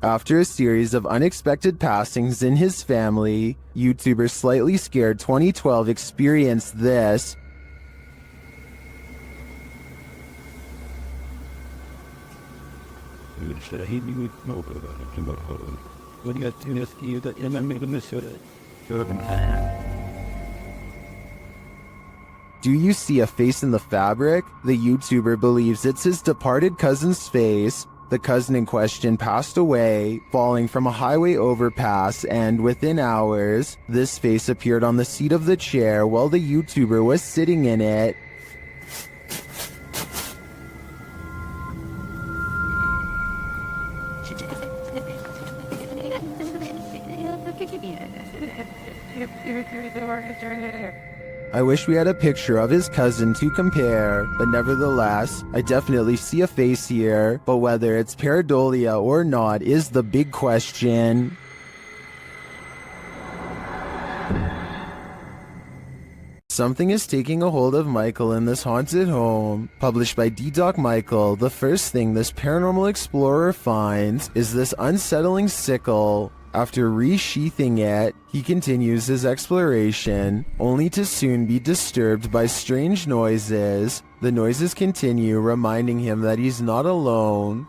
After a series of unexpected passings in his family, YouTuber Slightly Scared 2012 experienced this. Do you see a face in the fabric? The YouTuber believes it's his departed cousin's face. The cousin in question passed away, falling from a highway overpass, and within hours, this face appeared on the seat of the chair while the YouTuber was sitting in it. I wish we had a picture of his cousin to compare, but nevertheless, I definitely see a face here, but whether it's pareidolia or not is the big question. Something is taking a hold of Michael in this haunted home. Published by D-Doc Michael, the first thing this paranormal explorer finds is this unsettling sickle. After resheathing it, he continues his exploration, only to soon be disturbed by strange noises. The noises continue, reminding him that he's not alone.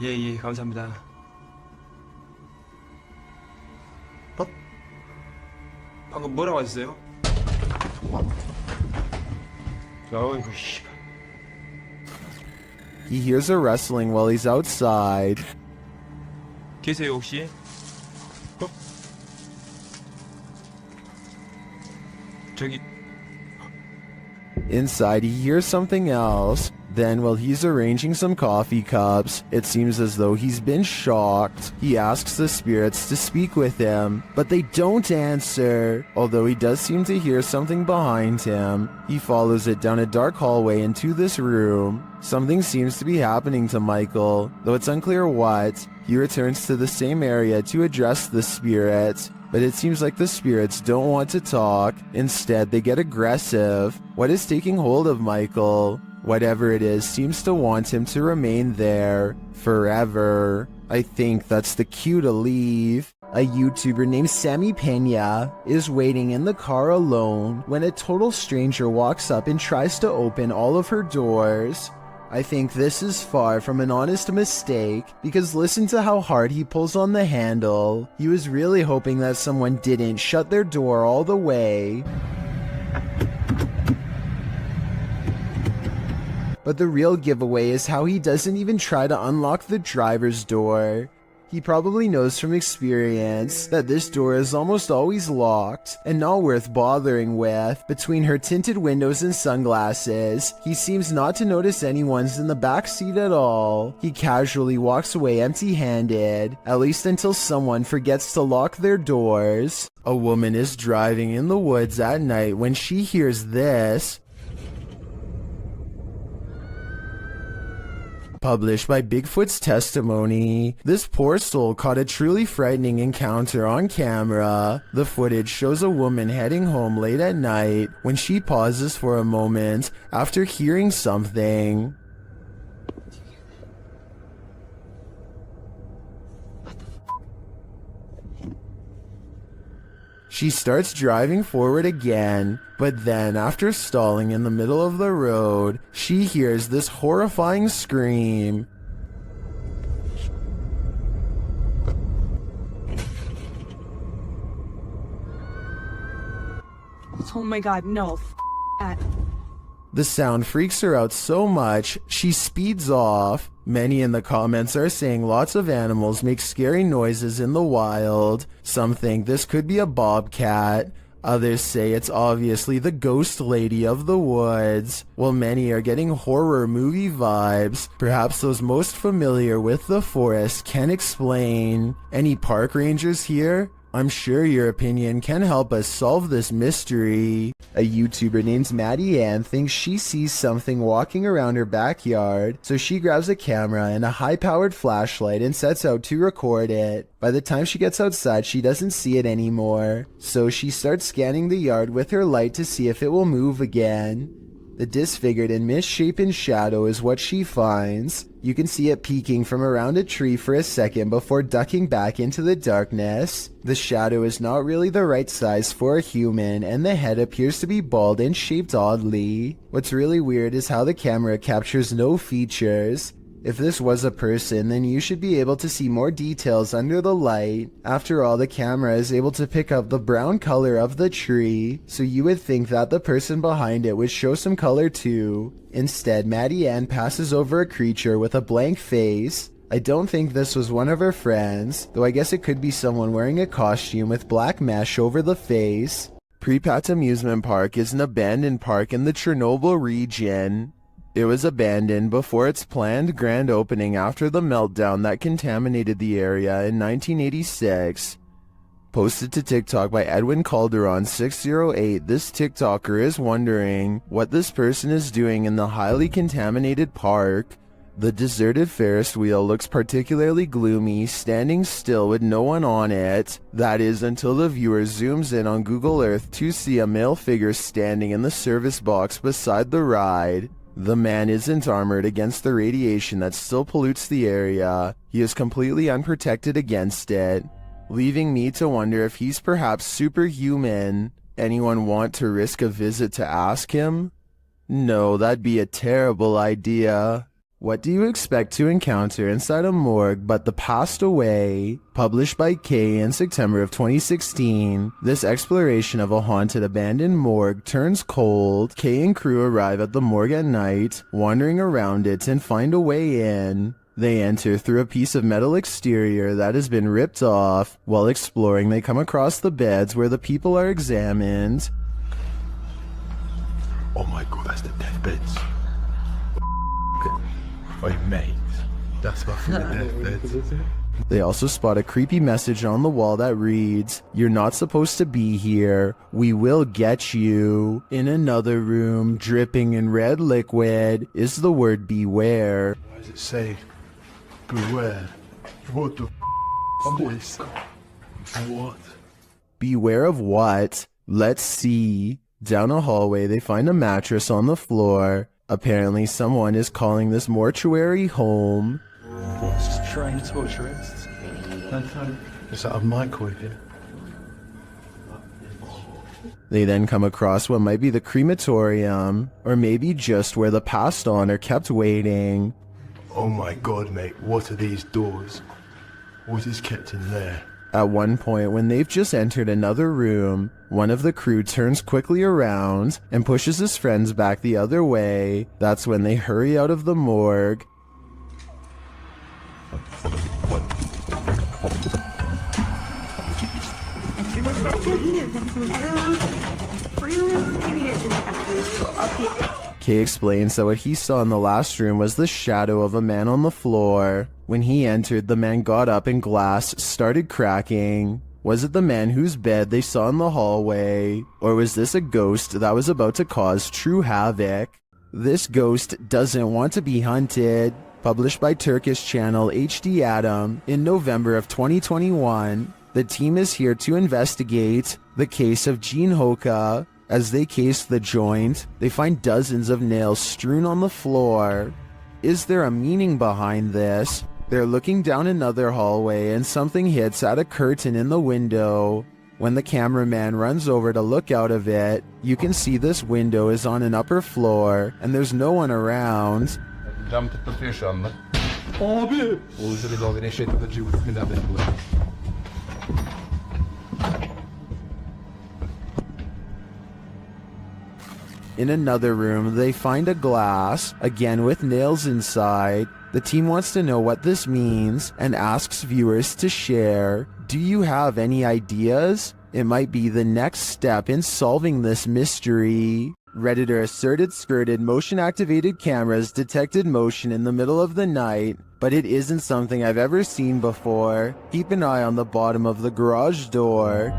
예, 감사합니다. 방금 뭐라고 하셨어요? 어이구, 씨. He hears a rustling while he's outside. 계세요, 혹시? 저기. Inside, he hears something else. Then, while he's arranging some coffee cups, it seems as though he's been shocked. He asks the spirits to speak with him, but they don't answer. Although he does seem to hear something behind him, he follows it down a dark hallway into this room. Something seems to be happening to Michael, though it's unclear what. He returns to the same area to address the spirits, but it seems like the spirits don't want to talk. Instead, they get aggressive. What is taking hold of Michael? Whatever it is seems to want him to remain there forever. I think that's the cue to leave. A YouTuber named Sammy Pena is waiting in the car alone when a total stranger walks up and tries to open all of her doors. I think this is far from an honest mistake, because listen to how hard he pulls on the handle. He was really hoping that someone didn't shut their door all the way. But the real giveaway is how he doesn't even try to unlock the driver's door. He probably knows from experience that this door is almost always locked and not worth bothering with. Between her tinted windows and sunglasses, he seems not to notice anyone's in the back seat at all. He casually walks away empty-handed, at least until someone forgets to lock their doors. A woman is driving in the woods at night when she hears this. Published by Bigfoot's Testimony. This poor soul caught a truly frightening encounter on camera. The footage shows a woman heading home late at night when she pauses for a moment after hearing something. She starts driving forward again, but then after stalling in the middle of the road, she hears this horrifying scream. Oh my god, no. That. The sound freaks her out so much, she speeds off. Many in the comments are saying lots of animals make scary noises in the wild. Some think this could be a bobcat. Others say it's obviously the ghost lady of the woods. While many are getting horror movie vibes, perhaps those most familiar with the forest can explain. Any park rangers here? I'm sure your opinion can help us solve this mystery. A YouTuber named Maddie Ann thinks she sees something walking around her backyard, so she grabs a camera and a high-powered flashlight and sets out to record it. By the time she gets outside, she doesn't see it anymore, so she starts scanning the yard with her light to see if it will move again. The disfigured and misshapen shadow is what she finds. You can see it peeking from around a tree for a second before ducking back into the darkness. The shadow is not really the right size for a human, and the head appears to be bald and shaped oddly. What's really weird is how the camera captures no features. If this was a person, then you should be able to see more details under the light. After all, the camera is able to pick up the brown color of the tree, so you would think that the person behind it would show some color too. Instead, Maddie Ann passes over a creature with a blank face. I don't think this was one of her friends, though I guess it could be someone wearing a costume with black mesh over the face. Pripyat Amusement Park is an abandoned park in the Chernobyl region. It was abandoned before its planned grand opening after the meltdown that contaminated the area in 1986. Posted to TikTok by Edwin Calderon 608, this TikToker is wondering what this person is doing in the highly contaminated park. The deserted Ferris wheel looks particularly gloomy, standing still with no one on it. That is until the viewer zooms in on Google Earth to see a male figure standing in the service box beside the ride. The man isn't armored against the radiation that still pollutes the area. He is completely unprotected against it, leaving me to wonder if he's perhaps superhuman. Anyone want to risk a visit to ask him? No, that'd be a terrible idea. What do you expect to encounter inside a morgue but the passed away? Published by Kay in September of 2016, this exploration of a haunted abandoned morgue turns cold. Kay and crew arrive at the morgue at night, wandering around it and find a way in. They enter through a piece of metal exterior that has been ripped off. While exploring, they come across the beds where the people are examined. Oh my god, that's the deathbeds. Oi mate, that's fucking the deathbeds. They also spot a creepy message on the wall that reads, "You're not supposed to be here. We will get you." In another room, dripping in red liquid, is the word beware. Why does it say beware? What the is this? What? Beware of what? Let's see. Down a hallway, they find a mattress on the floor. Apparently someone is calling this mortuary home. What's trained torturists? Is that a microwave here? They then come across what might be the crematorium, or maybe just where the passed on are kept waiting. Oh my god, mate, what are these doors? What is kept in there? At one point, when they've just entered another room, one of the crew turns quickly around and pushes his friends back the other way. That's when they hurry out of the morgue. Kay explains that what he saw in the last room was the shadow of a man on the floor. When he entered, the man got up and glass started cracking. Was it the man whose bed they saw in the hallway? Or was this a ghost that was about to cause true havoc? This ghost doesn't want to be hunted. Published by Turkish channel HD Adam in November of 2021, the team is here to investigate the case of Jean Hoka. As they case the joint, they find dozens of nails strewn on the floor. Is there a meaning behind this? They're looking down another hallway and something hits at a curtain in the window. When the cameraman runs over to look out of it, you can see this window is on an upper floor and there's no one around. Cam tıklatıyor şu anda. Abi! In another room, they find a glass, again with nails inside. The team wants to know what this means and asks viewers to share. Do you have any ideas? It might be the next step in solving this mystery. Redditor asserted skirted motion-activated cameras detected motion in the middle of the night, but it isn't something I've ever seen before. Keep an eye on the bottom of the garage door.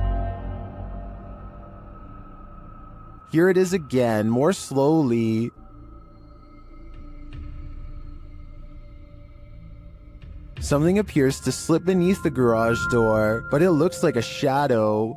Here it is again, more slowly. Something appears to slip beneath the garage door, but it looks like a shadow.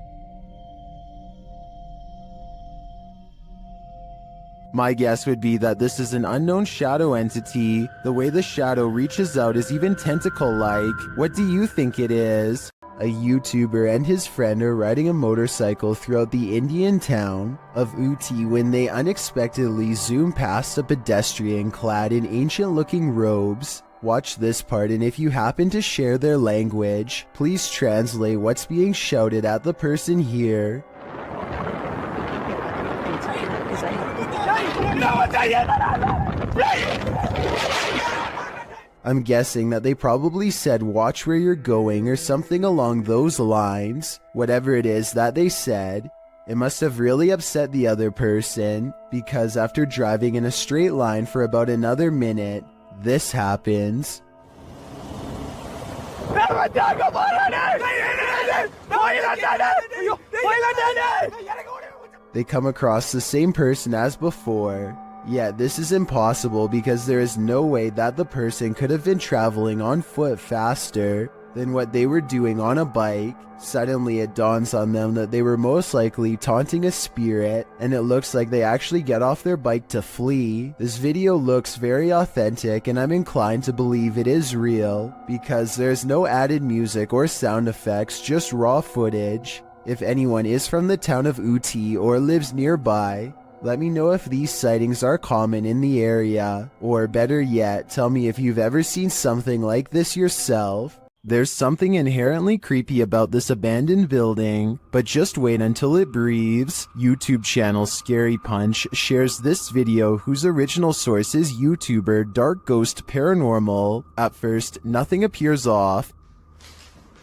My guess would be that this is an unknown shadow entity. The way the shadow reaches out is even tentacle-like. What do you think it is? A YouTuber and his friend are riding a motorcycle throughout the Indian town of Ooty when they unexpectedly zoom past a pedestrian clad in ancient-looking robes. Watch this part, and if you happen to share their language, please translate what's being shouted at the person here. I'm guessing that they probably said watch where you're going or something along those lines. Whatever it is that they said, it must have really upset the other person, because after driving in a straight line for about another minute, this happens. They come across the same person as before. Yet this is impossible because there is no way that the person could have been traveling on foot faster than what they were doing on a bike. Suddenly it dawns on them that they were most likely taunting a spirit, and it looks like they actually get off their bike to flee. This video looks very authentic, and I'm inclined to believe it is real because there's no added music or sound effects, just raw footage. If anyone is from the town of Ooty or lives nearby, let me know if these sightings are common in the area, or better yet, tell me if you've ever seen something like this yourself. There's something inherently creepy about this abandoned building, but just wait until it breathes. YouTube channel Scary Punch shares this video whose original source is YouTuber Dark Ghost Paranormal. At first, nothing appears off.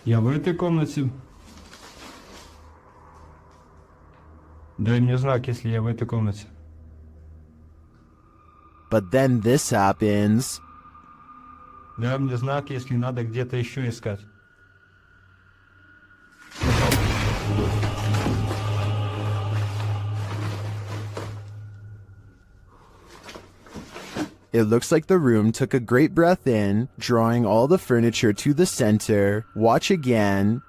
Я в этой комнате. Дай мне знак, если я в этой комнате. But then this happens. Дай мне знак, если надо где-то еще искать. It looks like the room took a great breath in, drawing all the furniture to the center. Watch again.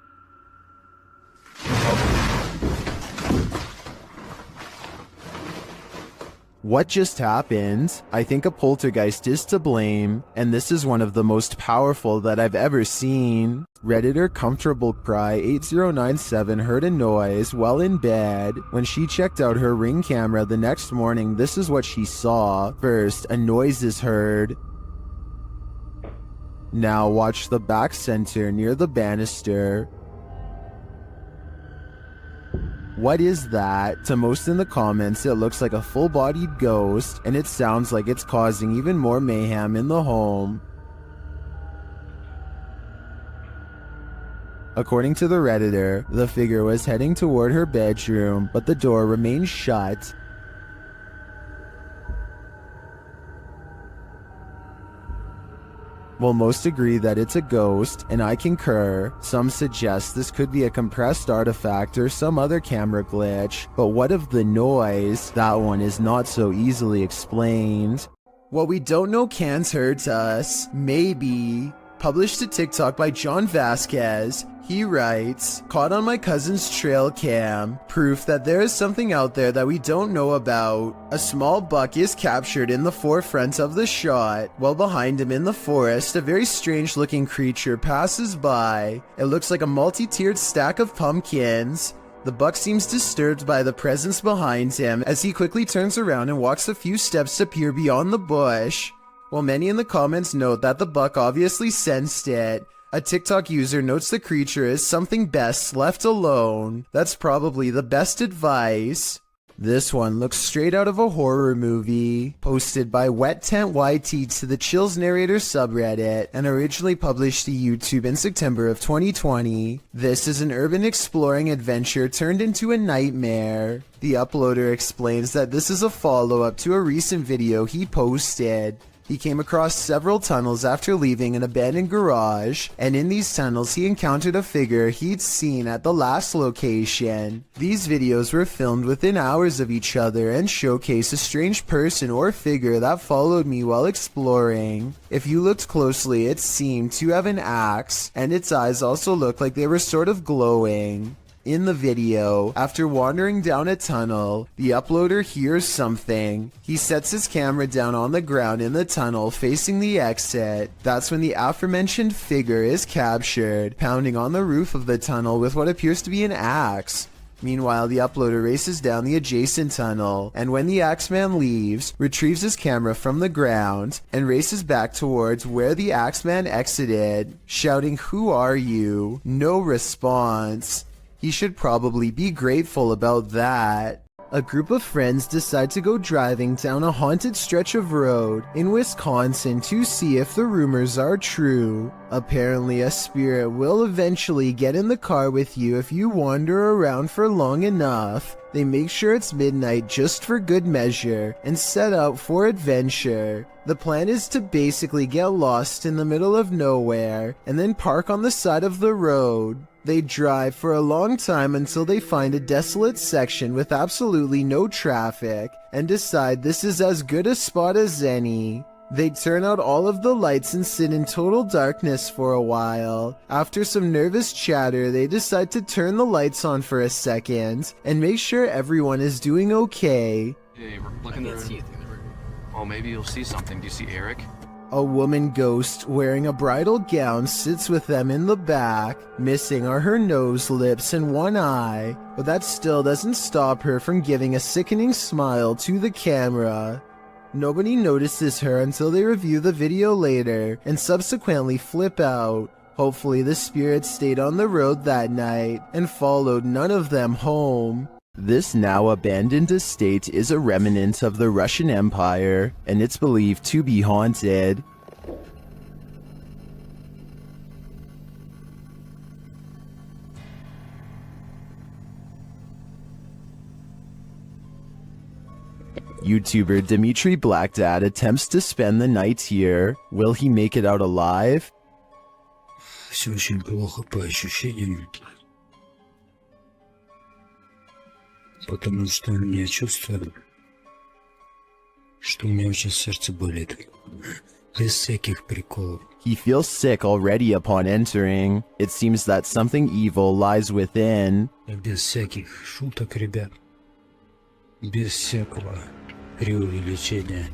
What just happened? I think a poltergeist is to blame, and this is one of the most powerful that I've ever seen. Redditor Comfortable Cry 8097 heard a noise while in bed. When she checked out her Ring camera the next morning, this is what she saw. First, a noise is heard. Now watch the back center near the banister. What is that? To most in the comments, it looks like a full-bodied ghost, and it sounds like it's causing even more mayhem in the home. According to the Redditor, the figure was heading toward her bedroom, but the door remained shut. Well, most agree that it's a ghost, and I concur. Some suggest this could be a compressed artifact or some other camera glitch, but what of the noise? That one is not so easily explained. What we don't know can't hurt us. Maybe. Published to TikTok by John Vasquez. He writes, caught on my cousin's trail cam, proof that there is something out there that we don't know about. A small buck is captured in the forefront of the shot, while behind him in the forest, a very strange looking creature passes by. It looks like a multi-tiered stack of pumpkins. The buck seems disturbed by the presence behind him as he quickly turns around and walks a few steps to peer beyond the bush. While many in the comments note that the buck obviously sensed it, a TikTok user notes the creature is something best left alone. That's probably the best advice. This one looks straight out of a horror movie. Posted by Wet Tent YT to the Chills Narrator subreddit and originally published to YouTube in September of 2020. This is an urban exploring adventure turned into a nightmare. The uploader explains that this is a follow-up to a recent video he posted. He came across several tunnels after leaving an abandoned garage, and in these tunnels he encountered a figure he'd seen at the last location. These videos were filmed within hours of each other and showcase a strange person or figure that followed me while exploring. If you looked closely, it seemed to have an axe, and its eyes also looked like they were sort of glowing. In the video, after wandering down a tunnel, the uploader hears something. He sets his camera down on the ground in the tunnel facing the exit. That's when the aforementioned figure is captured, pounding on the roof of the tunnel with what appears to be an axe. Meanwhile, the uploader races down the adjacent tunnel, and when the Axeman leaves, retrieves his camera from the ground, and races back towards where the Axeman exited, shouting, "Who are you?" No response. He should probably be grateful about that. A group of friends decide to go driving down a haunted stretch of road in Wisconsin to see if the rumors are true. Apparently, a spirit will eventually get in the car with you if you wander around for long enough. They make sure it's midnight just for good measure and set out for adventure. The plan is to basically get lost in the middle of nowhere and then park on the side of the road. They drive for a long time until they find a desolate section with absolutely no traffic and decide this is as good a spot as any. They turn out all of the lights and sit in total darkness for a while. After some nervous chatter, they decide to turn the lights on for a second and make sure everyone is doing okay. Hey, look in the room. Oh, maybe you'll see something. Do you see Eric? A woman ghost wearing a bridal gown sits with them in the back. Missing are her nose, lips, and one eye, but that still doesn't stop her from giving a sickening smile to the camera. Nobody notices her until they review the video later and subsequently flip out. Hopefully the spirit stayed on the road that night and followed none of them home. This now abandoned estate is a remnant of the Russian Empire, and it's believed to be haunted. YouTuber Dmitry Blackdad attempts to spend the night here. Will he make it out alive? Все очень плохо по ощущениям. Потому что я чувствую, что у меня очень сердце болит. Без всяких приколов. He feels sick already upon entering. It seems that something evil lies within. Без всяких шуток, ребят. Без всякого преувеличения.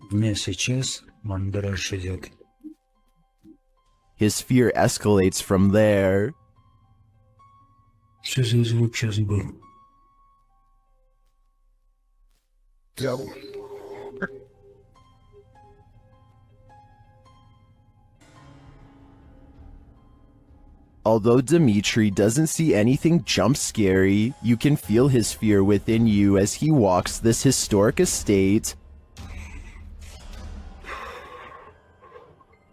У меня сейчас мандраж идет. His fear escalates from there. Что за звук сейчас был? Although Dmitry doesn't see anything jump scary, you can feel his fear within you as he walks this historic estate.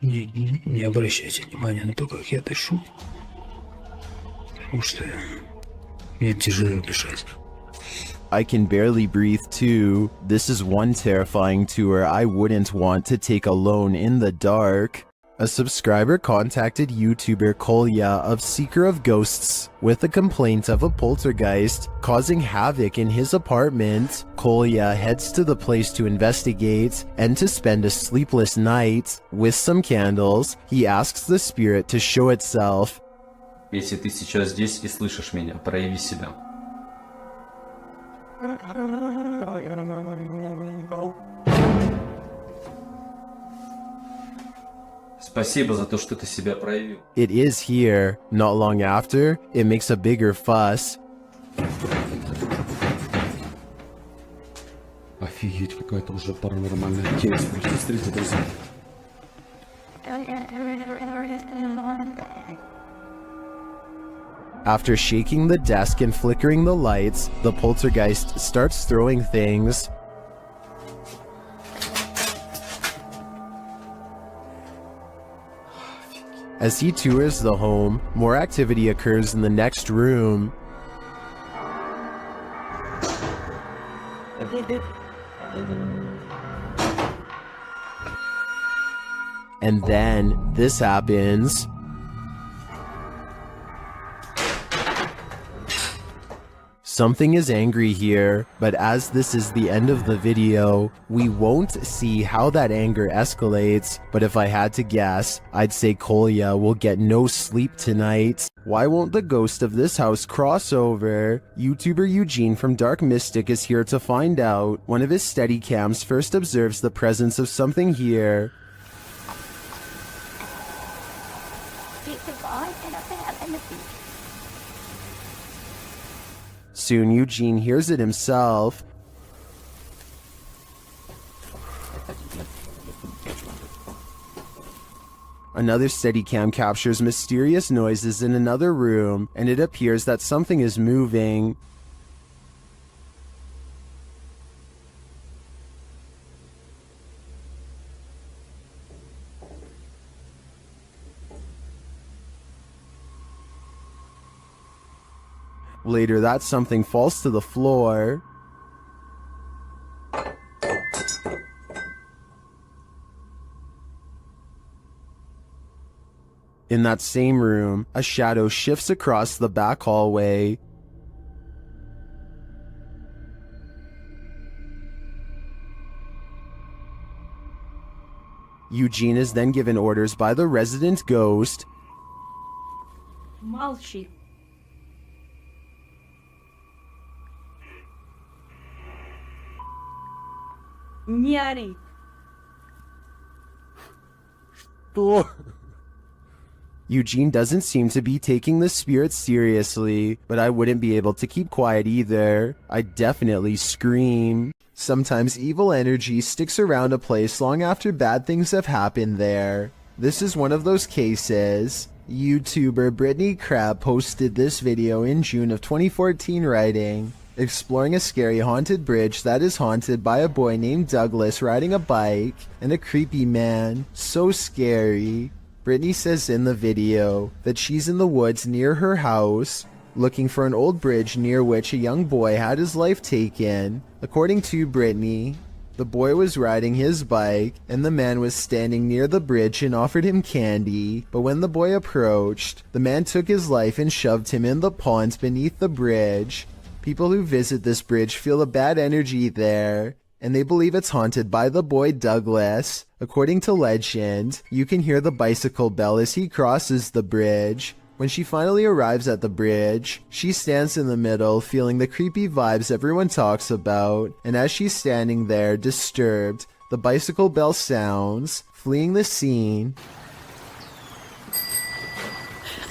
Не обращайте внимания на то, как я дышу. Потому что мне тяжело дышать. I can barely breathe too. This is one terrifying tour I wouldn't want to take alone in the dark. A subscriber contacted YouTuber Kolya of Seeker of Ghosts with a complaint of a poltergeist causing havoc in his apartment. Kolya heads to the place to investigate and to spend a sleepless night. With some candles, he asks the spirit to show itself. Если ты сейчас здесь и слышишь меня, прояви себя. Спасибо за то, что ты себя проявил. It is here. Not long after, it makes a bigger fuss. Офигеть, какая-то уже паранормальная тема. Смотрите, друзья. After shaking the desk and flickering the lights, the poltergeist starts throwing things. As he tours the home, more activity occurs in the next room. And then this happens. Something is angry here, but as this is the end of the video, we won't see how that anger escalates, but if I had to guess, I'd say Kolya will get no sleep tonight. Why won't the ghost of this house cross over? YouTuber Eugene from Dark Mystic is here to find out. One of his Steadicams first observes the presence of something here. Soon Eugene hears it himself. Another Steadicam captures mysterious noises in another room, and it appears that something is moving. Later, that something falls to the floor. In that same room, a shadow shifts across the back hallway. Eugene is then given orders by the resident ghost. Молчи. Не ори. Eugene doesn't seem to be taking the spirits seriously, but I wouldn't be able to keep quiet either. I'd definitely scream. Sometimes evil energy sticks around a place long after bad things have happened there. This is one of those cases. YouTuber Brittany Crab posted this video in June of 2014 writing, exploring a scary haunted bridge that is haunted by a boy named Douglas riding a bike and a creepy man. So scary. Brittany says in the video that she's in the woods near her house, looking for an old bridge near which a young boy had his life taken. According to Brittany, the boy was riding his bike and the man was standing near the bridge and offered him candy, but when the boy approached, the man took his life and shoved him in the pond beneath the bridge. People who visit this bridge feel a bad energy there, and they believe it's haunted by the boy Douglas. According to legend, you can hear the bicycle bell as he crosses the bridge. When she finally arrives at the bridge, she stands in the middle, feeling the creepy vibes everyone talks about, and as she's standing there, disturbed, the bicycle bell sounds. Fleeing the scene,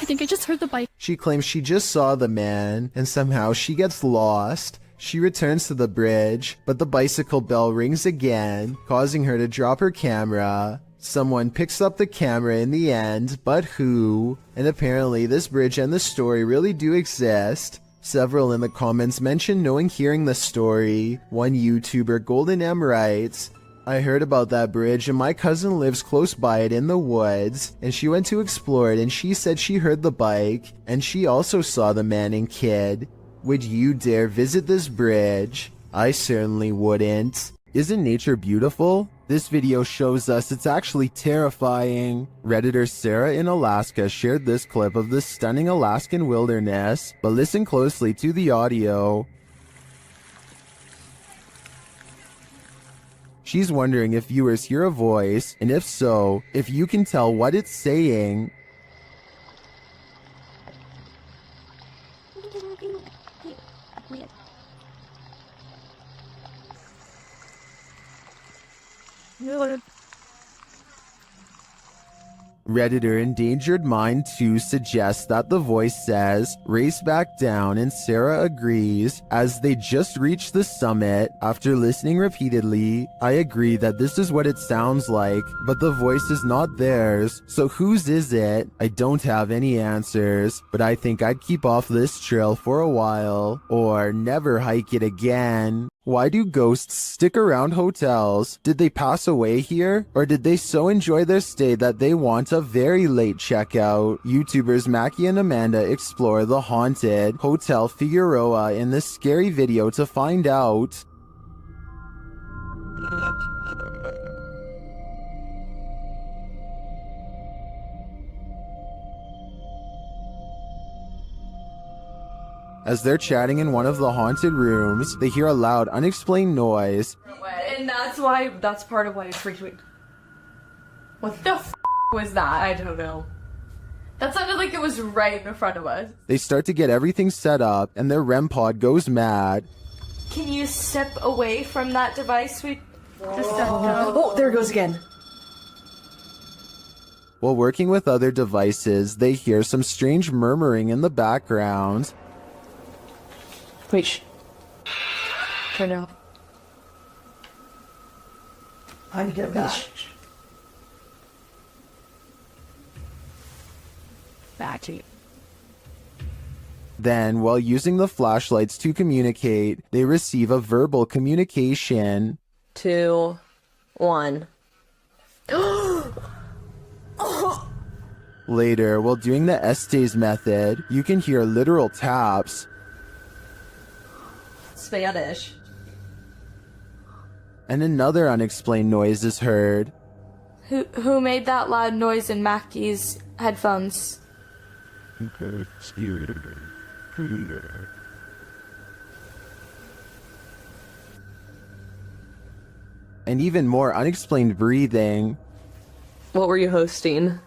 I think I just heard the bike. she claims she just saw the man, and somehow she gets lost. She returns to the bridge, but the bicycle bell rings again, causing her to drop her camera. Someone picks up the camera in the end, but who? And apparently this bridge and the story really do exist. Several in the comments mention knowing hearing the story. One YouTuber, Golden M, writes, I heard about that bridge and my cousin lives close by it in the woods, and she went to explore it and she said she heard the bike, and she also saw the man and kid. Would you dare visit this bridge? I certainly wouldn't. Isn't nature beautiful? This video shows us it's actually terrifying. Redditor Sarah in Alaska shared this clip of the stunning Alaskan wilderness, but listen closely to the audio. She's wondering if viewers hear a voice, and if so, if you can tell what it's saying. Redditor Endangered Mind 2 suggests that the voice says, race back down, and Sarah agrees. As they just reached the summit, after listening repeatedly, I agree that this is what it sounds like, but the voice is not theirs, so whose is it? I don't have any answers, but I think I'd keep off this trail for a while, or never hike it again. Why do ghosts stick around hotels? Did they pass away here? Or did they so enjoy their stay that they want a very late checkout? YouTubers Mackie and Amanda explore the haunted Hotel Figueroa in this scary video to find out. As they're chatting in one of the haunted rooms, they hear a loud, unexplained noise. And that's part of why it freaked me. What the was that? I don't know. That sounded like it was right in front of us. They start to get everything set up, and their REM pod goes mad. Can you step away from that device? Oh, there it goes again. While working with other devices, they hear some strange murmuring in the background. Wait, turn it off. I need to get back. Back to you. Then, while using the flashlights to communicate, they receive a verbal communication. 2, 1. Later, while doing the Estes method, you can hear literal taps. Spanish. And another unexplained noise is heard. Who made that loud noise in Mackie's headphones? And even more unexplained breathing. What were you hosting?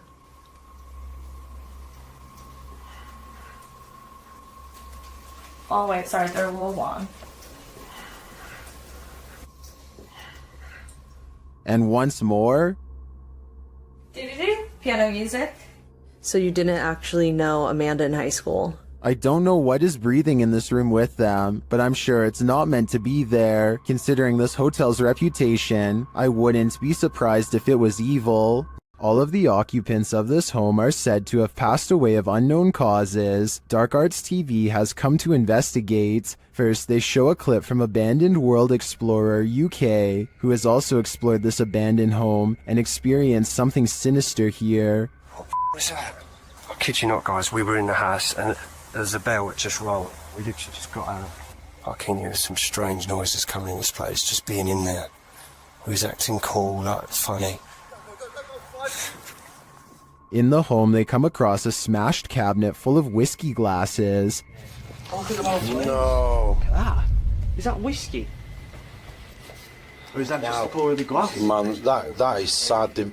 Oh wait, sorry, they're a little long. And once more, Piano music. So you didn't actually know Amanda in high school? I don't know what is breathing in this room with them, but I'm sure it's not meant to be there. Considering this hotel's reputation, I wouldn't be surprised if it was evil. All of the occupants of this home are said to have passed away of unknown causes. Dark Arts TV has come to investigate. First, they show a clip from Abandoned World Explorer UK, who has also explored this abandoned home and experienced something sinister here. Was that? I kid you not, guys, we were in the house and there's a bell that just rolled. We literally just got out. I can hear some strange noises coming in this place, just being in there. We was acting cool, like funny. In the home, they come across a smashed cabinet full of whiskey glasses. No. Is that whiskey? Or is that just the colour of the glass? Man, that is sad.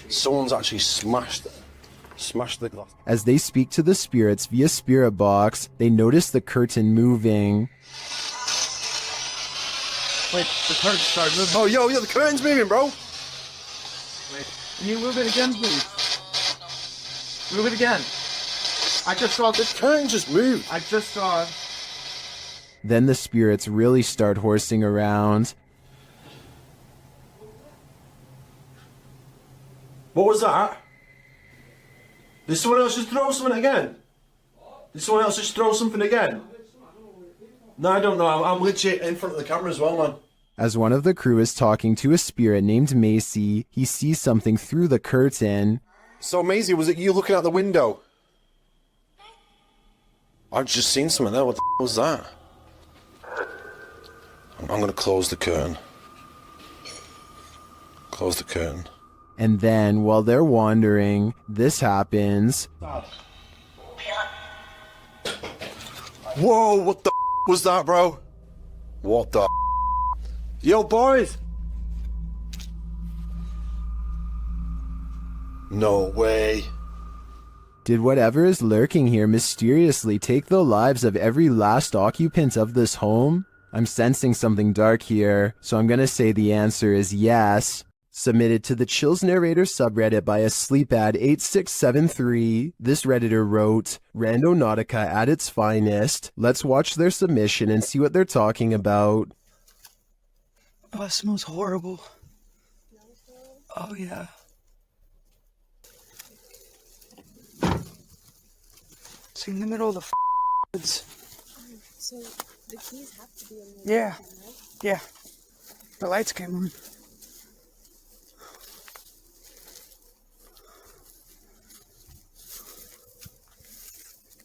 Someone's actually smashed the glass. As they speak to the spirits via spirit box, they notice the curtain moving. Wait, the curtain started moving. Oh, yo, the curtain's moving, bro. Wait, can you move it again, please? Move it again. I just saw this. The curtain just moved. I just saw it. Then the spirits really start horsing around. What was that? Did someone else just throw something again? Did someone else just throw something again? No, I don't know. I'm legit in front of the camera as well, man. As one of the crew is talking to a spirit named Macy, he sees something through the curtain. So, Maisie, was it you looking out the window? I've just seen something there. What the was that? I'm going to close the curtain. Close the curtain. And then, while they're wandering, this happens. Whoa, what the was that, bro? What the Yo, boys! No way. Did whatever is lurking here mysteriously take the lives of every last occupant of this home? I'm sensing something dark here, so I'm gonna say the answer is yes. Submitted to the Chills Narrator subreddit by a sleepad8673, this redditor wrote, Randonautica at its finest. Let's watch their submission and see what they're talking about. Oh, it smells horrible. Oh, yeah. It's in the middle of the woods. So the keys have to be in the Yeah. Yeah. The lights came on.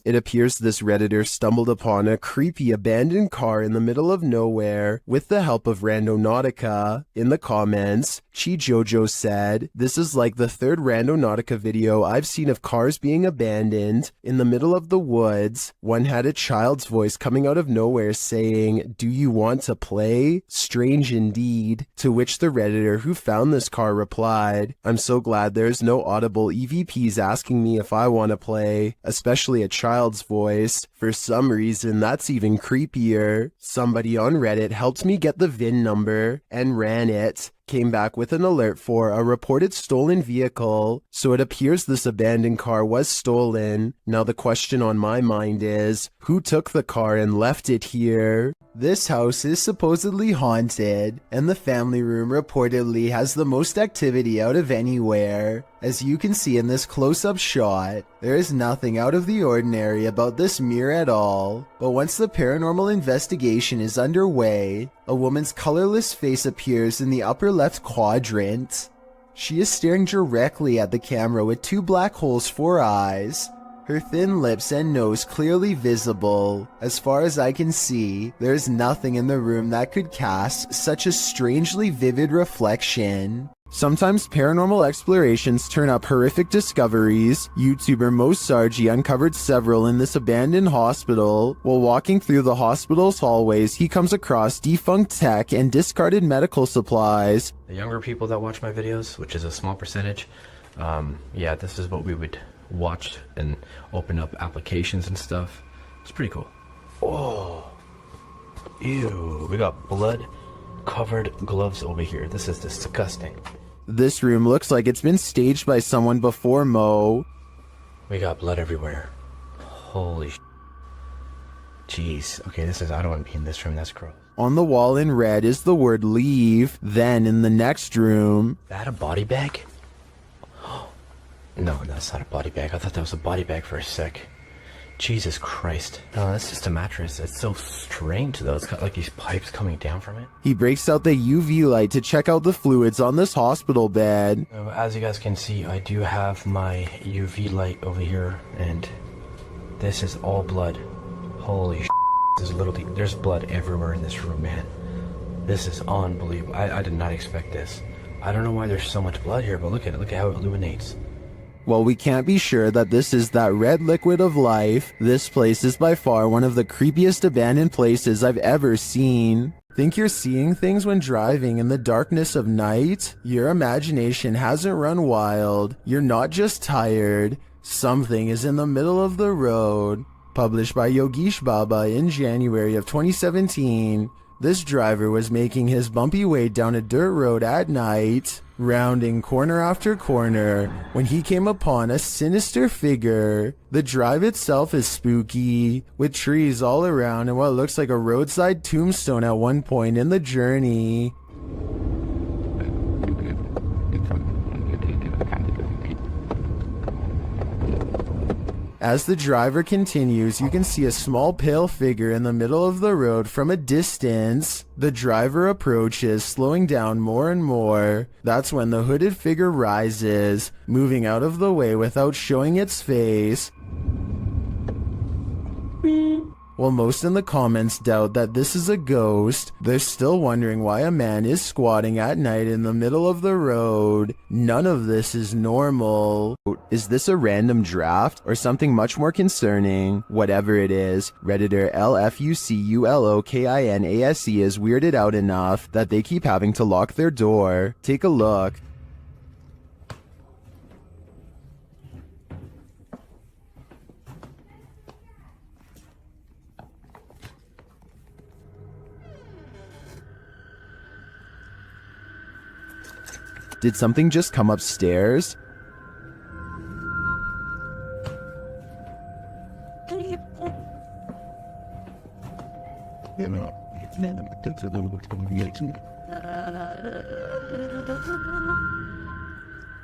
It appears this Redditor stumbled upon a creepy abandoned car in the middle of nowhere with the help of Randonautica. In the comments, Chi Jojo said, "This is like the third Randonautica video I've seen of cars being abandoned in the middle of the woods. One had a child's voice coming out of nowhere saying, 'Do you want to play?' Strange indeed." To which the Redditor who found this car replied, "I'm so glad there's no audible EVPs asking me if I want to play, especially a child's voice. For some reason, that's even creepier. Somebody on Reddit helped me get the VIN number and ran it. Came back with an alert for a reported stolen vehicle, so it appears this abandoned car was stolen. Now the question on my mind is, who took the car and left it here?" This house is supposedly haunted, and the family room reportedly has the most activity out of anywhere. As you can see in this close-up shot, there is nothing out of the ordinary about this mirror at all. But once the paranormal investigation is underway, a woman's colorless face appears in the upper left quadrant. She is staring directly at the camera with two black holes for eyes. Her thin lips and nose clearly visible. As far as I can see, there is nothing in the room that could cast such a strangely vivid reflection. Sometimes paranormal explorations turn up horrific discoveries. YouTuber Mo Sargi uncovered several in this abandoned hospital. While walking through the hospital's hallways, he comes across defunct tech and discarded medical supplies. The younger people that watch my videos, which is a small percentage, yeah, this is what we would watch and open up applications and stuff. It's pretty cool. Oh, ew, we got blood covered gloves over here. This is disgusting. This room looks like it's been staged by someone before Mo. We got blood everywhere. Holy jeez. Okay, this is, I don't want to be in this room. That's gross. On the wall in red is the word leave. Then in the next room, Is that a body bag? No, that's not a body bag. I thought that was a body bag for a sec. Jesus Christ. No, that's just a mattress. It's so strange though. It's got like these pipes coming down from it. he breaks out the UV light to check out the fluids on this hospital bed. As you guys can see, I do have my UV light over here, and this is all blood. Holy There's there's blood everywhere in this room, man. This is unbelievable. I did not expect this. I don't know why there's so much blood here, but look at it. Look at how it illuminates. While we can't be sure that this is that red liquid of life, this place is by far one of the creepiest abandoned places I've ever seen. Think you're seeing things when driving in the darkness of night? Your imagination hasn't run wild. You're not just tired. Something is in the middle of the road. Published by Yogesh Baba in January of 2017. This driver was making his bumpy way down a dirt road at night, rounding corner after corner, when he came upon a sinister figure. The drive itself is spooky, with trees all around and what looks like a roadside tombstone at one point in the journey. As the driver continues, you can see a small pale figure in the middle of the road from a distance. The driver approaches, slowing down more and more. That's when the hooded figure rises, moving out of the way without showing its face. While most in the comments doubt that this is a ghost, they're still wondering why a man is squatting at night in the middle of the road. None of this is normal. Is this a random draft or something much more concerning? Whatever it is, Redditor LFUCULOKINASE is weirded out enough that they keep having to lock their door. Take a look. Did something just come upstairs?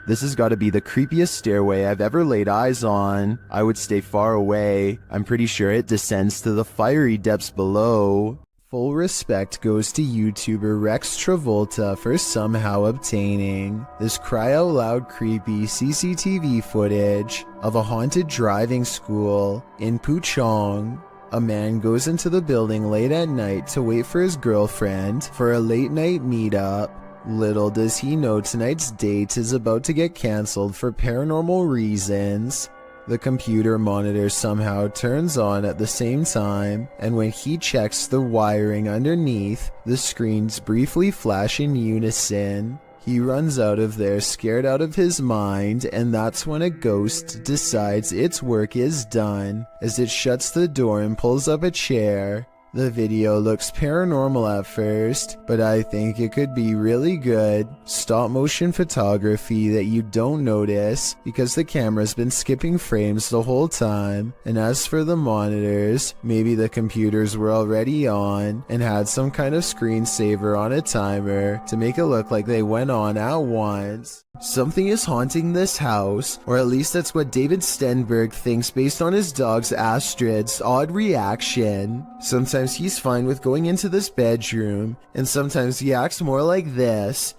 This has got to be the creepiest stairway I've ever laid eyes on. I would stay far away. I'm pretty sure it descends to the fiery depths below. Full respect goes to YouTuber Rex Travolta for somehow obtaining this cry-out-loud creepy CCTV footage of a haunted driving school in Puchong. A man goes into the building late at night to wait for his girlfriend for a late-night meetup. Little does he know tonight's date is about to get cancelled for paranormal reasons. The computer monitor somehow turns on at the same time, and when he checks the wiring underneath, the screens briefly flash in unison. He runs out of there scared out of his mind, and that's when a ghost decides its work is done as it shuts the door and pulls up a chair. The video looks paranormal at first, but I think it could be really good stop motion photography that you don't notice because the camera's been skipping frames the whole time. And as for the monitors, maybe the computers were already on and had some kind of screensaver on a timer to make it look like they went on at once. Something is haunting this house, or at least that's what David Stenberg thinks based on his dog's Astrid's odd reaction. Sometimes he's fine with going into this bedroom, and sometimes he acts more like this.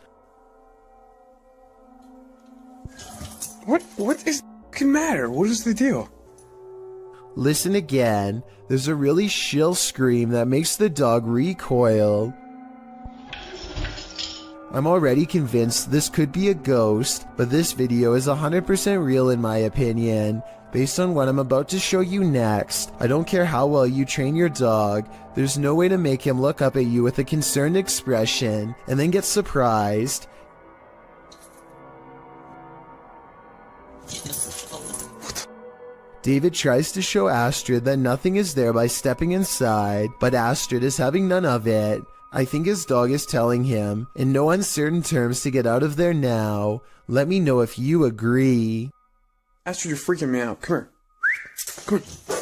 What is the matter? What is the deal? Listen again. There's a really shrill scream that makes the dog recoil. I'm already convinced this could be a ghost, but this video is 100% real in my opinion. Based on what I'm about to show you next, I don't care how well you train your dog, there's no way to make him look up at you with a concerned expression and then get surprised. David tries to show Astrid that nothing is there by stepping inside, but Astrid is having none of it. I think his dog is telling him, in no uncertain terms, to get out of there now. Let me know if you agree. Astrid, you're freaking me out. Come here. Come here.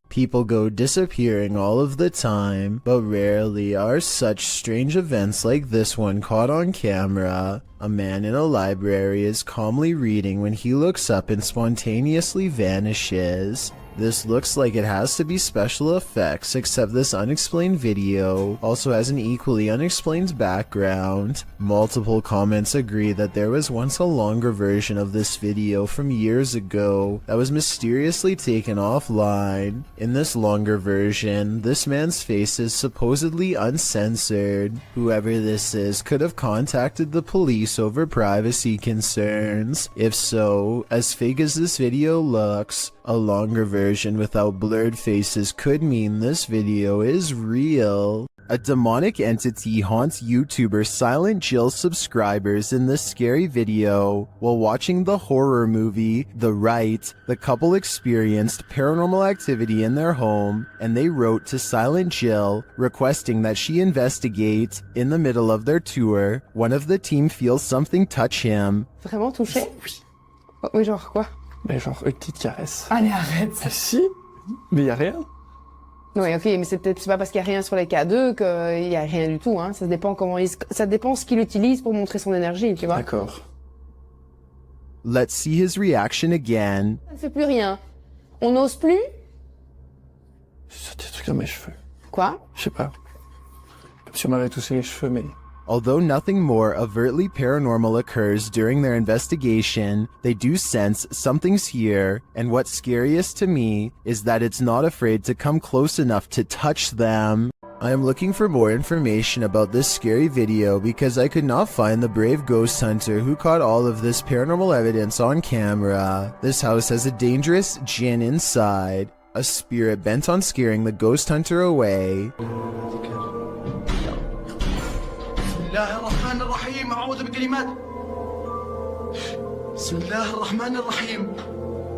People go disappearing all of the time, but rarely are such strange events like this one caught on camera. A man in a library is calmly reading when he looks up and spontaneously vanishes. This looks like it has to be special effects, except this unexplained video also has an equally unexplained background. Multiple comments agree that there was once a longer version of this video from years ago that was mysteriously taken offline. In this longer version, this man's face is supposedly uncensored. Whoever this is could have contacted the police over privacy concerns. If so, as fake as this video looks, a longer version without blurred faces could mean this video is real. A demonic entity haunts YouTuber Silent Jill subscribers in this scary video. While watching the horror movie The Rite, the couple experienced paranormal activity in their home, and they wrote to Silent Jill requesting that she investigate. In the middle of their tour, one of the team feels something touch him. Vraiment touché? Oui. Oui, genre quoi? Mais genre une petite caresse. Allez, arrête. Ah si? Mais y a rien. Oui, ok, mais c'est pas parce qu'il y a rien sur les K2 qu'il y a rien du tout, hein. Ça dépend ça dépend ce qu'il utilise pour montrer son énergie, tu vois. D'accord. Let's see his reaction again. Ça ne fait plus rien. On n'ose plus? C'est des trucs dans mes cheveux. Quoi? Je sais pas. Comme si on m'avait touché les cheveux, mais... Although nothing more overtly paranormal occurs during their investigation, they do sense something's here, and what's scariest to me is that it's not afraid to come close enough to touch them. I am looking for more information about this scary video because I could not find the brave ghost hunter who caught all of this paranormal evidence on camera. This house has a dangerous djinn inside, a spirit bent on scaring the ghost hunter away. بسم الله الرحمن الرحيم أعوذ بكلمات بسم الله الرحمن الرحيم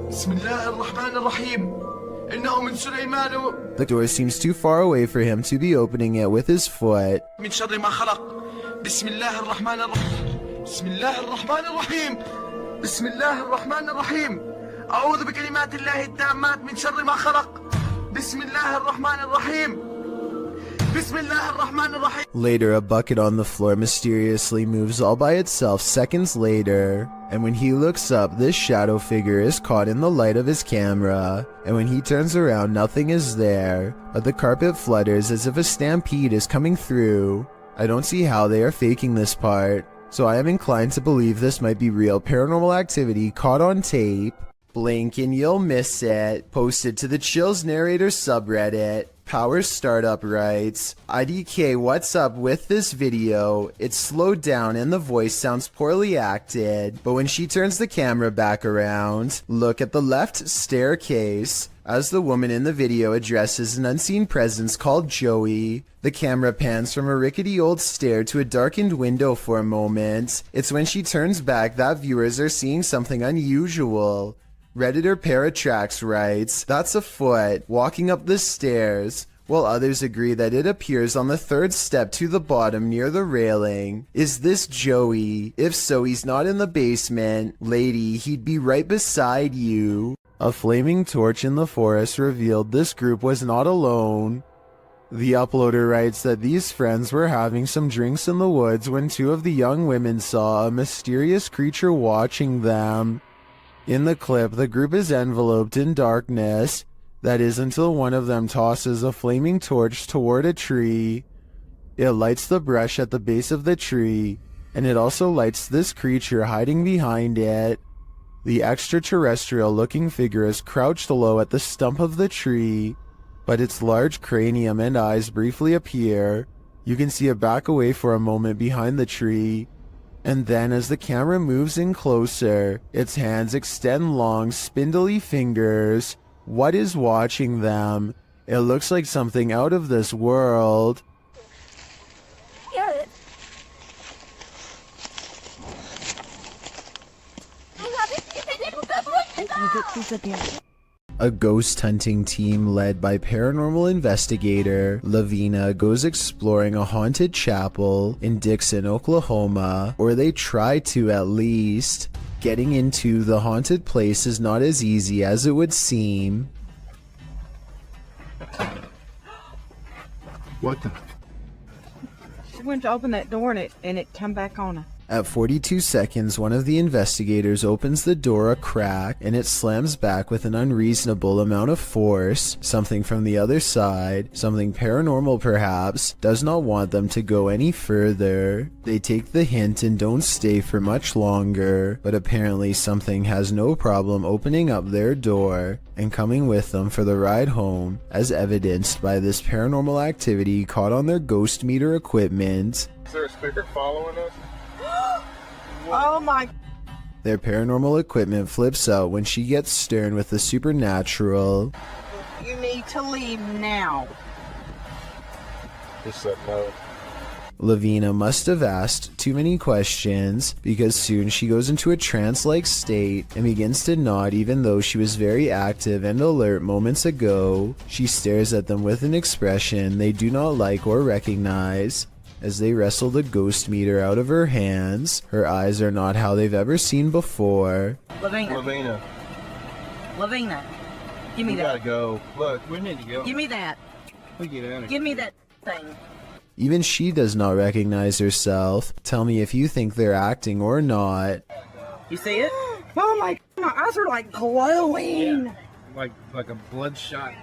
بسم الله الرحمن الرحيم إنه من سليمان The door seems too far away for him to be opening it with his foot. من شر ما خلق بسم الله الرحمن الرحيم بسم الله الرحمن الرحيم بسم الله الرحمن الرحيم أعوذ بكلمات الله التامات من شر ما خلق بسم الله الرحمن الرحيم Later, a bucket on the floor mysteriously moves all by itself seconds later, and when he looks up, this shadow figure is caught in the light of his camera, and when he turns around, nothing is there, but the carpet flutters as if a stampede is coming through. I don't see how they are faking this part, so I am inclined to believe this might be real paranormal activity caught on tape. Blink and you'll miss it. Posted to the Chills Narrator subreddit. Power Startup writes, IDK, what's up with this video? It's slowed down and the voice sounds poorly acted, but when she turns the camera back around, look at the left staircase. As the woman in the video addresses an unseen presence called Joey, the camera pans from a rickety old stair to a darkened window for a moment. It's when she turns back that viewers are seeing something unusual. Redditor Paratrax writes, that's a foot walking up the stairs, while others agree that it appears on the third step to the bottom near the railing. Is this Joey? If so, he's not in the basement. Lady, he'd be right beside you. A flaming torch in the forest revealed this group was not alone. The uploader writes that these friends were having some drinks in the woods when two of the young women saw a mysterious creature watching them. In the clip, the group is enveloped in darkness, that is until one of them tosses a flaming torch toward a tree. It lights the brush at the base of the tree, and it also lights this creature hiding behind it. The extraterrestrial-looking figure is crouched low at the stump of the tree, but its large cranium and eyes briefly appear. You can see it back away for a moment behind the tree, and then as the camera moves in closer, its hands extend long, spindly fingers. What is watching them? It looks like something out of this world. A ghost hunting team led by paranormal investigator Lavina goes exploring a haunted chapel in Dixon, Oklahoma, or they try to at least. Getting into the haunted place is not as easy as it would seem. What the? She went to open that door and it come back on her. At 42 seconds, one of the investigators opens the door a crack and it slams back with an unreasonable amount of force. Something from the other side, something paranormal perhaps, does not want them to go any further. They take the hint and don't stay for much longer, but apparently something has no problem opening up their door and coming with them for the ride home, as evidenced by this paranormal activity caught on their ghost meter equipment. Is there a speaker following us? Oh my. Their paranormal equipment flips out when she gets stern with the supernatural. You need to leave now. He said no. Lavina must have asked too many questions, because soon she goes into a trance-like state and begins to nod even though she was very active and alert moments ago. She stares at them with an expression they do not like or recognize. As they wrestle the ghost meter out of her hands, her eyes are not how they've ever seen before. Lavina. Lavina. Give me that. We gotta go. Look, we need to go. Give me that. We get out of here. Give me that thing. Even she does not recognize herself. Tell me if you think they're acting or not. You see it? Oh my eyes are like glowing. Like a bloodshot.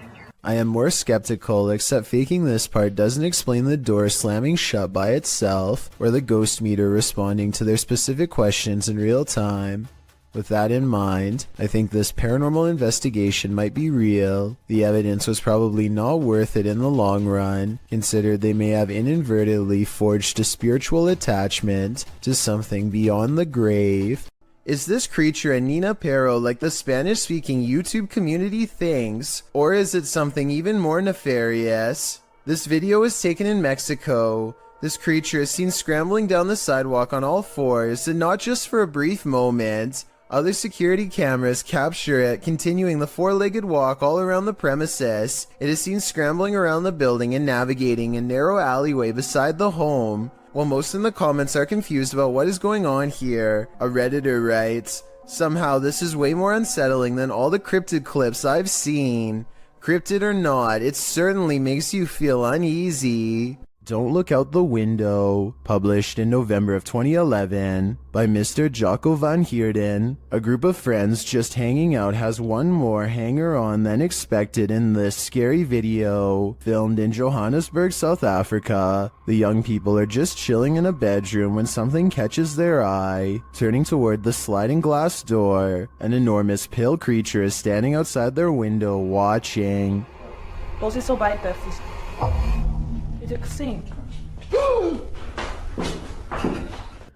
I am more skeptical, except faking this part doesn't explain the door slamming shut by itself, or the ghost meter responding to their specific questions in real time. With that in mind, I think this paranormal investigation might be real. The evidence was probably not worth it in the long run, considered they may have inadvertently forged a spiritual attachment to something beyond the grave. Is this creature a Nina Pero like the Spanish-speaking YouTube community thinks, or is it something even more nefarious? This video was taken in Mexico. This creature is seen scrambling down the sidewalk on all fours, and not just for a brief moment. Other security cameras capture it continuing the four-legged walk all around the premises. It is seen scrambling around the building and navigating a narrow alleyway beside the home. While most in the comments are confused about what is going on here, a Redditor writes, somehow this is way more unsettling than all the cryptid clips I've seen. Cryptid or not, it certainly makes you feel uneasy. Don't Look Out the Window, published in November of 2011 by Mr. Jocko van Heerden. A group of friends just hanging out has one more hanger-on than expected in this scary video, filmed in Johannesburg, South Africa. The young people are just chilling in a bedroom when something catches their eye. Turning toward the sliding glass door, an enormous pale creature is standing outside their window watching. Posição by Buffy. Sim.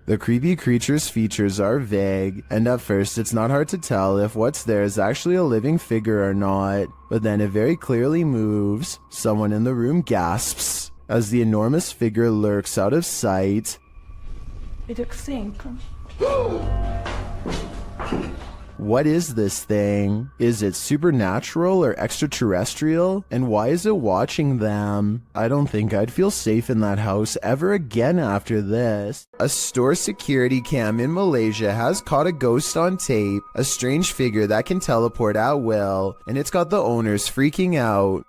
The creepy creature's features are vague, and at first it's not hard to tell if what's there is actually a living figure or not, but then it very clearly moves. Someone in the room gasps as the enormous figure lurks out of sight. What is this thing? Is it supernatural or extraterrestrial? And why is it watching them? I don't think I'd feel safe in that house ever again after this. A store security cam in Malaysia has caught a ghost on tape, a strange figure that can teleport at will, and it's got the owners freaking out.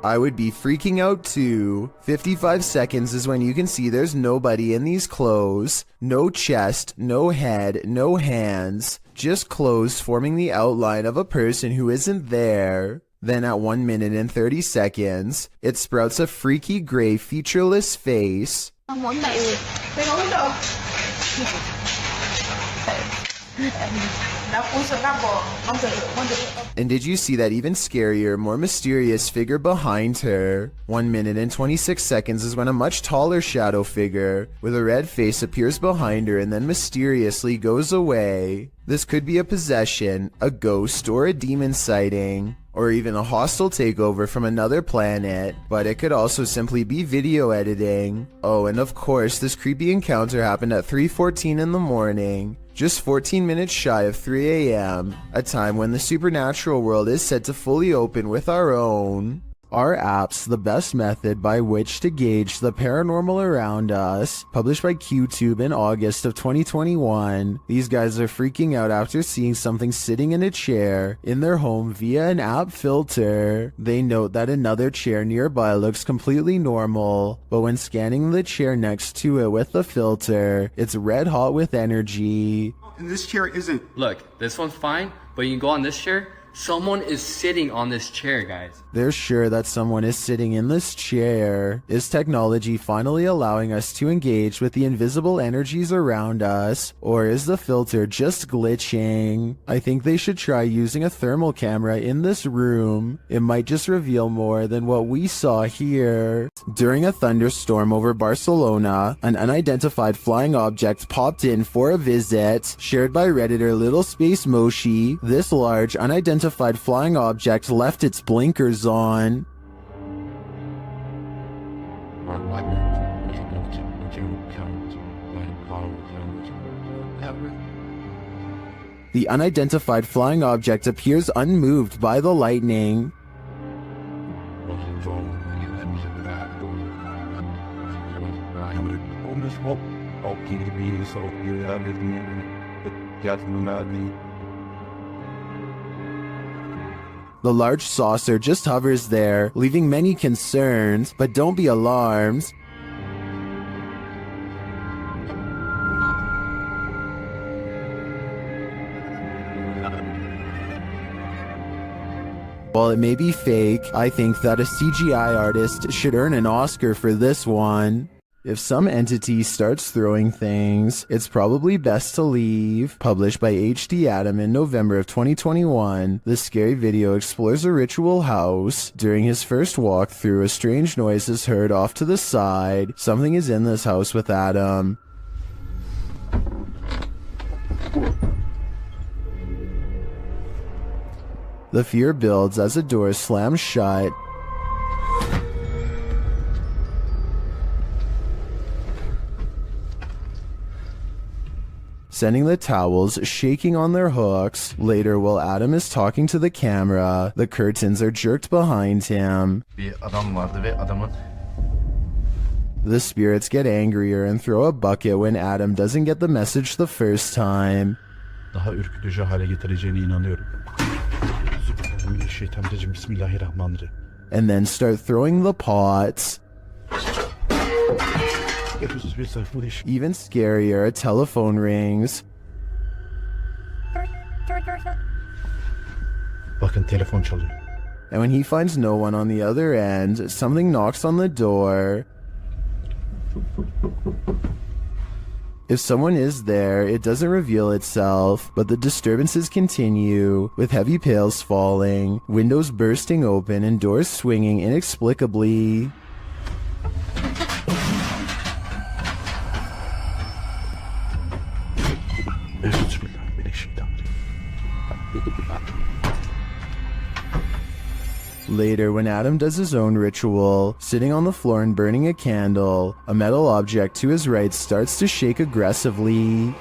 I would be freaking out too. 55 seconds is when you can see there's nobody in these clothes. No chest, no head, no hands. Just clothes forming the outline of a person who isn't there. Then at 1 minute and 30 seconds, it sprouts a freaky gray featureless face. And did you see that even scarier, more mysterious figure behind her? 1 minute and 26 seconds is when a much taller shadow figure with a red face appears behind her and then mysteriously goes away. This could be a possession, a ghost, or a demon sighting, or even a hostile takeover from another planet, but it could also simply be video editing. Oh, and of course, this creepy encounter happened at 3:14 in the morning. Just 14 minutes shy of 3 a.m., a time when the supernatural world is set to fully open with our own. Are apps the best method by which to gauge the paranormal around us? Published by QTube in August of 2021. These guys are freaking out after seeing something sitting in a chair in their home via an app filter. They note that another chair nearby looks completely normal, but when scanning the chair next to it with the filter, it's red hot with energy. And this chair isn't. Look, this one's fine, but you can go on this chair. Someone is sitting on this chair, guys. They're sure that someone is sitting in this chair. Is technology finally allowing us to engage with the invisible energies around us? Or is the filter just glitching? I think they should try using a thermal camera in this room. It might just reveal more than what we saw here. During a thunderstorm over Barcelona, an unidentified flying object popped in for a visit. Shared by Redditor Little Space Moshi, this large unidentified flying object left its blinkers on. The unidentified flying object appears unmoved by the lightning. The large saucer just hovers there, leaving many concerned, but don't be alarmed. While it may be fake, I think that a CGI artist should earn an Oscar for this one. If some entity starts throwing things, it's probably best to leave. Published by HD Adam in November of 2021, this scary video explores a ritual house. During his first walkthrough, a strange noise is heard off to the side. Something is in this house with Adam. The fear builds as the door slams shut. sending the towels shaking on their hooks. Later, while Adam is talking to the camera, the curtains are jerked behind him. Bir adam vardı ve adamın The spirits get angrier and throw a bucket when Adam doesn't get the message the first time. daha ürkütücü hale getireceğine inanıyorum. Şeytanirracim, Bismillahirrahmanirrahim. And then start throwing the pots. Even scarier, a telephone rings. Bakın telefon çalıyor. And when he finds no one on the other end, something knocks on the door. If someone is there, it doesn't reveal itself, but the disturbances continue, with heavy pails falling, windows bursting open, and doors swinging inexplicably. Later, when Adam does his own ritual, sitting on the floor and burning a candle, a metal object to his right starts to shake aggressively.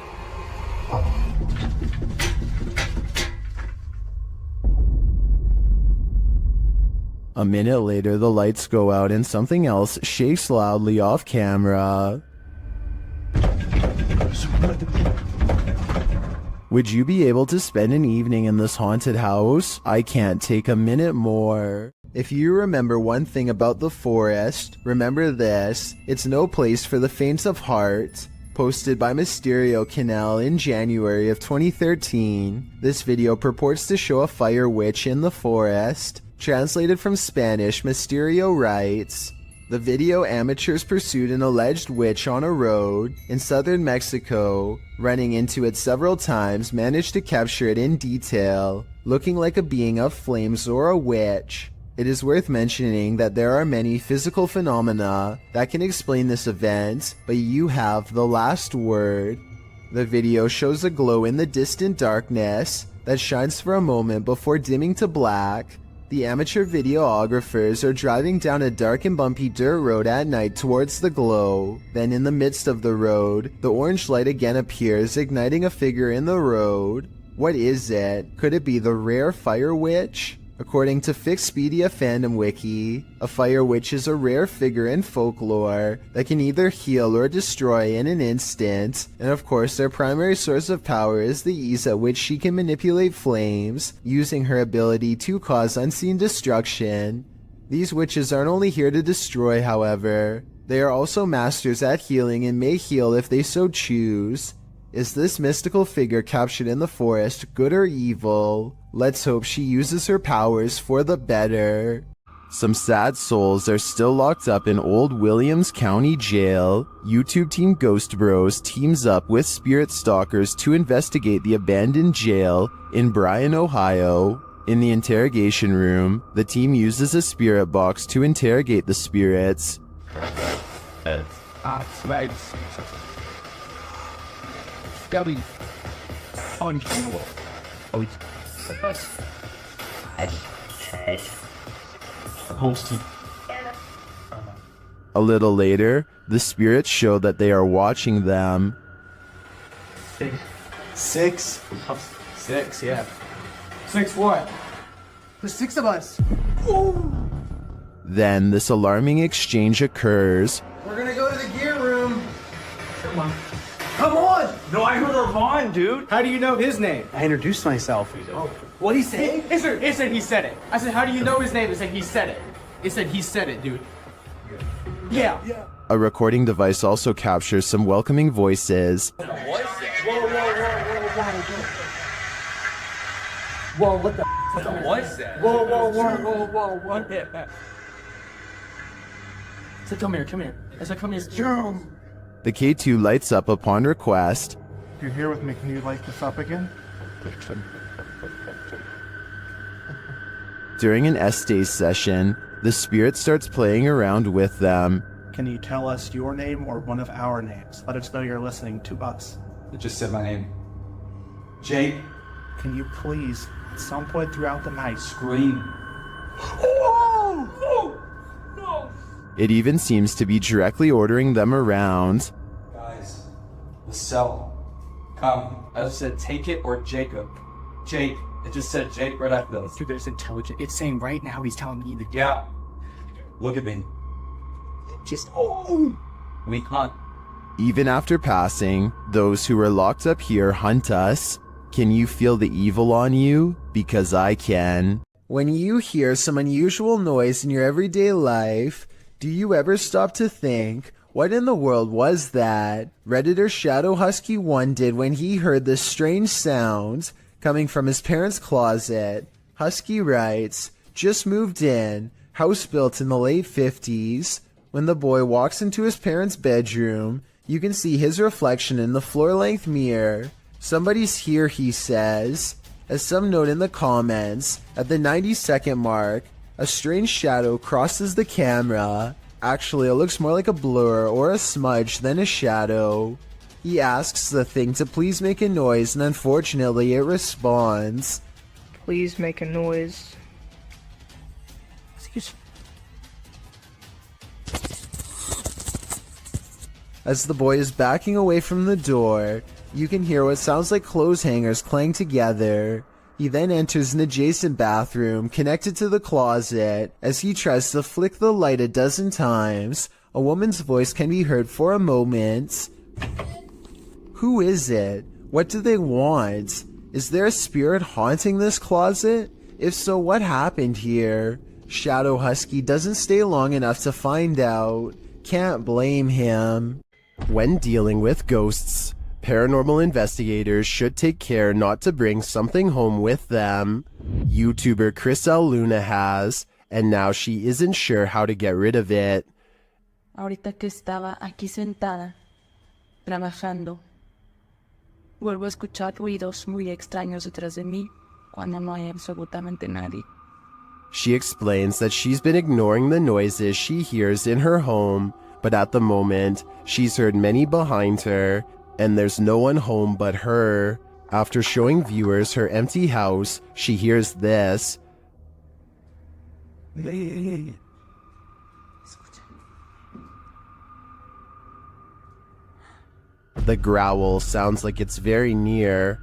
A minute later, the lights go out and something else shakes loudly off camera. Would you be able to spend an evening in this haunted house? I can't take a minute more. If you remember one thing about the forest, remember this: it's no place for the faint of heart. Posted by Mysterio Canal in January of 2013, this video purports to show a fire witch in the forest. Translated from Spanish, Mysterio writes, "The video amateurs pursued an alleged witch on a road in southern Mexico. Running into it several times, managed to capture it in detail, looking like a being of flames or a witch. It is worth mentioning that there are many physical phenomena that can explain this event, but you have the last word." The video shows a glow in the distant darkness that shines for a moment before dimming to black. The amateur videographers are driving down a dark and bumpy dirt road at night towards the glow. Then in the midst of the road, the orange light again appears, igniting a figure in the road. What is it? Could it be the rare fire witch? According to Fixpedia Fandom Wiki, a fire witch is a rare figure in folklore that can either heal or destroy in an instant, and of course their primary source of power is the ease at which she can manipulate flames, using her ability to cause unseen destruction. These witches aren't only here to destroy, however. They are also masters at healing and may heal if they so choose. Is this mystical figure captured in the forest good or evil? Let's hope she uses her powers for the better. Some sad souls are still locked up in Old Williams County Jail. YouTube team Ghost Bros teams up with spirit stalkers to investigate the abandoned jail in Bryan, Ohio. In the interrogation room, the team uses a spirit box to interrogate the spirits. A little later, the spirits show that they are watching them. Six? Six, yeah. Six what? There's six of us. Then this alarming exchange occurs. We're gonna go to the gear room. Come on. Come on! No, I heard Ravon, dude. How do you know his name? I introduced myself. What'd he say? It said he said it. I said, how do you know his name? It said he said it. It said he said it, dude. Yeah. A recording device also captures some welcoming voices. Whoa, what the What was that? Whoa, what? I said, come here. I said, come here. The K2 lights up upon request. You're here with me. Can you light this up again? During an Estes session, the spirit starts playing around with them. Can you tell us your name or one of our names? Let us know you're listening to us. It just said my name. Jake. Can you please, at some point throughout the night, scream? It even seems to be directly ordering them around. Guys, the cell. I just said take it or Jacob. Jake. It just said Jake right after those. Dude, there's intelligent. It's saying right now he's telling me either. Yeah. Look at me. We can't. Even after passing, those who are locked up here hunt us. Can you feel the evil on you? Because I can. When you hear some unusual noise in your everyday life, do you ever stop to think, what in the world was that? Redditor Shadow Husky 1 did when he heard this strange sound coming from his parents' closet. Husky writes, just moved in, house built in the late 50s. When the boy walks into his parents' bedroom, you can see his reflection in the floor-length mirror. Somebody's here, he says. As some note in the comments, at the 90-second mark, a strange shadow crosses the camera. Actually, it looks more like a blur or a smudge than a shadow. He asks the thing to please make a noise, and unfortunately it responds. Please make a noise. As the boy is backing away from the door, you can hear what sounds like clothes hangers clang together. He then enters an adjacent bathroom connected to the closet. As he tries to flick the light a dozen times, a woman's voice can be heard for a moment. Who is it? What do they want? Is there a spirit haunting this closet? If so, what happened here? Shadow Husky doesn't stay long enough to find out. Can't blame him. When dealing with ghosts, paranormal investigators should take care not to bring something home with them. YouTuber Chris L. Luna has, and now she isn't sure how to get rid of it. Ahorita que estaba aquí sentada, trabajando, vuelvo a escuchar ruidos muy extraños detrás de mí cuando no hay absolutamente nadie. She explains that she's been ignoring the noises she hears in her home, but at the moment, she's heard many behind her, and there's no one home but her. After showing viewers her empty house, she hears this. The growl sounds like it's very near,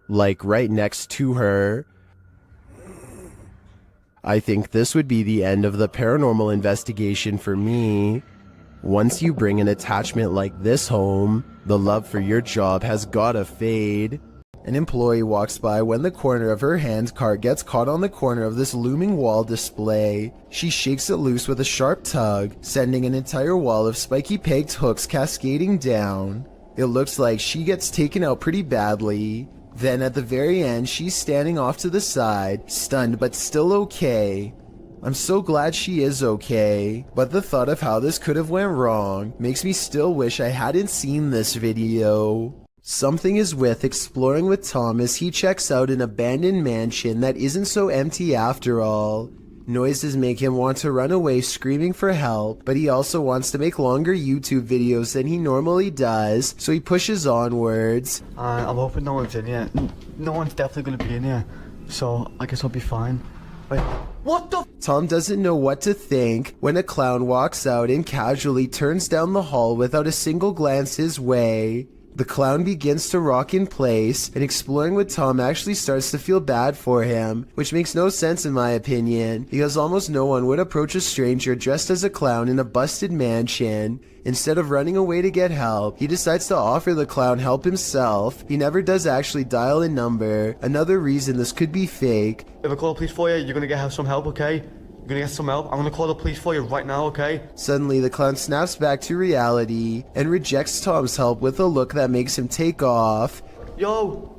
like right next to her. I think this would be the end of the paranormal investigation for me. Once you bring an attachment like this home, the love for your job has gotta fade. An employee walks by when the corner of her hand cart gets caught on the corner of this looming wall display. She shakes it loose with a sharp tug, sending an entire wall of spiky pegged hooks cascading down. It looks like she gets taken out pretty badly. Then at the very end, she's standing off to the side, stunned but still okay. I'm so glad she is okay, but the thought of how this could have went wrong makes me still wish I hadn't seen this video. Something is with exploring with Tom as he checks out an abandoned mansion that isn't so empty after all. Noises make him want to run away screaming for help, but he also wants to make longer YouTube videos than he normally does, so he pushes onwards. I'm hoping no one's in here. No one's definitely gonna be in here, so I guess I'll be fine. Wait, what the? Tom doesn't know what to think when a clown walks out and casually turns down the hall without a single glance his way. The clown begins to rock in place, and exploring with Tom actually starts to feel bad for him, which makes no sense in my opinion, because almost no one would approach a stranger dressed as a clown in a busted mansion. Instead of running away to get help, he decides to offer the clown help himself. He never does actually dial a number, another reason this could be fake. If I call the police for you, you're gonna get some help, okay? You're gonna get some help. I'm gonna call the police for you right now, okay? Suddenly, the clown snaps back to reality and rejects Tom's help with a look that makes him take off. Yo,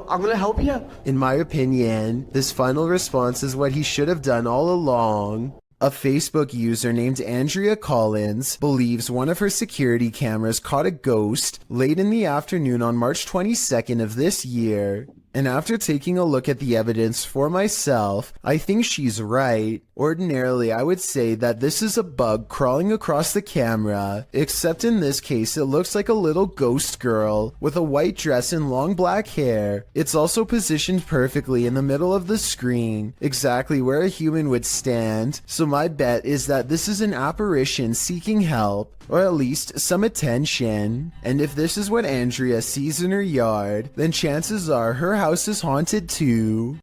I'm gonna help you. In my opinion, this final response is what he should have done all along. A Facebook user named Andrea Collins believes one of her security cameras caught a ghost late in the afternoon on March 22nd of this year. And after taking a look at the evidence for myself, I think she's right. Ordinarily, I would say that this is a bug crawling across the camera, except in this case it looks like a little ghost girl with a white dress and long black hair. It's also positioned perfectly in the middle of the screen, exactly where a human would stand, so my bet is that this is an apparition seeking help, or at least some attention. And if this is what Andrea sees in her yard, then chances are her house is haunted too.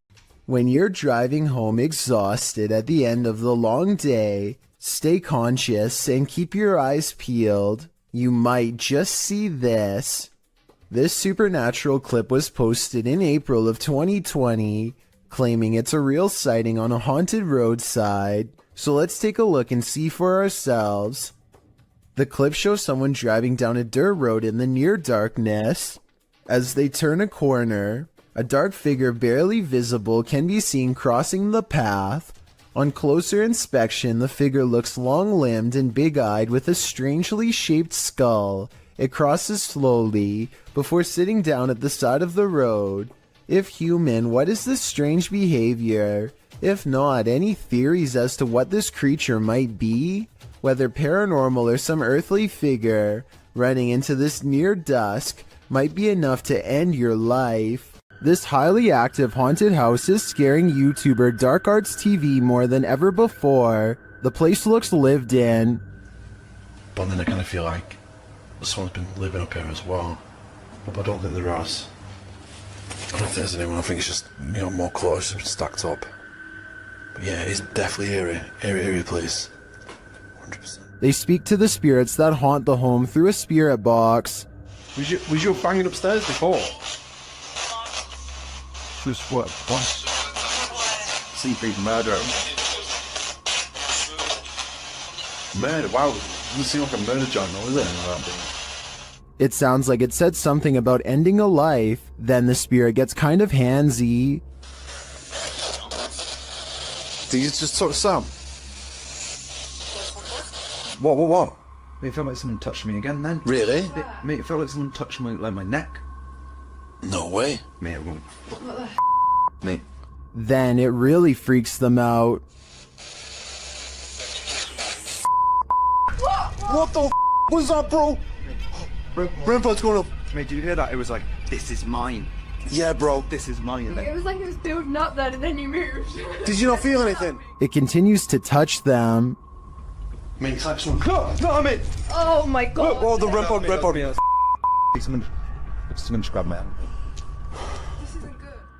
When you're driving home exhausted at the end of the long day, stay conscious and keep your eyes peeled. You might just see this. This supernatural clip was posted in April of 2020, claiming it's a real sighting on a haunted roadside. So let's take a look and see for ourselves. The clip shows someone driving down a dirt road in the near darkness. As they turn a corner, a dark figure barely visible can be seen crossing the path. On closer inspection, the figure looks long-limbed and big-eyed with a strangely shaped skull. It crosses slowly before sitting down at the side of the road. If human, what is this strange behavior? If not, any theories as to what this creature might be? Whether paranormal or some earthly figure running into this near dusk might be enough to end your life. This highly active haunted house is scaring YouTuber Dark Arts TV more than ever before. The place looks lived in. But then I kind of feel like someone's been living up here as well. But I don't think there is. I don't think there's anyone. I think it's just, you know, more clothes stacked up. But yeah, it's definitely eerie place. 100%. They speak to the spirits that haunt the home through a spirit box. Was you banging upstairs before? Just what? Seafood murder. Murder? Wow, it doesn't seem like a murder journal, is it? It sounds like it said something about ending a life. Then the spirit gets kind of handsy. Did you just talk to Sam? What? It felt like someone touched me again then. Really? Mate, it felt like someone touched my neck. No way. Mate, I won't. Mate. Then it really freaks them out. What the was that, bro? Brentford's going up. Mate, did you hear that? It was like, this is mine. Yeah, bro. This is mine. It was like it was building up then and then you moved. Did you not feel anything? It continues to touch them. I mean, type someone. No, I mean. Oh my god. Oh, the Brentford. Someone just grabbed my hand.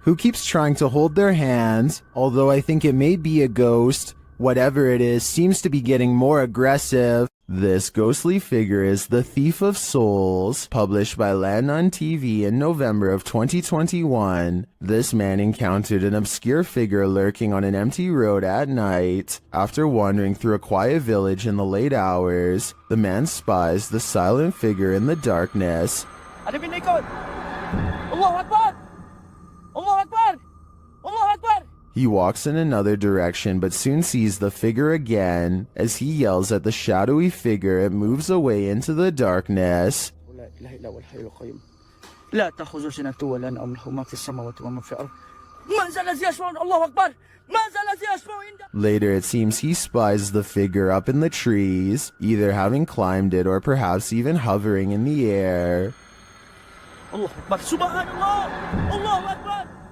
Who keeps trying to hold their hands, although I think it may be a ghost. Whatever it is seems to be getting more aggressive. This ghostly figure is The Thief of Souls, published by Landon TV in November of 2021. This man encountered an obscure figure lurking on an empty road at night. After wandering through a quiet village in the late hours, the man spies the silent figure in the darkness. He walks in another direction but soon sees the figure again. As he yells at the shadowy figure, it moves away into the darkness. Later it seems he spies the figure up in the trees, either having climbed it or perhaps even hovering in the air.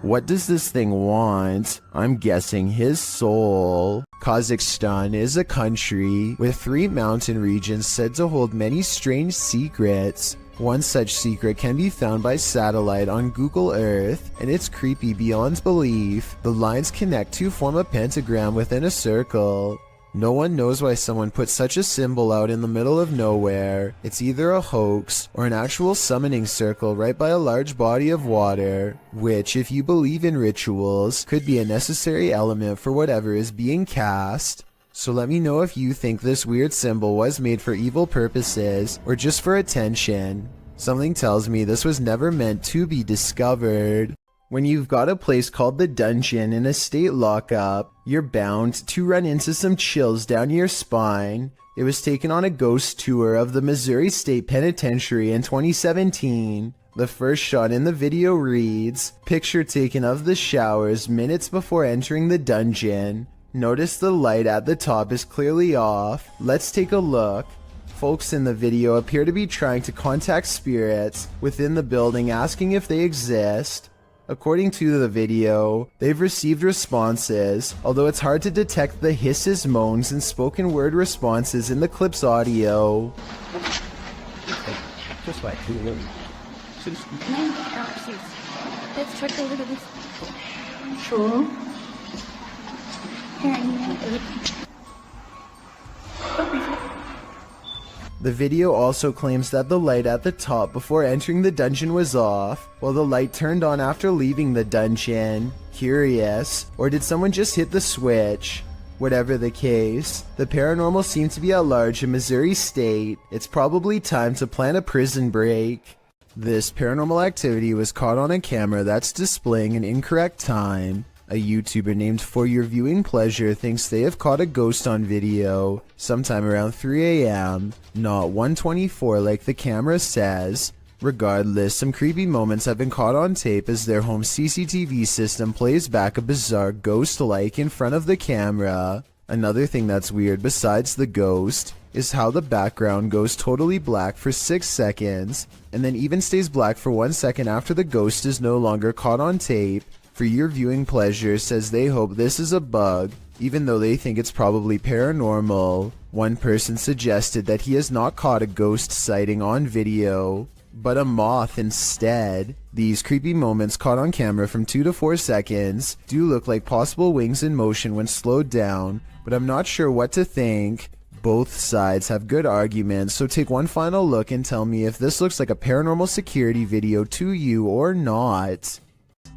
What does this thing want? I'm guessing his soul. Kazakhstan is a country with 3 mountain regions said to hold many strange secrets. One such secret can be found by satellite on Google Earth, and it's creepy beyond belief. The lines connect to form a pentagram within a circle. No one knows why someone put such a symbol out in the middle of nowhere. It's either a hoax or an actual summoning circle right by a large body of water, which, if you believe in rituals, could be a necessary element for whatever is being cast. So let me know if you think this weird symbol was made for evil purposes or just for attention. Something tells me this was never meant to be discovered. When you've got a place called the Dungeon in a state lockup, you're bound to run into some chills down your spine. It was taken on a ghost tour of the Missouri State Penitentiary in 2017. The first shot in the video reads, "Picture taken of the showers minutes before entering the dungeon. Notice the light at the top is clearly off. Let's take a look. Folks in the video appear to be trying to contact spirits within the building, asking if they exist. According to the video, they've received responses, although it's hard to detect the hisses, moans, and spoken word responses in the clip's audio. Just like Let's check a little bit. Sure. The video also claims that the light at the top before entering the dungeon was off, while the light turned on after leaving the dungeon. Curious, or did someone just hit the switch? Whatever the case, the paranormal seemed to be at large in Missouri State. It's probably time to plan a prison break. This paranormal activity was caught on a camera that's displaying an incorrect time. A YouTuber named For Your Viewing Pleasure thinks they have caught a ghost on video sometime around 3 a.m., not 1:24 like the camera says. Regardless, some creepy moments have been caught on tape as their home CCTV system plays back a bizarre ghost-like in front of the camera. Another thing that's weird besides the ghost is how the background goes totally black for 6 seconds, and then even stays black for 1 second after the ghost is no longer caught on tape. For Your Viewing Pleasure says they hope this is a bug, even though they think it's probably paranormal. One person suggested that he has not caught a ghost sighting on video, but a moth instead. These creepy moments caught on camera from 2 to 4 seconds do look like possible wings in motion when slowed down, but I'm not sure what to think. Both sides have good arguments, so take one final look and tell me if this looks like a paranormal security video to you or not.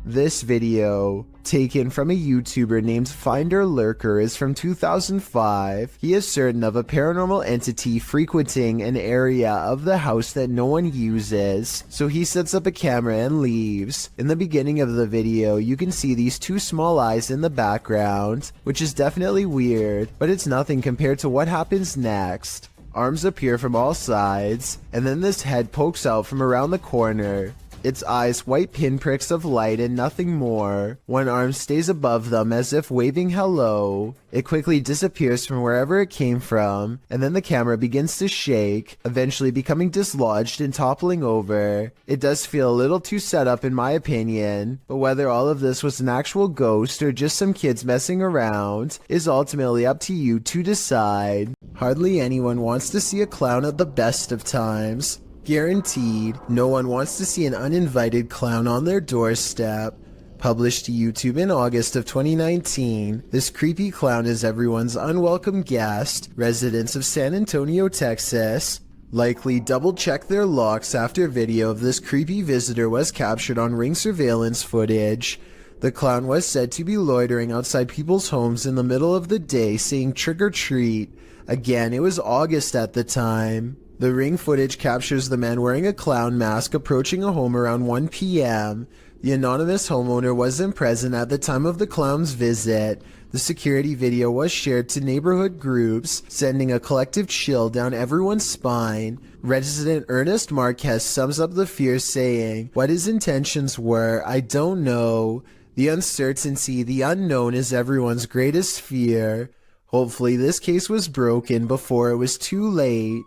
This video, taken from a YouTuber named Finder Lurker, is from 2005. He is certain of a paranormal entity frequenting an area of the house that no one uses, so he sets up a camera and leaves. In the beginning of the video, you can see these two small eyes in the background, which is definitely weird, but it's nothing compared to what happens next. Arms appear from all sides, and then this head pokes out from around the corner. Its eyes white pinpricks of light and nothing more. One arm stays above them as if waving hello. It quickly disappears from wherever it came from, and then the camera begins to shake, eventually becoming dislodged and toppling over. It does feel a little too set up in my opinion, but whether all of this was an actual ghost or just some kids messing around is ultimately up to you to decide. Hardly anyone wants to see a clown at the best of times. Guaranteed, no one wants to see an uninvited clown on their doorstep. Published to YouTube in August of 2019, this creepy clown is everyone's unwelcome guest. Residents of San Antonio, Texas likely double-checked their locks after video of this creepy visitor was captured on Ring surveillance footage. The clown was said to be loitering outside people's homes in the middle of the day saying trick or treat. Again, it was August at the time. The Ring footage captures the man wearing a clown mask approaching a home around 1 p.m. The anonymous homeowner wasn't present at the time of the clown's visit. The security video was shared to neighborhood groups, sending a collective chill down everyone's spine. Resident Ernest Marquez sums up the fear saying, "What his intentions were, I don't know. The uncertainty, the unknown is everyone's greatest fear. Hopefully this case was broken before it was too late."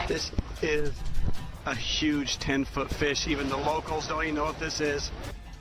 This is a huge 10-foot fish. Even the locals don't even know what this is.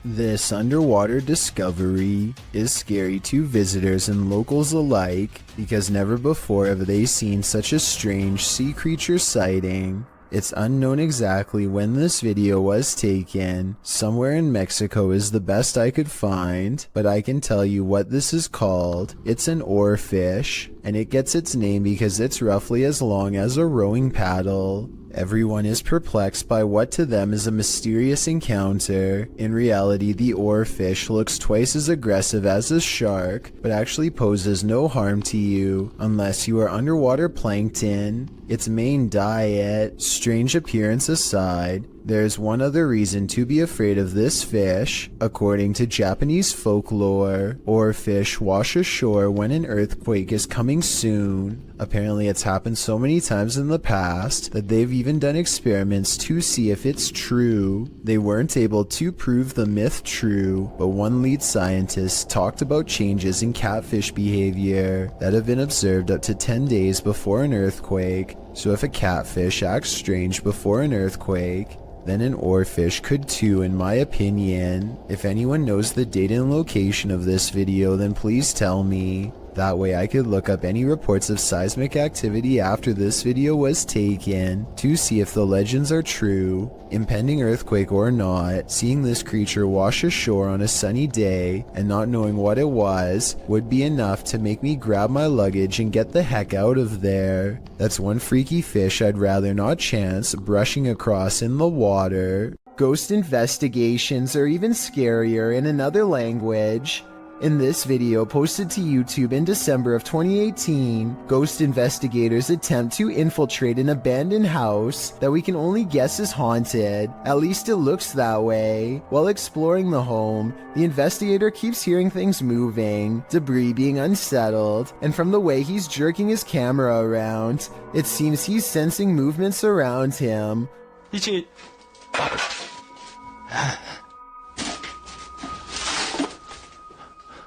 This underwater discovery is scary to visitors and locals alike because never before have they seen such a strange sea creature sighting. It's unknown exactly when this video was taken. Somewhere in Mexico is the best I could find, but I can tell you what this is called. It's an oarfish, and it gets its name because it's roughly as long as a rowing paddle. Everyone is perplexed by what to them is a mysterious encounter. In reality, the oarfish looks twice as aggressive as a shark, but actually poses no harm to you unless you are underwater plankton. Its main diet, strange appearance aside, There's one other reason to be afraid of this fish. According to Japanese folklore, oarfish wash ashore when an earthquake is coming soon. Apparently it's happened so many times in the past that they've even done experiments to see if it's true. They weren't able to prove the myth true, but one lead scientist talked about changes in catfish behavior that have been observed up to 10 days before an earthquake. So if a catfish acts strange before an earthquake, then an oarfish could too, in my opinion. If anyone knows the date and location of this video, then please tell me. That way I could look up any reports of seismic activity after this video was taken to see if the legends are true. Impending earthquake or not, seeing this creature wash ashore on a sunny day and not knowing what it was would be enough to make me grab my luggage and get the heck out of there. That's one freaky fish I'd rather not chance brushing across in the water. Ghost investigations are even scarier in another language. In this video posted to YouTube in December of 2018, ghost investigators attempt to infiltrate an abandoned house that we can only guess is haunted. At least it looks that way. While exploring the home, the investigator keeps hearing things moving, debris being unsettled, and from the way he's jerking his camera around, it seems he's sensing movements around him.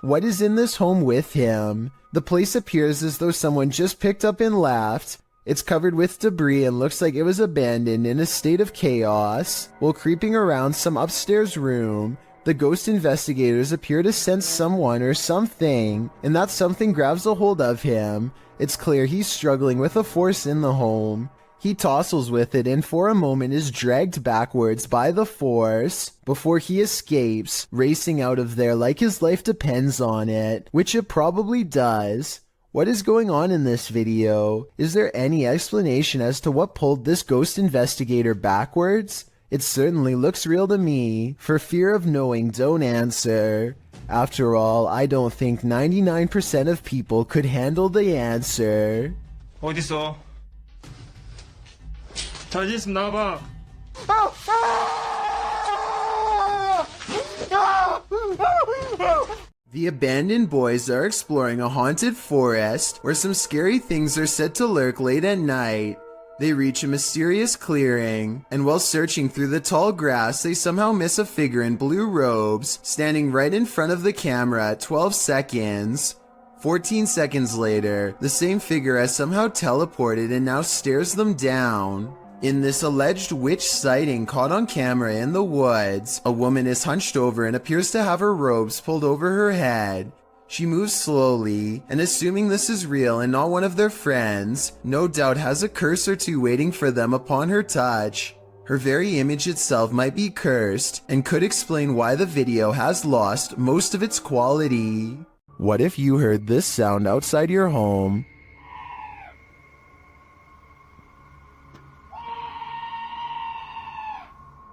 What is in this home with him? The place appears as though someone just picked up and left. It's covered with debris and looks like it was abandoned in a state of chaos. While creeping around some upstairs room, the ghost investigators appear to sense someone or something, and that something grabs a hold of him. It's clear he's struggling with a force in the home. He tussles with it and for a moment is dragged backwards by the force before he escapes, racing out of there like his life depends on it, which it probably does. What is going on in this video? Is there any explanation as to what pulled this ghost investigator backwards? It certainly looks real to me. For fear of knowing, don't answer. After all, I don't think 99% of people could handle the answer. 어딨어? 자지 있으면 나와봐. The abandoned boys are exploring a haunted forest where some scary things are said to lurk late at night. They reach a mysterious clearing, and while searching through the tall grass, they somehow miss a figure in blue robes standing right in front of the camera at 12 seconds. 14 seconds later, the same figure has somehow teleported and now stares them down. In this alleged witch sighting caught on camera in the woods, a woman is hunched over and appears to have her robes pulled over her head. She moves slowly, and assuming this is real and not one of their friends, no doubt has a curse or two waiting for them upon her touch. Her very image itself might be cursed, and could explain why the video has lost most of its quality. What if you heard this sound outside your home?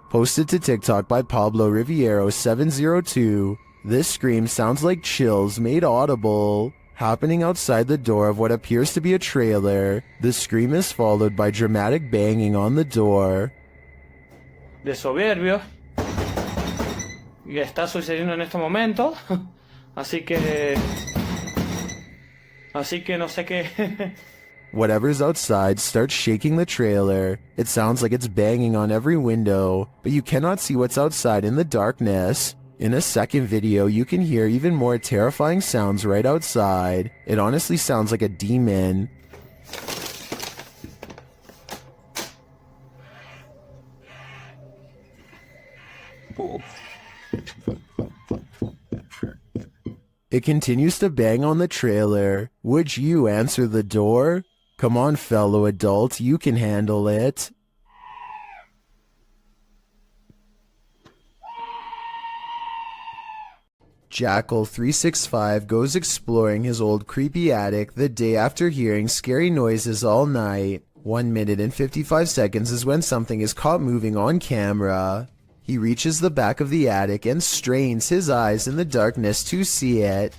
Posted to TikTok by Pablo Riviero 702, this scream sounds like chills made audible. Happening outside the door of what appears to be a trailer, the scream is followed by dramatic banging on the door. De soberbio. Y está sucediendo en este momento. Así que no sé qué. Whatever's outside starts shaking the trailer. It sounds like it's banging on every window, but you cannot see what's outside in the darkness. In a second video, you can hear even more terrifying sounds right outside. It honestly sounds like a demon. It continues to bang on the trailer. Would you answer the door? Come on, fellow adult, you can handle it. Jackal365 goes exploring his old creepy attic the day after hearing scary noises all night. 1 minute and 55 seconds is when something is caught moving on camera. He reaches the back of the attic and strains his eyes in the darkness to see it.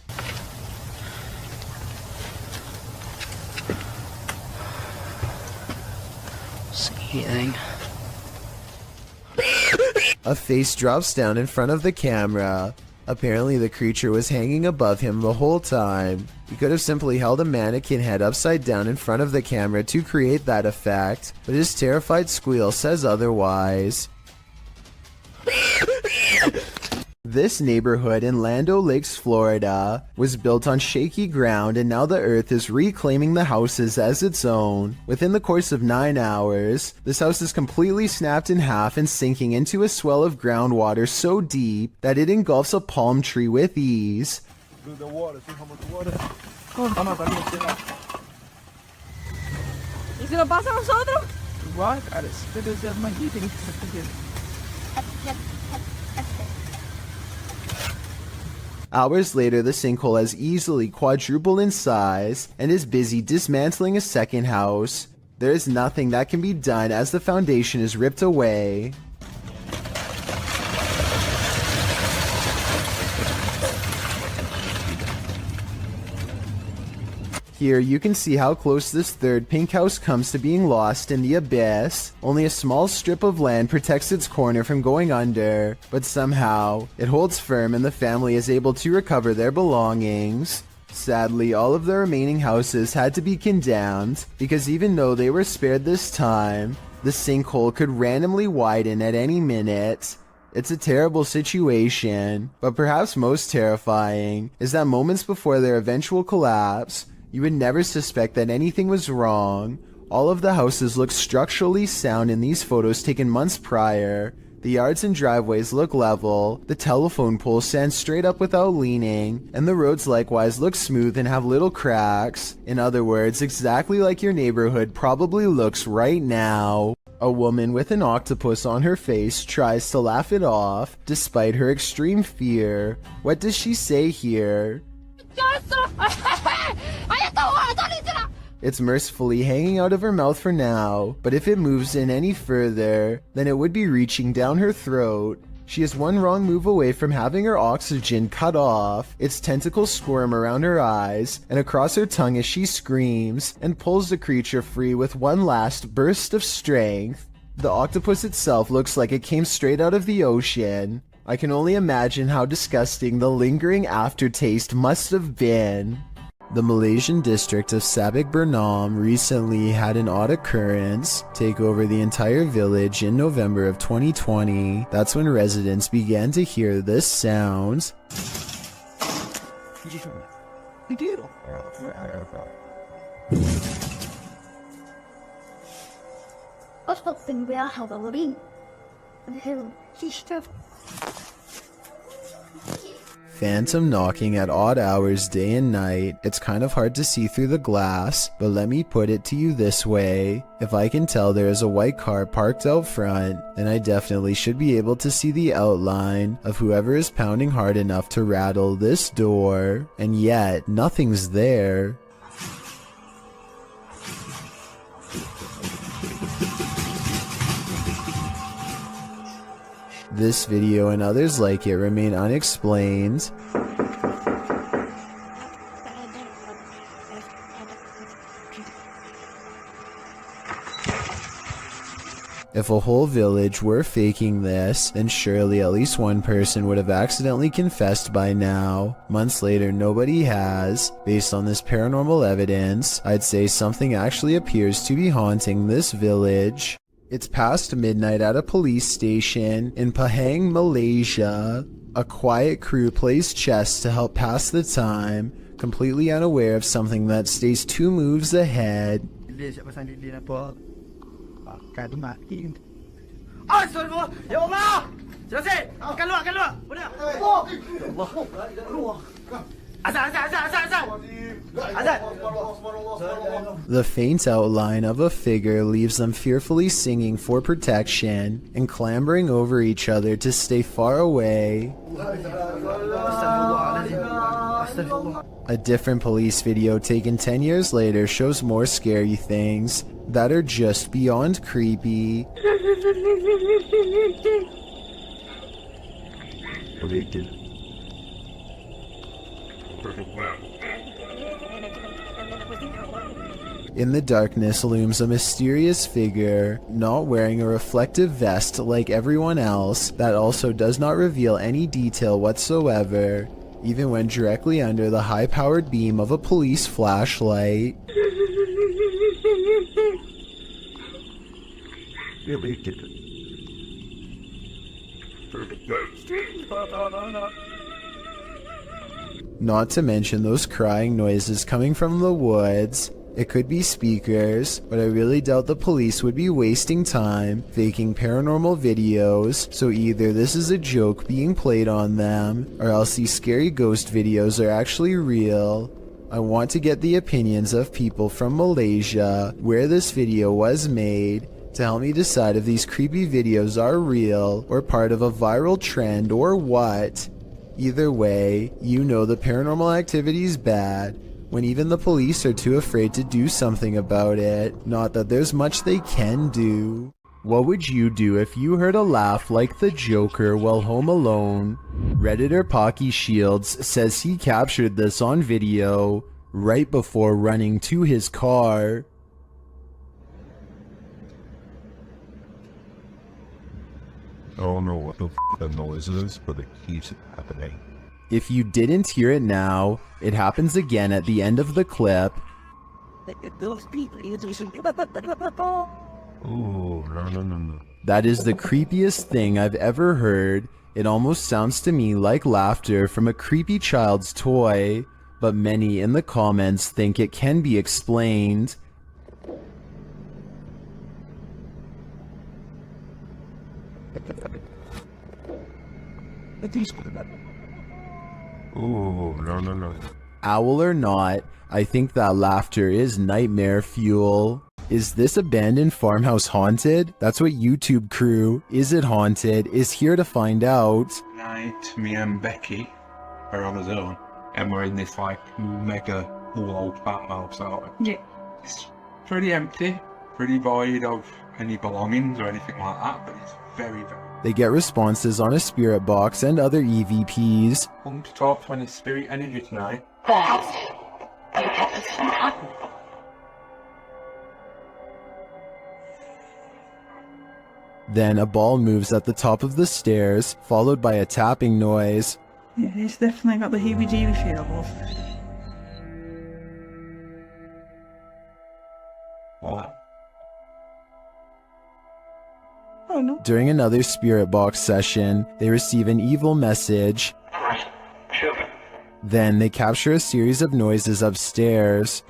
Sneaky thing. A face drops down in front of the camera. Apparently the creature was hanging above him the whole time. He could have simply held a mannequin head upside down in front of the camera to create that effect, but his terrified squeal says otherwise. This neighborhood in Land O'Lakes, Florida, was built on shaky ground, and now the earth is reclaiming the houses as its own. Within the course of 9 hours, this house is completely snapped in half and sinking into a swell of groundwater so deep that it engulfs a palm tree with ease. Look at the water, see how much water? Oh, no, también está. ¿Y si nos pasa a nosotros? Igual, cara, this is my heating. Hours later, the sinkhole has easily quadrupled in size and is busy dismantling a second house. There is nothing that can be done as the foundation is ripped away. Here you can see how close this third pink house comes to being lost in the abyss. Only a small strip of land protects its corner from going under, but somehow it holds firm and the family is able to recover their belongings. Sadly, all of the remaining houses had to be condemned because even though they were spared this time, the sinkhole could randomly widen at any minute. It's a terrible situation, but perhaps most terrifying is that moments before their eventual collapse, you would never suspect that anything was wrong. All of the houses look structurally sound in these photos taken months prior. The yards and driveways look level, the telephone poles stand straight up without leaning, and the roads likewise look smooth and have little cracks. In other words, exactly like your neighborhood probably looks right now. A woman with an octopus on her face tries to laugh it off, despite her extreme fear. What does she say here? It's mercifully hanging out of her mouth for now, but if it moves in any further, then it would be reaching down her throat. She is one wrong move away from having her oxygen cut off. Its tentacles squirm around her eyes and across her tongue as she screams and pulls the creature free with one last burst of strength. The octopus itself looks like it came straight out of the ocean. I can only imagine how disgusting the lingering aftertaste must have been. The Malaysian district of Sabak Bernam recently had an odd occurrence take over the entire village in November of 2020. That's when residents began to hear this sound. Phantom knocking at odd hours day and night. It's kind of hard to see through the glass, but let me put it to you this way. If I can tell there is a white car parked out front, then I definitely should be able to see the outline of whoever is pounding hard enough to rattle this door, and yet nothing's there. This video and others like it remain unexplained. If a whole village were faking this, then surely at least one person would have accidentally confessed by now. Months later, nobody has. Based on this paranormal evidence, I'd say something actually appears to be haunting this village. It's past midnight at a police station in Pahang, Malaysia. A quiet crew plays chess to help pass the time, completely unaware of something that stays 2 moves ahead. The faint outline of a figure leaves them fearfully singing for protection and clambering over each other to stay far away. A different police video taken 10 years later shows more scary things that are just beyond creepy. In the darkness looms a mysterious figure, not wearing a reflective vest like everyone else, that also does not reveal any detail whatsoever, even when directly under the high-powered beam of a police flashlight. Not to mention those crying noises coming from the woods. It could be speakers, but I really doubt the police would be wasting time faking paranormal videos, so either this is a joke being played on them, or else these scary ghost videos are actually real. I want to get the opinions of people from Malaysia, where this video was made, to help me decide if these creepy videos are real, or part of a viral trend, or what. Either way, you know the paranormal activity's bad, when even the police are too afraid to do something about it. Not that there's much they can do. What would you do if you heard a laugh like the Joker while home alone? Redditor Pocky Shields says he captured this on video right before running to his car. I don't know what the the noise is, but it keeps happening. If you didn't hear it now, it happens again at the end of the clip. Ooh, no. That is the creepiest thing I've ever heard. It almost sounds to me like laughter from a creepy child's toy, but many in the comments think it can be explained. Ooh, no. Owl or not, I think that laughter is nightmare fuel. Is this abandoned farmhouse haunted? That's what YouTube crew, Is It Haunted, is here to find out. Tonight, me and Becky are on our own, and we're in this like mega cool old farmhouse out. Yeah. It's pretty empty, pretty void of any belongings or anything like that, but it's very, very. They get responses on a spirit box and other EVPs. Come to talk to any spirit energy tonight. Then a ball moves at the top of the stairs, followed by a tapping noise. Yeah, it's definitely got the heebie-jeebie feels. What? Oh no. During another spirit box session, they receive an evil message. Then they capture a series of noises upstairs.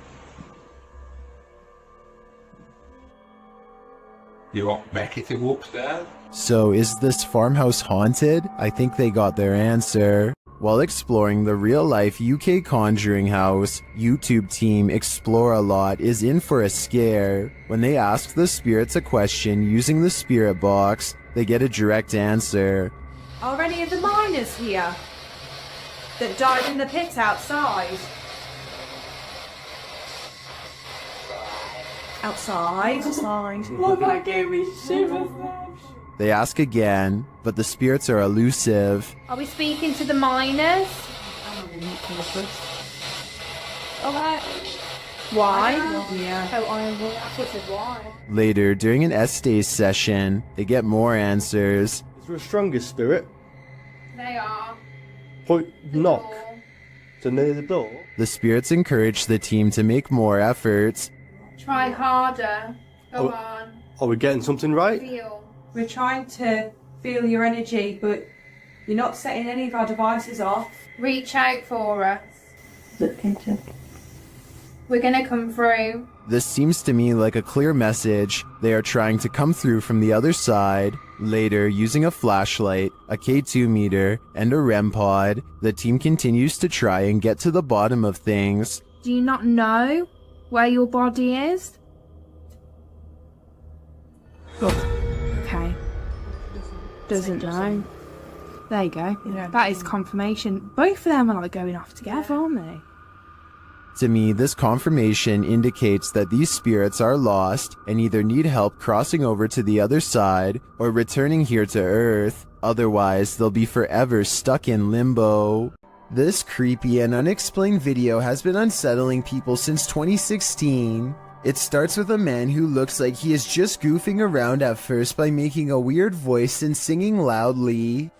You want Becky to go upstairs? So is this farmhouse haunted? I think they got their answer. While exploring the real-life UK Conjuring House, YouTube team Explore a Lot is in for a scare. When they ask the spirits a question using the spirit box, they get a direct answer. Are any of the miners here that died in the pit outside? Outside? Well, that gave me shivers. They ask again, but the spirits are elusive. Are we speaking to the miners? Okay. Why? Yeah. Oh, I said why. Later, during an Estays session, they get more answers. Is there a stronger spirit? They are. Point knock. So near the door? The spirits encourage the team to make more efforts. Try harder. Go on. Are we getting something right? Feel. We're trying to feel your energy, but you're not setting any of our devices off. Reach out for us. Look into. We're gonna come through. This seems to me like a clear message. They are trying to come through from the other side. Later, using a flashlight, a K2 meter, and a REM pod, the team continues to try and get to the bottom of things. Do you not know where your body is? Okay. Doesn't know. There you go. That is confirmation. Both of them are like going off together, aren't they? To me, this confirmation indicates that these spirits are lost and either need help crossing over to the other side or returning here to Earth. Otherwise, they'll be forever stuck in limbo. This creepy and unexplained video has been unsettling people since 2016. It starts with a man who looks like he is just goofing around at first by making a weird voice and singing loudly.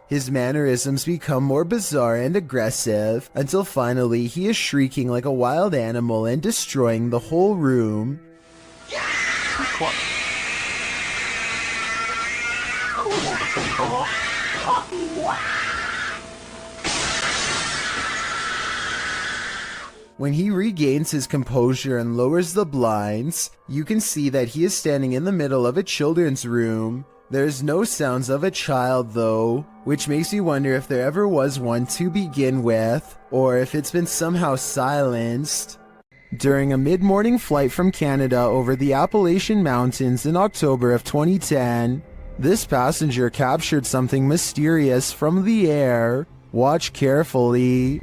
His mannerisms become more bizarre and aggressive, until finally he is shrieking like a wild animal and destroying the whole room. When he regains his composure and lowers the blinds, you can see that he is standing in the middle of a children's room. There's no sounds of a child though, which makes me wonder if there ever was one to begin with, or if it's been somehow silenced. During a mid-morning flight from Canada over the Appalachian Mountains in October of 2010, this passenger captured something mysterious from the air. Watch carefully.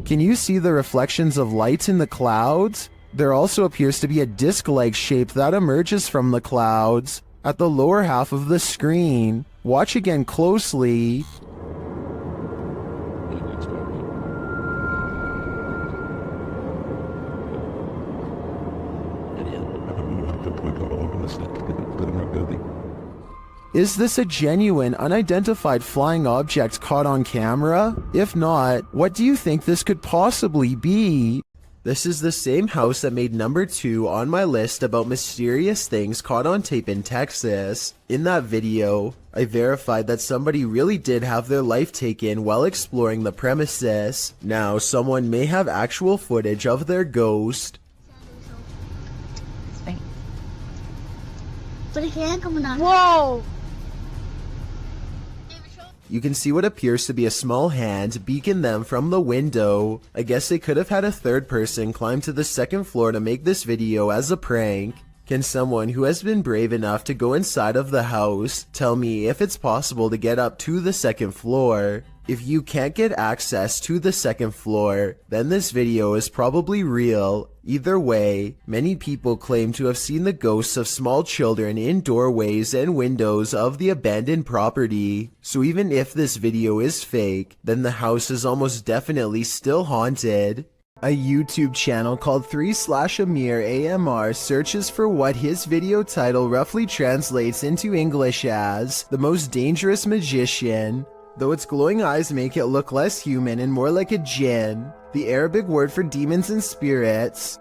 Can you see the reflections of light in the clouds? There also appears to be a disc-like shape that emerges from the clouds at the lower half of the screen. Watch again closely. Is this a genuine, unidentified flying object caught on camera? If not, what do you think this could possibly be? This is the same house that made number 2 on my list about mysterious things caught on tape in Texas. In that video, I verified that somebody really did have their life taken while exploring the premises. Now, someone may have actual footage of their ghost. Whoa! You can see what appears to be a small hand beacon them from the window. I guess they could have had a third person climb to the 2nd floor to make this video as a prank. Can someone who has been brave enough to go inside of the house tell me if it's possible to get up to the 2nd floor? If you can't get access to the 2nd floor, then this video is probably real. Either way, many people claim to have seen the ghosts of small children in doorways and windows of the abandoned property. So even if this video is fake, then the house is almost definitely still haunted. A YouTube channel called 3/Amir AMR searches for what his video title roughly translates into English as the most dangerous magician. Though its glowing eyes make it look less human and more like a jinn, the Arabic word for demons and spirits.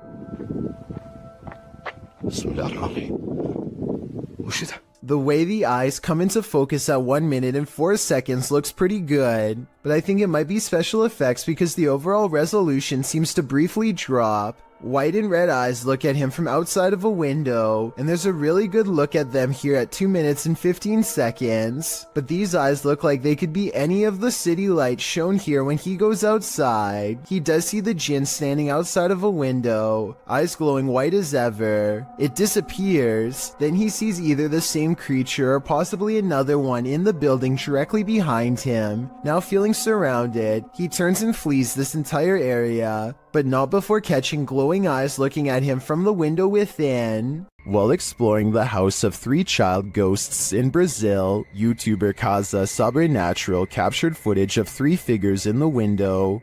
The way the eyes come into focus at 1 minute and 4 seconds looks pretty good, but I think it might be special effects because the overall resolution seems to briefly drop. White and red eyes look at him from outside of a window, and there's a really good look at them here at 2 minutes and 15 seconds. But these eyes look like they could be any of the city lights shown here when he goes outside. He does see the djinn standing outside of a window, eyes glowing white as ever. It disappears, then he sees either the same creature or possibly another one in the building directly behind him. Now feeling surrounded, he turns and flees this entire area, but not before catching glowing eyes looking at him from the window within. While exploring the house of 3 child ghosts in Brazil, YouTuber Casa Sobrenatural captured footage of 3 figures in the window.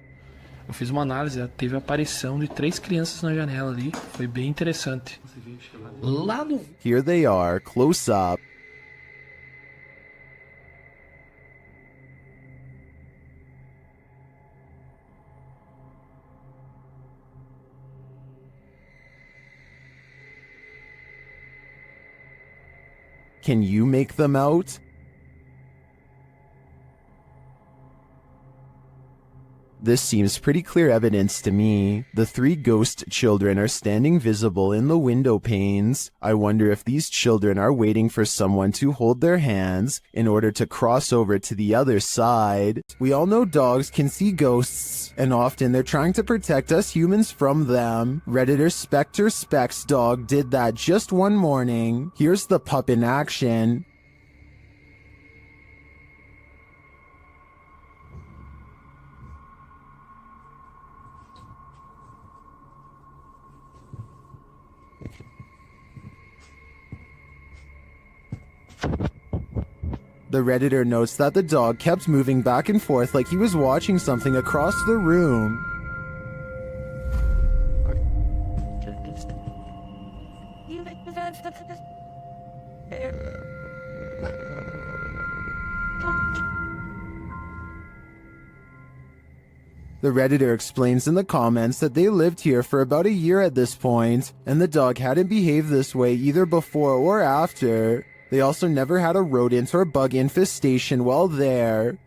Eu fiz uma análise, teve a aparição de 3 crianças na janela ali, foi bem interessante. Lá no... Here they are, close up. Can you make them out? This seems pretty clear evidence to me. The 3 ghost children are standing visible in the window panes. I wonder if these children are waiting for someone to hold their hands in order to cross over to the other side. We all know dogs can see ghosts, and often they're trying to protect us humans from them. Redditor Spectre Specs Dog did that just one morning. Here's the pup in action. The Redditor notes that the dog kept moving back and forth like he was watching something across the room. The Redditor explains in the comments that they lived here for about a year at this point, and the dog hadn't behaved this way either before or after. They also never had a rodent or bug infestation while there.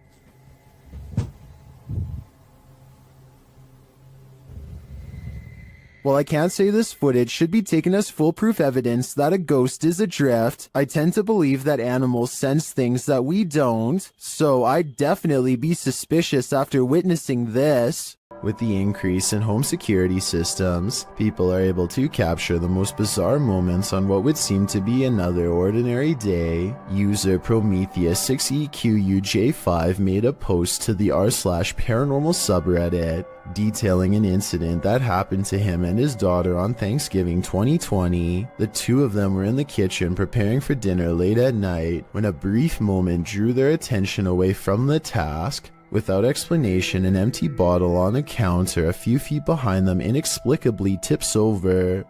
While I can't say this footage should be taken as foolproof evidence that a ghost is adrift, I tend to believe that animals sense things that we don't, so I'd definitely be suspicious after witnessing this. With the increase in home security systems, people are able to capture the most bizarre moments on what would seem to be another ordinary day. User Prometheus6EQUJ5 made a post to the r/paranormal subreddit detailing an incident that happened to him and his daughter on Thanksgiving 2020. The two of them were in the kitchen preparing for dinner late at night when a brief moment drew their attention away from the task. Without explanation, an empty bottle on a counter a few feet behind them inexplicably tips over.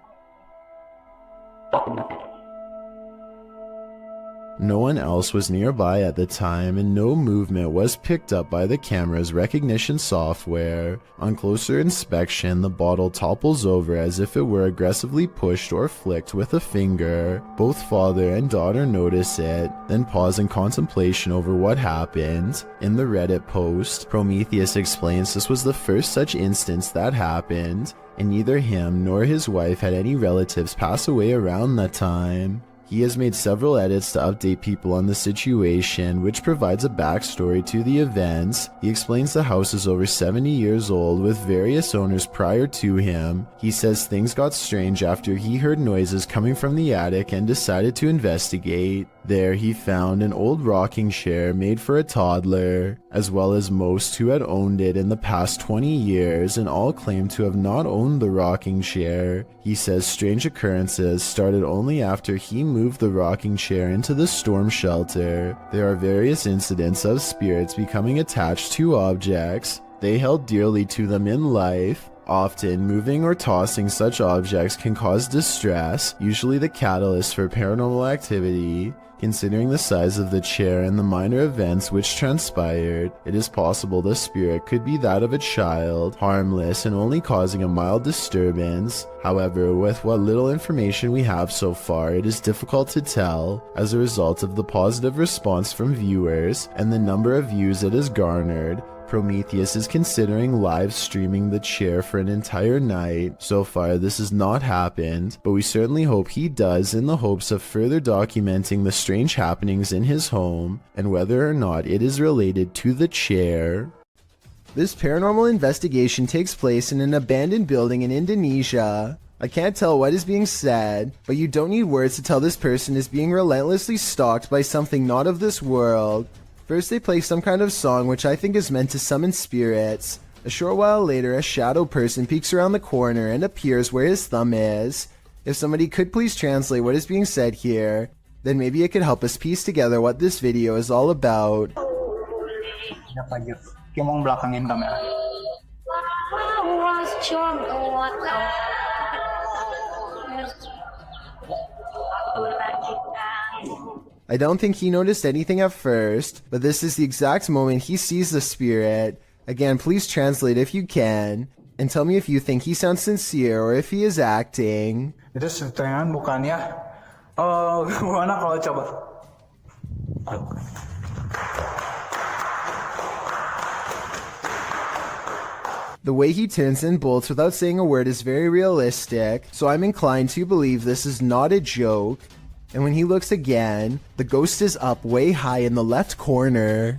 No one else was nearby at the time, and no movement was picked up by the camera's recognition software. On closer inspection, the bottle topples over as if it were aggressively pushed or flicked with a finger. Both father and daughter notice it, then pause in contemplation over what happened. In the Reddit post, Prometheus explains this was the first such instance that happened, and neither him nor his wife had any relatives pass away around that time. He has made several edits to update people on the situation, which provides a backstory to the events. He explains the house is over 70 years old with various owners prior to him. He says things got strange after he heard noises coming from the attic and decided to investigate. There he found an old rocking chair made for a toddler, as well as most who had owned it in the past 20 years, and all claimed to have not owned the rocking chair. He says strange occurrences started only after he moved the rocking chair into the storm shelter. There are various incidents of spirits becoming attached to objects they held dearly to them in life. Often, moving or tossing such objects can cause distress, usually the catalyst for paranormal activity. Considering the size of the chair and the minor events which transpired, it is possible the spirit could be that of a child, harmless and only causing a mild disturbance. However, with what little information we have so far, it is difficult to tell, as a result of the positive response from viewers and the number of views it has garnered. Prometheus is considering live streaming the chair for an entire night. So far this has not happened, but we certainly hope he does in the hopes of further documenting the strange happenings in his home and whether or not it is related to the chair. This paranormal investigation takes place in an abandoned building in Indonesia. I can't tell what is being said, but you don't need words to tell this person is being relentlessly stalked by something not of this world. First they play some kind of song which I think is meant to summon spirits. A short while later, a shadow person peeks around the corner and appears where his thumb is. If somebody could please translate what is being said here, then maybe it could help us piece together what this video is all about. Belakangin kamera. I don't think he noticed anything at first, but this is the exact moment he sees the spirit. Again, please translate if you can, and tell me if you think he sounds sincere or if he is acting. Itu settingan bukannya. Gimana kalau coba? The way he turns and bolts without saying a word is very realistic, so I'm inclined to believe this is not a joke. And when he looks again, the ghost is up way high in the left corner.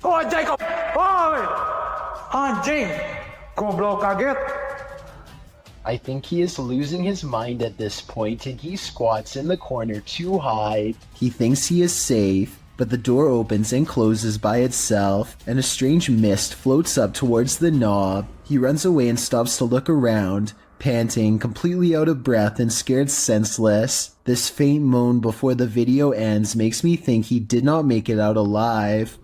Oh, Jacob! Oh, anjing! Goblok kaget! I think he is losing his mind at this point and he squats in the corner to hide. He thinks he is safe, but the door opens and closes by itself, and a strange mist floats up towards the knob. He runs away and stops to look around, Panting, completely out of breath and scared senseless, this faint moan before the video ends makes me think he did not make it out alive.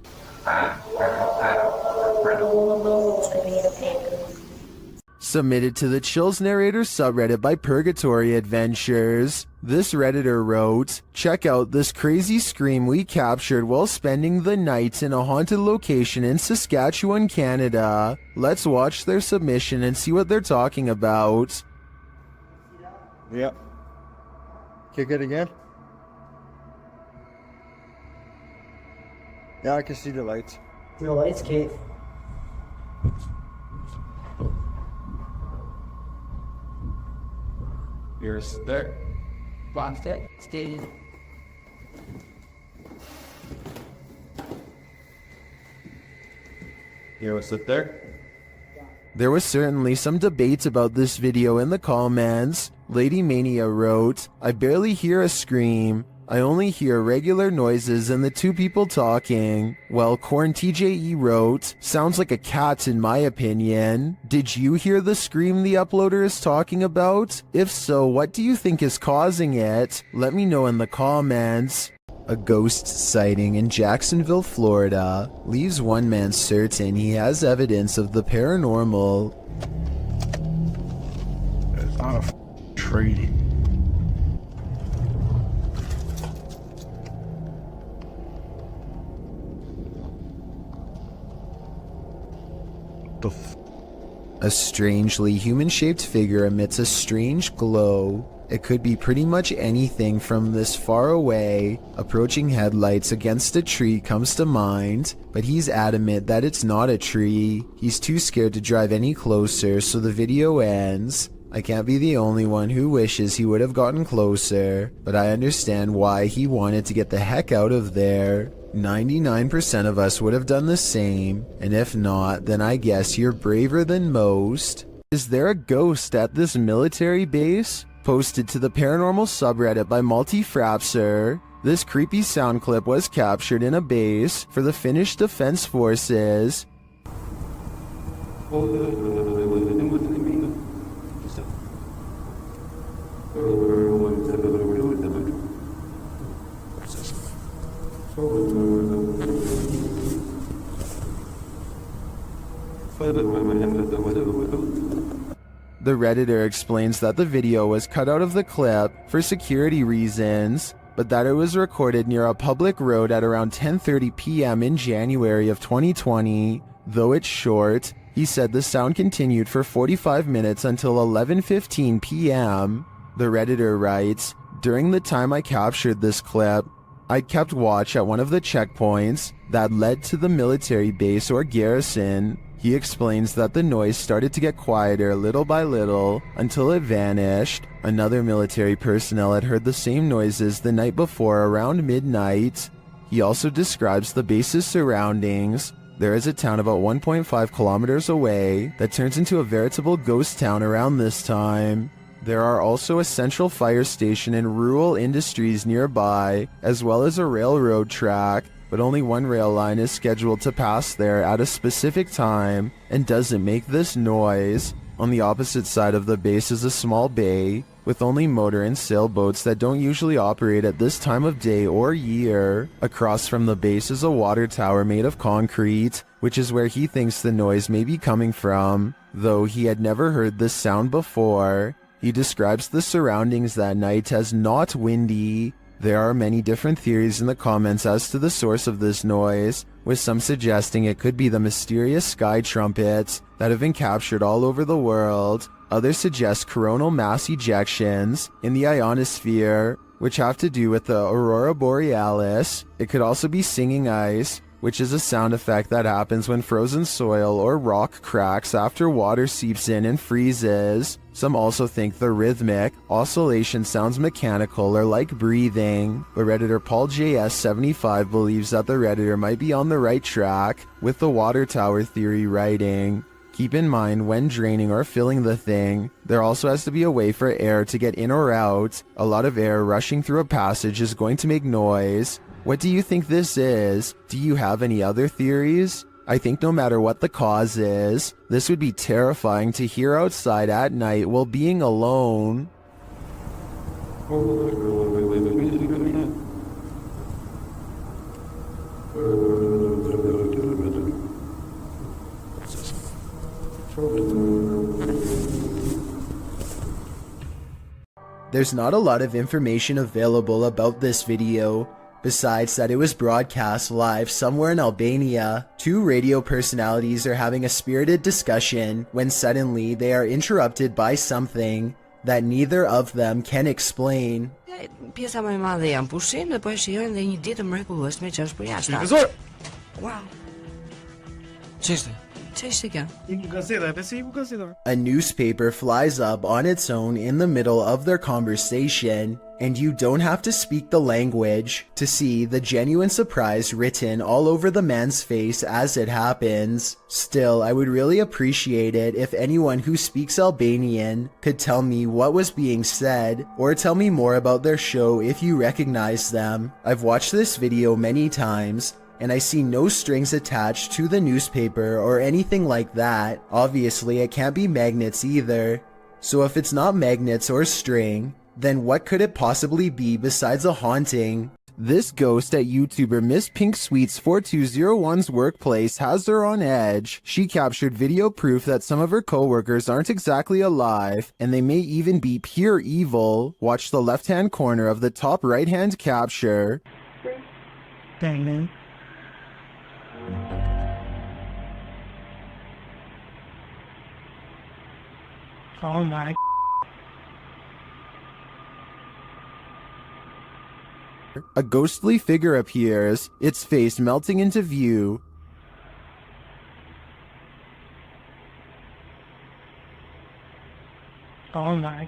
Submitted to the Chills Narrator subreddit by Purgatory Adventures. This Redditor wrote, "Check out this crazy scream we captured while spending the night in a haunted location in Saskatchewan, Canada. Let's watch their submission and see what they're talking about." Yep. Kick it again. Yeah, I can see the lights. The lights, Kate. You're there. Boxed it. Stay. You want to sit there? There was certainly some debate about this video in the comments. Lady Mania wrote, "I barely hear a scream. I only hear regular noises and the two people talking." Well, Corn TJE wrote, "Sounds like a cat in my opinion. Did you hear the scream the uploader is talking about? If so, what do you think is causing it? Let me know in the comments." A ghost sighting in Jacksonville, Florida, leaves one man certain he has evidence of the paranormal. It's not a tree. A strangely human-shaped figure emits a strange glow. It could be pretty much anything from this far away. Approaching headlights against a tree comes to mind, but he's adamant that it's not a tree. He's too scared to drive any closer, so the video ends. I can't be the only one who wishes he would have gotten closer, but I understand why he wanted to get the heck out of there. 99% of us would have done the same, and if not, then I guess you're braver than most. Is there a ghost at this military base? Posted to the paranormal subreddit by Multifrapser. This creepy sound clip was captured in a base for the Finnish Defense Forces. The Redditor explains that the video was cut out of the clip for security reasons, but that it was recorded near a public road at around 10:30 p.m. in January of 2020. Though it's short, he said the sound continued for 45 minutes until 11:15 p.m. The Redditor writes, "During the time I captured this clip, I'd kept watch at one of the checkpoints that led to the military base or garrison." He explains that the noise started to get quieter little by little until it vanished. Another military personnel had heard the same noises the night before around midnight. He also describes the base's surroundings. There is a town about 1.5 kilometers away that turns into a veritable ghost town around this time. There are also a central fire station and rural industries nearby, as well as a railroad track, but only one rail line is scheduled to pass there at a specific time and doesn't make this noise. On the opposite side of the base is a small bay with only motor and sailboats that don't usually operate at this time of day or year. Across from the base is a water tower made of concrete, which is where he thinks the noise may be coming from, though he had never heard this sound before. He describes the surroundings that night as not windy. There are many different theories in the comments as to the source of this noise, with some suggesting it could be the mysterious sky trumpets that have been captured all over the world. Others suggest coronal mass ejections in the ionosphere, which have to do with the aurora borealis. It could also be singing ice, which is a sound effect that happens when frozen soil or rock cracks after water seeps in and freezes. Some also think the rhythmic oscillation sounds mechanical or like breathing, but Redditor Paul JS75 believes that the Redditor might be on the right track with the water tower theory writing. Keep in mind, when draining or filling the thing, there also has to be a way for air to get in or out. A lot of air rushing through a passage is going to make noise. What do you think this is? Do you have any other theories? I think no matter what the cause is, this would be terrifying to hear outside at night while being alone. There's not a lot of information available about this video, besides that it was broadcast live somewhere in Albania. Two radio personalities are having a spirited discussion when suddenly they are interrupted by something that neither of them can explain. Pjesa më e madhe janë pushim dhe po e shijojnë dhe një ditë mrekullueshme që është për jashtë. Profesor! Wow. Ç'ishte? Ç'ishte kjo? A newspaper flies up on its own in the middle of their conversation, and you don't have to speak the language to see the genuine surprise written all over the man's face as it happens. Still, I would really appreciate it if anyone who speaks Albanian could tell me what was being said, or tell me more about their show if you recognize them. I've watched this video many times, and I see no strings attached to the newspaper or anything like that. Obviously, it can't be magnets either. So if it's not magnets or string, then what could it possibly be besides a haunting? This ghost at YouTuber Miss Pink Sweets 4201's workplace has her on edge. She captured video proof that some of her co-workers aren't exactly alive, and they may even be pure evil. Watch the left-hand corner of the top right-hand capture. Dang, man. Oh my. A ghostly figure appears, its face melting into view. Oh my.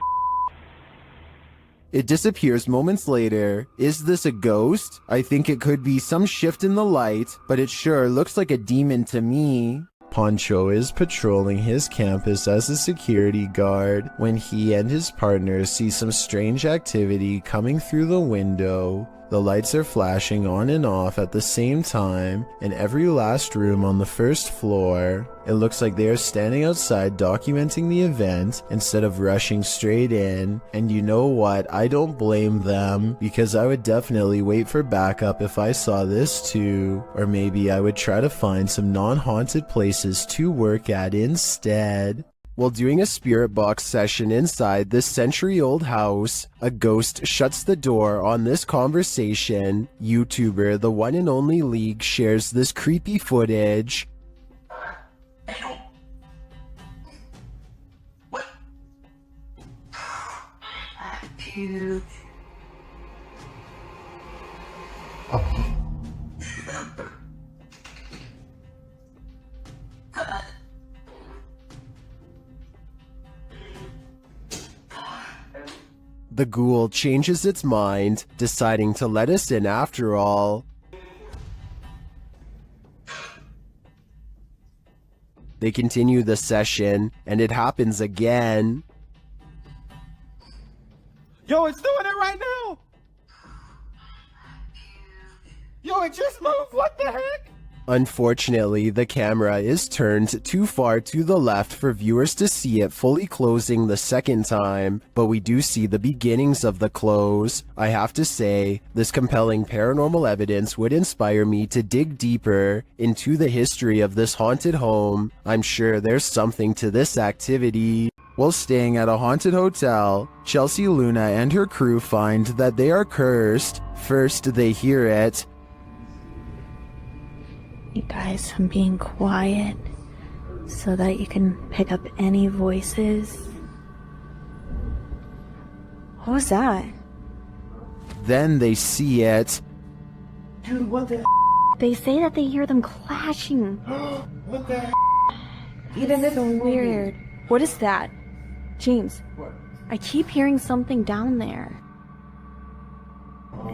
It disappears moments later. Is this a ghost? I think it could be some shift in the light, but it sure looks like a demon to me. Poncho is patrolling his campus as a security guard when he and his partner see some strange activity coming through the window. The lights are flashing on and off at the same time in every last room on the first floor. It looks like they are standing outside documenting the event instead of rushing straight in. And you know what? I don't blame them, because I would definitely wait for backup if I saw this too. Or maybe I would try to find some non-haunted places to work at instead. While doing a spirit box session inside this century-old house, a ghost shuts the door on this conversation. YouTuber The One and Only League shares this creepy footage. The ghoul changes its mind, deciding to let us in after all. They continue the session, and it happens again. Yo, it's doing it right now! Yo, it just moved! What the heck? Unfortunately, the camera is turned too far to the left for viewers to see it fully closing the second time, but we do see the beginnings of the close. I have to say, this compelling paranormal evidence would inspire me to dig deeper into the history of this haunted home. I'm sure there's something to this activity. While staying at a haunted hotel, Chelsea Luna and her crew find that they are cursed. First, they hear it. You guys, I'm being quiet so that you can pick up any voices. What was that? Then they see it. Dude, what the They say that they hear them clashing. What the Even so weird. What is that? James, What? I keep hearing something down there.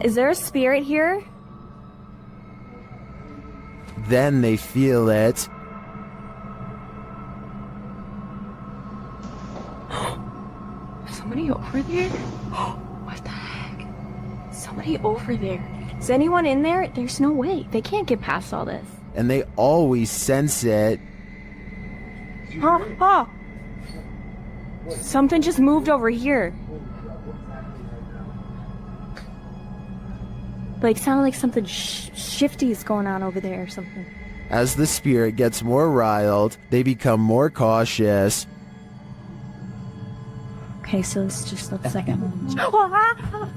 Is there a spirit here? Then they feel it. Somebody over there? What the heck? Somebody over there. Is anyone in there? There's no way. They can't get past all this. and they always sense it. Something just moved over here. Like, sounded like something shifty is going on over there or something. As the spirit gets more riled, they become more cautious. Okay, so it's just a second.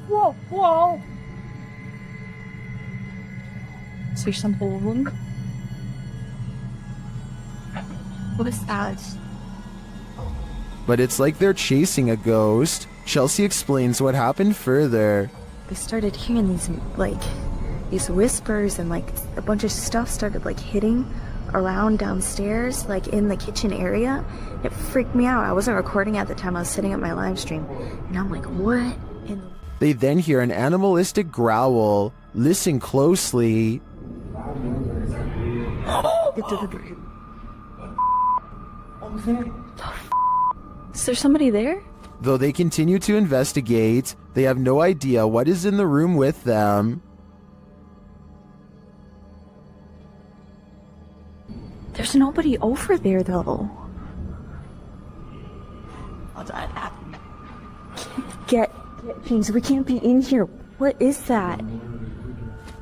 Whoa, whoa! Is there something wrong? What is that? But it's like they're chasing a ghost. Chelsea explains what happened further. I started hearing these whispers, and like a bunch of stuff started like hitting around downstairs, like in the kitchen area. It freaked me out. I wasn't recording at the time. I was setting up my live stream, and I'm like, what? They then hear an animalistic growl. Listen closely. Is there somebody there? Though they continue to investigate, they have no idea what is in the room with them. There's nobody over there, though. Get things. We can't be in here. What is that?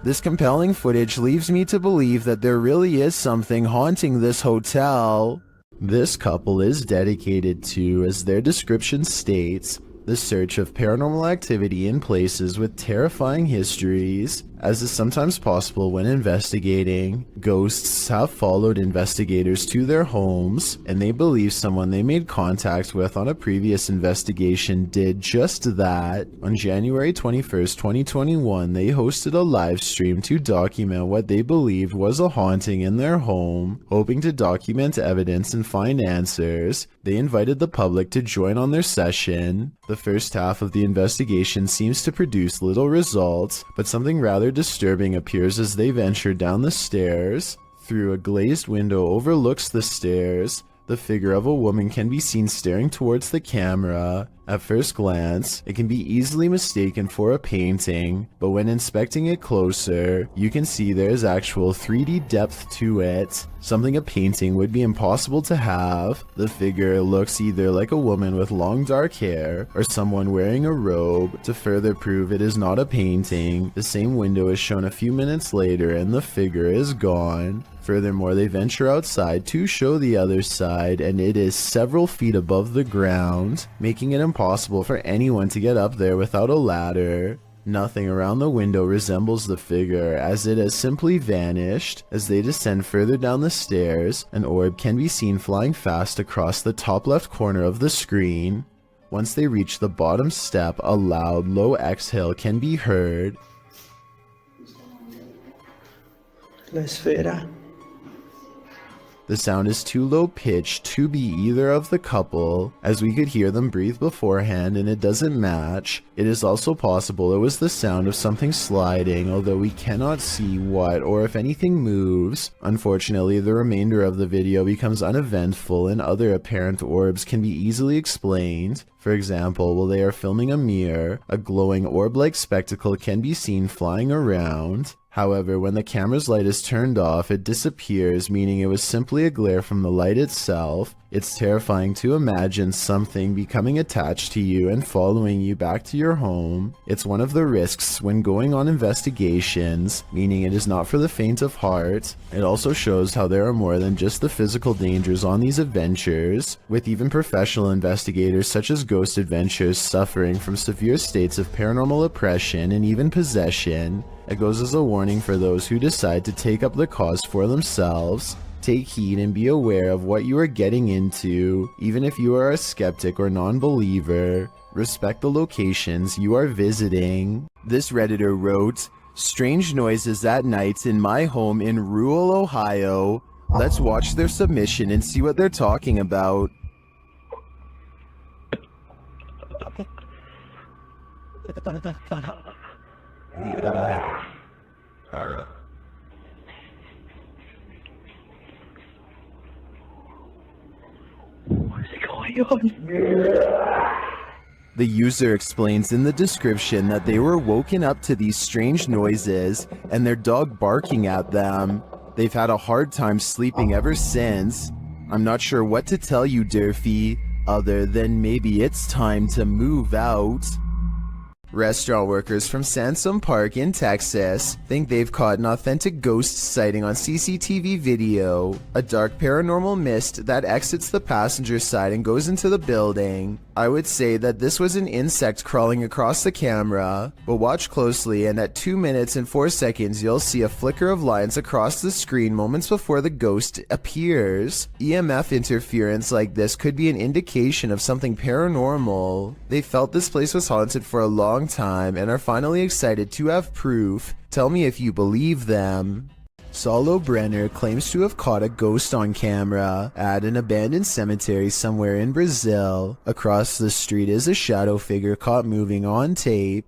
This compelling footage leaves me to believe that there really is something haunting this hotel. This couple is dedicated to, as their description states, the search of paranormal activity in places with terrifying histories. As is sometimes possible when investigating, ghosts have followed investigators to their homes, and they believe someone they made contact with on a previous investigation did just that. On January 21st, 2021, they hosted a live stream to document what they believed was a haunting in their home. Hoping to document evidence and find answers, they invited the public to join on their session. The first half of the investigation seems to produce little results, but something rather disturbing appears as they venture down the stairs. Through a glazed window overlooks the stairs, the figure of a woman can be seen staring towards the camera. At first glance, it can be easily mistaken for a painting, but when inspecting it closer, you can see there is actual 3D depth to it, something a painting would be impossible to have. The figure looks either like a woman with long dark hair, or someone wearing a robe. To further prove it is not a painting, the same window is shown a few minutes later and the figure is gone. Furthermore, they venture outside to show the other side, and it is several feet above the ground, making it impossible for anyone to get up there without a ladder. Nothing around the window resembles the figure, as it has simply vanished. As they descend further down the stairs, an orb can be seen flying fast across the top left corner of the screen. Once they reach the bottom step, a loud, low exhale can be heard. La esfera. The sound is too low pitched to be either of the couple, as we could hear them breathe beforehand and it doesn't match. It is also possible it was the sound of something sliding, although we cannot see what or if anything moves. Unfortunately, the remainder of the video becomes uneventful and other apparent orbs can be easily explained. For example, while they are filming a mirror, a glowing orb-like spectacle can be seen flying around. However, when the camera's light is turned off, it disappears, meaning it was simply a glare from the light itself. It's terrifying to imagine something becoming attached to you and following you back to your home. It's one of the risks when going on investigations, meaning it is not for the faint of heart. It also shows how there are more than just the physical dangers on these adventures, with even professional investigators such as Ghost Adventures suffering from severe states of paranormal oppression and even possession. It goes as a warning for those who decide to take up the cause for themselves. Take heed and be aware of what you are getting into, even if you are a skeptic or non-believer. Respect the locations you are visiting. This Redditor wrote, "Strange noises at night in my home in rural Ohio." Let's watch their submission and see what they're talking about. The user explains in the description that they were woken up to these strange noises and their dog barking at them. They've had a hard time sleeping ever since. I'm not sure what to tell you, Durfee, other than maybe it's time to move out. Restaurant workers from Sansom Park in Texas think they've caught an authentic ghost sighting on CCTV video. A dark paranormal mist that exits the passenger side and goes into the building. I would say that this was an insect crawling across the camera, but watch closely and at 2 minutes and 4 seconds you'll see a flicker of lines across the screen moments before the ghost appears. EMF interference like this could be an indication of something paranormal. They felt this place was haunted for a long time and are finally excited to have proof. Tell me if you believe them. Saulo Brenner claims to have caught a ghost on camera at an abandoned cemetery somewhere in Brazil. Across the street is a shadow figure caught moving on tape.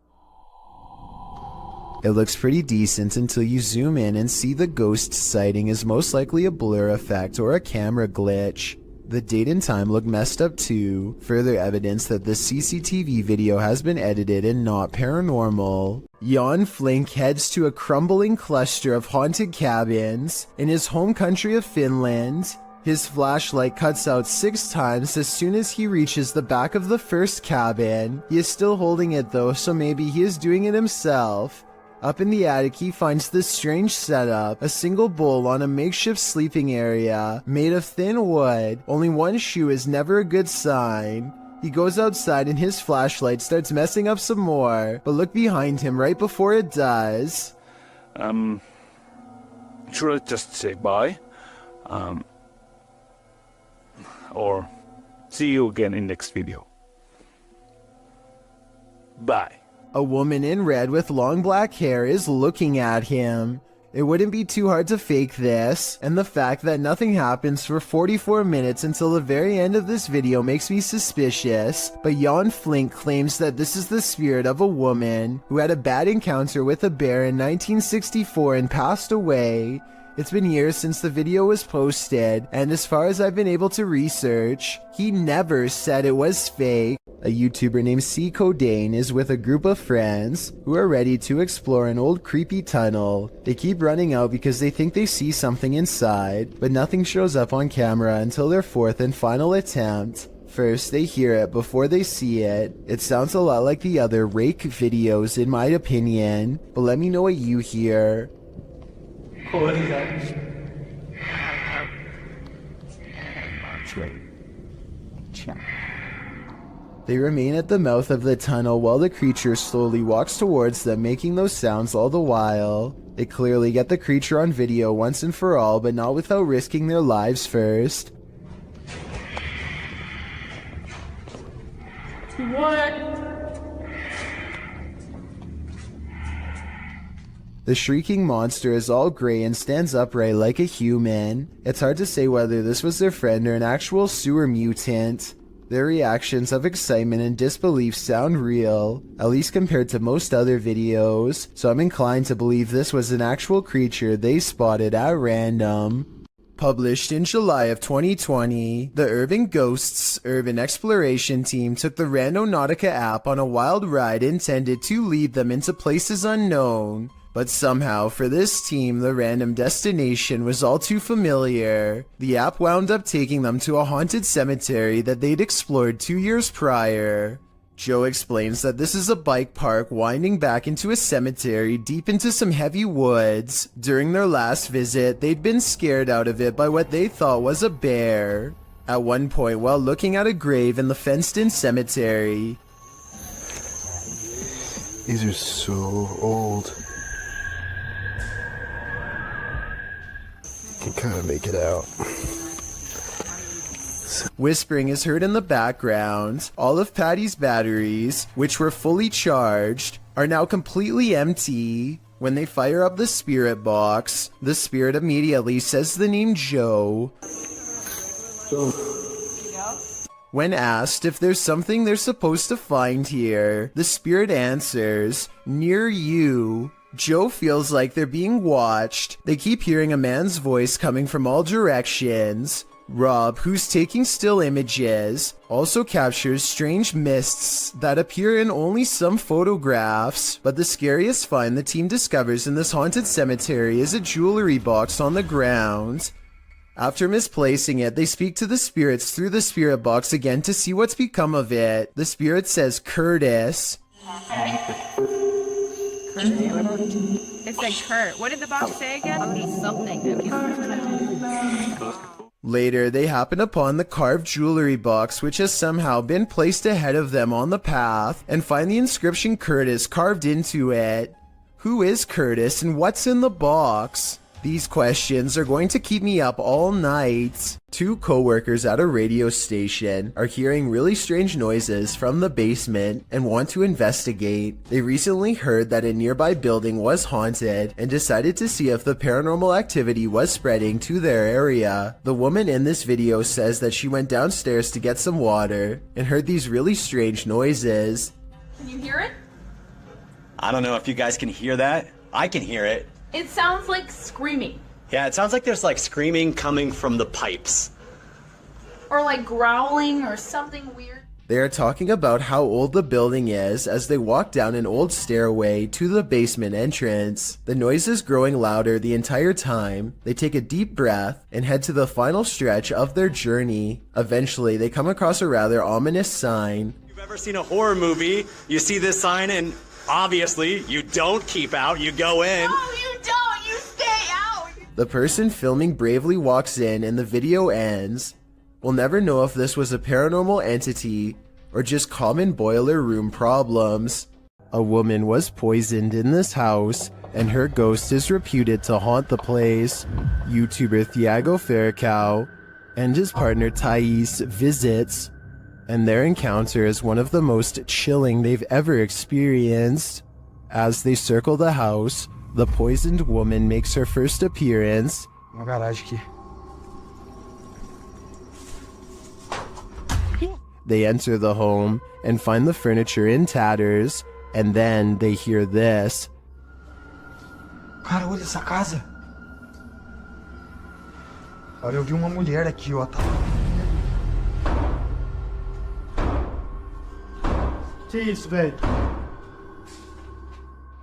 It looks pretty decent until you zoom in and see the ghost sighting is most likely a blur effect or a camera glitch. The date and time look messed up too, further evidence that the CCTV video has been edited and not paranormal. Jan Flink heads to a crumbling cluster of haunted cabins in his home country of Finland. His flashlight cuts out 6 times as soon as he reaches the back of the first cabin. He is still holding it though, so maybe he is doing it himself. Up in the attic, he finds this strange setup, a single bowl on a makeshift sleeping area, made of thin wood. Only one shoe is never a good sign. He goes outside and his flashlight starts messing up some more, but look behind him right before it does. Should I just say bye? Or see you again in next video. Bye. A woman in red with long black hair is looking at him. It wouldn't be too hard to fake this, and the fact that nothing happens for 44 minutes until the very end of this video makes me suspicious, but Jan Flink claims that this is the spirit of a woman who had a bad encounter with a bear in 1964 and passed away. It's been years since the video was posted, and as far as I've been able to research, he never said it was fake. A YouTuber named C. Codain is with a group of friends who are ready to explore an old creepy tunnel. They keep running out because they think they see something inside, but nothing shows up on camera until their 4th and final attempt. First, they hear it before they see it. It sounds a lot like the other Rake videos in my opinion, but let me know what you hear. What is that? They remain at the mouth of the tunnel while the creature slowly walks towards them, making those sounds all the while. They clearly get the creature on video once and for all, but not without risking their lives first. What? The shrieking monster is all grey and stands upright like a human. It's hard to say whether this was their friend or an actual sewer mutant. Their reactions of excitement and disbelief sound real, at least compared to most other videos, so I'm inclined to believe this was an actual creature they spotted at random. Published in July of 2020, the Urban Ghosts Urban Exploration Team took the Randonautica app on a wild ride intended to lead them into places unknown. But somehow, for this team, the random destination was all too familiar. The app wound up taking them to a haunted cemetery that they'd explored 2 years prior. Joe explains that this is a bike park winding back into a cemetery deep into some heavy woods. During their last visit, they'd been scared out of it by what they thought was a bear. At one point, while looking at a grave in the fenced-in cemetery, These are so old. Can kind of make it out. whispering is heard in the background. All of Patty's batteries, which were fully charged, are now completely empty. When they fire up the spirit box, the spirit immediately says the name Joe. When asked if there's something they're supposed to find here, the spirit answers, "Near you." Joe feels like they're being watched. They keep hearing a man's voice coming from all directions. Rob, who's taking still images, also captures strange mists that appear in only some photographs. But the scariest find the team discovers in this haunted cemetery is a jewelry box on the ground. After misplacing it, they speak to the spirits through the spirit box again to see what's become of it. The spirit says Curtis. It said Kurt. What did the box say again? Something. Later, they happen upon the carved jewelry box, which has somehow been placed ahead of them on the path, and find the inscription Curtis carved into it. Who is Curtis and what's in the box? These questions are going to keep me up all night. Two co-workers at a radio station are hearing really strange noises from the basement and want to investigate. They recently heard that a nearby building was haunted and decided to see if the paranormal activity was spreading to their area. The woman in this video says that she went downstairs to get some water and heard these really strange noises. Can you hear it? I don't know if you guys can hear that. I can hear it. It sounds like screaming. Yeah, it sounds like there's like screaming coming from the pipes. Or like growling or something weird. They are talking about how old the building is as they walk down an old stairway to the basement entrance. The noise is growing louder the entire time. They take a deep breath and head to the final stretch of their journey. Eventually, they come across a rather ominous sign. If you've ever seen a horror movie, you see this sign and obviously you don't keep out, you go in. No, you don't! You stay out! The person filming bravely walks in and the video ends. We'll never know if this was a paranormal entity or just common boiler room problems. A woman was poisoned in this house and her ghost is reputed to haunt the place. YouTuber Thiago Ferracao and his partner Thais visits, and their encounter is one of the most chilling they've ever experienced. As they circle the house, the poisoned woman makes her first appearance. Uma garagem aqui. They enter the home and find the furniture in tatters, and then they hear this. Cara, olha essa casa. Olha, eu vi uma mulher aqui, ó. Que isso, velho?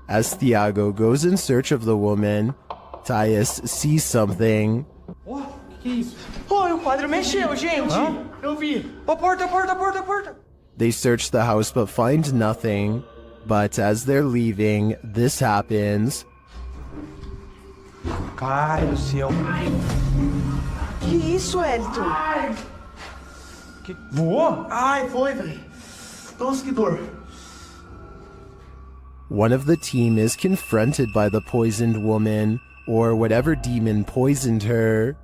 As Thiago goes in search of the woman, Thais sees something. Oh, que isso? Oh, o quadro mexeu, gente! Eu vi! Ô, porta! They search the house but find nothing. But as they're leaving, this happens. Ai, do céu! Que isso, Elton? Ai! Que... Voou? Ai, foi, velho! Nossa, que dor! One of the team is confronted by the poisoned woman, or whatever demon poisoned her.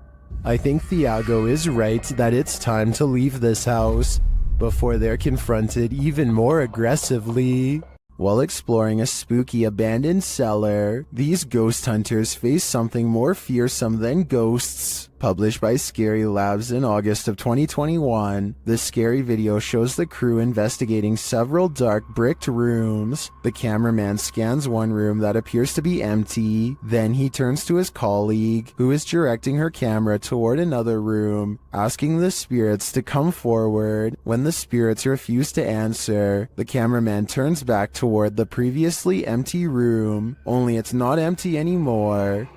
I think Thiago is right that it's time to leave this house before they're confronted even more aggressively. While exploring a spooky abandoned cellar, these ghost hunters face something more fearsome than ghosts. Published by Scary Labs in August of 2021, this scary video shows the crew investigating several dark bricked rooms. The cameraman scans one room that appears to be empty, then he turns to his colleague, who is directing her camera toward another room, asking the spirits to come forward. When the spirits refuse to answer, the cameraman turns back toward the previously empty room, only it's not empty anymore.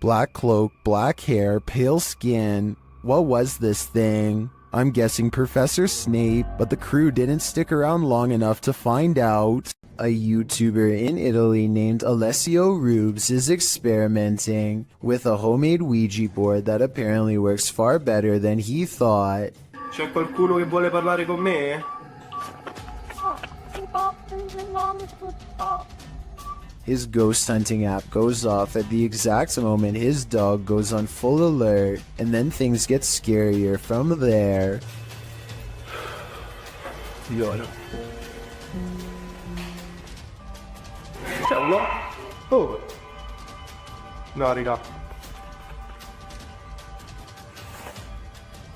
Black cloak, black hair, pale skin. What was this thing? I'm guessing Professor Snape, but the crew didn't stick around long enough to find out. A YouTuber in Italy named Alessio Rubes is experimenting with a homemade Ouija board that apparently works far better than he thought. C'è qualcuno che vuole parlare con me? His ghost hunting app goes off at the exact moment his dog goes on full alert, and then things get scarier from there. Figliolo. C'è uno? Oh! No, raga.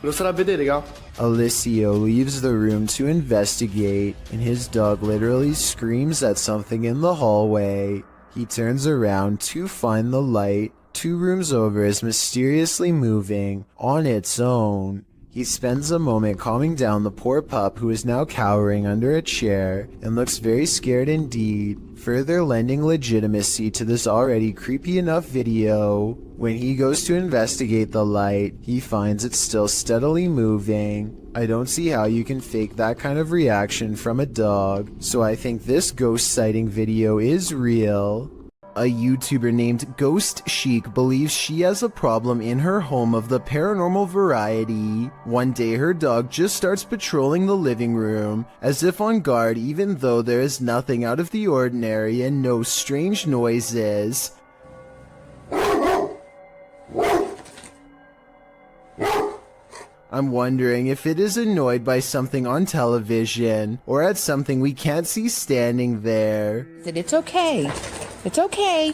Lo sarà a vedere, raga? Alessio leaves the room to investigate, and his dog literally screams at something in the hallway. He turns around to find the light 2 rooms over is mysteriously moving on its own. He spends a moment calming down the poor pup who is now cowering under a chair and looks very scared indeed, further lending legitimacy to this already creepy enough video. When he goes to investigate the light, he finds it still steadily moving. I don't see how you can fake that kind of reaction from a dog, so I think this ghost sighting video is real. A YouTuber named Ghost Chic believes she has a problem in her home of the paranormal variety. One day her dog just starts patrolling the living room, as if on guard even though there is nothing out of the ordinary and no strange noises. I'm wondering if it is annoyed by something on television, or at something we can't see standing there. It's okay. It's okay.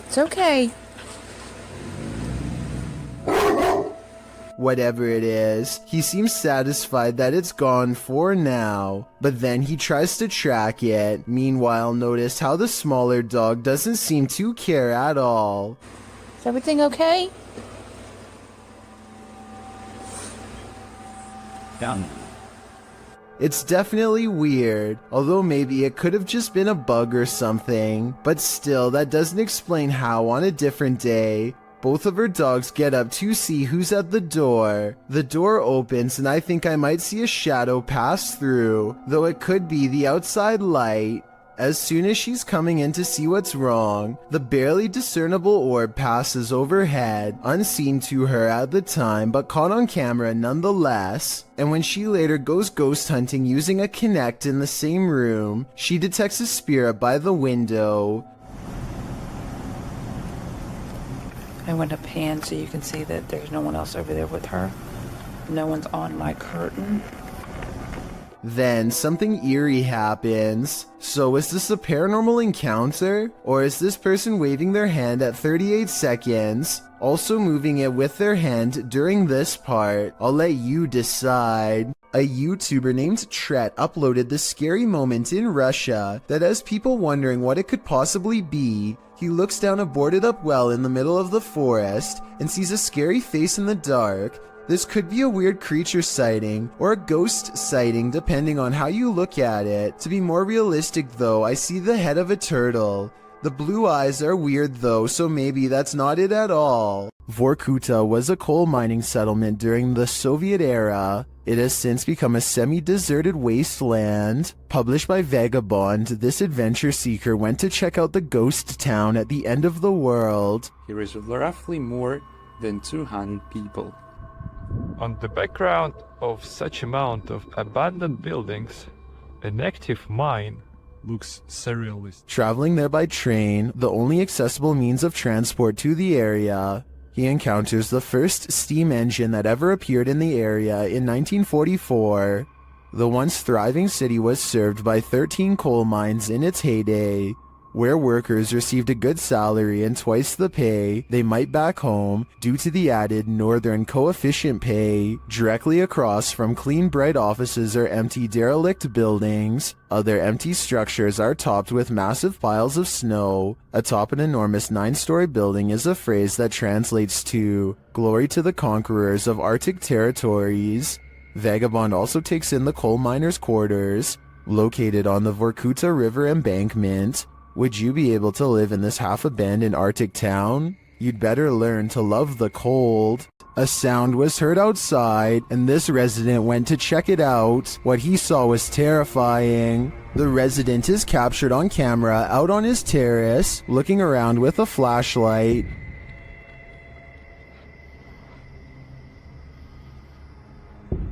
It's okay. Whatever it is, he seems satisfied that it's gone for now, but then he tries to track it. Meanwhile, notice how the smaller dog doesn't seem to care at all. Is everything okay? Yeah. It's definitely weird, although maybe it could have just been a bug or something, but still that doesn't explain how on a different day, both of her dogs get up to see who's at the door. The door opens and I think I might see a shadow pass through, though it could be the outside light. As soon as she's coming in to see what's wrong, the barely discernible orb passes overhead, unseen to her at the time but caught on camera nonetheless. And when she later goes ghost hunting using a Kinect in the same room, she detects a spirit by the window. I went up hand so you can see that there's no one else over there with her. No one's on my curtain. Then something eerie happens. So is this a paranormal encounter? Or is this person waving their hand at 38 seconds, also moving it with their hand during this part? I'll let you decide. A YouTuber named Tret uploaded this scary moment in Russia that has people wondering what it could possibly be. He looks down a boarded up well in the middle of the forest and sees a scary face in the dark. This could be a weird creature sighting, or a ghost sighting depending on how you look at it. To be more realistic though, I see the head of a turtle. The blue eyes are weird though, so maybe that's not it at all. Vorkuta was a coal mining settlement during the Soviet era. It has since become a semi-deserted wasteland. Published by Vagabond, this adventure seeker went to check out the ghost town at the end of the world. Here is roughly more than 200 people. On the background of such amount of abandoned buildings, an active mine looks surrealist. Traveling there by train, the only accessible means of transport to the area, he encounters the first steam engine that ever appeared in the area in 1944. The once thriving city was served by 13 coal mines in its heyday, where workers received a good salary and twice the pay they might back home due to the added northern coefficient pay. Directly across from clean bright offices are empty derelict buildings. Other empty structures are topped with massive piles of snow. Atop an enormous 9-story building is a phrase that translates to "Glory to the conquerors of Arctic territories." Vagabond also takes in the coal miners' quarters, located on the Vorkuta River embankment. Would you be able to live in this half-abandoned Arctic town? You'd better learn to love the cold. A sound was heard outside, and this resident went to check it out. What he saw was terrifying. The resident is captured on camera out on his terrace, looking around with a flashlight.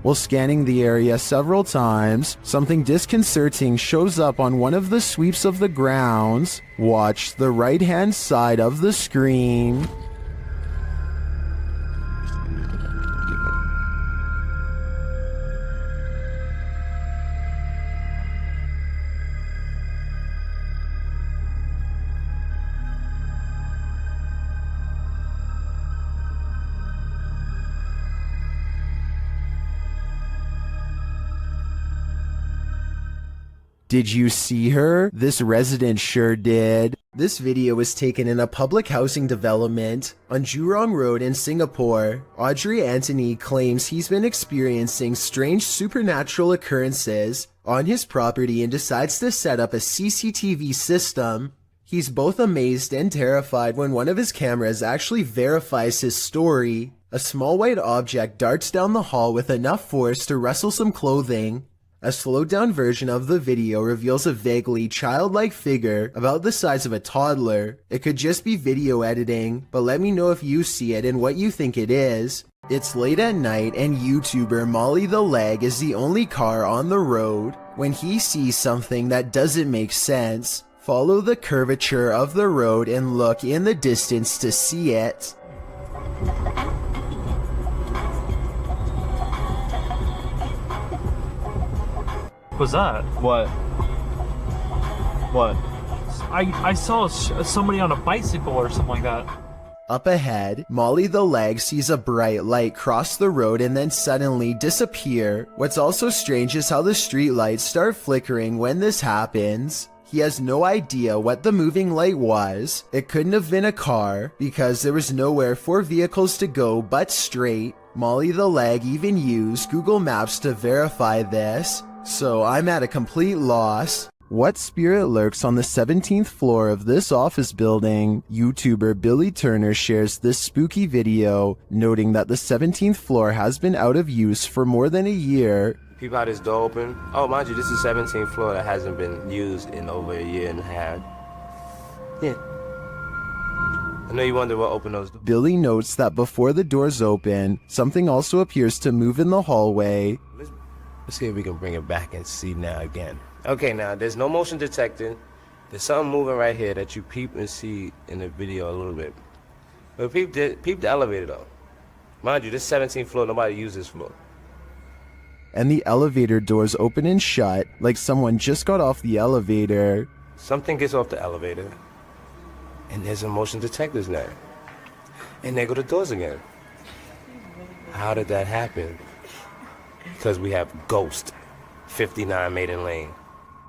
While scanning the area several times, something disconcerting shows up on one of the sweeps of the grounds. Watch the right-hand side of the screen. Did you see her? This resident sure did. This video was taken in a public housing development on Jurong Road in Singapore. Audrey Anthony claims he's been experiencing strange supernatural occurrences on his property and decides to set up a CCTV system. He's both amazed and terrified when one of his cameras actually verifies his story. A small white object darts down the hall with enough force to rustle some clothing. A slowed down version of the video reveals a vaguely childlike figure about the size of a toddler. It could just be video editing, but let me know if you see it and what you think it is. It's late at night and YouTuber Molly the Leg is the only car on the road. When he sees something that doesn't make sense, follow the curvature of the road and look in the distance to see it. Was that? What? What? I saw somebody on a bicycle or something like that. Up ahead, Molly the Leg sees a bright light cross the road and then suddenly disappear. What's also strange is how the street lights start flickering when this happens. He has no idea what the moving light was. It couldn't have been a car because there was nowhere for vehicles to go but straight. Molly the Leg even used Google Maps to verify this. So I'm at a complete loss. What spirit lurks on the 17th floor of this office building? YouTuber Billy Turner shares this spooky video, noting that the 17th floor has been out of use for more than a year. Peep out this door open. Oh, mind you, this is the 17th floor that hasn't been used in over a year and a half. Yeah. I know you wonder what opened those doors. Billy notes that before the doors open, something also appears to move in the hallway. Let's see if we can bring it back and see now again. Okay, now there's no motion detected. There's something moving right here that you peep and see in the video a little bit. But peep the elevator though. Mind you, this 17th floor, nobody uses this floor. And the elevator doors open and shut like someone just got off the elevator. Something gets off the elevator, and there's a motion detector's there. And there go the doors again. How did that happen? Because we have Ghost, 59 Maiden Lane.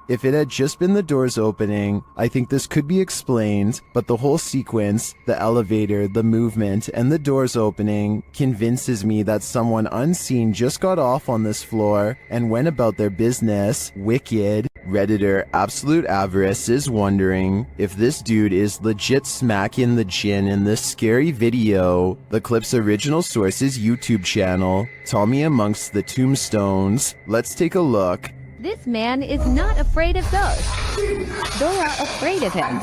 If it had just been the doors opening, I think this could be explained, but the whole sequence, the elevator, the movement, and the doors opening, convinces me that someone unseen just got off on this floor and went about their business. Wicked. Redditor Absolute Avarice is wondering if this dude is legit smacking the gin in this scary video. The clip's original source is YouTube channel, Tommy Amongst the Tombstones. Let's take a look. This man is not afraid of ghosts. They are afraid of him.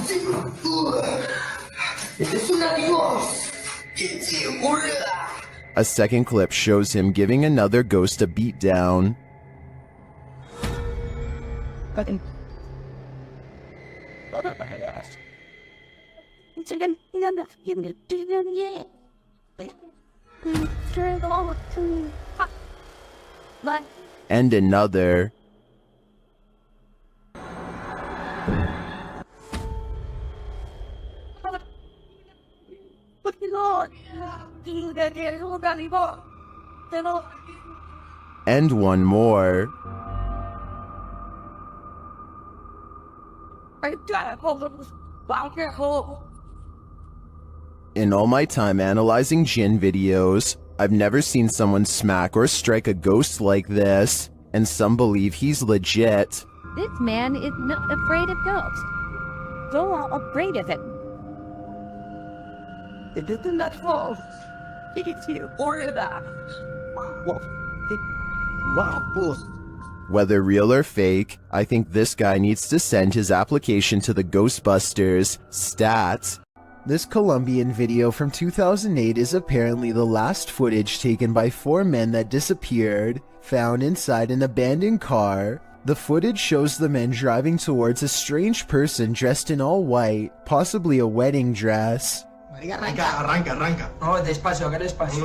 A second clip shows him giving another ghost a beatdown. And another. And one more. In all my time analyzing Jinn videos, I've never seen someone smack or strike a ghost like this, and some believe he's legit. This man is not afraid of ghosts. They are afraid of him. It isn't that false. It's you or that. Wow. Whether real or fake, I think this guy needs to send his application to the Ghostbusters. Stats. This Colombian video from 2008 is apparently the last footage taken by 4 men that disappeared, found inside an abandoned car. The footage shows the men driving towards a strange person dressed in all white, possibly a wedding dress. Arranca. No, despacio, haga despacio.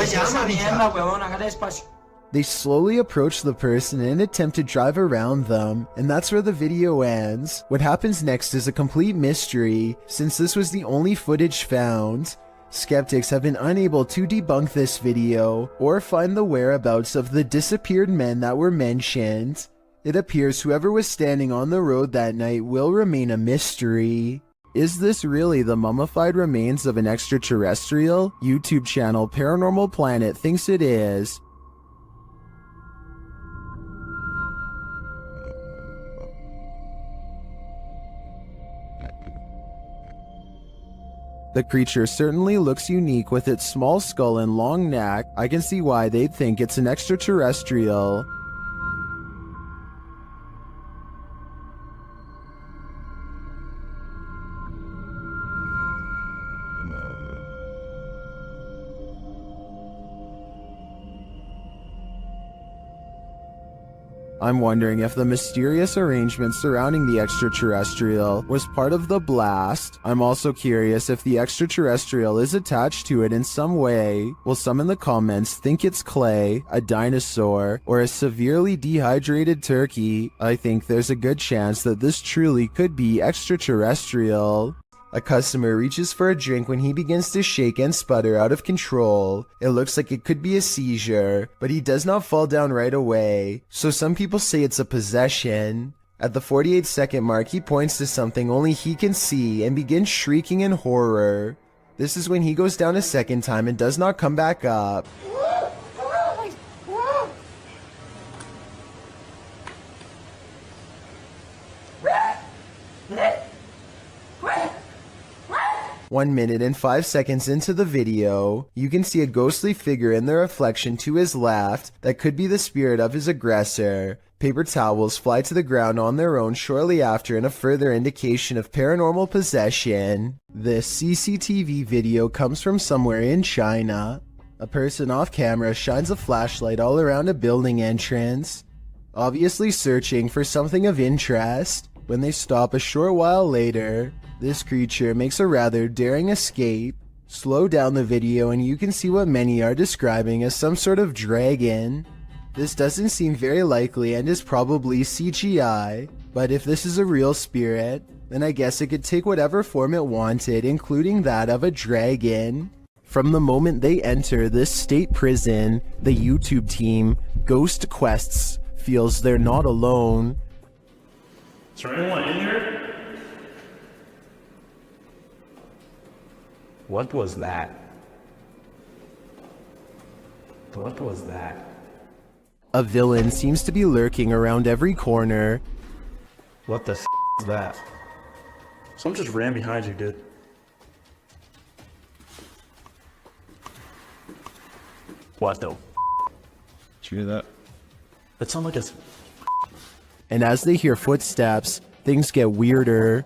Esa mierda, huevón, haga despacio. They slowly approach the person and attempt to drive around them, and that's where the video ends. What happens next is a complete mystery, since this was the only footage found. Skeptics have been unable to debunk this video, or find the whereabouts of the disappeared men that were mentioned. It appears whoever was standing on the road that night will remain a mystery. Is this really the mummified remains of an extraterrestrial? YouTube channel Paranormal Planet thinks it is. The creature certainly looks unique with its small skull and long neck. I can see why they'd think it's an extraterrestrial. I'm wondering if the mysterious arrangement surrounding the extraterrestrial was part of the blast. I'm also curious if the extraterrestrial is attached to it in some way. Will some in the comments think it's clay, a dinosaur, or a severely dehydrated turkey? I think there's a good chance that this truly could be extraterrestrial. A customer reaches for a drink when he begins to shake and sputter out of control. It looks like it could be a seizure, but he does not fall down right away, so some people say it's a possession. At the 48-second mark, he points to something only he can see and begins shrieking in horror. This is when he goes down a second time and does not come back up. One minute and 5 seconds into the video, you can see a ghostly figure in the reflection to his left that could be the spirit of his aggressor. Paper towels fly to the ground on their own shortly after in a further indication of paranormal possession. This CCTV video comes from somewhere in China. A person off camera shines a flashlight all around a building entrance, obviously searching for something of interest. When they stop a short while later, this creature makes a rather daring escape. Slow down the video and you can see what many are describing as some sort of dragon. This doesn't seem very likely and is probably CGI, but if this is a real spirit, then I guess it could take whatever form it wanted, including that of a dragon. From the moment they enter this state prison, the YouTube team, Ghost Quests, feels they're not alone. Is there anyone in here? What was that? What was that? A villain seems to be lurking around every corner. What the is that? Someone just ran behind you, dude. What the? Did you hear that? That sounded like a... And as they hear footsteps, things get weirder.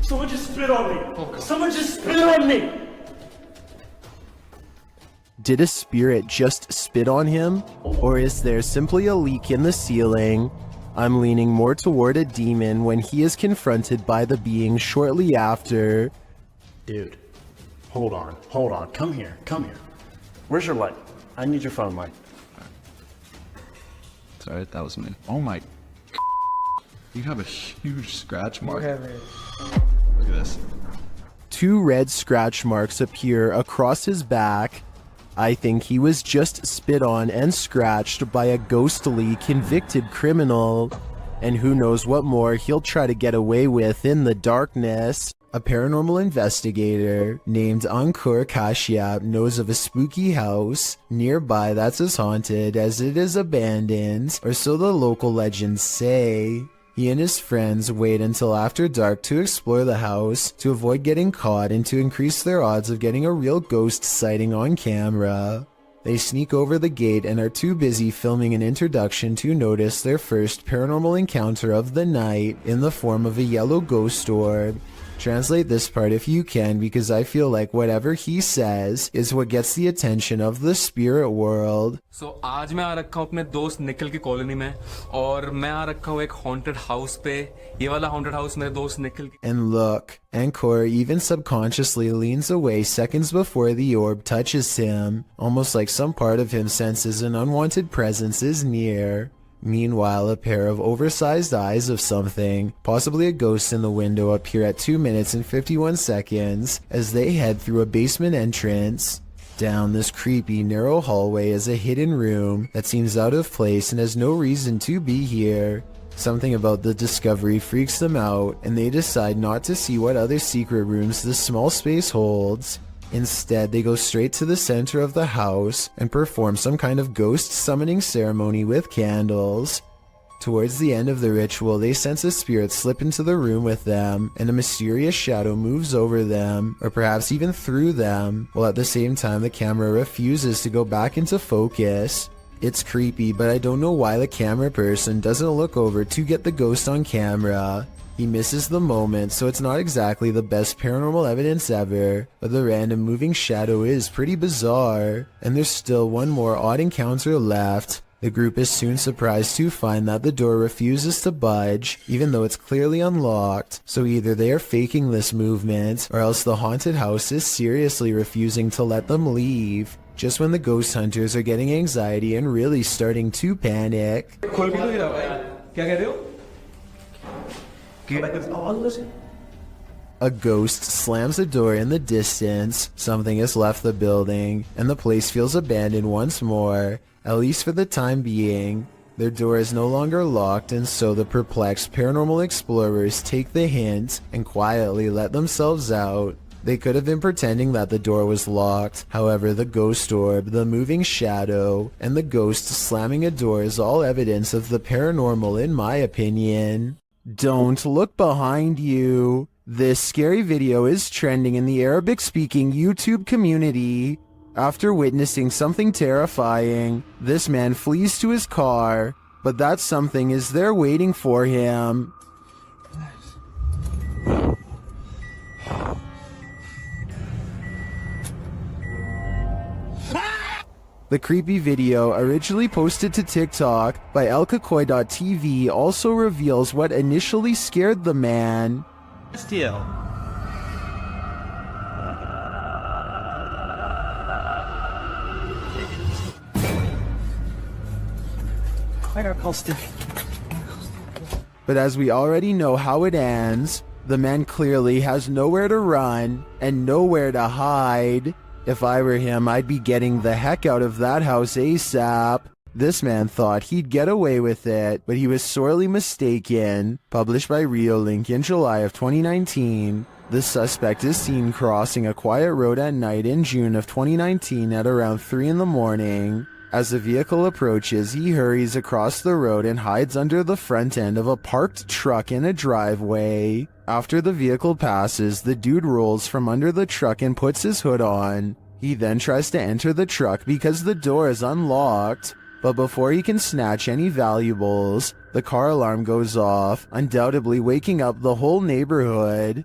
Someone just spit on me! Someone just spit on me! Did a spirit just spit on him? Or is there simply a leak in the ceiling? I'm leaning more toward a demon when he is confronted by the being shortly after. Dude, hold on, come here. Where's your light? I need your phone light. Sorry, that was me. Oh my... You have a huge scratch mark. Look at this. 2 red scratch marks appear across his back. I think he was just spit on and scratched by a ghostly convicted criminal. And who knows what more he'll try to get away with in the darkness. A paranormal investigator named Ankur Kashyap knows of a spooky house nearby that's as haunted as it is abandoned, or so the local legends say. He and his friends wait until after dark to explore the house to avoid getting caught and to increase their odds of getting a real ghost sighting on camera. They sneak over the gate and are too busy filming an introduction to notice their first paranormal encounter of the night in the form of a yellow ghost orb. Translate this part if you can, because I feel like whatever he says is what gets the attention of the spirit world. So आज मैं आ रखा हूँ अपने दोस्त निखिल की colony में और मैं आ रखा हूँ एक haunted house पे ये वाला haunted house मेरे दोस्त निखिल की And look, Ankur even subconsciously leans away seconds before the orb touches him, almost like some part of him senses an unwanted presence is near. Meanwhile, a pair of oversized eyes of something, possibly a ghost in the window, appear at 2 minutes and 51 seconds as they head through a basement entrance. Down this creepy, narrow hallway is a hidden room that seems out of place and has no reason to be here. Something about the discovery freaks them out, and they decide not to see what other secret rooms this small space holds. Instead, they go straight to the center of the house and perform some kind of ghost summoning ceremony with candles. Towards the end of the ritual, they sense a spirit slip into the room with them, and a mysterious shadow moves over them, or perhaps even through them, while at the same time the camera refuses to go back into focus. It's creepy, but I don't know why the camera person doesn't look over to get the ghost on camera. He misses the moment, so it's not exactly the best paranormal evidence ever, but the random moving shadow is pretty bizarre. And there's still one more odd encounter left. The group is soon surprised to find that the door refuses to budge, even though it's clearly unlocked. So either they are faking this movement, or else the haunted house is seriously refusing to let them leave. Just when the ghost hunters are getting anxiety and really starting to panic. A ghost slams a door in the distance, something has left the building, and the place feels abandoned once more, at least for the time being. Their door is no longer locked, and so the perplexed paranormal explorers take the hint and quietly let themselves out. They could have been pretending that the door was locked. However, the ghost orb, the moving shadow, and the ghost slamming a door is all evidence of the paranormal in my opinion. Don't look behind you. This scary video is trending in the Arabic-speaking YouTube community. After witnessing something terrifying, this man flees to his car, but that something is there waiting for him. The creepy video, originally posted to TikTok by elkakoi.tv, also reveals what initially scared the man. Still. I got call still. But as we already know how it ends, the man clearly has nowhere to run and nowhere to hide. If I were him, I'd be getting the heck out of that house ASAP. This man thought he'd get away with it, but he was sorely mistaken. Published by Reolink in July of 2019. The suspect is seen crossing a quiet road at night in June of 2019 at around 3 in the morning. As the vehicle approaches, he hurries across the road and hides under the front end of a parked truck in a driveway. After the vehicle passes, the dude rolls from under the truck and puts his hood on. He then tries to enter the truck because the door is unlocked. But before he can snatch any valuables, the car alarm goes off, undoubtedly waking up the whole neighborhood.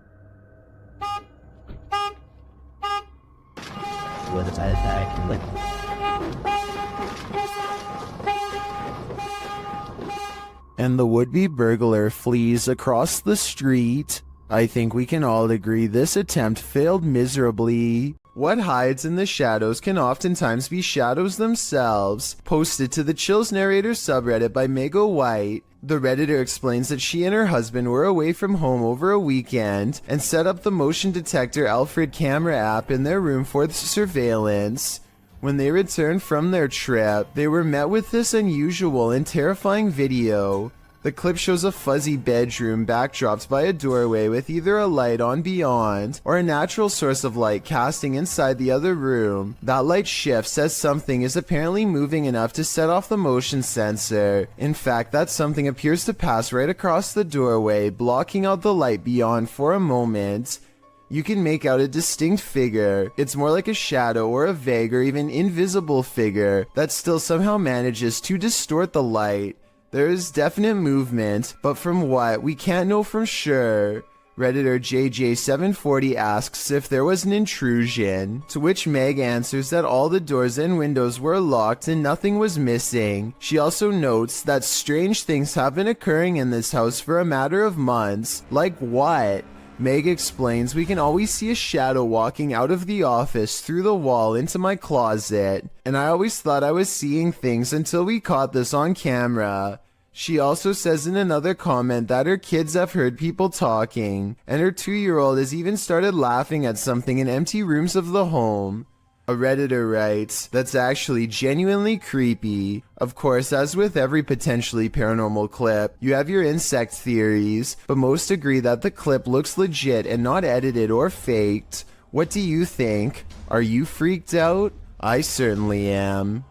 And the would-be burglar flees across the street. I think we can all agree this attempt failed miserably. What hides in the shadows can oftentimes be shadows themselves. Posted to the Chills Narrator subreddit by Mego White, the Redditor explains that she and her husband were away from home over a weekend and set up the motion detector Alfred camera app in their room for surveillance. When they returned from their trip, they were met with this unusual and terrifying video. The clip shows a fuzzy bedroom backdropped by a doorway with either a light on beyond or a natural source of light casting inside the other room. That light shifts as something is apparently moving enough to set off the motion sensor. In fact, that something appears to pass right across the doorway, blocking out the light beyond for a moment. You can make out a distinct figure. It's more like a shadow or a vague or even invisible figure that still somehow manages to distort the light. There is definite movement, but from what, we can't know for sure. Redditor JJ740 asks if there was an intrusion, to which Meg answers that all the doors and windows were locked and nothing was missing. She also notes that strange things have been occurring in this house for a matter of months. Like what? Meg explains we can always see a shadow walking out of the office through the wall into my closet, and I always thought I was seeing things until we caught this on camera. She also says in another comment that her kids have heard people talking, and her 2-year-old has even started laughing at something in empty rooms of the home. A Redditor writes, "That's actually genuinely creepy. Of course, as with every potentially paranormal clip, you have your insect theories, but most agree that the clip looks legit and not edited or faked. What do you think? Are you freaked out? I certainly am."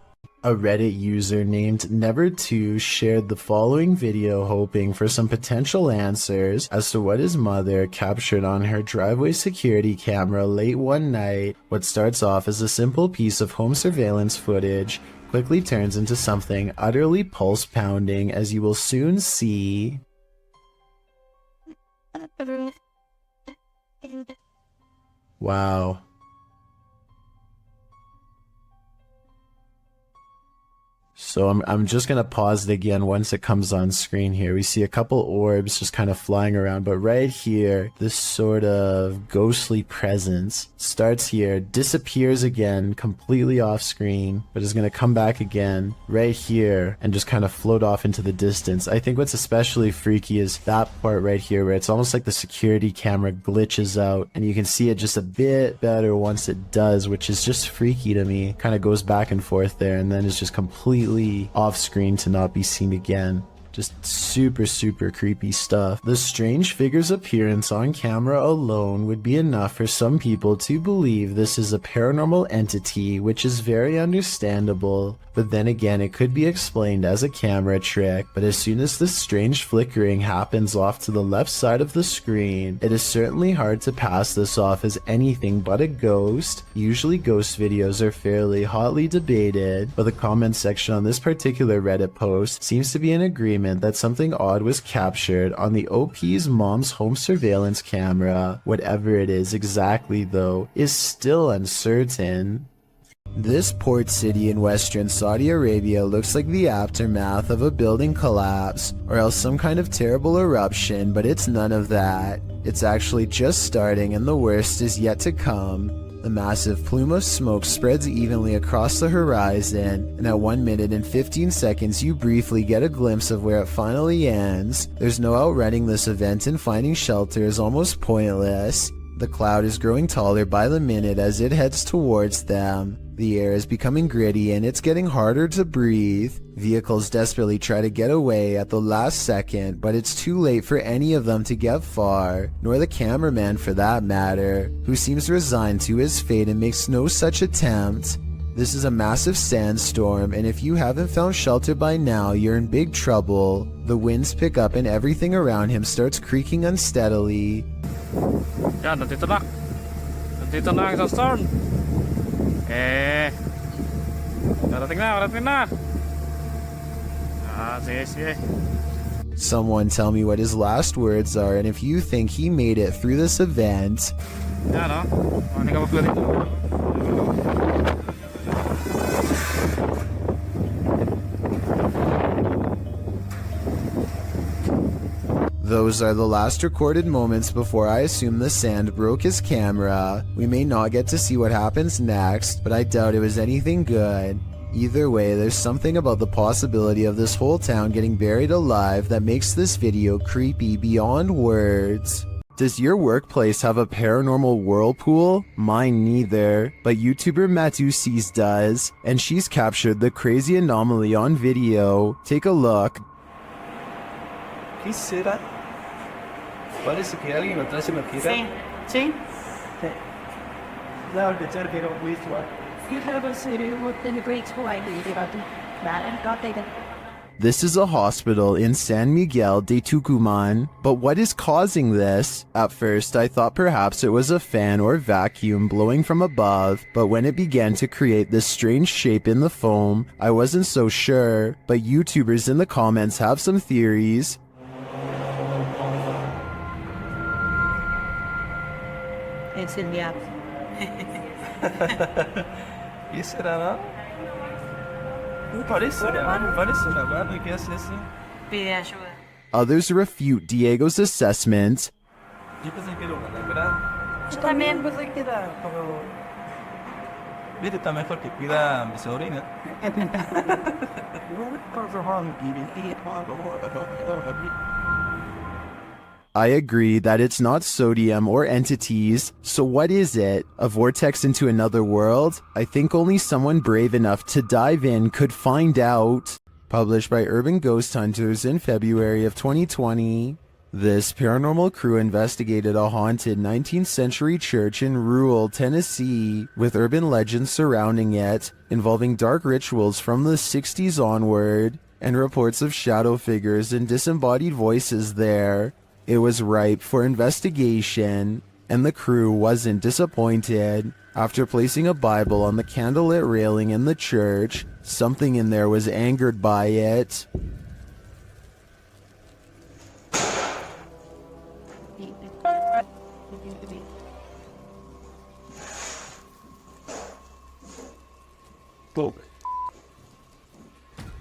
A Reddit user named Never2 shared the following video hoping for some potential answers as to what his mother captured on her driveway security camera late one night. What starts off as a simple piece of home surveillance footage quickly turns into something utterly pulse-pounding, as you will soon see. Wow. So I'm just going to pause it again once it comes on screen here. We see a couple orbs just kind of flying around, but right here, this sort of ghostly presence starts here, disappears again, completely off screen, but is going to come back again right here and just kind of float off into the distance. I think what's especially freaky is that part right here where it's almost like the security camera glitches out and you can see it just a bit better once it does, which is just freaky to me. Kind of goes back and forth there and then it's just completely off screen to not be seen again. Just super creepy stuff. The strange figure's appearance on camera alone would be enough for some people to believe this is a paranormal entity, which is very understandable. But then again, it could be explained as a camera trick. But as soon as this strange flickering happens off to the left side of the screen, it is certainly hard to pass this off as anything but a ghost. Usually ghost videos are fairly hotly debated, but the comment section on this particular Reddit post seems to be in agreement that something odd was captured on the OP's mom's home surveillance camera. Whatever it is exactly, though, is still uncertain. This port city in western Saudi Arabia looks like the aftermath of a building collapse, or else some kind of terrible eruption, but it's none of that. It's actually just starting and the worst is yet to come. The massive plume of smoke spreads evenly across the horizon, and at 1 minute and 15 seconds you briefly get a glimpse of where it finally ends. There's no outrunning this event, and finding shelter is almost pointless. The cloud is growing taller by the minute as it heads towards them. The air is becoming gritty and it's getting harder to breathe. Vehicles desperately try to get away at the last second, but it's too late for any of them to get far, nor the cameraman for that matter, who seems resigned to his fate and makes no such attempt. This is a massive sandstorm, and if you haven't found shelter by now, you're in big trouble. The winds pick up and everything around him starts creaking unsteadily. Yan, nandito na. Nandito na ang isang storm. Darating na. Sige. Someone tell me what his last words are, and if you think he made it through this event. Yan, oh. Hindi ka mapulad dito. Those are the last recorded moments before I assume the sand broke his camera. We may not get to see what happens next, but I doubt it was anything good. Either way, there's something about the possibility of this whole town getting buried alive that makes this video creepy beyond words. Does your workplace have a paranormal whirlpool? Mine neither, but YouTuber Matusis does, and she's captured the crazy anomaly on video. Take a look. ¿Qué será? Parece que alguien atrás se me gira. Sí. Claro, de echar que no visual. You have a city within the Great Hawaii. This is a hospital in San Miguel de Tucumán, but what is causing this? At first I thought perhaps it was a fan or vacuum blowing from above, but when it began to create this strange shape in the foam, I wasn't so sure, but YouTubers in the comments have some theories. It's in the app. ¿Qué será, no? Parece una mano que hace así. Pide ayuda. Others refute Diego's assessment. Yo pensé que era una lámpara. Yo también pensé que era como... Viste, está mejor que cuida a mi sobrina. I agree that it's not sodium or entities, so what is it? A vortex into another world? I think only someone brave enough to dive in could find out. Published by Urban Ghost Hunters in February of 2020. This paranormal crew investigated a haunted 19th century church in rural Tennessee, with urban legends surrounding it, involving dark rituals from the 60s onward, and reports of shadow figures and disembodied voices there. It was ripe for investigation, and the crew wasn't disappointed. After placing a Bible on the candlelit railing in the church, something in there was angered by it.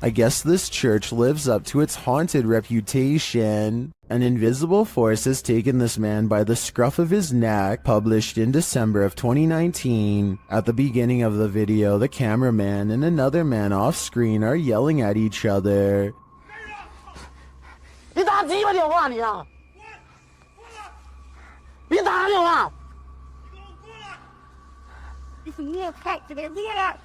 I guess this church lives up to its haunted reputation. An invisible force has taken this man by the scruff of his neck, published in December of 2019. At the beginning of the video, the cameraman and another man off screen are yelling at each other. 你打鸡巴电话你啊！你打电话！你也太这个别了。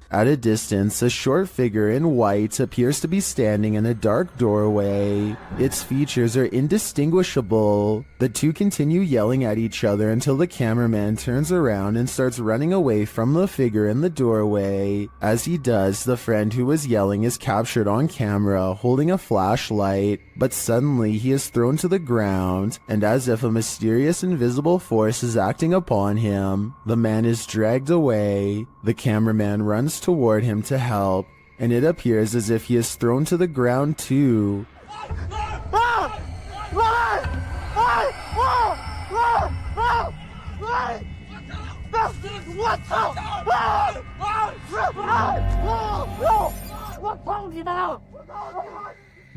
At a distance, a short figure in white appears to be standing in a dark doorway. Its features are indistinguishable. The two continue yelling at each other until the cameraman turns around and starts running away from the figure in the doorway. As he does, the friend who was yelling is captured on camera holding a flashlight, but suddenly he is thrown to the ground, and as if a mysterious invisible force is acting upon him, the man is dragged away. The cameraman runs toward him to help, and it appears as if he is thrown to the ground too.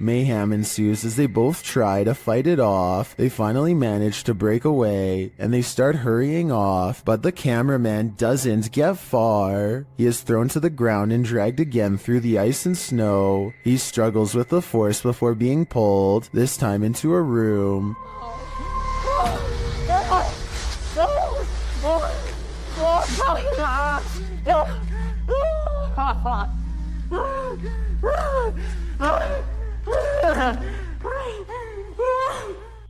Mayhem ensues as they both try to fight it off. They finally manage to break away, and they start hurrying off, but the cameraman doesn't get far. He is thrown to the ground and dragged again through the ice and snow. He struggles with the force before being pulled, this time into a room.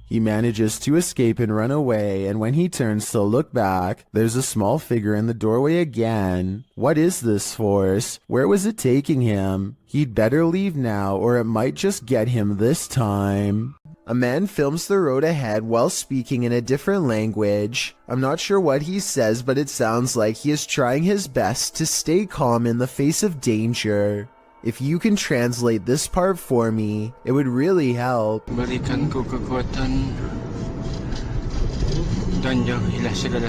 He manages to escape and run away, and when he turns to look back, there's a small figure in the doorway again. What is this force? Where was it taking him? He'd better leave now, or it might just get him this time. A man films the road ahead while speaking in a different language. I'm not sure what he says, but it sounds like he is trying his best to stay calm in the face of danger. If you can translate this part for me, it would really help. Berikan ku kekuatan dan jauhilah segala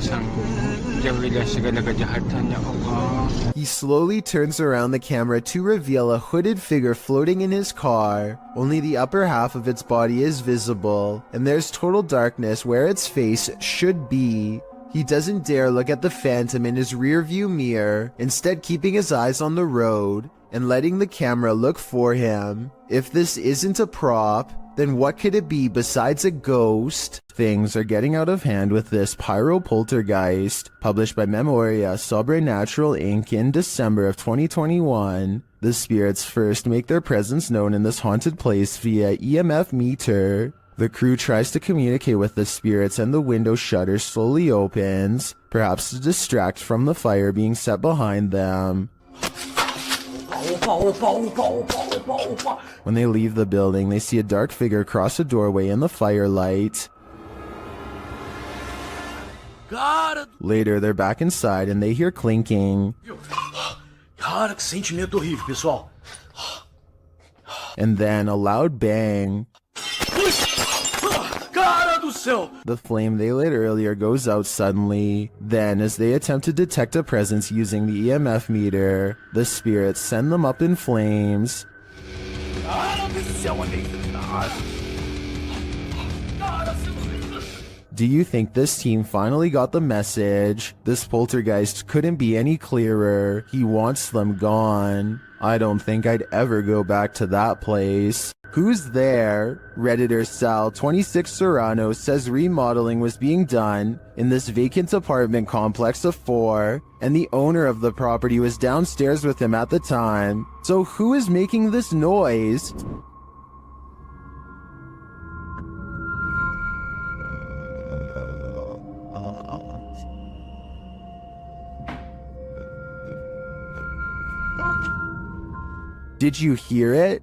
kejahatan, ya Allah. He slowly turns around the camera to reveal a hooded figure floating in his car. Only the upper half of its body is visible, and there's total darkness where its face should be. He doesn't dare look at the phantom in his rearview mirror, instead keeping his eyes on the road and letting the camera look for him. If this isn't a prop, then what could it be besides a ghost? Things are getting out of hand with this pyro poltergeist. Published by Memoria Sobrenatural Inc. in December of 2021. The spirits first make their presence known in this haunted place via EMF meter. The crew tries to communicate with the spirits and the window shutter slowly opens, perhaps to distract from the fire being set behind them. When they leave the building, they see a dark figure cross a doorway in the firelight. Later, they're back inside and they hear clinking. Cara, que sentimento horrível, pessoal. And then a loud bang. The flame they lit earlier goes out suddenly. Then, as they attempt to detect a presence using the EMF meter, the spirits send them up in flames. Do you think this team finally got the message? This poltergeist couldn't be any clearer. He wants them gone. I don't think I'd ever go back to that place. Who's there? Redditor Sal 26 Serrano says remodeling was being done in this vacant apartment complex of 4, and the owner of the property was downstairs with him at the time. So who is making this noise? Did you hear it?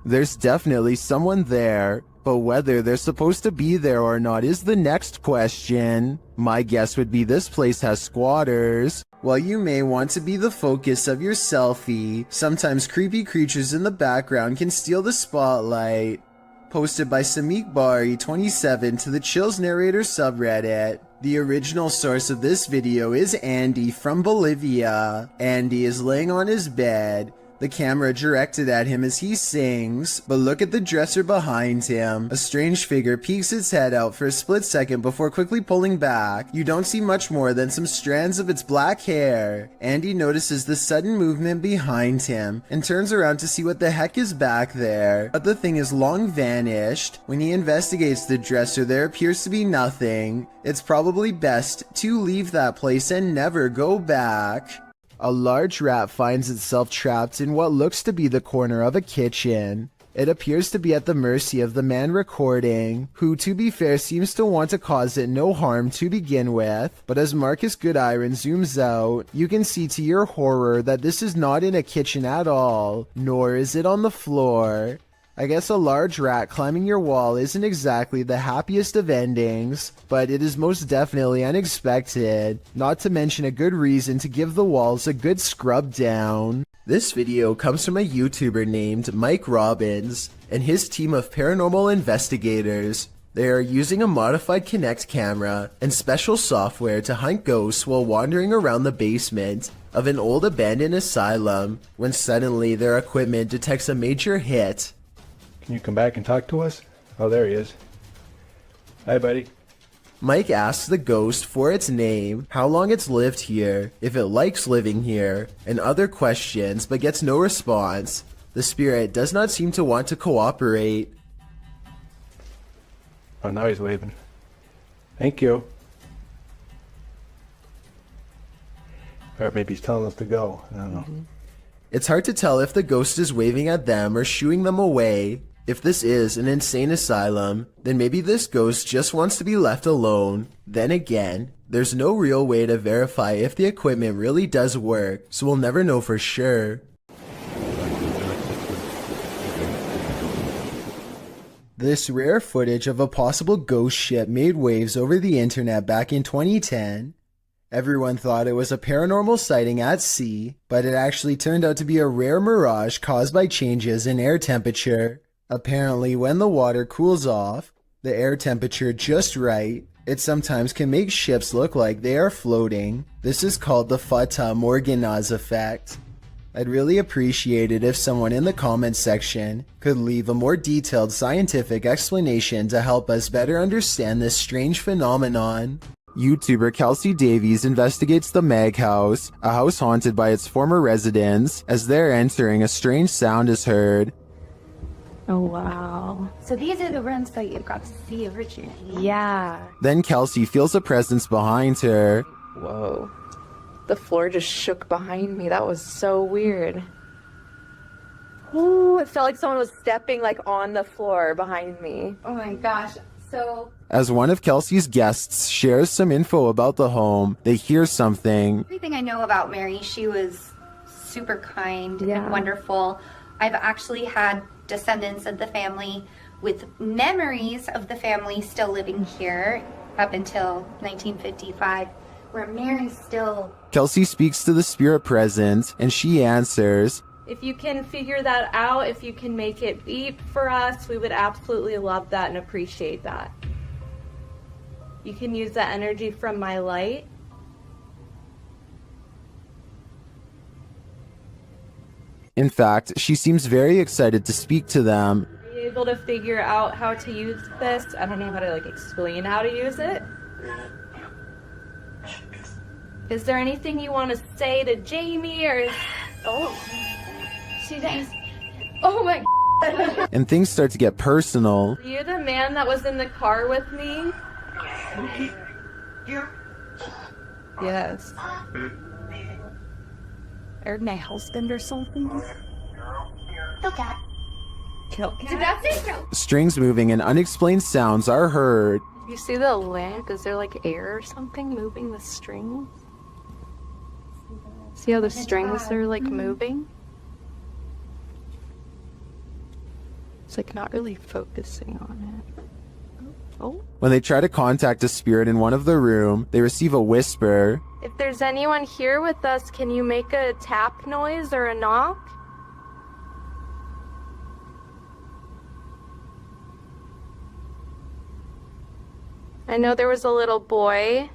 There's definitely someone there, but whether they're supposed to be there or not is the next question. My guess would be this place has squatters. While you may want to be the focus of your selfie, sometimes creepy creatures in the background can steal the spotlight. Posted by Samik Bari 27 to the Chills Narrator subreddit. The original source of this video is Andy from Bolivia. Andy is laying on his bed, the camera directed at him as he sings, but look at the dresser behind him. A strange figure peeks its head out for a split second before quickly pulling back. You don't see much more than some strands of its black hair. Andy notices the sudden movement behind him and turns around to see what the heck is back there, but the thing is long vanished. When he investigates the dresser, there appears to be nothing. It's probably best to leave that place and never go back. A large rat finds itself trapped in what looks to be the corner of a kitchen. It appears to be at the mercy of the man recording, who to be fair seems to want to cause it no harm to begin with, but as Marcus Goodiron zooms out, you can see to your horror that this is not in a kitchen at all, nor is it on the floor. I guess a large rat climbing your wall isn't exactly the happiest of endings, but it is most definitely unexpected, not to mention a good reason to give the walls a good scrub down. This video comes from a YouTuber named Mike Robbins and his team of paranormal investigators. They are using a modified Kinect camera and special software to hunt ghosts while wandering around the basement of an old abandoned asylum, when suddenly their equipment detects a major hit. Can you come back and talk to us? Oh, there he is. Hi, buddy. Mike asks the ghost for its name, how long it's lived here, if it likes living here, and other questions, but gets no response. The spirit does not seem to want to cooperate. Oh, now he's waving. Thank you. Or maybe he's telling us to go. I don't know. It's hard to tell if the ghost is waving at them or shooing them away. If this is an insane asylum, then maybe this ghost just wants to be left alone. Then again, there's no real way to verify if the equipment really does work, so we'll never know for sure. This rare footage of a possible ghost ship made waves over the internet back in 2010. Everyone thought it was a paranormal sighting at sea, but it actually turned out to be a rare mirage caused by changes in air temperature. Apparently, when the water cools off, the air temperature just right, it sometimes can make ships look like they are floating. This is called the Fata Morganas effect. I'd really appreciate it if someone in the comments section could leave a more detailed scientific explanation to help us better understand this strange phenomenon. YouTuber Kelsey Davies investigates the Meg House, a house haunted by its former residents. As they're entering, a strange sound is heard. Oh, wow. So these are the rooms that you got to see originally. Yeah. Then Kelsey feels a presence behind her. Whoa. The floor just shook behind me. That was so weird. Ooh, it felt like someone was stepping like on the floor behind me. Oh my gosh. So As one of Kelsey's guests shares some info about the home, they hear something. everything I know about Mary, she was super kind and wonderful. I've actually had descendants of the family with memories of the family still living here up until 1955, where Mary's still... Kelsey speaks to the spirit present, and she answers. If you can figure that out, if you can make it beep for us, we would absolutely love that and appreciate that. You can use that energy from my light. In fact, she seems very excited to speak to them. able to figure out how to use this. I don't know how to like explain how to use it. Is there anything you want to say to Jamie or? Oh, she does. Oh my God. And things start to get personal. Are you the man that was in the car with me? Yes. Or my husband or something? Okay. Kill. Did that say no? Strings moving and unexplained sounds are heard. You see the lamp? Is there like air or something moving the strings? See how the strings are like moving? It's like not really focusing on it. Oh. When they try to contact a spirit in one of the room, they receive a whisper. If there's anyone here with us, can you make a tap noise or a knock? I know there was a little boy.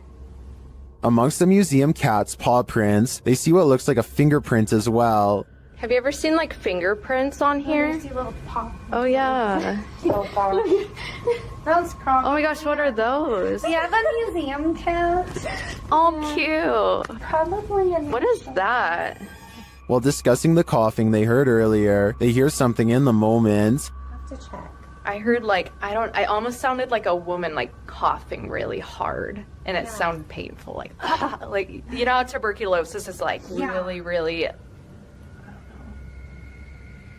Amongst the museum cat's paw prints, they see what looks like a fingerprint as well. Have you ever seen like fingerprints on here? Oh yeah. So far. Those crocs. Oh my gosh, what are those? We have a museum cat. Oh, cute. Probably. What is that? While discussing the coughing they heard earlier, they hear something in the moment. Have to check. I heard like, I almost sounded like a woman like coughing really hard. And it sounded painful. Like, like, you know how tuberculosis is like really, really...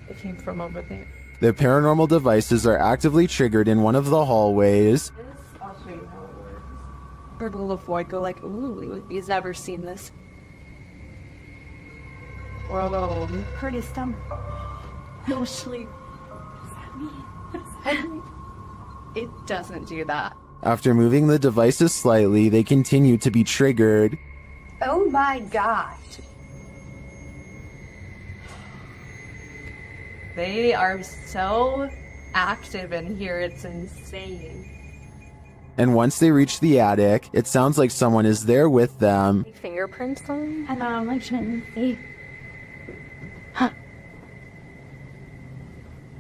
It came from over there. Their paranormal devices are actively triggered in one of the hallways. I'll show you how it works. Bird will avoid, go like, ooh, he's never seen this. Or although, Curtis, no sleep. It doesn't do that. After moving the devices slightly, they continue to be triggered. Oh my gosh. They are so active in here, it's insane. And once they reach the attic, it sounds like someone is there with them. Fingerprints on? I don't know, I shouldn't see.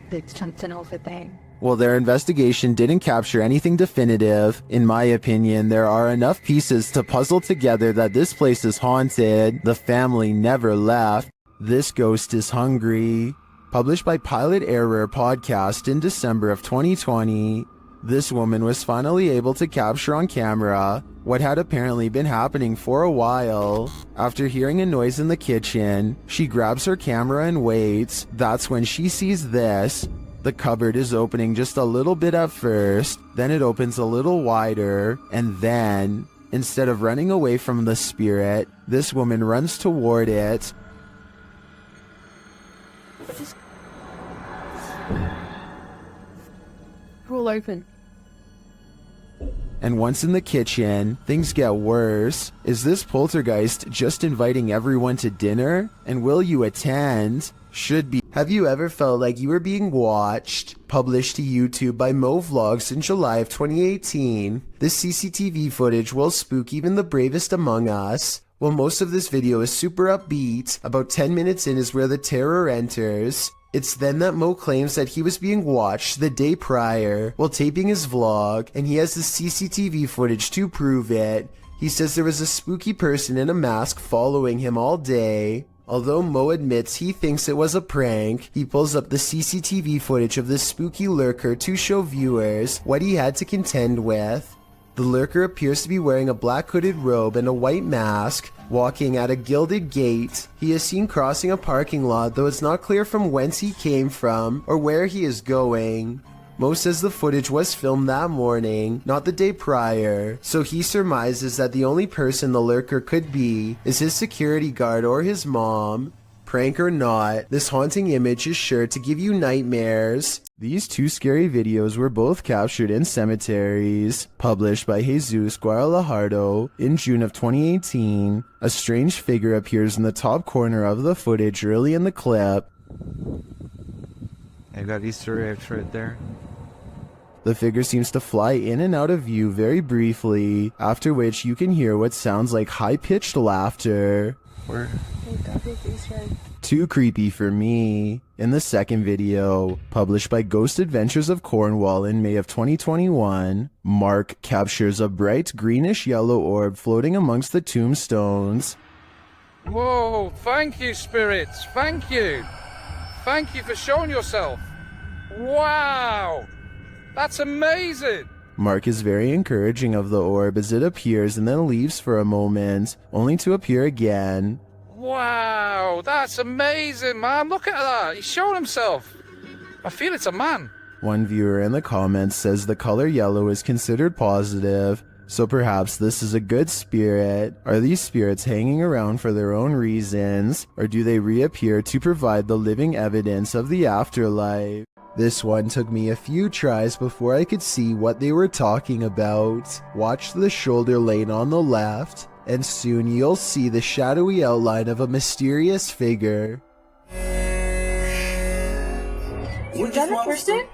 There's something over there. While their investigation didn't capture anything definitive, in my opinion, there are enough pieces to puzzle together that this place is haunted. The family never left. This ghost is hungry. Published by Pilot Error Podcast in December of 2020, this woman was finally able to capture on camera what had apparently been happening for a while. After hearing a noise in the kitchen, she grabs her camera and waits. That's when she sees this. The cupboard is opening just a little bit at first, then it opens a little wider, and then, instead of running away from the spirit, this woman runs toward it. Roll open. And once in the kitchen, things get worse. Is this poltergeist just inviting everyone to dinner? And will you attend? Should be. Have you ever felt like you were being watched? Published to YouTube by Mo Vlogs in July of 2018. This CCTV footage will spook even the bravest among us. While most of this video is super upbeat, about 10 minutes in is where the terror enters. It's then that Mo claims that he was being watched the day prior while taping his vlog, and he has the CCTV footage to prove it. He says there was a spooky person in a mask following him all day. Although Mo admits he thinks it was a prank, he pulls up the CCTV footage of this spooky lurker to show viewers what he had to contend with. The lurker appears to be wearing a black hooded robe and a white mask, walking at a gilded gate. He is seen crossing a parking lot, though it's not clear from whence he came from or where he is going. Mo says the footage was filmed that morning, not the day prior, so he surmises that the only person the lurker could be is his security guard or his mom. Prank or not, this haunting image is sure to give you nightmares. These two scary videos were both captured in cemeteries. Published by Jesus Guaralajardo in June of 2018, a strange figure appears in the top corner of the footage early in the clip. I got Easter eggs right there. The figure seems to fly in and out of view very briefly, after which you can hear what sounds like high-pitched laughter. Where? Too creepy for me. In the second video, published by Ghost Adventures of Cornwall in May of 2021, Mark captures a bright greenish yellow orb floating amongst the tombstones. Whoa, thank you, spirits. Thank you. Thank you for showing yourself. Wow. That's amazing. Mark is very encouraging of the orb as it appears and then leaves for a moment, only to appear again. Wow, that's amazing, man. Look at that. He's showing himself. I feel it's a man. One viewer in the comments says the color yellow is considered positive, so perhaps this is a good spirit. Are these spirits hanging around for their own reasons, or do they reappear to provide the living evidence of the afterlife? This one took me a few tries before I could see what they were talking about. Watch the shoulder lane on the left, and soon you'll see the shadowy outline of a mysterious figure. You done it, Kristen?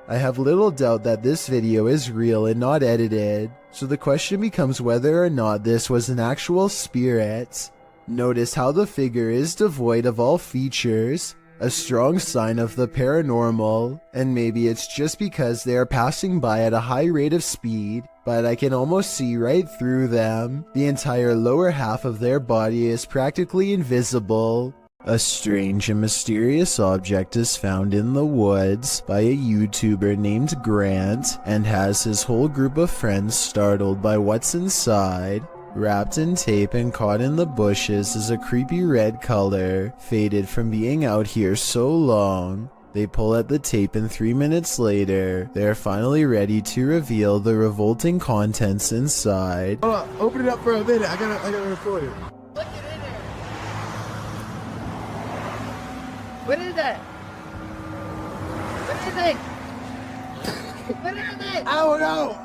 I have little doubt that this video is real and not edited, so the question becomes whether or not this was an actual spirit. Notice how the figure is devoid of all features, a strong sign of the paranormal, and maybe it's just because they are passing by at a high rate of speed, but I can almost see right through them. The entire lower half of their body is practically invisible. A strange and mysterious object is found in the woods by a YouTuber named Grant and has his whole group of friends startled by what's inside. Wrapped in tape and caught in the bushes is a creepy red color, faded from being out here so long. They pull at the tape and 3 minutes later, they are finally ready to reveal the revolting contents inside. Hold on, open it up for a minute. I gotta record it. What is that? What is it? What is it? I don't know.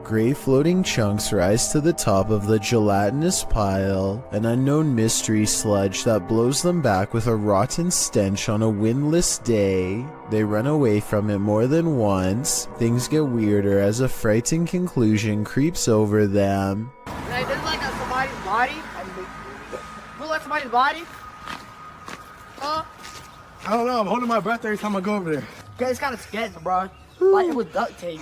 Gray floating chunks rise to the top of the gelatinous pile, an unknown mystery sludge that blows them back with a rotten stench on a windless day. They run away from it more than once. Things get weirder as a frightening conclusion creeps over them. Hey, there's like somebody's body. Look like somebody's body. I don't know. I'm holding my breath every time I go over there. Okay, it's kind of sketchy, bro. Like it was duct tape.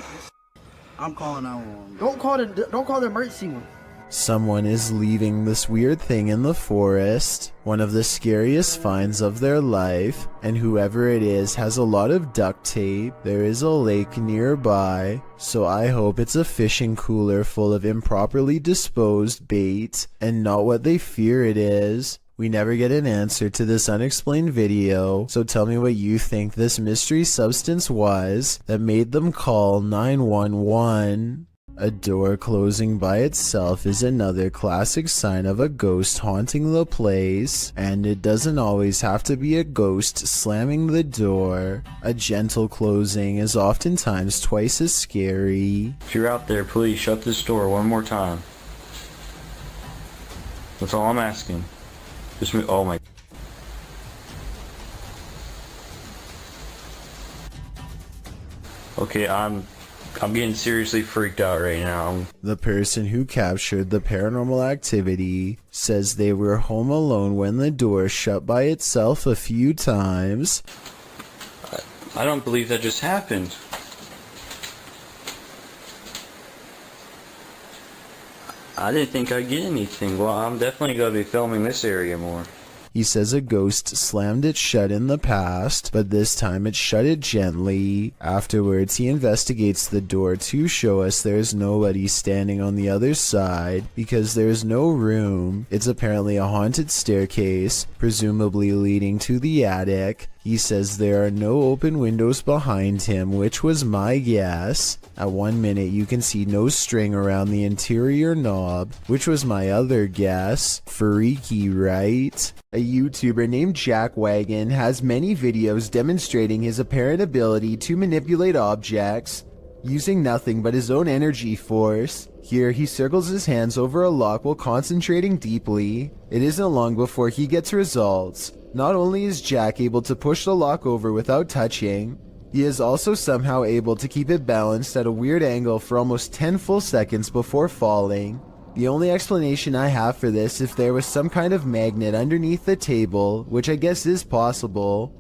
I'm calling 911. Don't call the emergency one. Someone is leaving this weird thing in the forest, one of the scariest finds of their life, and whoever it is has a lot of duct tape. There is a lake nearby, so I hope it's a fishing cooler full of improperly disposed bait, and not what they fear it is. We never get an answer to this unexplained video, so tell me what you think this mystery substance was that made them call 911. A door closing by itself is another classic sign of a ghost haunting the place, and it doesn't always have to be a ghost slamming the door. A gentle closing is oftentimes twice as scary. If you're out there, please shut this door one more time. That's all I'm asking. Just move. Oh my. Okay, I'm getting seriously freaked out right now. The person who captured the paranormal activity says they were home alone when the door shut by itself a few times. I don't believe that just happened. I didn't think I'd get anything. Well, I'm definitely going to be filming this area more. He says a ghost slammed it shut in the past, but this time it shut it gently. Afterwards, he investigates the door to show us there's nobody standing on the other side because there's no room. It's apparently a haunted staircase, presumably leading to the attic. He says there are no open windows behind him, which was my guess. At 1 minute you can see no string around the interior knob, which was my other guess. Freaky, right? A YouTuber named Jack Wagon has many videos demonstrating his apparent ability to manipulate objects using nothing but his own energy force. Here he circles his hands over a lock while concentrating deeply. It isn't long before he gets results. Not only is Jack able to push the lock over without touching, he is also somehow able to keep it balanced at a weird angle for almost 10 full seconds before falling. The only explanation I have for this if there was some kind of magnet underneath the table, which I guess is possible.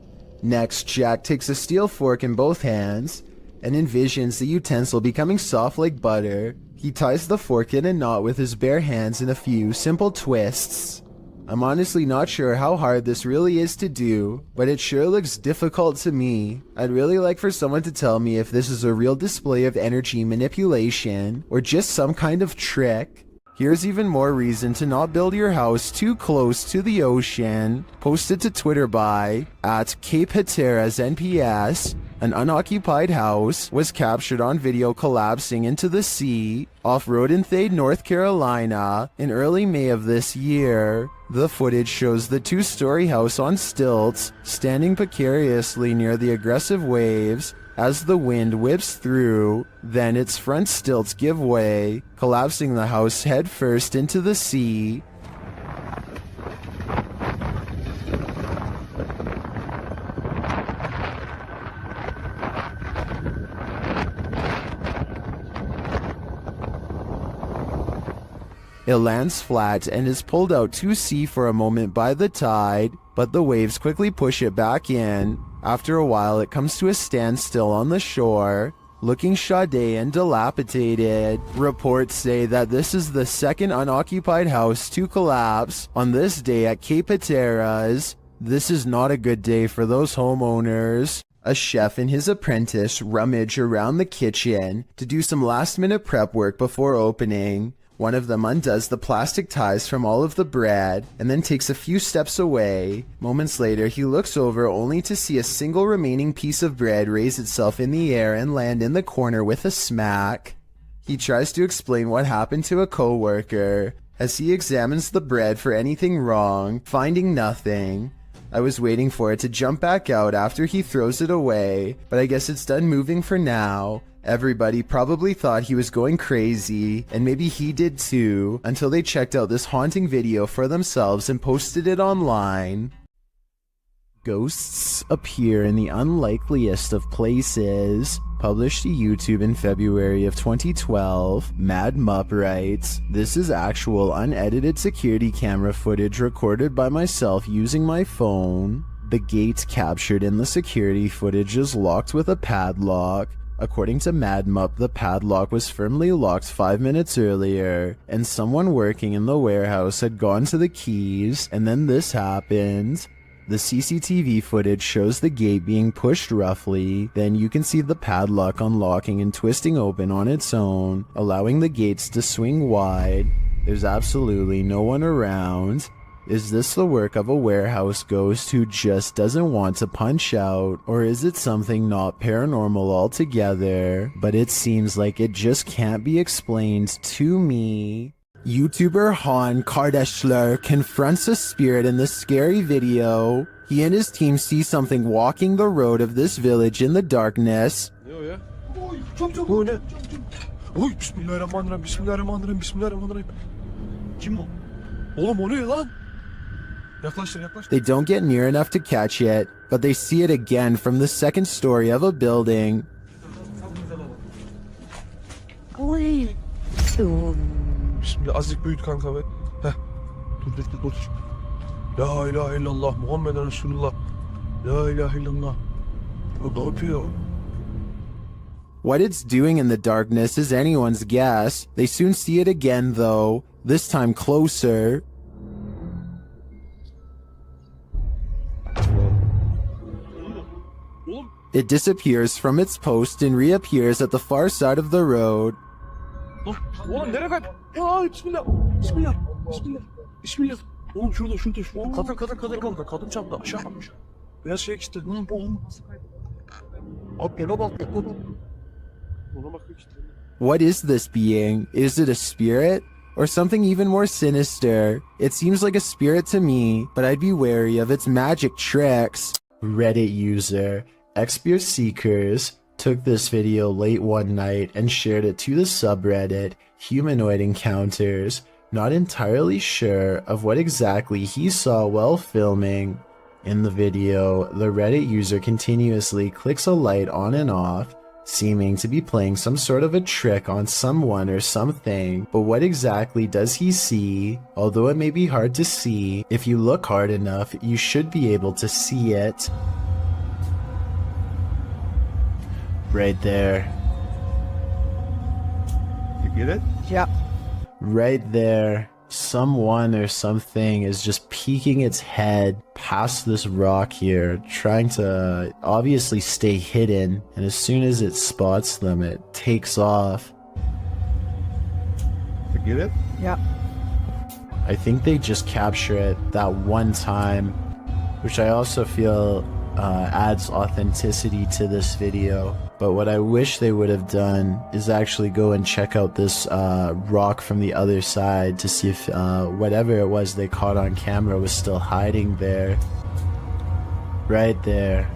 Next, Jack takes a steel fork in both hands and envisions the utensil becoming soft like butter. He ties the fork in a knot with his bare hands in a few simple twists. I'm honestly not sure how hard this really is to do, but it sure looks difficult to me. I'd really like for someone to tell me if this is a real display of energy manipulation or just some kind of trick. Here's even more reason to not build your house too close to the ocean. Posted to Twitter by @CapeHatteras_NPS. An unoccupied house was captured on video collapsing into the sea off Rodenthade, North Carolina in early May of this year. The footage shows the two-story house on stilts standing precariously near the aggressive waves as the wind whips through. Then its front stilts give way, collapsing the house headfirst into the sea. It lands flat and is pulled out to sea for a moment by the tide, but the waves quickly push it back in. After a while, it comes to a standstill on the shore, looking shoddy and dilapidated. Reports say that this is the second unoccupied house to collapse on this day at Cape Hatteras. This is not a good day for those homeowners. A chef and his apprentice rummage around the kitchen to do some last-minute prep work before opening. One of them undoes the plastic ties from all of the bread and then takes a few steps away. Moments later, he looks over only to see a single remaining piece of bread raise itself in the air and land in the corner with a smack. He tries to explain what happened to a co-worker as he examines the bread for anything wrong, finding nothing. I was waiting for it to jump back out after he throws it away, but I guess it's done moving for now. Everybody probably thought he was going crazy, and maybe he did too, until they checked out this haunting video for themselves and posted it online. Ghosts appear in the unlikeliest of places. Published to YouTube in February of 2012, Mad Mupp writes, "This is actual unedited security camera footage recorded by myself using my phone. The gate captured in the security footage is locked with a padlock. According to Mad Mupp, the padlock was firmly locked 5 minutes earlier, and someone working in the warehouse had gone to the keys, and then this happened. The CCTV footage shows the gate being pushed roughly, then you can see the padlock unlocking and twisting open on its own, allowing the gates to swing wide. There's absolutely no one around. Is this the work of a warehouse ghost who just doesn't want to punch out, or is it something not paranormal altogether? But it seems like it just can't be explained to me." YouTuber Han Kardashler confronts a spirit in this scary video. He and his team see something walking the road of this village in the darkness. Bu ne? Oy bismillahirrahmanirrahim, bismillahirrahmanirrahim, bismillahirrahmanirrahim. Kim bu? Oğlum o ne lan? They don't get near enough to catch it, but they see it again from the second story of a building. Bismillah, azıcık büyüt kanka be. Heh. Dur bekle dur. La ilahe illallah Muhammeden Resulullah. La ilahe illallah. O ne yapıyor? What it's doing in the darkness is anyone's guess. They soon see it again though, this time closer. It disappears from its post and reappears at the far side of the road. Oğlum nereye kayıp? Ya bismillah. Bismillah. Bismillah. Bismillah. Oğlum şurada. Kadın çarptı. Aşağı atmış. Beyaz şey işte. Abi yola bak. Ona bakıyor işte. What is this being? Is it a spirit? Or something even more sinister? It seems like a spirit to me, but I'd be wary of its magic tricks. Reddit user Expier Seekers took this video late one night and shared it to the subreddit Humanoid Encounters, not entirely sure of what exactly he saw while filming. In the video, the Reddit user continuously clicks a light on and off, seeming to be playing some sort of a trick on someone or something. But what exactly does he see? Although it may be hard to see, if you look hard enough, you should be able to see it. Right there. You get it? Yep. Right there. Someone or something is just peeking its head past this rock here, trying to obviously stay hidden, and as soon as it spots them, it takes off. You get it? Yep. I think they just capture it that one time, which I also feel adds authenticity to this video. But what I wish they would have done is actually go and check out this rock from the other side to see if whatever it was they caught on camera was still hiding there. Right there.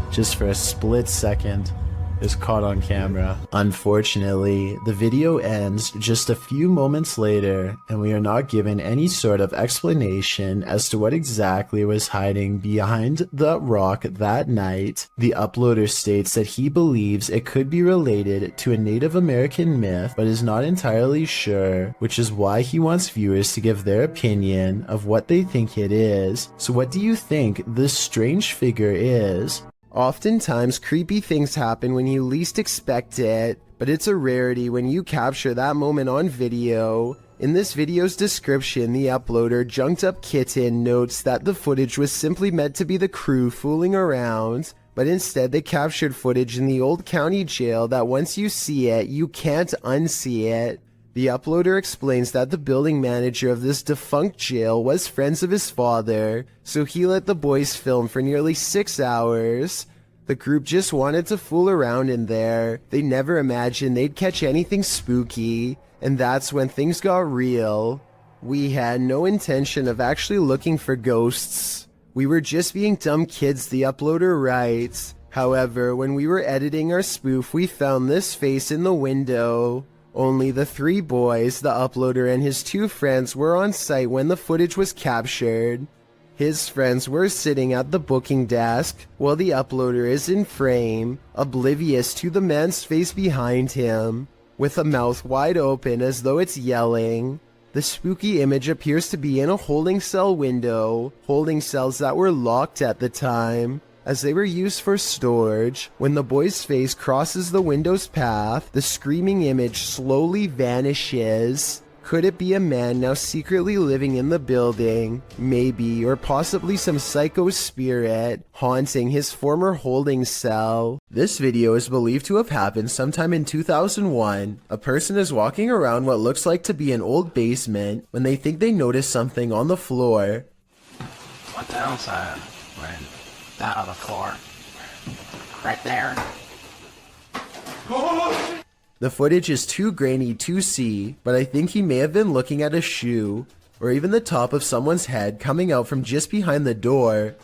Just for a split second. Is caught on camera. Unfortunately, the video ends just a few moments later, and we are not given any sort of explanation as to what exactly was hiding behind the rock that night. The uploader states that he believes it could be related to a Native American myth, but is not entirely sure, which is why he wants viewers to give their opinion of what they think it is. So what do you think this strange figure is? Oftentimes, creepy things happen when you least expect it, but it's a rarity when you capture that moment on video. In this video's description, the uploader Junked Up Kitten notes that the footage was simply meant to be the crew fooling around, but instead they captured footage in the old county jail that once you see it, you can't unsee it. The uploader explains that the building manager of this defunct jail was friends of his father, so he let the boys film for nearly 6 hours. The group just wanted to fool around in there. They never imagined they'd catch anything spooky, and that's when things got real. We had no intention of actually looking for ghosts. We were just being dumb kids, the uploader writes. However, when we were editing our spoof, we found this face in the window. Only the 3 boys, the uploader and his 2 friends were on site when the footage was captured. His friends were sitting at the booking desk, while the uploader is in frame, oblivious to the man's face behind him, with a mouth wide open as though it's yelling. The spooky image appears to be in a holding cell window, holding cells that were locked at the time, as they were used for storage. When the boy's face crosses the window's path, the screaming image slowly vanishes. Could it be a man now secretly living in the building? Maybe, or possibly some psycho spirit haunting his former holding cell. This video is believed to have happened sometime in 2001. A person is walking around what looks like to be an old basement when they think they notice something on the floor. What the hell's that? That on the floor. Right there. The footage is too grainy to see, but I think he may have been looking at a shoe, or even the top of someone's head coming out from just behind the door.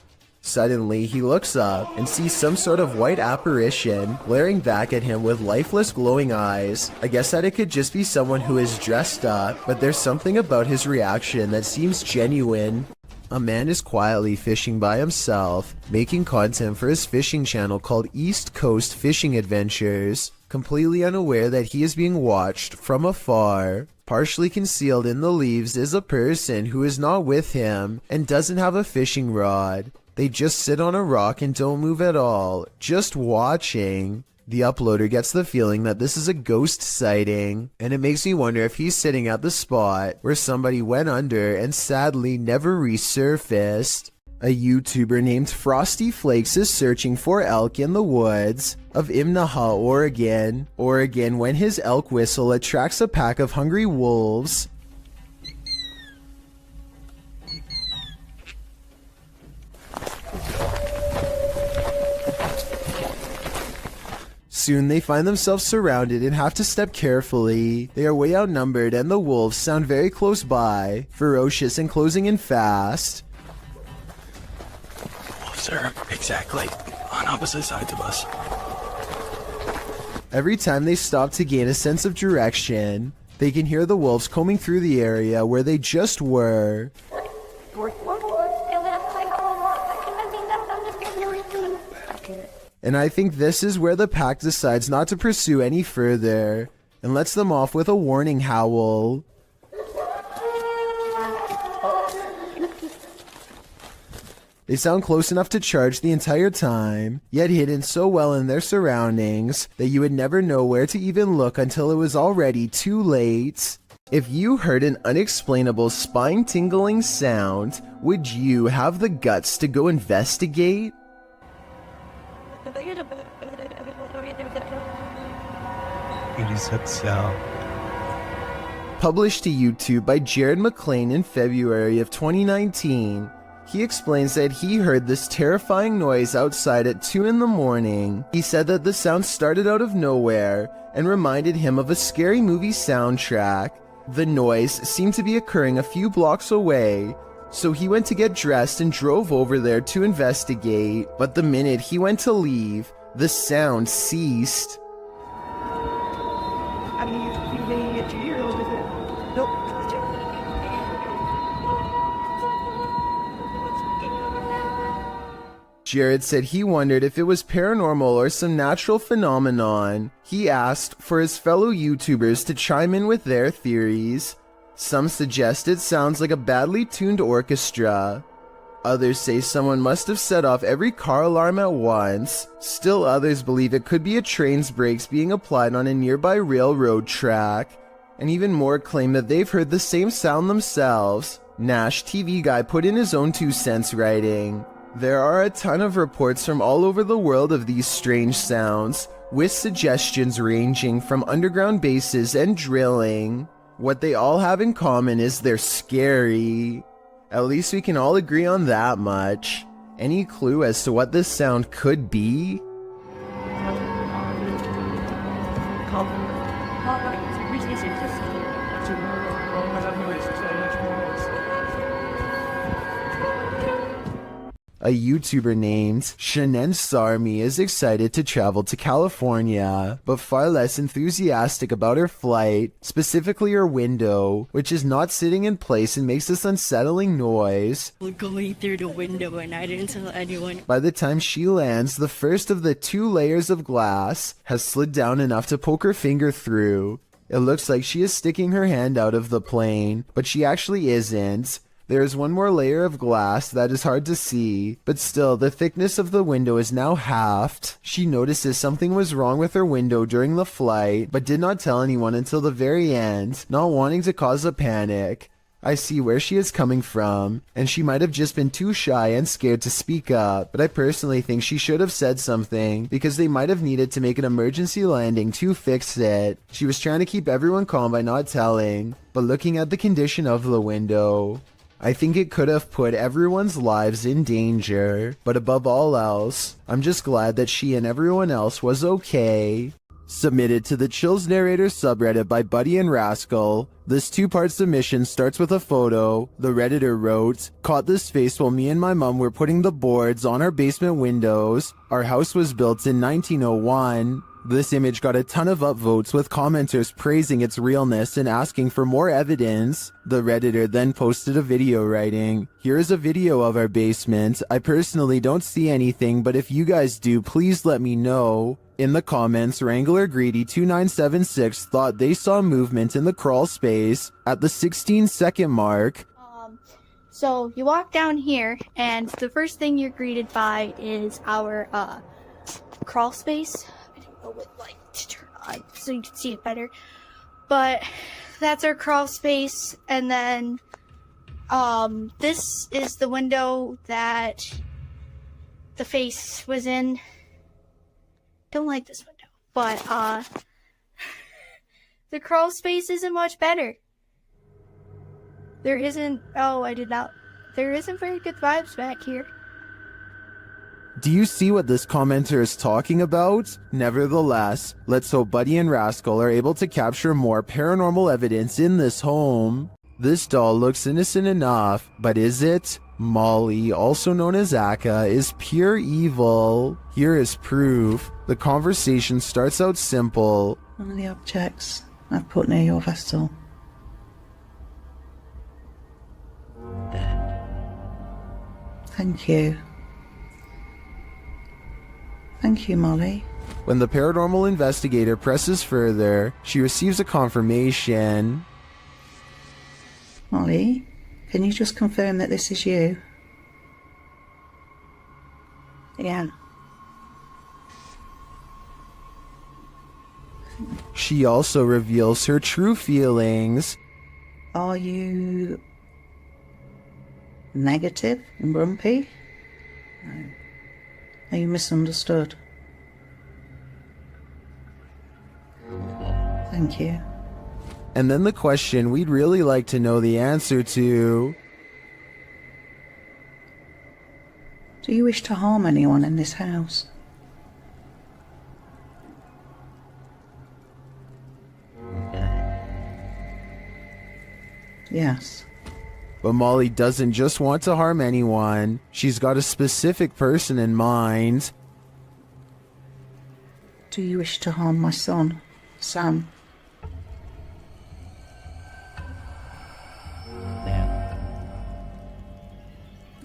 Suddenly, he looks up and sees some sort of white apparition glaring back at him with lifeless glowing eyes. I guess that it could just be someone who is dressed up, but there's something about his reaction that seems genuine. A man is quietly fishing by himself, making content for his fishing channel called East Coast Fishing Adventures, completely unaware that he is being watched from afar. Partially concealed in the leaves is a person who is not with him and doesn't have a fishing rod. They just sit on a rock and don't move at all, just watching. The uploader gets the feeling that this is a ghost sighting, and it makes me wonder if he's sitting at the spot where somebody went under and sadly never resurfaced. A YouTuber named Frosty Flakes is searching for elk in the woods of Imnaha, Oregon, when his elk whistle attracts a pack of hungry wolves. Soon they find themselves surrounded and have to step carefully. They are way outnumbered and the wolves sound very close by, ferocious and closing in fast. Wolves are exactly on opposite sides of us. Every time they stop to gain a sense of direction, they can hear the wolves combing through the area where they just were. And I think this is where the pack decides not to pursue any further and lets them off with a warning howl. They sound close enough to charge the entire time, yet hidden so well in their surroundings that you would never know where to even look until it was already too late. If you heard an unexplainable spine-tingling sound, would you have the guts to go investigate? It is that sound. Published to YouTube by Jared McLean in February of 2019, he explains that he heard this terrifying noise outside at 2 in the morning. He said that the sound started out of nowhere and reminded him of a scary movie soundtrack. The noise seemed to be occurring a few blocks away, so he went to get dressed and drove over there to investigate. But the minute he went to leave, the sound ceased. Jared said he wondered if it was paranormal or some natural phenomenon. He asked for his fellow YouTubers to chime in with their theories. Some suggest it sounds like a badly tuned orchestra. Others say someone must have set off every car alarm at once. Still others believe it could be a train's brakes being applied on a nearby railroad track. And even more claim that they've heard the same sound themselves. Nash TV Guy put in his own 2 cents writing, "There are a ton of reports from all over the world of these strange sounds, with suggestions ranging from underground bases and drilling. What they all have in common is they're scary. At least we can all agree on that much. Any clue as to what this sound could be?" A YouTuber named Shanen Sarmi is excited to travel to California, but far less enthusiastic about her flight, specifically her window, which is not sitting in place and makes this unsettling noise. Going through the window and I didn't tell anyone. By the time she lands, the first of the 2 layers of glass has slid down enough to poke her finger through. It looks like she is sticking her hand out of the plane, but she actually isn't. There is one more layer of glass that is hard to see, but still the thickness of the window is now halved. She notices something was wrong with her window during the flight, but did not tell anyone until the very end, not wanting to cause a panic. I see where she is coming from, and she might have just been too shy and scared to speak up, but I personally think she should have said something, because they might have needed to make an emergency landing to fix it. She was trying to keep everyone calm by not telling, but looking at the condition of the window, I think it could have put everyone's lives in danger, but above all else, I'm just glad that she and everyone else was okay. Submitted to the Chills Narrator subreddit by Buddy and Rascal, this 2-part submission starts with a photo. The Redditor wrote, "Caught this face while me and my mom were putting the boards on our basement windows. Our house was built in 1901. This image got a ton of upvotes, with commenters praising its realness and asking for more evidence. The Redditor then posted a video writing, "Here is a video of our basement. I personally don't see anything, but if you guys do, please let me know." In the comments, Wrangler Greedy 2976 thought they saw movement in the crawl space at the 16-second mark. So you walk down here, and the first thing you're greeted by is our crawl space. I don't know what light to turn on so you can see it better, but that's our crawl space. And then this is the window that the face was in. Don't like this window, but the crawl space isn't much better. There isn't very good vibes back here. Do you see what this commenter is talking about? Nevertheless, let's hope Buddy and Rascal are able to capture more paranormal evidence in this home. This doll looks innocent enough, but is it? Molly, also known as Akka, is pure evil. Here is proof. The conversation starts out simple. One of the objects I've put near your vessel. Thank you. Thank you, Molly. When the paranormal investigator presses further, she receives a confirmation. Molly, can you just confirm that this is you? Yeah. She also reveals her true feelings. Are you negative and grumpy? No. Are you misunderstood? Thank you. And then the question we'd really like to know the answer to. Do you wish to harm anyone in this house? Yes. But Molly doesn't just want to harm anyone. She's got a specific person in mind. Do you wish to harm my son, Sam?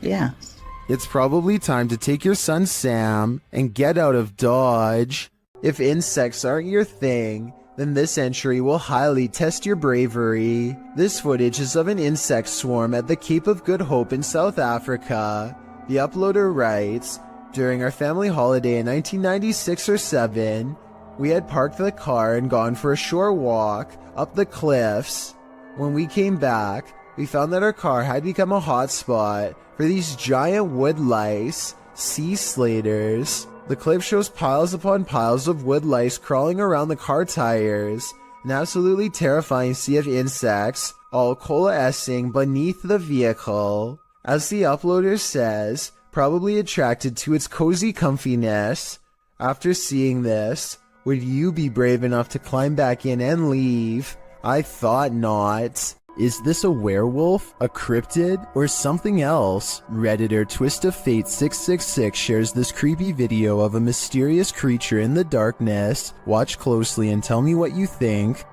Yes. It's probably time to take your son Sam and get out of Dodge. If insects aren't your thing, then this entry will highly test your bravery. This footage is of an insect swarm at the Cape of Good Hope in South Africa. The uploader writes, "During our family holiday in 1996 or 7, we had parked the car and gone for a short walk up the cliffs. When we came back, we found that our car had become a hotspot for these giant wood lice, sea slaters. The clip shows piles upon piles of wood lice crawling around the car tires, an absolutely terrifying sea of insects, all coalescing beneath the vehicle. As the uploader says, probably attracted to its cozy comfiness. After seeing this, would you be brave enough to climb back in and leave? I thought not. Is this a werewolf, a cryptid, or something else?" Redditor Twist of Fate 666 shares this creepy video of a mysterious creature in the darkness. Watch closely and tell me what you think.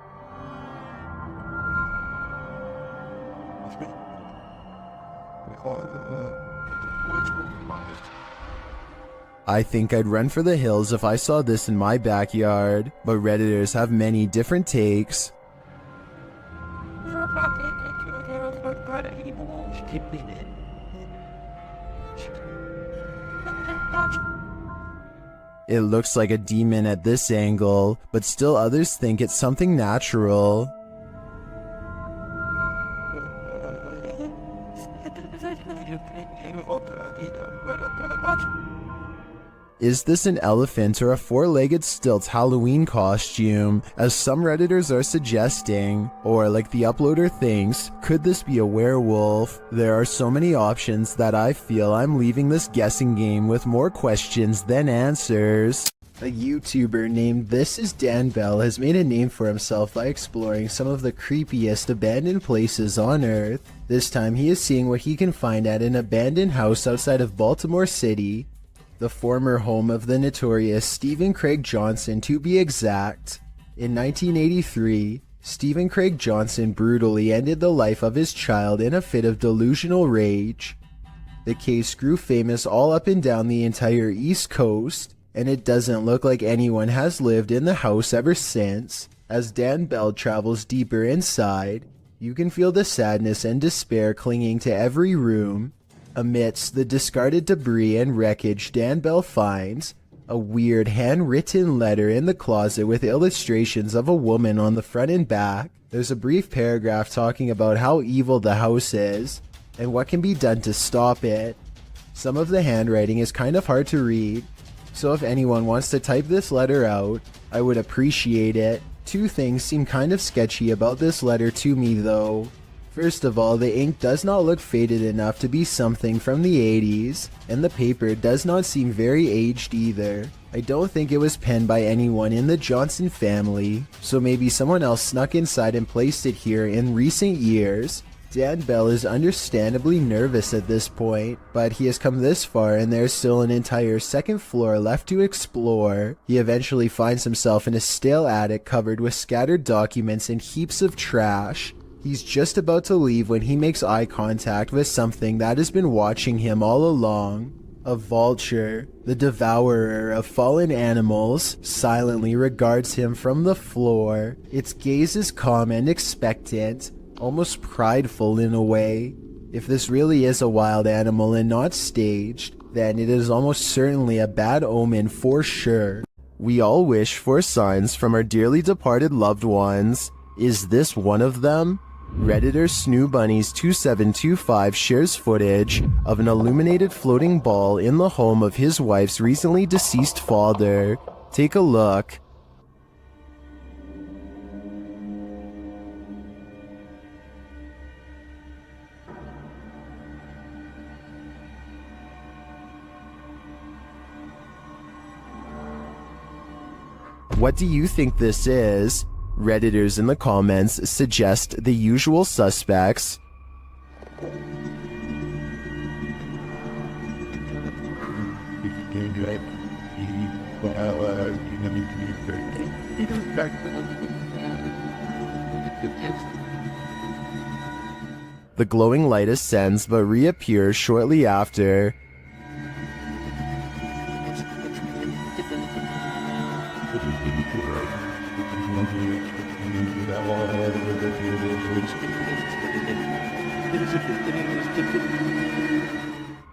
I think I'd run for the hills if I saw this in my backyard, but Redditors have many different takes. It looks like a demon at this angle, but still others think it's something natural. Is this an elephant or a four-legged stilt Halloween costume, as some Redditors are suggesting? Or, like the uploader thinks, could this be a werewolf? There are so many options that I feel I'm leaving this guessing game with more questions than answers. A YouTuber named This Is Dan Bell has made a name for himself by exploring some of the creepiest abandoned places on Earth. This time he is seeing what he can find at an abandoned house outside of Baltimore City, the former home of the notorious Stephen Craig Johnson to be exact. In 1983, Stephen Craig Johnson brutally ended the life of his child in a fit of delusional rage. The case grew famous all up and down the entire East Coast, and it doesn't look like anyone has lived in the house ever since. As Dan Bell travels deeper inside, you can feel the sadness and despair clinging to every room. Amidst the discarded debris and wreckage, Dan Bell finds a weird handwritten letter in the closet with illustrations of a woman on the front and back. There's a brief paragraph talking about how evil the house is and what can be done to stop it. Some of the handwriting is kind of hard to read, so if anyone wants to type this letter out, I would appreciate it. Two things seem kind of sketchy about this letter to me though. First of all, the ink does not look faded enough to be something from the 80s, and the paper does not seem very aged either. I don't think it was penned by anyone in the Johnson family, so maybe someone else snuck inside and placed it here in recent years. Dan Bell is understandably nervous at this point, but he has come this far and there's still an entire second floor left to explore. He eventually finds himself in a stale attic covered with scattered documents and heaps of trash. He's just about to leave when he makes eye contact with something that has been watching him all along. A vulture, the devourer of fallen animals, silently regards him from the floor. Its gaze is calm and expectant, almost prideful in a way. If this really is a wild animal and not staged, then it is almost certainly a bad omen for sure. We all wish for signs from our dearly departed loved ones. Is this one of them? Redditor SnooBunnies2725 shares footage of an illuminated floating ball in the home of his wife's recently deceased father. Take a look. What do you think this is? Redditors in the comments suggest the usual suspects. The glowing light ascends but reappears shortly after.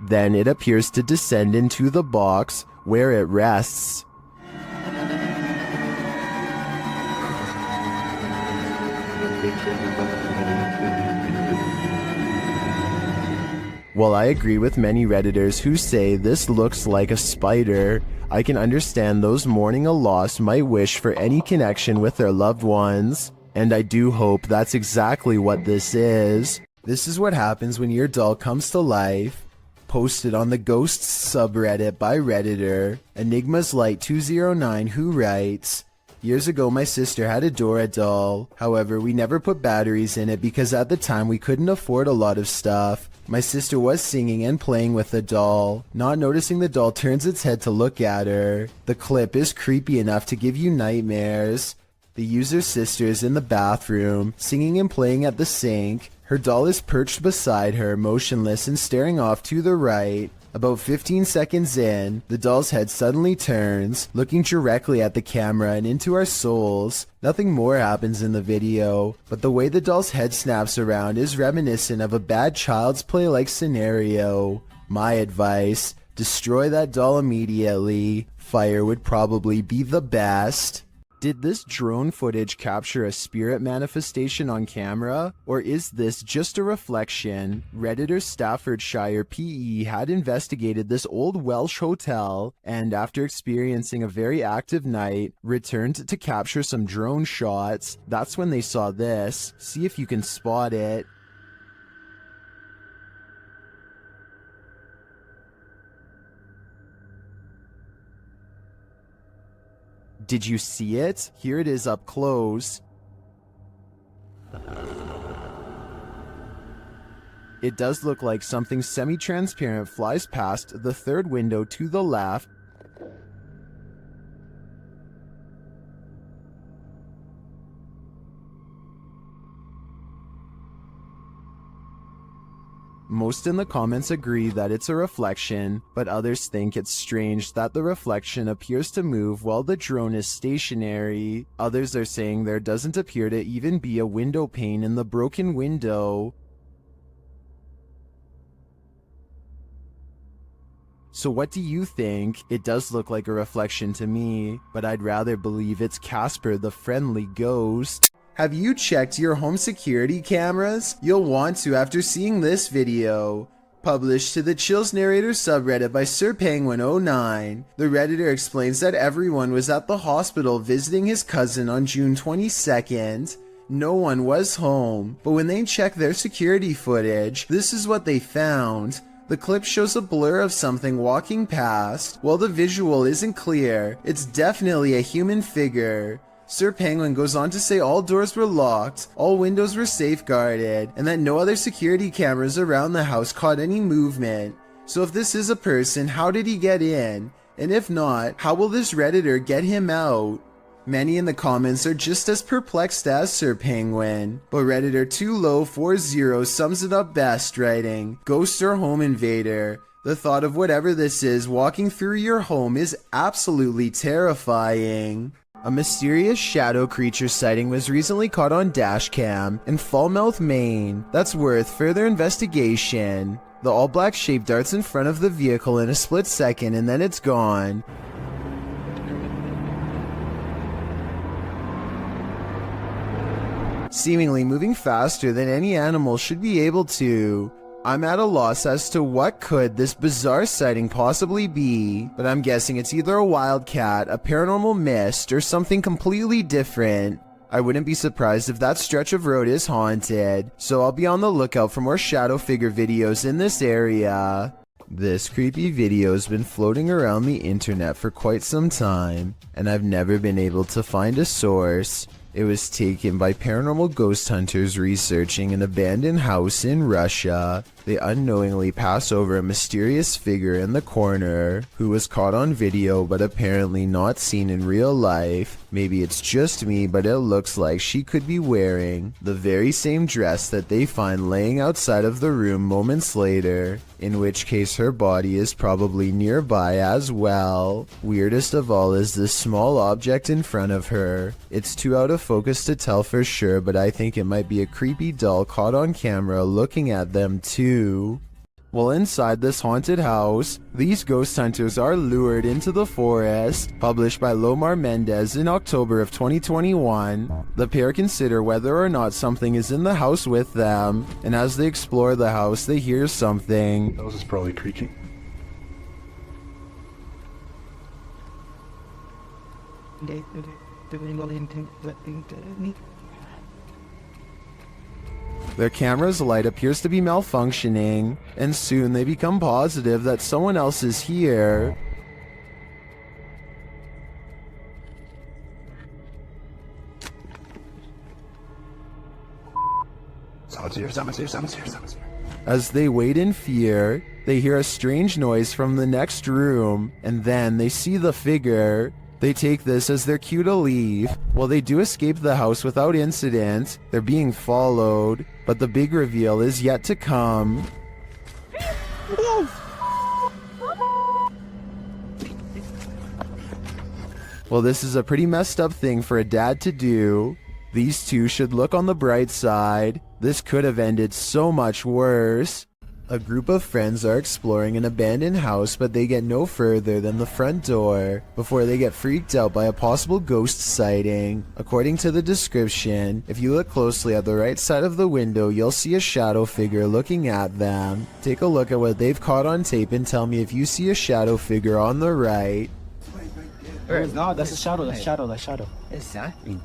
Then it appears to descend into the box where it rests. While I agree with many Redditors who say this looks like a spider, I can understand those mourning a loss might wish for any connection with their loved ones. And I do hope that's exactly what this is. This is what happens when your doll comes to life. Posted on the Ghosts subreddit by Redditor, Enigma's Light 209, who writes, "Years ago my sister had a Dora doll. However, we never put batteries in it because at the time we couldn't afford a lot of stuff. My sister was singing and playing with the doll. Not noticing the doll turns its head to look at her. The clip is creepy enough to give you nightmares. The user's sister is in the bathroom, singing and playing at the sink. Her doll is perched beside her, motionless and staring off to the right. About 15 seconds in, the doll's head suddenly turns, looking directly at the camera and into our souls. Nothing more happens in the video, but the way the doll's head snaps around is reminiscent of a bad Child's Play-like scenario. My advice, destroy that doll immediately. Fire would probably be the best." Did this drone footage capture a spirit manifestation on camera, or is this just a reflection? Redditor Staffordshire PE had investigated this old Welsh hotel, and after experiencing a very active night, returned to capture some drone shots. That's when they saw this. See if you can spot it. Did you see it? Here it is up close. It does look like something semi-transparent flies past the third window to the left. Most in the comments agree that it's a reflection, but others think it's strange that the reflection appears to move while the drone is stationary. Others are saying there doesn't appear to even be a window pane in the broken window. So what do you think? It does look like a reflection to me, but I'd rather believe it's Casper the Friendly Ghost. Have you checked your home security cameras? You'll want to after seeing this video. Published to the Chills Narrator subreddit by SirPenguin09, the Redditor explains that everyone was at the hospital visiting his cousin on June 22nd. No one was home, but when they checked their security footage, this is what they found. The clip shows a blur of something walking past. While the visual isn't clear, it's definitely a human figure. Sir Penguin goes on to say all doors were locked, all windows were safeguarded, and that no other security cameras around the house caught any movement. So if this is a person, how did he get in? And if not, how will this Redditor get him out? Many in the comments are just as perplexed as Sir Penguin, but Redditor 2low40 sums it up best, writing, "Ghosts are home invader. The thought of whatever this is walking through your home is absolutely terrifying. A mysterious shadow creature sighting was recently caught on dashcam in Falmouth, Maine. That's worth further investigation. The all-black shape darts in front of the vehicle in a split second and then it's gone. Seemingly moving faster than any animal should be able to. I'm at a loss as to what could this bizarre sighting possibly be, but I'm guessing it's either a wildcat, a paranormal mist, or something completely different. I wouldn't be surprised if that stretch of road is haunted, so I'll be on the lookout for more shadow figure videos in this area. This creepy video has been floating around the internet for quite some time, and I've never been able to find a source. It was taken by paranormal ghost hunters researching an abandoned house in Russia. They unknowingly pass over a mysterious figure in the corner who was caught on video but apparently not seen in real life. Maybe it's just me, but it looks like she could be wearing the very same dress that they find laying outside of the room moments later, in which case her body is probably nearby as well. Weirdest of all is this small object in front of her. It's too out of focus to tell for sure, but I think it might be a creepy doll caught on camera looking at them too. Well, inside this haunted house, these ghost hunters are lured into the forest. Published by Lomar Mendez in October of 2021. The pair consider whether or not something is in the house with them, and as they explore the house, they hear something. That was probably creaking. Their camera's light appears to be malfunctioning, and soon they become positive that someone else is here. Someone's here. As they wait in fear, they hear a strange noise from the next room, and then they see the figure. They take this as their cue to leave. While they do escape the house without incident, they're being followed, but the big reveal is yet to come. Well, this is a pretty messed up thing for a dad to do. These two should look on the bright side. This could have ended so much worse. A group of friends are exploring an abandoned house, but they get no further than the front door before they get freaked out by a possible ghost sighting. According to the description, if you look closely at the right side of the window, you'll see a shadow figure looking at them. Take a look at what they've caught on tape and tell me if you see a shadow figure on the right. No, that's a shadow, that's shadow. Exactly.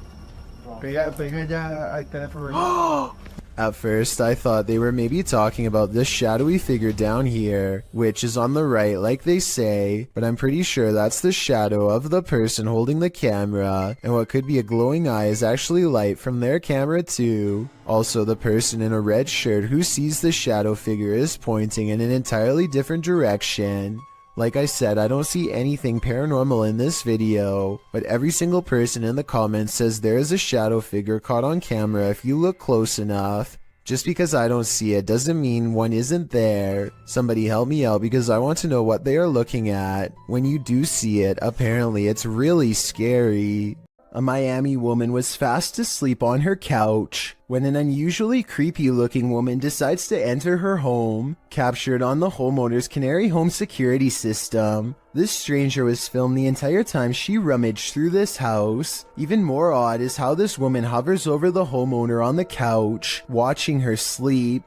At first, I thought they were maybe talking about this shadowy figure down here, which is on the right like they say, but I'm pretty sure that's the shadow of the person holding the camera, and what could be a glowing eye is actually light from their camera too. Also, the person in a red shirt who sees the shadow figure is pointing in an entirely different direction. Like I said, I don't see anything paranormal in this video, but every single person in the comments says there is a shadow figure caught on camera if you look close enough. Just because I don't see it doesn't mean one isn't there. Somebody help me out because I want to know what they are looking at. When you do see it, apparently it's really scary. A Miami woman was fast asleep on her couch when an unusually creepy looking woman decides to enter her home, captured on the homeowner's Canary home security system. This stranger was filmed the entire time she rummaged through this house. Even more odd is how this woman hovers over the homeowner on the couch, watching her sleep.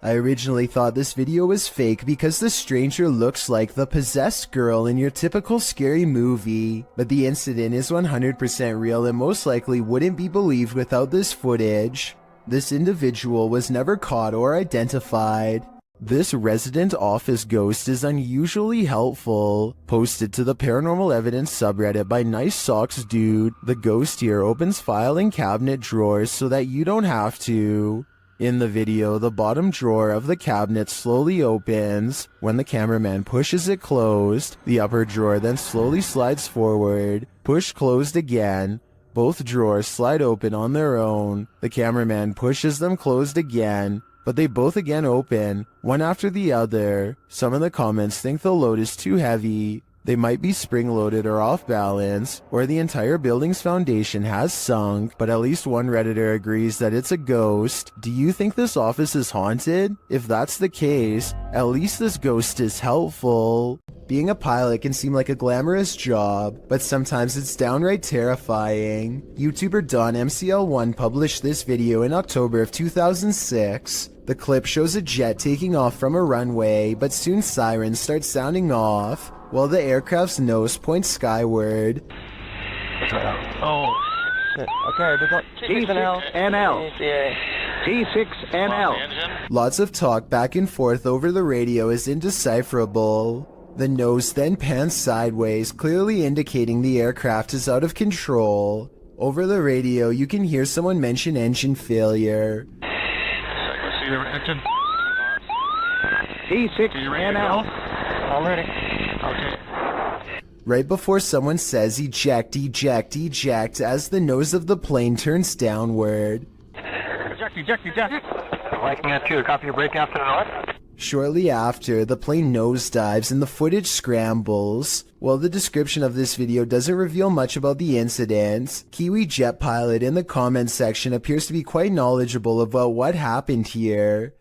I originally thought this video was fake because the stranger looks like the possessed girl in your typical scary movie, but the incident is 100% real and most likely wouldn't be believed without this footage. This individual was never caught or identified. This resident office ghost is unusually helpful. Posted to the paranormal evidence subreddit by Nice Socks Dude, the ghost here opens filing cabinet drawers so that you don't have to. In the video, the bottom drawer of the cabinet slowly opens. When the cameraman pushes it closed, the upper drawer then slowly slides forward. Push closed again. Both drawers slide open on their own. The cameraman pushes them closed again. but they both again open, one after the other. Some in the comments think the load is too heavy. They might be spring-loaded or off balance, or the entire building's foundation has sunk, but at least one Redditor agrees that it's a ghost. Do you think this office is haunted? If that's the case, at least this ghost is helpful. Being a pilot can seem like a glamorous job, but sometimes it's downright terrifying. YouTuber DonMCL1 published this video in October of 2006. The clip shows a jet taking off from a runway, but soon sirens start sounding off, while the aircraft's nose points skyward. Oh. Okay, we got T6NL. T6NL. Lots of talk back and forth over the radio is indecipherable. The nose then pans sideways, clearly indicating the aircraft is out of control. Over the radio, you can hear someone mention engine failure. Engine. T6NL. All ready. Okay. Right before someone says eject, eject, eject, as the nose of the plane turns downward. Eject, eject, eject. Liking that too. Copy your brake after the north. Shortly after, the plane nosedives and the footage scrambles. While the description of this video doesn't reveal much about the incident, Kiwi Jet Pilot in the comments section appears to be quite knowledgeable about what happened here.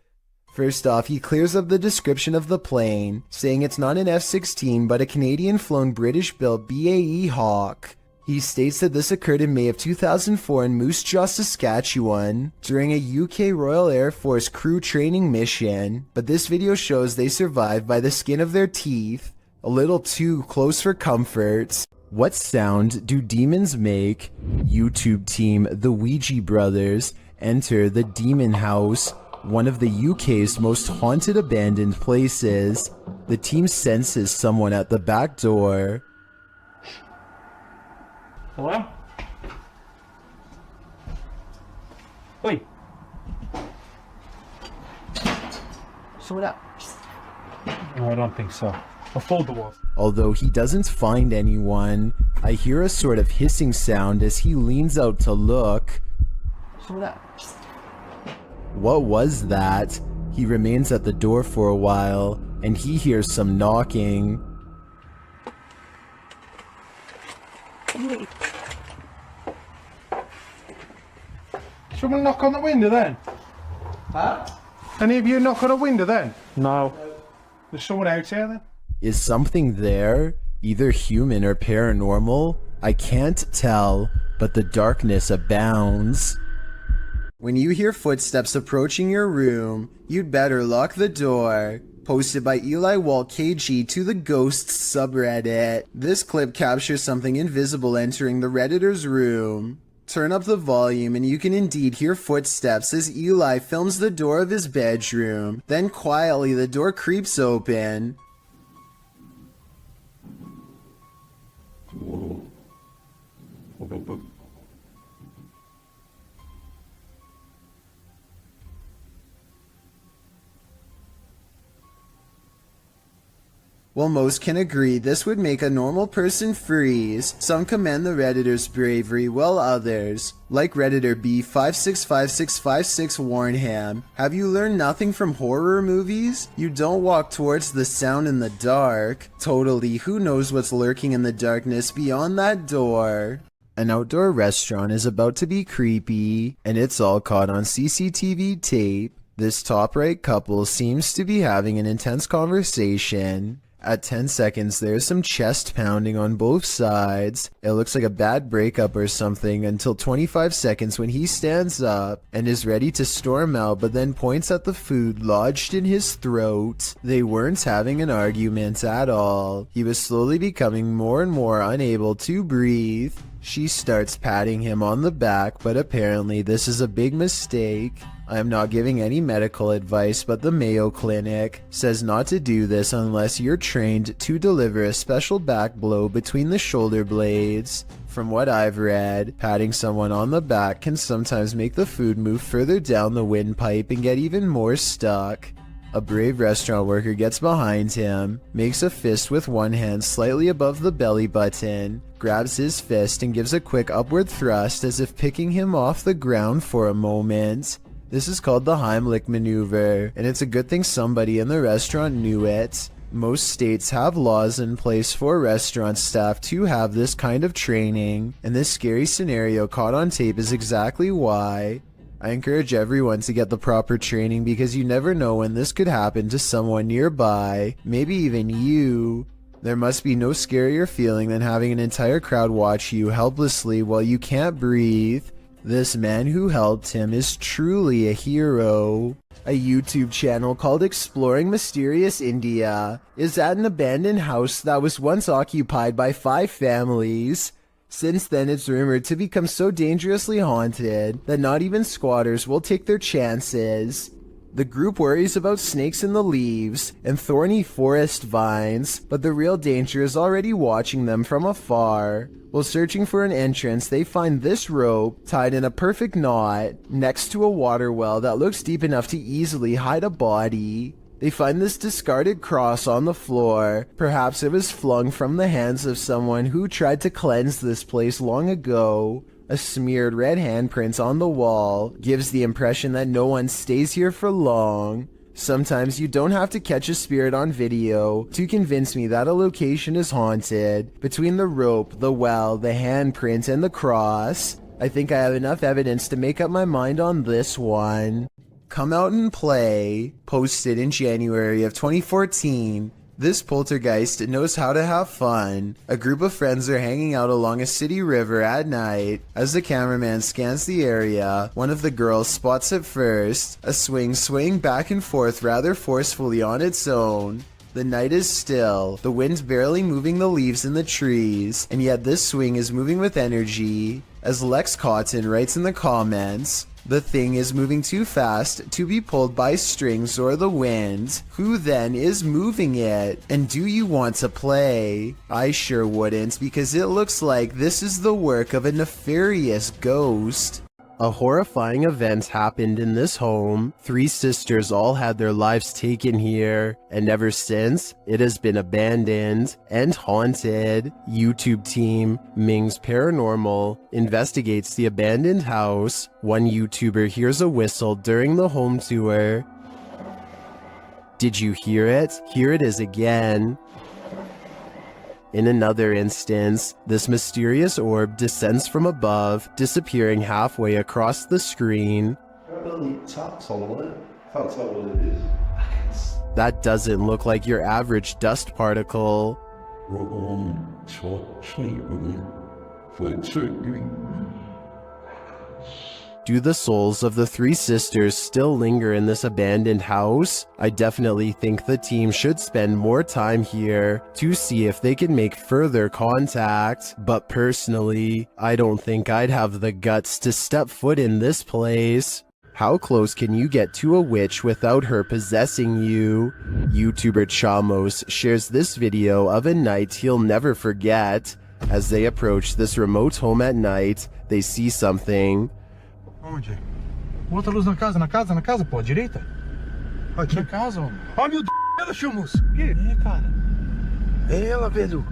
First off, he clears up the description of the plane, saying it's not an F-16 but a Canadian-flown British-built BAE Hawk. He states that this occurred in May of 2004 in Moose Jaw, Saskatchewan, during a UK Royal Air Force crew training mission, but this video shows they survived by the skin of their teeth, a little too close for comfort. What sound do demons make? YouTube team The Ouija Brothers enter the Demon House, one of the UK's most haunted abandoned places. The team senses someone at the back door. Hello? Oi. Sort up. No, I don't think so. I'll fold the wall. Although he doesn't find anyone, I hear a sort of hissing sound as he leans out to look. Sort up. What was that? He remains at the door for a while, and he hears some knocking. Someone knock on the window then? Huh? Any of you knock on a window then? No. There's someone out here then? Is something there? Either human or paranormal? I can't tell, but the darkness abounds. When you hear footsteps approaching your room, you'd better lock the door. Posted by Eli Walt KG to the Ghosts subreddit. This clip captures something invisible entering the Redditor's room. Turn up the volume and you can indeed hear footsteps as Eli films the door of his bedroom. Then quietly the door creeps open. While most can agree this would make a normal person freeze, some commend the Redditor's bravery, while others, like Redditor B565656 Warnham, have you learned nothing from horror movies? You don't walk towards the sound in the dark. Totally, who knows what's lurking in the darkness beyond that door? An outdoor restaurant is about to be creepy, and it's all caught on CCTV tape. This top right couple seems to be having an intense conversation. At 10 seconds, there's some chest pounding on both sides. It looks like a bad breakup or something until 25 seconds when he stands up and is ready to storm out, but then points at the food lodged in his throat. They weren't having an argument at all. He was slowly becoming more and more unable to breathe. She starts patting him on the back, but apparently this is a big mistake. I am not giving any medical advice, but the Mayo Clinic says not to do this unless you're trained to deliver a special back blow between the shoulder blades. From what I've read, patting someone on the back can sometimes make the food move further down the windpipe and get even more stuck. A brave restaurant worker gets behind him, makes a fist with one hand slightly above the belly button, grabs his fist and gives a quick upward thrust as if picking him off the ground for a moment. This is called the Heimlich maneuver, and it's a good thing somebody in the restaurant knew it. Most states have laws in place for restaurant staff to have this kind of training, and this scary scenario caught on tape is exactly why. I encourage everyone to get the proper training because you never know when this could happen to someone nearby, maybe even you. There must be no scarier feeling than having an entire crowd watch you helplessly while you can't breathe. This man who helped him is truly a hero. A YouTube channel called Exploring Mysterious India is at an abandoned house that was once occupied by 5 families. Since then, it's rumored to become so dangerously haunted that not even squatters will take their chances. The group worries about snakes in the leaves and thorny forest vines, but the real danger is already watching them from afar. While searching for an entrance, they find this rope tied in a perfect knot next to a water well that looks deep enough to easily hide a body. They find this discarded cross on the floor. Perhaps it was flung from the hands of someone who tried to cleanse this place long ago. A smeared red handprint on the wall gives the impression that no one stays here for long. Sometimes you don't have to catch a spirit on video to convince me that a location is haunted. Between the rope, the well, the handprint, and the cross, I think I have enough evidence to make up my mind on this one. Come Out and Play, posted in January of 2014. This poltergeist knows how to have fun. A group of friends are hanging out along a city river at night. As the cameraman scans the area, one of the girls spots it first, a swing swaying back and forth rather forcefully on its own. The night is still, the wind barely moving the leaves in the trees, and yet this swing is moving with energy. As Lex Cotton writes in the comments, the thing is moving too fast to be pulled by strings or the wind. Who then is moving it? And do you want to play? I sure wouldn't, because it looks like this is the work of a nefarious ghost. A horrifying event happened in this home. 3 sisters all had their lives taken here, and ever since, it has been abandoned and haunted. YouTube team Ming's Paranormal investigates the abandoned house. One YouTuber hears a whistle during the home tour. Did you hear it? Here it is again. In another instance, this mysterious orb descends from above, disappearing halfway across the screen. That doesn't look like your average dust particle. Do the souls of the 3 sisters still linger in this abandoned house? I definitely think the team should spend more time here to see if they can make further contact. But personally, I don't think I'd have the guts to step foot in this place. How close can you get to a witch without her possessing you? YouTuber Chamos shares this video of a night he'll never forget. As they approach this remote home at night, they see something. Onde? Bota a luz na casa, pô, à direita. Aqui. Na casa, homem. Ó, meu Deus, ela, Chamos. O quê? É, cara. É ela, velho.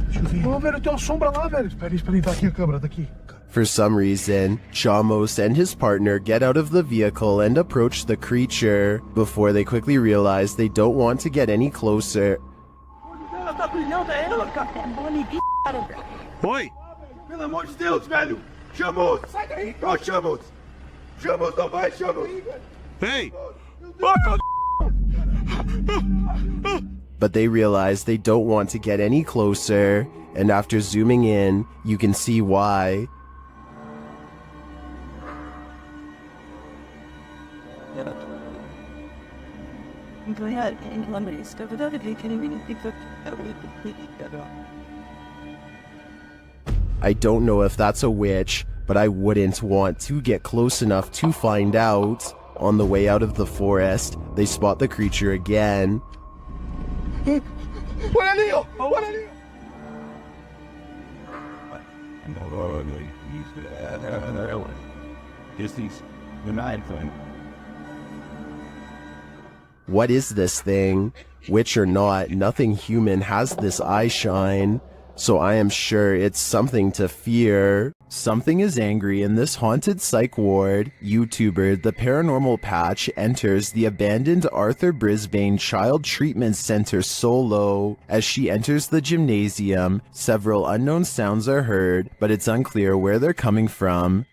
Deixa eu ver. Ô, velho, tem uma sombra lá, velho. Espera aí, tá aqui a câmera, daqui. For some reason, Chamos and his partner get out of the vehicle and approach the creature, before they quickly realize they don't want to get any closer. Ela tá brilhando, é ela, cara. É bonita, cara. Oi! Pelo amor de Deus, velho! Chamos! Sai daí! Ó, Chamos! Chamos, não vai, Chamos! Ei! But they realize they don't want to get any closer, and after zooming in, you can see why. I don't know if that's a witch, but I wouldn't want to get close enough to find out. On the way out of the forest, they spot the creature again. Olha ali, ó! Olha ali! What is this thing? Witch or not, nothing human has this eye shine. so I am sure it's something to fear. Something is angry in this haunted psych ward. YouTuber The Paranormal Patch enters the abandoned Arthur Brisbane Child Treatment Center solo. As she enters the gymnasium, several unknown sounds are heard, but it's unclear where they're coming from.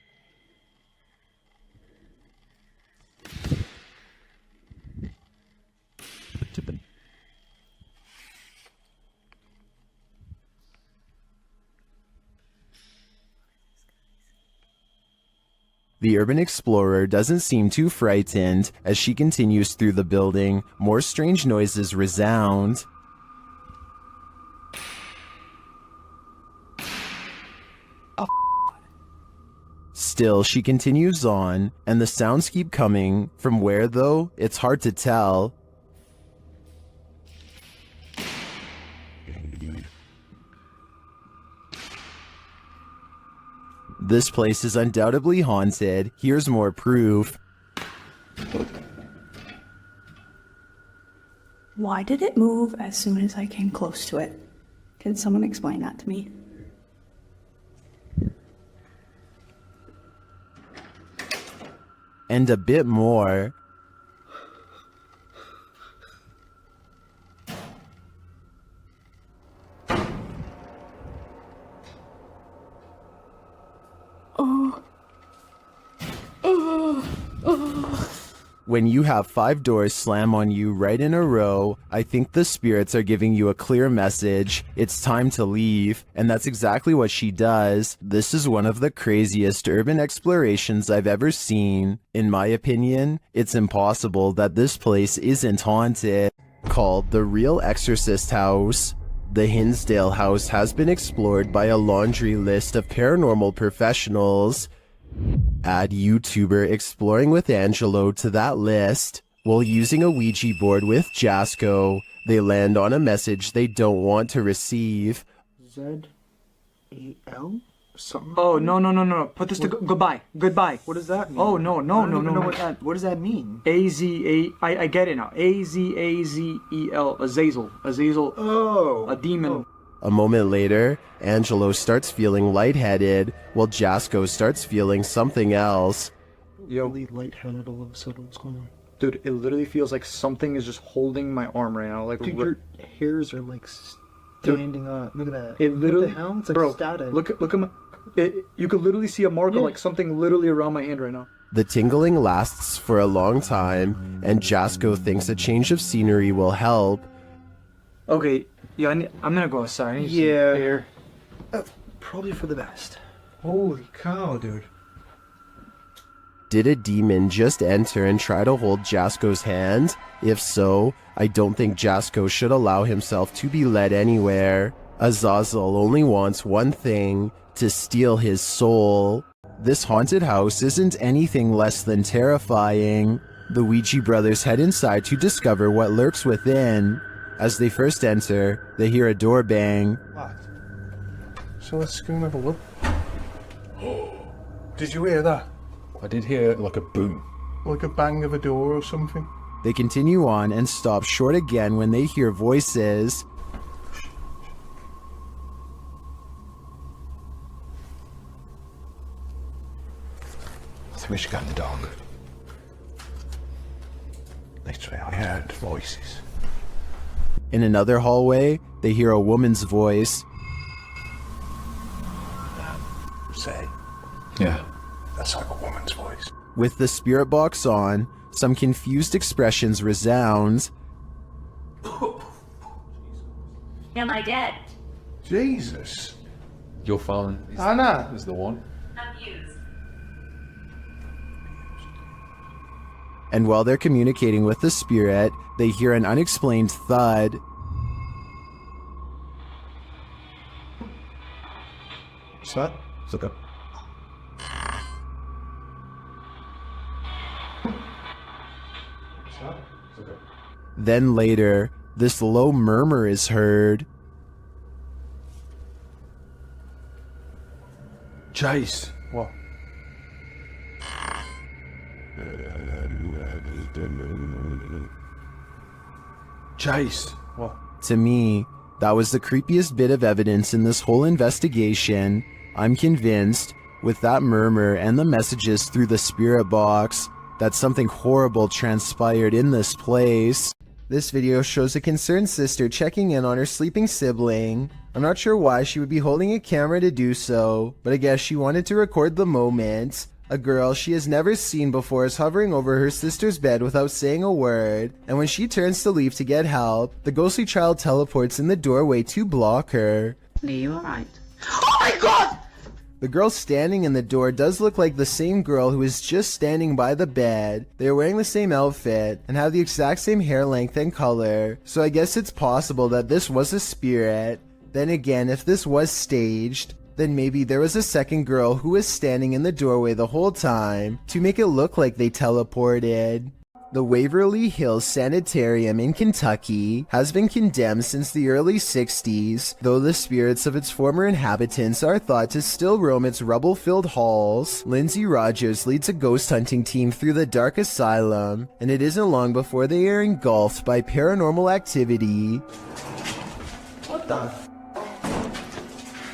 The urban explorer doesn't seem too frightened. As she continues through the building, more strange noises resound. Still, she continues on, and the sounds keep coming. From where, though, it's hard to tell. This place is undoubtedly haunted. Here's more proof. Why did it move as soon as I came close to it? Can someone explain that to me? And a bit more. When you have 5 doors slam on you right in a row, I think the spirits are giving you a clear message. It's time to leave, and that's exactly what she does. This is one of the craziest urban explorations I've ever seen. In my opinion, it's impossible that this place isn't haunted. Called the Real Exorcist House, the Hinsdale House has been explored by a laundry list of paranormal professionals. Add YouTuber Exploring with Angelo to that list. While using a Ouija board with Jasco, they land on a message they don't want to receive. Z-E-L? Something? Oh, no. Put this to goodbye. Goodbye. What does that mean? Oh, no. I don't even know what does that mean? A-Z-A... I get it now. A-Z-A-Z-E-L. Azazel. Azazel. Oh. A demon. Oh. A moment later, Angelo starts feeling lightheaded, while Jasco starts feeling something else. Yo. Really lightheaded all of a sudden. What's going on? Dude, it literally feels like something is just holding my arm right now. Like, dude, your hairs are like standing up. Look at that. It literally... What the hell? It's like static. Look at my... you could literally see a mark of like something literally around my hand right now. The tingling lasts for a long time, and Jasco thinks a change of scenery will help. Okay, yeah, I'm gonna go outside. I need some air. Probably for the best. Holy cow, dude. Did a demon just enter and try to hold Jasco's hand? If so, I don't think Jasco should allow himself to be led anywhere. Azazel only wants one thing, to steal his soul. This haunted house isn't anything less than terrifying. The Ouija brothers head inside to discover what lurks within. As they first enter, they hear a door bang. What? So let's go and have a look. Did you hear that? I did hear like a boom. Like a bang of a door or something. They continue on and stop short again when they hear voices. I think we should go in the dog. Literally, I heard voices. In another hallway, they hear a woman's voice. Say. Yeah. That's like a woman's voice. With the spirit box on, some confused expressions resound. Am I dead? Jesus. Your phone is the one. Abused. And while they're communicating with the spirit, they hear an unexplained thud. What's that? It's okay. Then later, this low murmur is heard. Chase. What? Chase. What? To me, That was the creepiest bit of evidence in this whole investigation. I'm convinced, with that murmur and the messages through the spirit box, that something horrible transpired in this place. This video shows a concerned sister checking in on her sleeping sibling. I'm not sure why she would be holding a camera to do so, but I guess she wanted to record the moment. A girl she has never seen before is hovering over her sister's bed without saying a word, and when she turns to leave to get help, the ghostly child teleports in the doorway to block her. Are you alright? Oh my god! The girl standing in the door does look like the same girl who is just standing by the bed. They are wearing the same outfit and have the exact same hair length and color, so I guess it's possible that this was a spirit. Then again, if this was staged, then maybe there was a second girl who was standing in the doorway the whole time to make it look like they teleported. The Waverly Hills Sanitarium in Kentucky has been condemned since the early 60s, though the spirits of its former inhabitants are thought to still roam its rubble-filled halls. Lindsay Rogers leads a ghost hunting team through the dark asylum, and it isn't long before they are engulfed by paranormal activity. What the?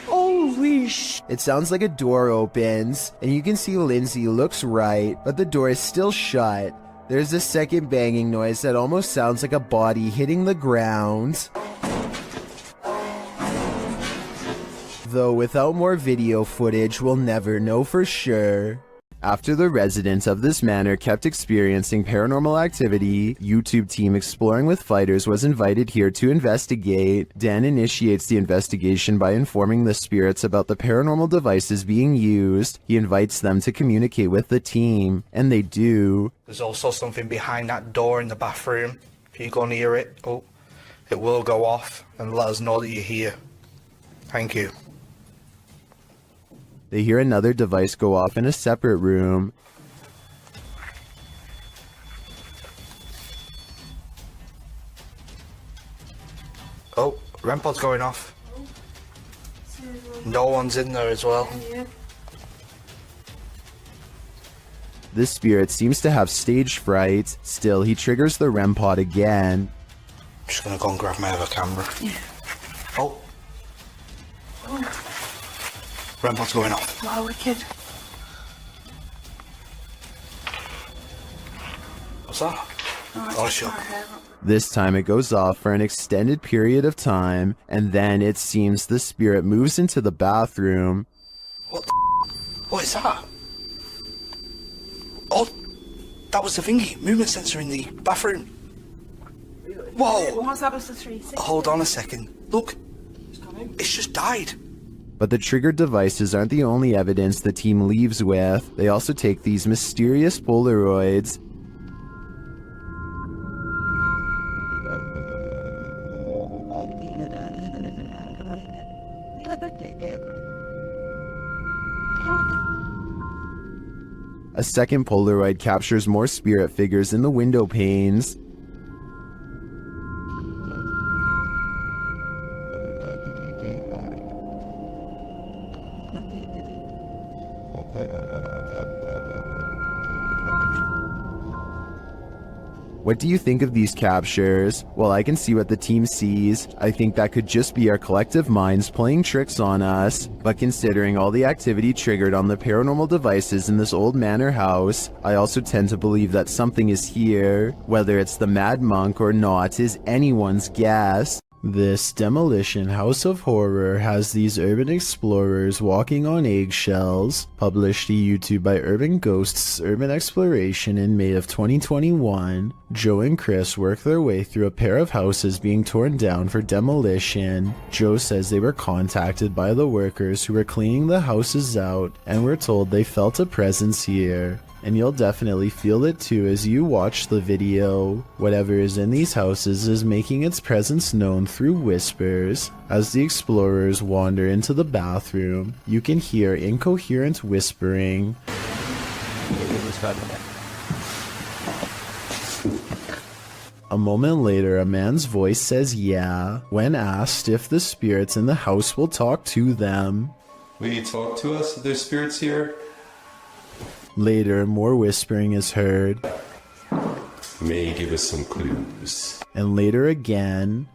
Holy sh! It sounds like a door opens, and you can see Lindsay looks right, but the door is still shut. There's a second banging noise that almost sounds like a body hitting the ground. Though without more video footage, we'll never know for sure. After the residents of this manor kept experiencing paranormal activity, YouTube team Exploring with Fighters was invited here to investigate. Dan initiates the investigation by informing the spirits about the paranormal devices being used. He invites them to communicate with the team, and they do. There's also something behind that door in the bathroom. If you go near it, it will go off and let us know that you're here. Thank you. They hear another device go off in a separate room. Oh, REM pod's going off. No one's in there as well. This spirit seems to have stage fright. Still, he triggers the REM pod again. I'm just gonna go and grab my other camera. Yeah. Oh. REM pod's going off. Wow, wicked. What's that? Oh, sure. This time it goes off for an extended period of time, and then it seems the spirit moves into the bathroom. What the What is that? Oh, that was the thingy, movement sensor in the bathroom. Whoa! What's that was the 360? Hold on a second. Look, it's just died. But the triggered devices aren't the only evidence the team leaves with. They also take these mysterious Polaroids. A second Polaroid captures more spirit figures in the window panes. What do you think of these captures? Well, I can see what the team sees. I think that could just be our collective minds playing tricks on us. But considering all the activity triggered on the paranormal devices in this old manor house, I also tend to believe that something is here. Whether it's the Mad Monk or not is anyone's guess. This demolition house of horror has these urban explorers walking on eggshells. Published to YouTube by Urban Ghosts Urban Exploration in May of 2021. Joe and Chris work their way through a pair of houses being torn down for demolition. Joe says they were contacted by the workers who were cleaning the houses out and were told they felt a presence here. And you'll definitely feel it too as you watch the video. Whatever is in these houses is making its presence known through whispers. As the explorers wander into the bathroom, you can hear incoherent whispering. A moment later, a man's voice says yeah, when asked if the spirits in the house will talk to them. Will you talk to us if there's spirits here? Later, more whispering is heard. May give us some clues. And later again.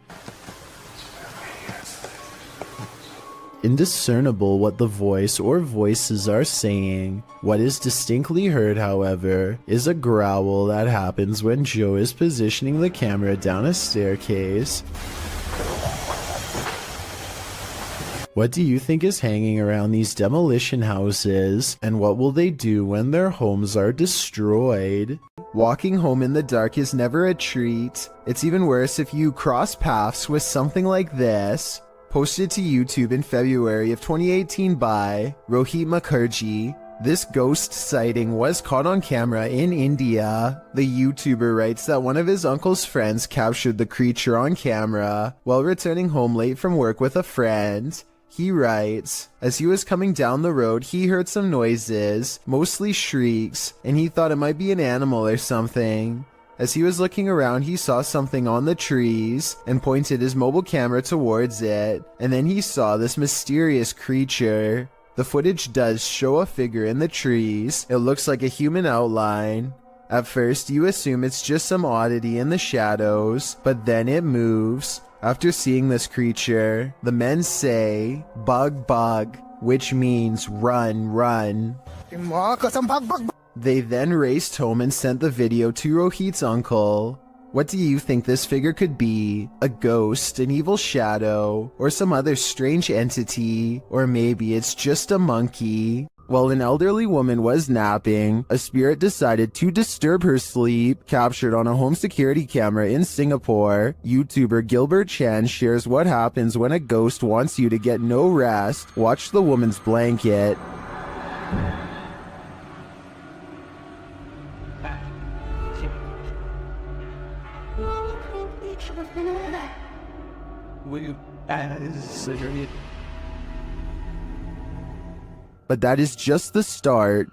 indiscernible what the voice or voices are saying. What is distinctly heard, however, is a growl that happens when Joe is positioning the camera down a staircase. What do you think is hanging around these demolition houses, and what will they do when their homes are destroyed? Walking home in the dark is never a treat. It's even worse if you cross paths with something like this. Posted to YouTube in February of 2018 by Rohit Mukherjee. This ghost sighting was caught on camera in India. The YouTuber writes that one of his uncle's friends captured the creature on camera while returning home late from work with a friend. He writes, as he was coming down the road, he heard some noises, mostly shrieks, and he thought it might be an animal or something. As he was looking around, he saw something on the trees and pointed his mobile camera towards it, and then he saw this mysterious creature. The footage does show a figure in the trees. It looks like a human outline. At first, you assume it's just some oddity in the shadows, but then it moves. After seeing this creature, the men say, "Bug, bug," which means run, run. They then raced home and sent the video to Rohit's uncle. What do you think this figure could be? A ghost, an evil shadow, or some other strange entity? Or maybe it's just a monkey? While an elderly woman was napping, a spirit decided to disturb her sleep. Captured on a home security camera in Singapore, YouTuber Gilbert Chan shares what happens when a ghost wants you to get no rest. Watch the woman's blanket. But that is just the start.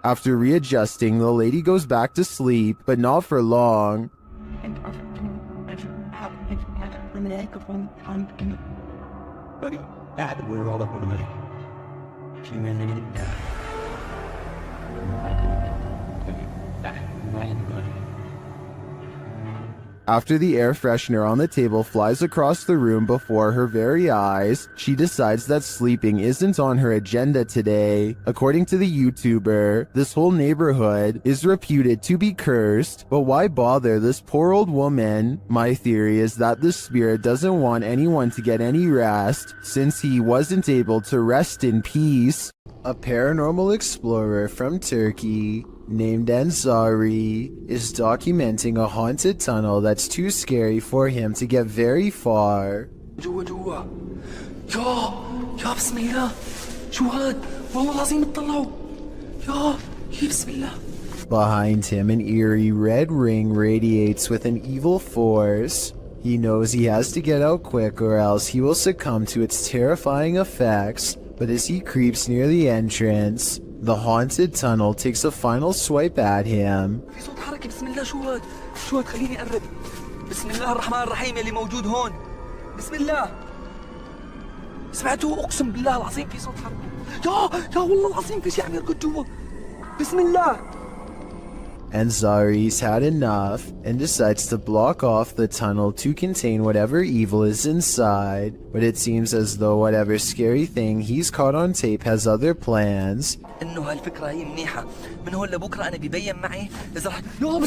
After readjusting, the lady goes back to sleep, but not for long. After the air freshener on the table flies across the room before her very eyes, she decides that sleeping isn't on her agenda today. According to the YouTuber, this whole neighborhood is reputed to be cursed, but why bother this poor old woman? My theory is that the spirit doesn't want anyone to get any rest, since he wasn't able to rest in peace. A paranormal explorer from Turkey named Ansari is documenting a haunted tunnel that's too scary for him to get very far. جوا جوا يا بسم الله شو هاد والله العظيم اطلعوا يا بسم الله. Behind him, an eerie red ring radiates with an evil force. He knows he has to get out quick or else he will succumb to its terrifying effects, but as he creeps near the entrance, the haunted tunnel takes a final swipe at him. في صوت حركة بسم الله شو هاد خليني أقرب بسم الله الرحمن الرحيم اللي موجود هون بسم الله سمعتوا أقسم بالله العظيم في صوت حركة يا والله العظيم في شيء عم يركض جوا بسم الله. Ansari's had enough and decides to block off the tunnel to contain whatever evil is inside, but it seems as though whatever scary thing he's caught on tape has other plans. إنه هالفكرة هي منيحة من هون لبكرة أنا ببين معي إذا رح يا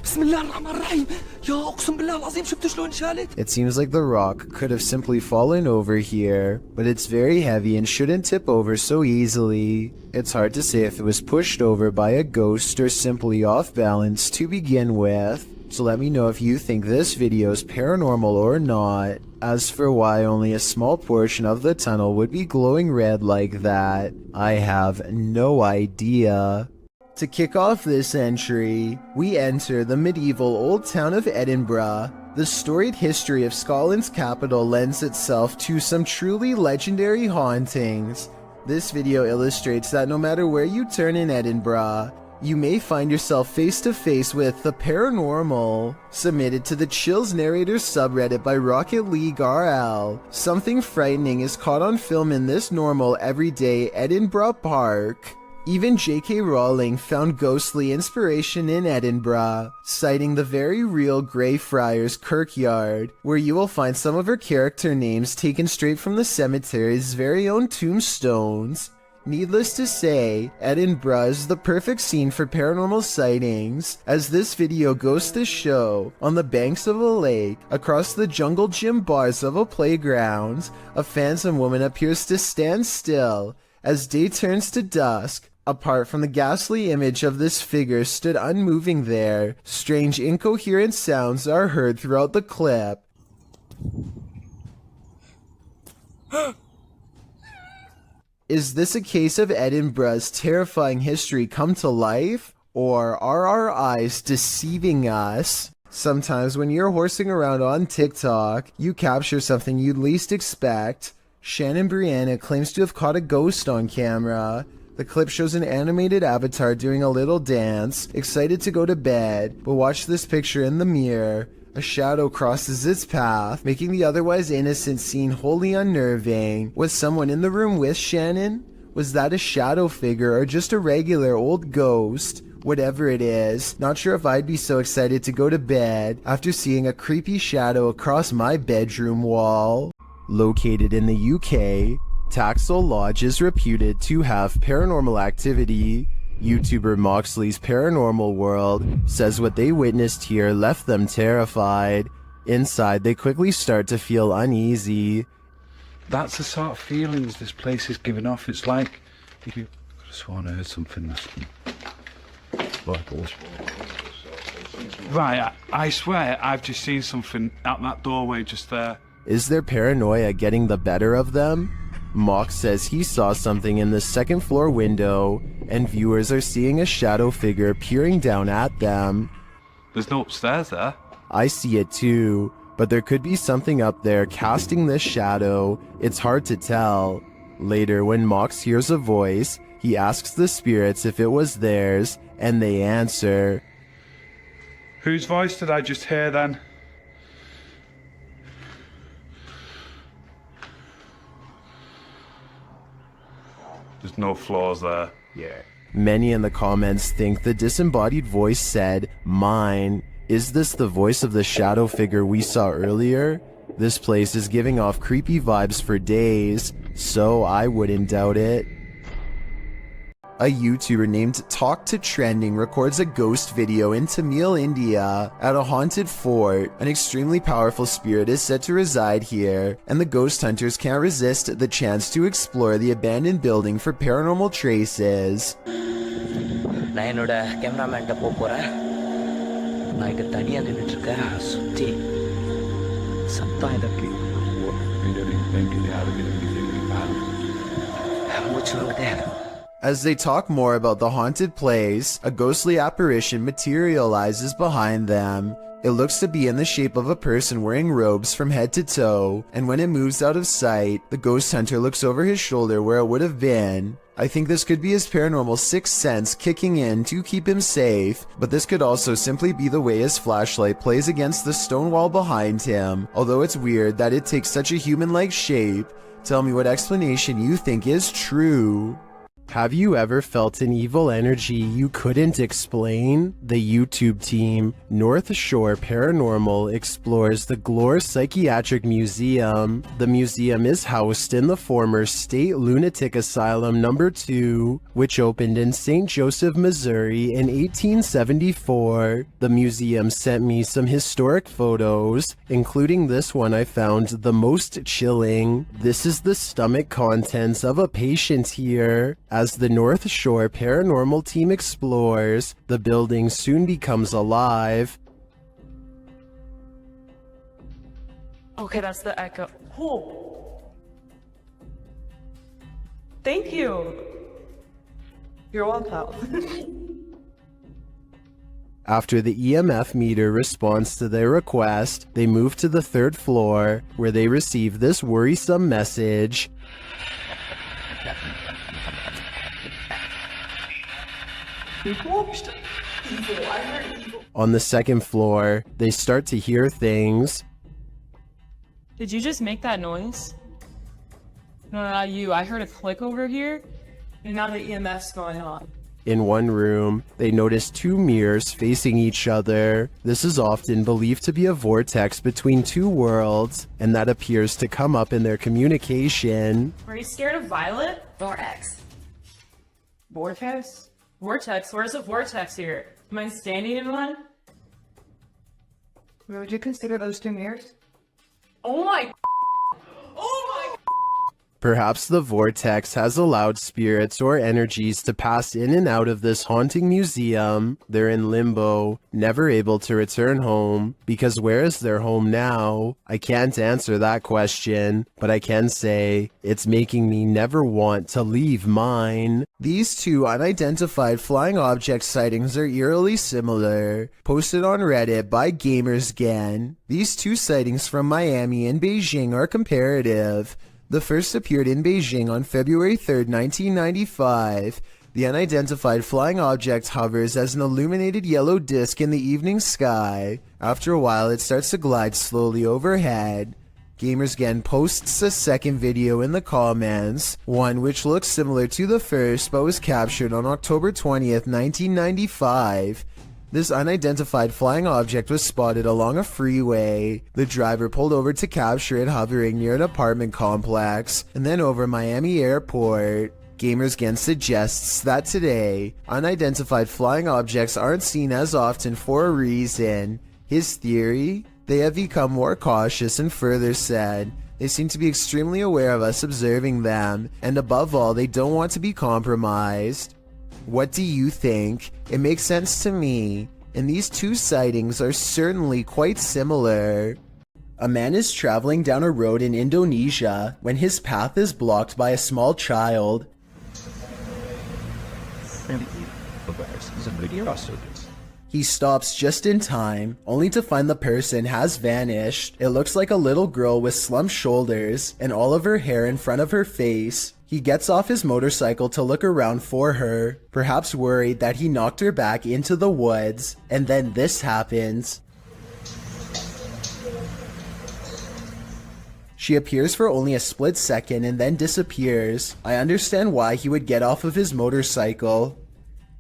بسم الله الرحمن الرحيم يا أقسم بالله العظيم شفتوا شلون شالت. It seems like the rock could have simply fallen over here, but it's very heavy and shouldn't tip over so easily. It's hard to say if it was pushed over by a ghost or simply off balance to begin with. So let me know if you think this video is paranormal or not. As for why only a small portion of the tunnel would be glowing red like that, I have no idea. To kick off this entry, we enter the medieval old town of Edinburgh. The storied history of Scotland's capital lends itself to some truly legendary hauntings. This video illustrates that no matter where you turn in Edinburgh, you may find yourself face to face with the paranormal. Submitted to the Chills Narrator subreddit by Rocket League RL. Something frightening is caught on film in this normal everyday Edinburgh park. Even J.K. Rowling found ghostly inspiration in Edinburgh, citing the very real Greyfriars Kirkyard, where you will find some of her character names taken straight from the cemetery's very own tombstones. Needless to say, Edinburgh is the perfect scene for paranormal sightings, as this video goes to show, on the banks of a lake, across the jungle gym bars of a playground, a phantom woman appears to stand still as day turns to dusk. Apart from the ghastly image of this figure stood unmoving there, strange incoherent sounds are heard throughout the clip. Is this a case of Edinburgh's terrifying history come to life? Or are our eyes deceiving us? Sometimes when you're horsing around on TikTok, you capture something you'd least expect. Shannon Brianna claims to have caught a ghost on camera. The clip shows an animated avatar doing a little dance, excited to go to bed, but watch this picture in the mirror. A shadow crosses its path, making the otherwise innocent scene wholly unnerving. Was someone in the room with Shannon? Was that a shadow figure or just a regular old ghost? Whatever it is, not sure if I'd be so excited to go to bed after seeing a creepy shadow across my bedroom wall. Located in the UK, Taxel Lodge is reputed to have paranormal activity. YouTuber Moxley's Paranormal World says what they witnessed here left them terrified. Inside, they quickly start to feel uneasy. That's the sort of feelings this place is giving off. It's like if you could have sworn I heard something. Right, I swear I've just seen something out that doorway just there. Is their paranoia getting the better of them? Mox says he saw something in the second floor window, and viewers are seeing a shadow figure peering down at them. There's no upstairs there. I see it too, but there could be something up there casting this shadow. It's hard to tell. Later, when Mox hears a voice, he asks the spirits if it was theirs, and they answer. Whose voice did I just hear then? There's no flaws there. Yeah. Many in the comments think the disembodied voice said, "Mine." Is this the voice of the shadow figure we saw earlier? This place is giving off creepy vibes for days, so I wouldn't doubt it. A YouTuber named Talk to Trending records a ghost video in Tamil, India. At a haunted fort, an extremely powerful spirit is said to reside here, and the ghost hunters can't resist the chance to explore the abandoned building for paranormal traces. நான் என்னோட கேமராமேன்ட்ட போறேன். நான் இங்க தனியா நின்னுட்டு இருக்கேன். சுத்தி சத்தம் இதற்கு மூச்சு வாங்குதே. As they talk more about the haunted place, a ghostly apparition materializes behind them. It looks to be in the shape of a person wearing robes from head to toe, and when it moves out of sight, the ghost hunter looks over his shoulder where it would have been. I think this could be his paranormal sixth sense kicking in to keep him safe, but this could also simply be the way his flashlight plays against the stone wall behind him, although it's weird that it takes such a human-like shape. Tell me what explanation you think is true. Have you ever felt an evil energy you couldn't explain? The YouTube team, North Shore Paranormal, explores the Glore Psychiatric Museum. The museum is housed in the former State Lunatic Asylum No. 2, which opened in St. Joseph, Missouri in 1874. The museum sent me some historic photos, including this one I found the most chilling. This is the stomach contents of a patient here. As the North Shore Paranormal team explores, the building soon becomes alive. Okay, that's the echo. Oh. Thank you. You're welcome. After the EMF meter responds to their request, they move to the third floor, where they receive this worrisome message. On the second floor, they start to hear things. Did you just make that noise? No, not you. I heard a click over here, and now the EMF's going on. In one room, they notice two mirrors facing each other. This is often believed to be a vortex between two worlds, and that appears to come up in their communication. Are you scared of Violet? Vortex. Vortex? Vortex? Where's the vortex here? Am I standing in one? Would you consider those two mirrors? Oh my... Oh my... Perhaps the vortex has allowed spirits or energies to pass in and out of this haunting museum. They're in limbo, never able to return home, because where is their home now? I can't answer that question, but I can say it's making me never want to leave mine. These two unidentified flying object sightings are eerily similar. Posted on Reddit by GamersGen. These two sightings from Miami and Beijing are comparative. The first appeared in Beijing on February 3rd, 1995. The unidentified flying object hovers as an illuminated yellow disc in the evening sky. After a while, it starts to glide slowly overhead. GamersGen posts a second video in the comments, one which looks similar to the first but was captured on October 20th, 1995. This unidentified flying object was spotted along a freeway. The driver pulled over to capture it hovering near an apartment complex and then over Miami Airport. GamersGen suggests that today, unidentified flying objects aren't seen as often for a reason. His theory? They have become more cautious, and further said, they seem to be extremely aware of us observing them, and above all, they don't want to be compromised. What do you think? It makes sense to me, and these two sightings are certainly quite similar. A man is traveling down a road in Indonesia when his path is blocked by a small child. He stops just in time, only to find the person has vanished. It looks like a little girl with slumped shoulders and all of her hair in front of her face. He gets off his motorcycle to look around for her, perhaps worried that he knocked her back into the woods, and then this happens. She appears for only a split second and then disappears. I understand why he would get off of his motorcycle.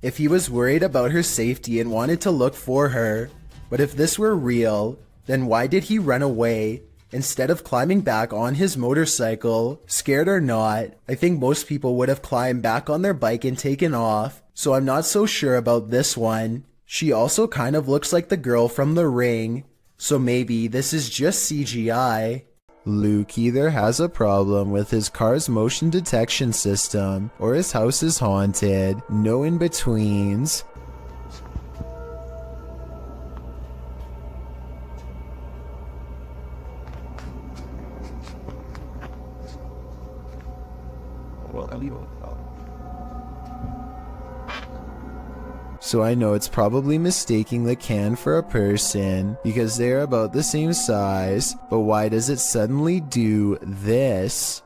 If he was worried about her safety and wanted to look for her. But if this were real, then why did he run away? Instead of climbing back on his motorcycle, scared or not, I think most people would have climbed back on their bike and taken off, so I'm not so sure about this one. She also kind of looks like the girl from The Ring, so maybe this is just CGI. Luke either has a problem with his car's motion detection system, or his house is haunted. No in-betweens. So I know it's probably mistaking the can for a person because they're about the same size, but why does it suddenly do this?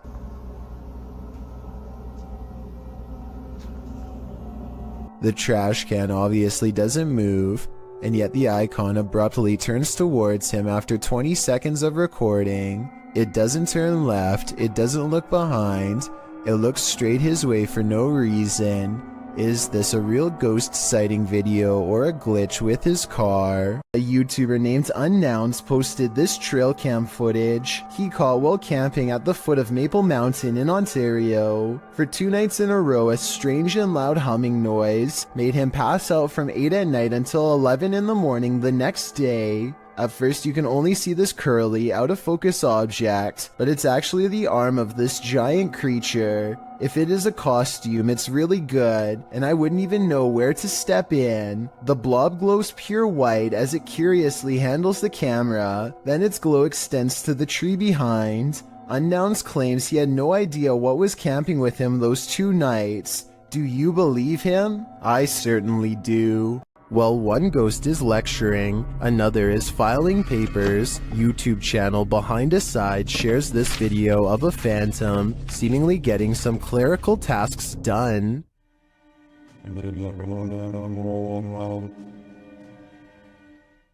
The trash can obviously doesn't move, and yet the icon abruptly turns towards him after 20 seconds of recording. It doesn't turn left, it doesn't look behind, it looks straight his way for no reason. Is this a real ghost sighting video or a glitch with his car? A YouTuber named Unknowns posted this trail cam footage he caught while camping at the foot of Maple Mountain in Ontario. For 2 nights in a row, a strange and loud humming noise made him pass out from 8 at night until 11 in the morning the next day. At first you can only see this curly, out of focus object, but it's actually the arm of this giant creature. If it is a costume, it's really good, and I wouldn't even know where to step in. The blob glows pure white as it curiously handles the camera, then its glow extends to the tree behind. Unknowns claims he had no idea what was camping with him those 2 nights. Do you believe him? I certainly do. While one ghost is lecturing, another is filing papers. YouTube channel Behind a Side shares this video of a phantom seemingly getting some clerical tasks done.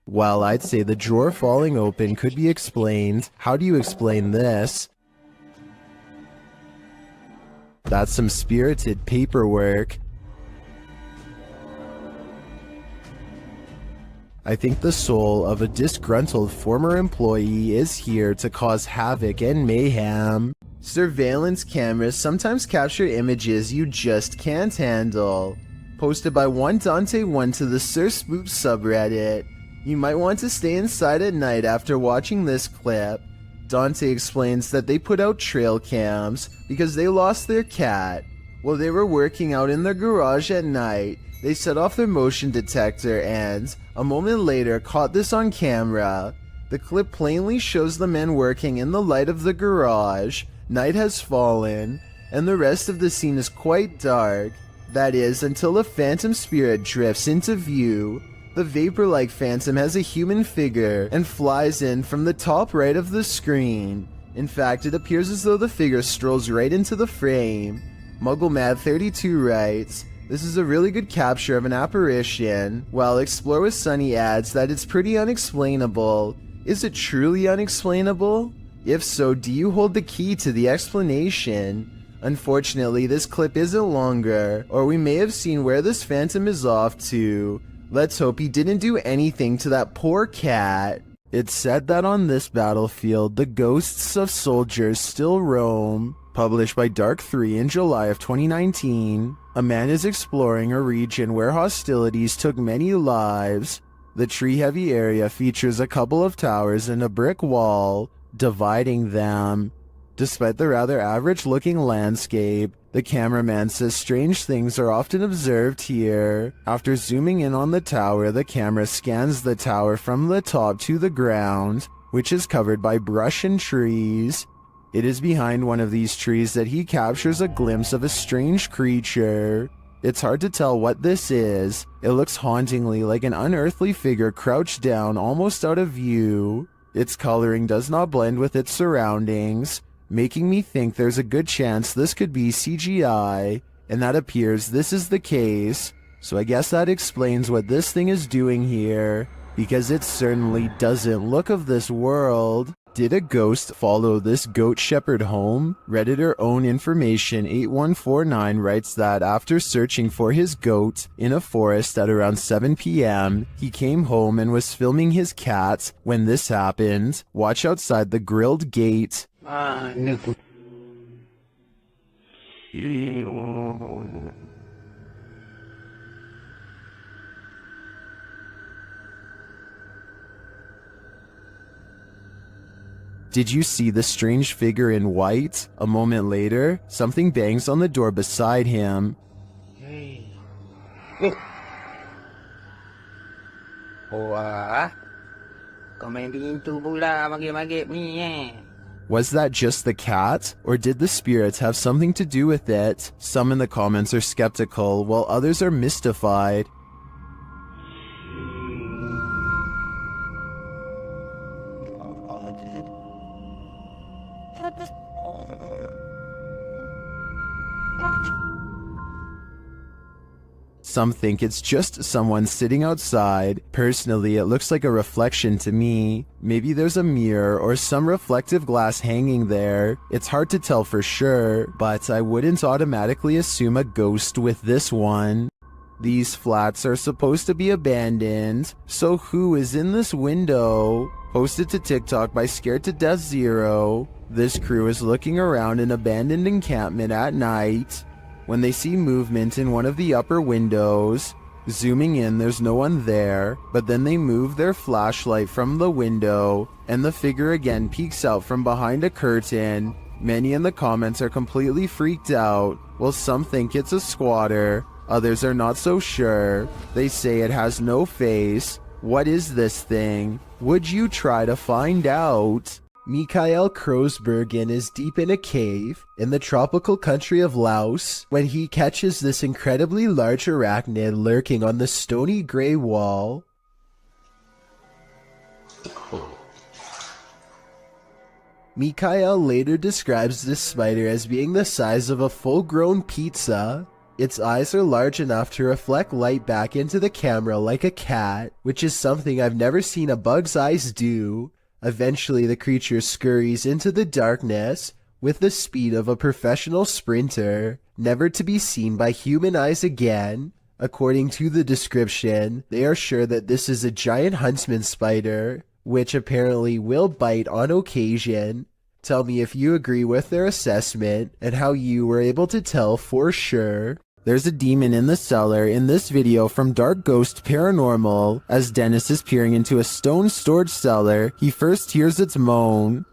Well, I'd say the drawer falling open could be explained. How do you explain this? That's some spirited paperwork. I think the soul of a disgruntled former employee is here to cause havoc and mayhem. Surveillance cameras sometimes capture images you just can't handle. Posted by one Dante1 to the Sir Spook subreddit. You might want to stay inside at night after watching this clip. Dante explains that they put out trail cams because they lost their cat. While they were working out in their garage at night, they set off their motion detector and, a moment later, caught this on camera. The clip plainly shows the men working in the light of the garage. Night has fallen, and the rest of the scene is quite dark. That is, until a phantom spirit drifts into view. The vapor-like phantom has a human figure and flies in from the top right of the screen. In fact, it appears as though the figure strolls right into the frame. MuggleMad32 writes, "This is a really good capture of an apparition," while Explore with Sunny adds that it's pretty unexplainable. Is it truly unexplainable? If so, do you hold the key to the explanation? Unfortunately, this clip isn't longer, or we may have seen where this phantom is off to. Let's hope he didn't do anything to that poor cat. It's said that on this battlefield, the ghosts of soldiers still roam. Published by Dark3 in July of 2019, a man is exploring a region where hostilities took many lives. The tree-heavy area features a couple of towers and a brick wall dividing them. Despite the rather average-looking landscape, the cameraman says strange things are often observed here. After zooming in on the tower, the camera scans the tower from the top to the ground, which is covered by brush and trees. It is behind one of these trees that he captures a glimpse of a strange creature. It's hard to tell what this is. It looks hauntingly like an unearthly figure crouched down almost out of view. Its coloring does not blend with its surroundings, making me think there's a good chance this could be CGI, and that appears this is the case. So I guess that explains what this thing is doing here, because it certainly doesn't look of this world. Did a ghost follow this goat shepherd home? Redditor Own Information 8149 writes that after searching for his goat in a forest at around 7 p.m., he came home and was filming his cat when this happened. Watch outside the grilled gate. Did you see the strange figure in white? A moment later, something bangs on the door beside him. Was that just the cat? Or did the spirits have something to do with it? Some in the comments are skeptical, while others are mystified. Some think it's just someone sitting outside. Personally, it looks like a reflection to me. Maybe there's a mirror or some reflective glass hanging there. It's hard to tell for sure, but I wouldn't automatically assume a ghost with this one. These flats are supposed to be abandoned, so who is in this window? Posted to TikTok by Scared to Death Zero. This crew is looking around an abandoned encampment at night when they see movement in one of the upper windows. Zooming in, there's no one there, but then they move their flashlight from the window, and the figure again peeks out from behind a curtain. Many in the comments are completely freaked out, while some think it's a squatter. Others are not so sure. They say it has no face. What is this thing? Would you try to find out? Mikhail Krosbergen is deep in a cave in the tropical country of Laos when he catches this incredibly large arachnid lurking on the stony gray wall. Mikhail later describes this spider as being the size of a full-grown pizza. Its eyes are large enough to reflect light back into the camera like a cat, which is something I've never seen a bug's eyes do. Eventually, the creature scurries into the darkness with the speed of a professional sprinter, never to be seen by human eyes again. According to the description, they are sure that this is a giant huntsman spider, which apparently will bite on occasion. Tell me if you agree with their assessment and how you were able to tell for sure. There's a demon in the cellar in this video from Dark Ghost Paranormal. As Dennis is peering into a stone storage cellar, he first hears its moan.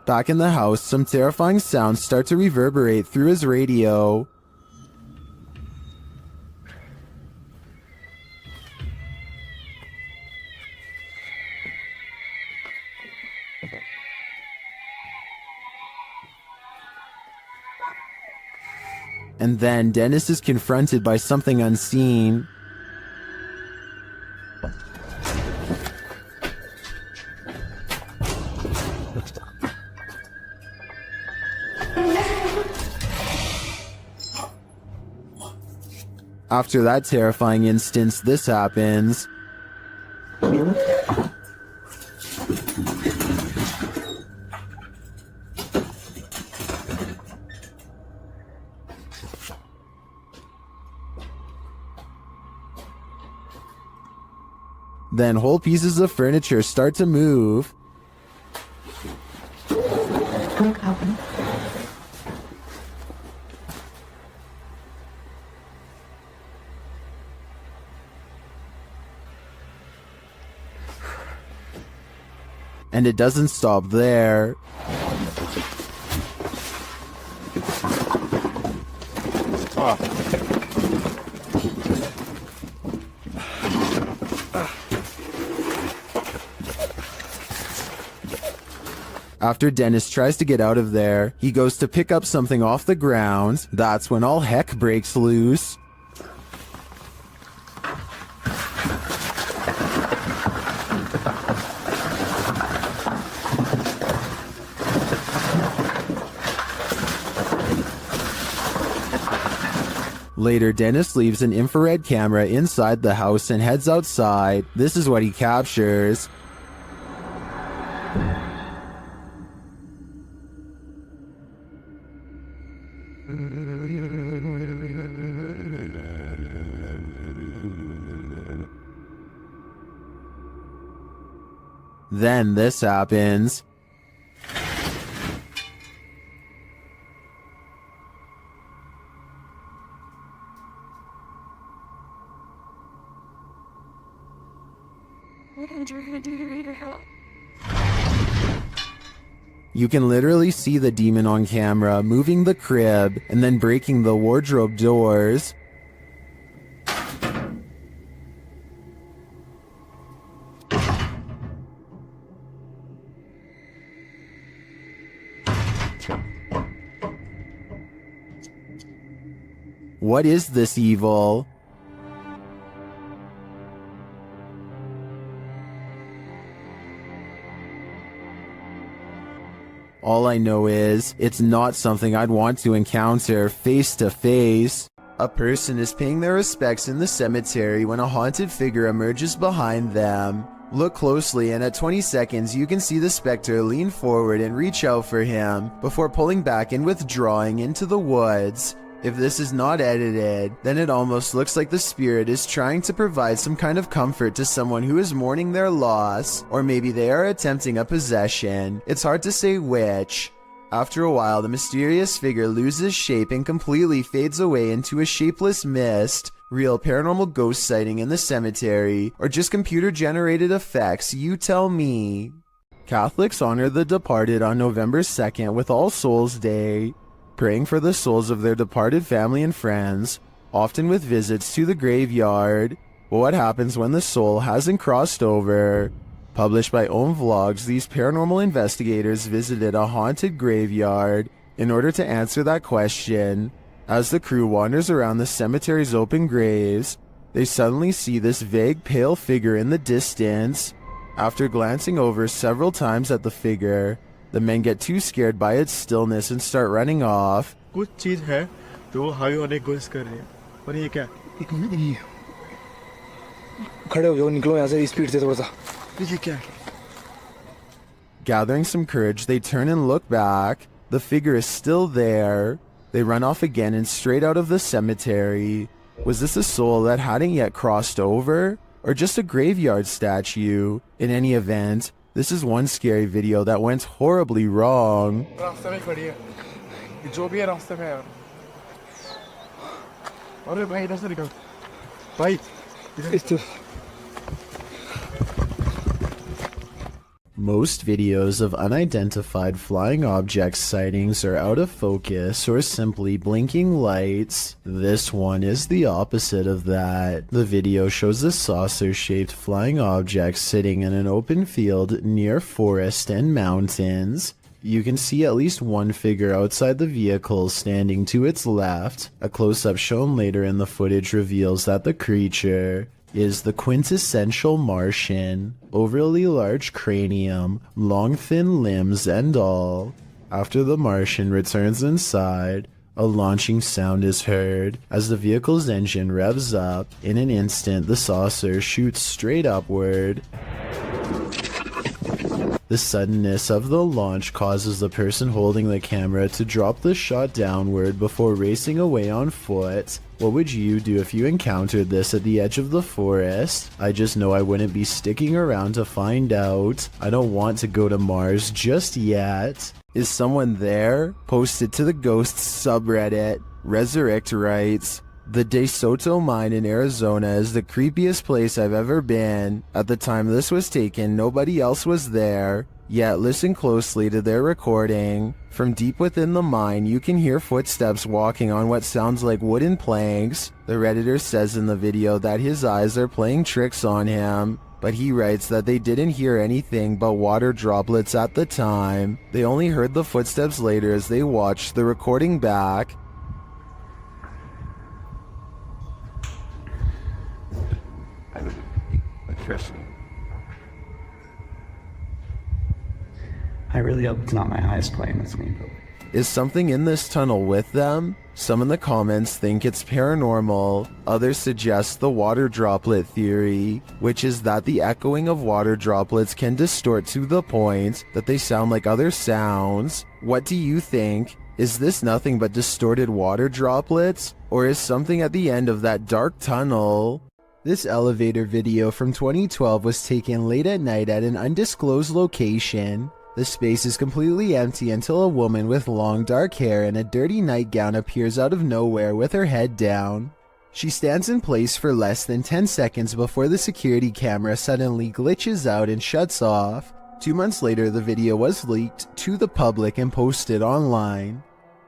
Back in the house, some terrifying sounds start to reverberate through his radio. And then Dennis is confronted by something unseen. After that terrifying instance, this happens. Then whole pieces of furniture start to move. And it doesn't stop there. After Dennis tries to get out of there, he goes to pick up something off the ground. That's when all heck breaks loose. Later, Dennis leaves an infrared camera inside the house and heads outside. This is what he captures. Then this happens. You can literally see the demon on camera moving the crib and then breaking the wardrobe doors. What is this evil? All I know is, it's not something I'd want to encounter face to face. A person is paying their respects in the cemetery when a haunted figure emerges behind them. Look closely and at 20 seconds you can see the specter lean forward and reach out for him, before pulling back and withdrawing into the woods. If this is not edited, then it almost looks like the spirit is trying to provide some kind of comfort to someone who is mourning their loss, or maybe they are attempting a possession. It's hard to say which. After a while, the mysterious figure loses shape and completely fades away into a shapeless mist. Real paranormal ghost sighting in the cemetery, or just computer-generated effects, you tell me. Catholics honor the departed on November 2nd with All Souls Day, praying for the souls of their departed family and friends, often with visits to the graveyard. But what happens when the soul hasn't crossed over? Published by Own Vlogs, these paranormal investigators visited a haunted graveyard in order to answer that question. As the crew wanders around the cemetery's open graves, they suddenly see this vague pale figure in the distance. After glancing over several times at the figure, the men get too scared by its stillness and start running off. कुछ चीज है तो वो हावी होने की कोशिश कर रही है पर ये क्या खड़े हो जाओ निकलो यहाँ से स्पीड से थोड़ा सा ये क्या है Gathering some courage, they turn and look back. The figure is still there. They run off again and straight out of the cemetery. Was this a soul that hadn't yet crossed over? Or just a graveyard statue? In any event, this is one scary video that went horribly wrong. रास्ते में खड़ी है जो भी है रास्ते में यार अरे भाई इधर से निकल भाई इधर Most videos of unidentified flying object sightings are out of focus or simply blinking lights. This one is the opposite of that. The video shows a saucer-shaped flying object sitting in an open field near forest and mountains. You can see at least one figure outside the vehicle standing to its left. A close-up shown later in the footage reveals that the creature is the quintessential Martian, overly large cranium, long thin limbs and all. After the Martian returns inside, a launching sound is heard. As the vehicle's engine revs up, in an instant the saucer shoots straight upward. The suddenness of the launch causes the person holding the camera to drop the shot downward before racing away on foot. What would you do if you encountered this at the edge of the forest? I just know I wouldn't be sticking around to find out. I don't want to go to Mars just yet. Is someone there? Posted to the Ghosts subreddit. Resurrect writes, "The De Soto mine in Arizona is the creepiest place I've ever been. At the time this was taken, nobody else was there. Yet listen closely to their recording. From deep within the mine, you can hear footsteps walking on what sounds like wooden planks." The Redditor says in the video that his eyes are playing tricks on him, but he writes that they didn't hear anything but water droplets at the time. They only heard the footsteps later as they watched the recording back. I really hope it's not my highest plane that's me. Is something in this tunnel with them? Some in the comments think it's paranormal. Others suggest the water droplet theory, which is that the echoing of water droplets can distort to the point that they sound like other sounds. What do you think? Is this nothing but distorted water droplets? Or is something at the end of that dark tunnel? This elevator video from 2012 was taken late at night at an undisclosed location. The space is completely empty until a woman with long dark hair and a dirty nightgown appears out of nowhere with her head down. She stands in place for less than 10 seconds before the security camera suddenly glitches out and shuts off. 2 months later, the video was leaked to the public and posted online.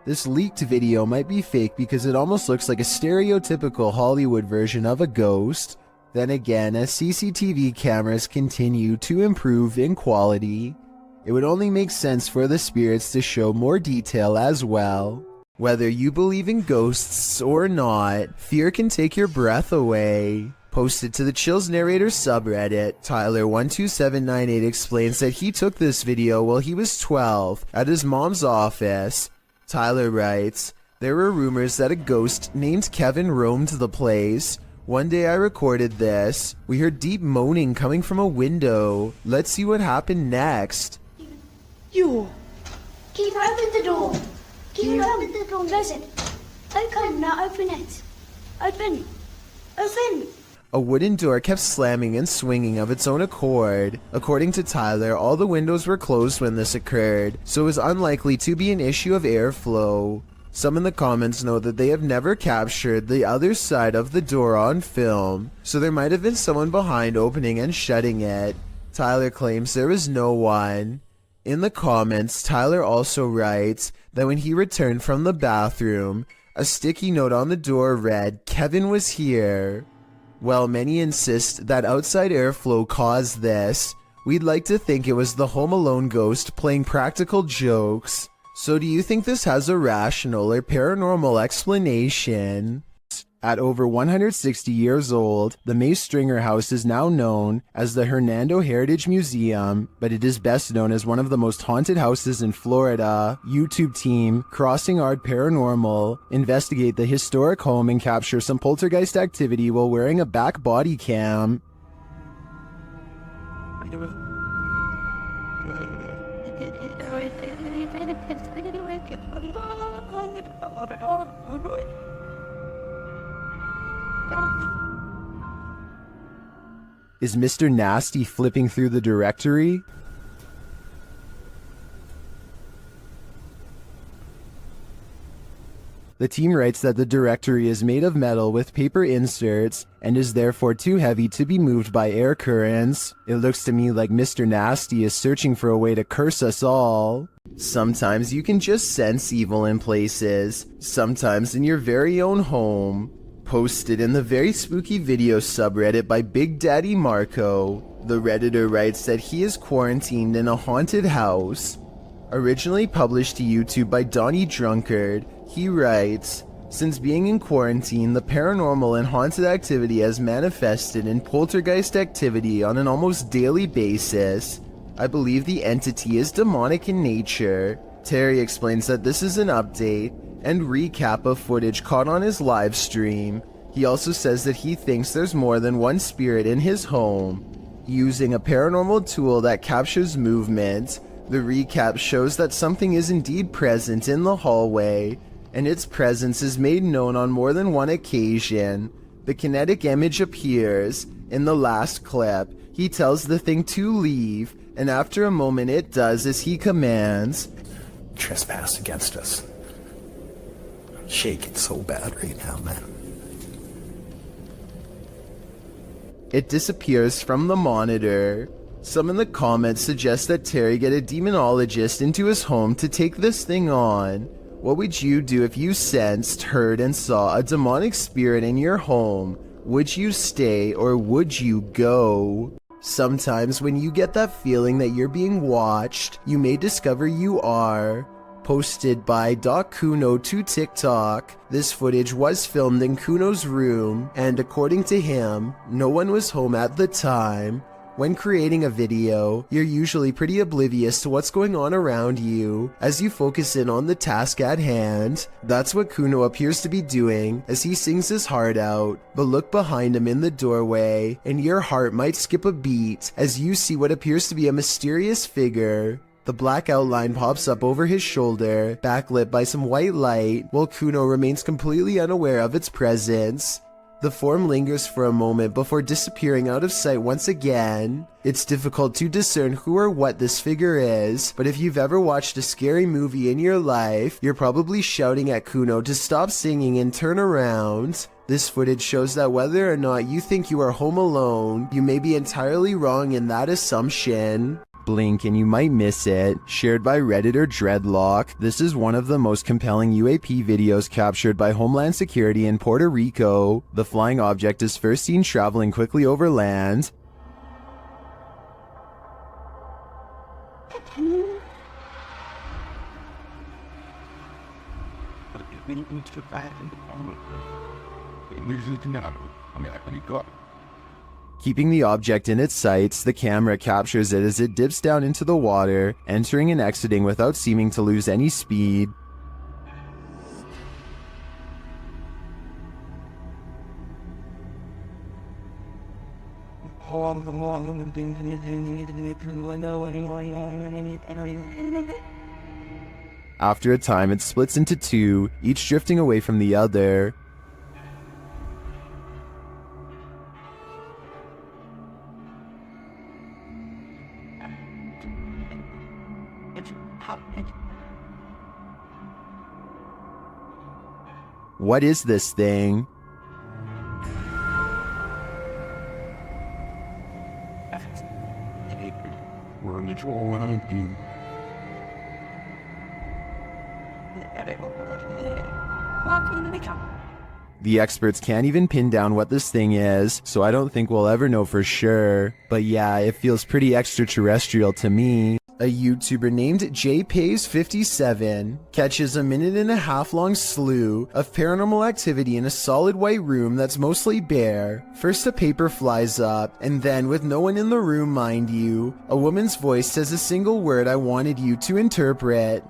This leaked video might be fake because it almost looks like a stereotypical Hollywood version of a ghost. Then again, as CCTV cameras continue to improve in quality, it would only make sense for the spirits to show more detail as well. Whether you believe in ghosts or not, fear can take your breath away. Posted to the Chills Narrator subreddit, Tyler12798 explains that he took this video while he was 12 at his mom's office. Tyler writes, "There were rumors that a ghost named Kevin roamed the place. One day I recorded this. We heard deep moaning coming from a window. Let's see what happened next." You! Keep open the door! Keep open the door, listen! Okay, now open it! Open! Open! A wooden door kept slamming and swinging of its own accord. According to Tyler, all the windows were closed when this occurred, so it was unlikely to be an issue of airflow. Some in the comments note that they have never captured the other side of the door on film, so there might have been someone behind opening and shutting it. Tyler claims there was no one. In the comments, Tyler also writes that when he returned from the bathroom, a sticky note on the door read, "Kevin was here." While many insist that outside airflow caused this, we'd like to think it was the Home Alone ghost playing practical jokes. So do you think this has a rational or paranormal explanation? At over 160 years old, the May Stringer House is now known as the Hernando Heritage Museum, but it is best known as one of the most haunted houses in Florida. YouTube team Crossing Art Paranormal investigate the historic home and capture some poltergeist activity while wearing a back body cam. Is Mr. Nasty flipping through the directory? The team writes that the directory is made of metal with paper inserts and is therefore too heavy to be moved by air currents. It looks to me like Mr. Nasty is searching for a way to curse us all. Sometimes you can just sense evil in places, sometimes in your very own home. Posted in the very spooky video subreddit by Big Daddy Marco, the Redditor writes that he is quarantined in a haunted house. Originally published to YouTube by Donnie Drunkard, he writes, "Since being in quarantine, the paranormal and haunted activity has manifested in poltergeist activity on an almost daily basis. I believe the entity is demonic in nature." Terry explains that this is an update and recap of footage caught on his live stream. He also says that he thinks there's more than one spirit in his home. Using a paranormal tool that captures movement, the recap shows that something is indeed present in the hallway, and its presence is made known on more than one occasion. The kinetic image appears. In the last clip, he tells the thing to leave, and after a moment it does as he commands. Trespass against us. I'm shaking so bad right now, man. It disappears from the monitor. Some in the comments suggest that Terry get a demonologist into his home to take this thing on. What would you do if you sensed, heard, and saw a demonic spirit in your home? Would you stay or would you go? Sometimes when you get that feeling that you're being watched, you may discover you are. Posted by Doc Kuno to TikTok, this footage was filmed in Kuno's room, and according to him, no one was home at the time. When creating a video, you're usually pretty oblivious to what's going on around you as you focus in on the task at hand. That's what Kuno appears to be doing as he sings his heart out, but look behind him in the doorway and your heart might skip a beat as you see what appears to be a mysterious figure. The black outline pops up over his shoulder, backlit by some white light, while Kuno remains completely unaware of its presence. The form lingers for a moment before disappearing out of sight once again. It's difficult to discern who or what this figure is, but if you've ever watched a scary movie in your life, you're probably shouting at Kuno to stop singing and turn around. This footage shows that whether or not you think you are home alone, you may be entirely wrong in that assumption. Blink and you might miss it. Shared by Redditor Dreadlock, this is one of the most compelling UAP videos captured by Homeland Security in Puerto Rico. The flying object is first seen traveling quickly over land. Keeping the object in its sights, the camera captures it as it dips down into the water, entering and exiting without seeming to lose any speed. After a time, it splits into two, each drifting away from the other. What is this thing? The experts can't even pin down what this thing is, so I don't think we'll ever know for sure. But yeah, it feels pretty extraterrestrial to me. A YouTuber named JPays57 catches a 1.5-minute long slew of paranormal activity in a solid white room that's mostly bare. First a paper flies up, and then, with no one in the room mind you, a woman's voice says a single word I wanted you to interpret.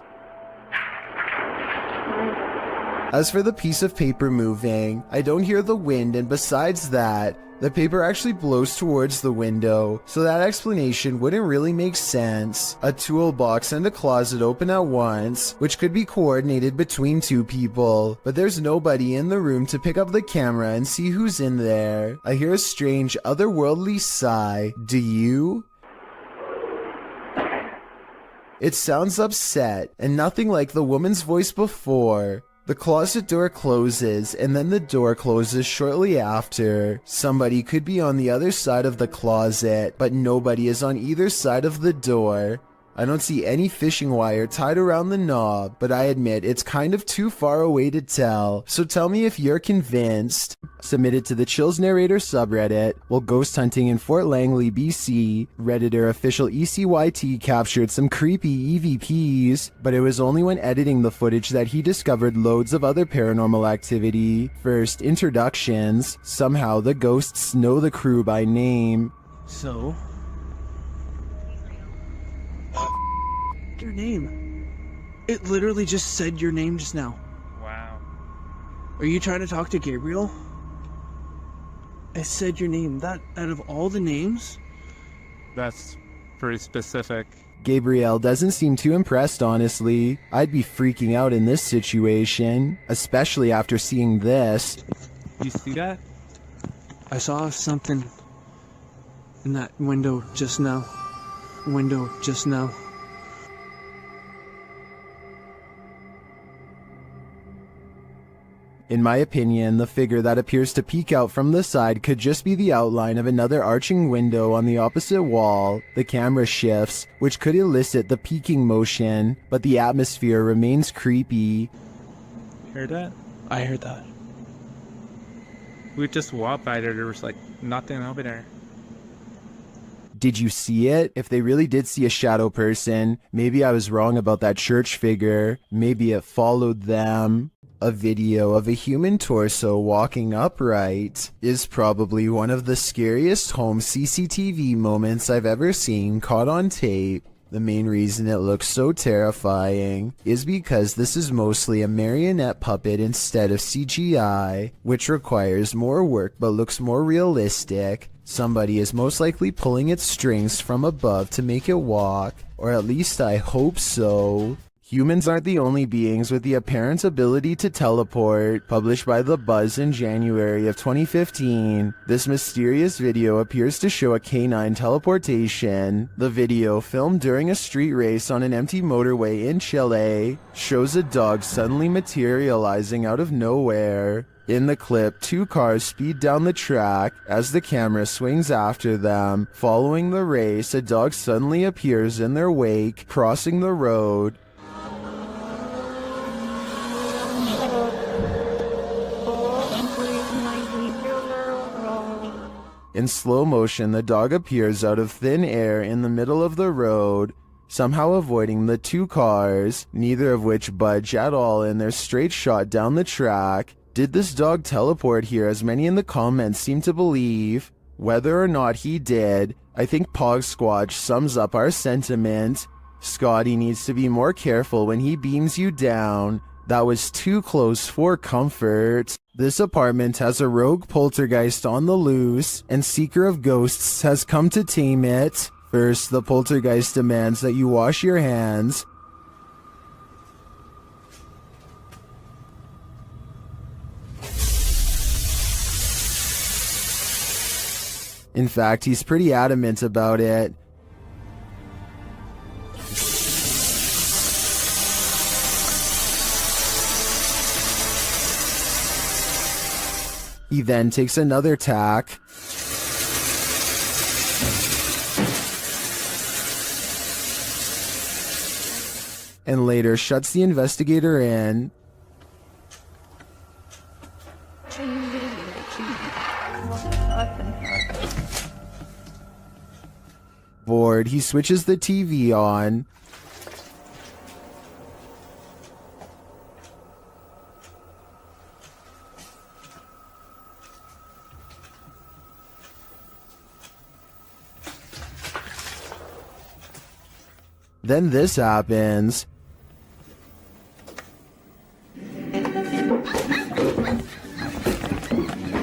As for the piece of paper moving, I don't hear the wind, and besides that, the paper actually blows towards the window, so that explanation wouldn't really make sense. A toolbox and a closet open at once, which could be coordinated between two people, but there's nobody in the room to pick up the camera and see who's in there. I hear a strange, otherworldly sigh. Do you? It sounds upset, and nothing like the woman's voice before. The closet door closes, and then the door closes shortly after. Somebody could be on the other side of the closet, but nobody is on either side of the door. I don't see any fishing wire tied around the knob, but I admit it's kind of too far away to tell, so tell me if you're convinced. Submitted to the Chills Narrator subreddit. While ghost hunting in Fort Langley, BC, Redditor official ECYT captured some creepy EVPs, but it was only when editing the footage that he discovered loads of other paranormal activity. First, introductions. Somehow the ghosts know the crew by name. So? Your name. It literally just said your name just now. Wow. Are you trying to talk to Gabriel? It said your name. That out of all the names? That's pretty specific. Gabriel doesn't seem too impressed, honestly. I'd be freaking out in this situation, especially after seeing this. You see that? I saw something in that window just now. In my opinion, the figure that appears to peek out from the side could just be the outline of another arching window on the opposite wall. The camera shifts, which could elicit the peeking motion, but the atmosphere remains creepy. Heard that? I heard that. We just walked by there was like nothing over there. Did you see it? If they really did see a shadow person, maybe I was wrong about that church figure. Maybe it followed them. A video of a human torso walking upright is probably one of the scariest home CCTV moments I've ever seen caught on tape. The main reason it looks so terrifying is because this is mostly a marionette puppet instead of CGI, which requires more work but looks more realistic. Somebody is most likely pulling its strings from above to make it walk, or at least I hope so. Humans aren't the only beings with the apparent ability to teleport. Published by The Buzz in January of 2015, this mysterious video appears to show a canine teleportation. The video, filmed during a street race on an empty motorway in Chile, shows a dog suddenly materializing out of nowhere. In the clip, two cars speed down the track. As the camera swings after them, following the race, a dog suddenly appears in their wake, crossing the road. In slow motion, the dog appears out of thin air in the middle of the road, somehow avoiding the two cars, neither of which budge at all in their straight shot down the track. Did this dog teleport here, as many in the comments seem to believe? Whether or not he did, I think Pog Squatch sums up our sentiment. Scotty needs to be more careful when he beams you down. That was too close for comfort. This apartment has a rogue poltergeist on the loose, and Seeker of Ghosts has come to tame it. First, the poltergeist demands that you wash your hands. In fact, he's pretty adamant about it. He then takes another tack. And later shuts the investigator in. Bored, he switches the TV on. Then this happens.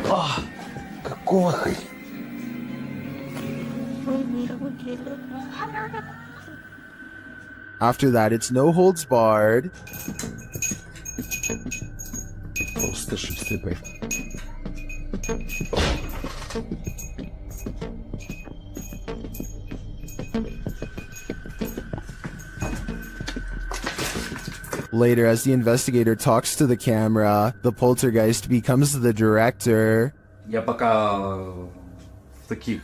Ah, какой. After that, it's no holds barred. Later, as the investigator talks to the camera, the poltergeist becomes the director. Я пока в таких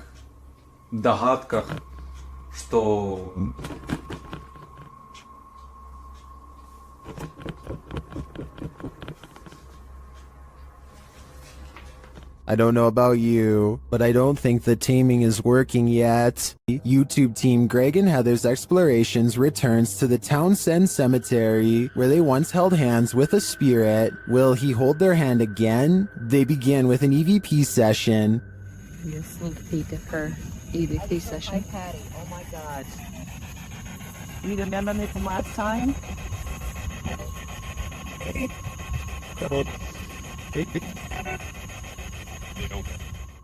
догадках, что I don't know about you, but I don't think the taming is working yet. YouTube team Greg and Heather's Explorations returns to the Townsend Cemetery, where they once held hands with a spirit. Will he hold their hand again? They begin with an EVP session. A sneak peek of her EVP session. Hi, Patty. Oh my God. You remember me from last time?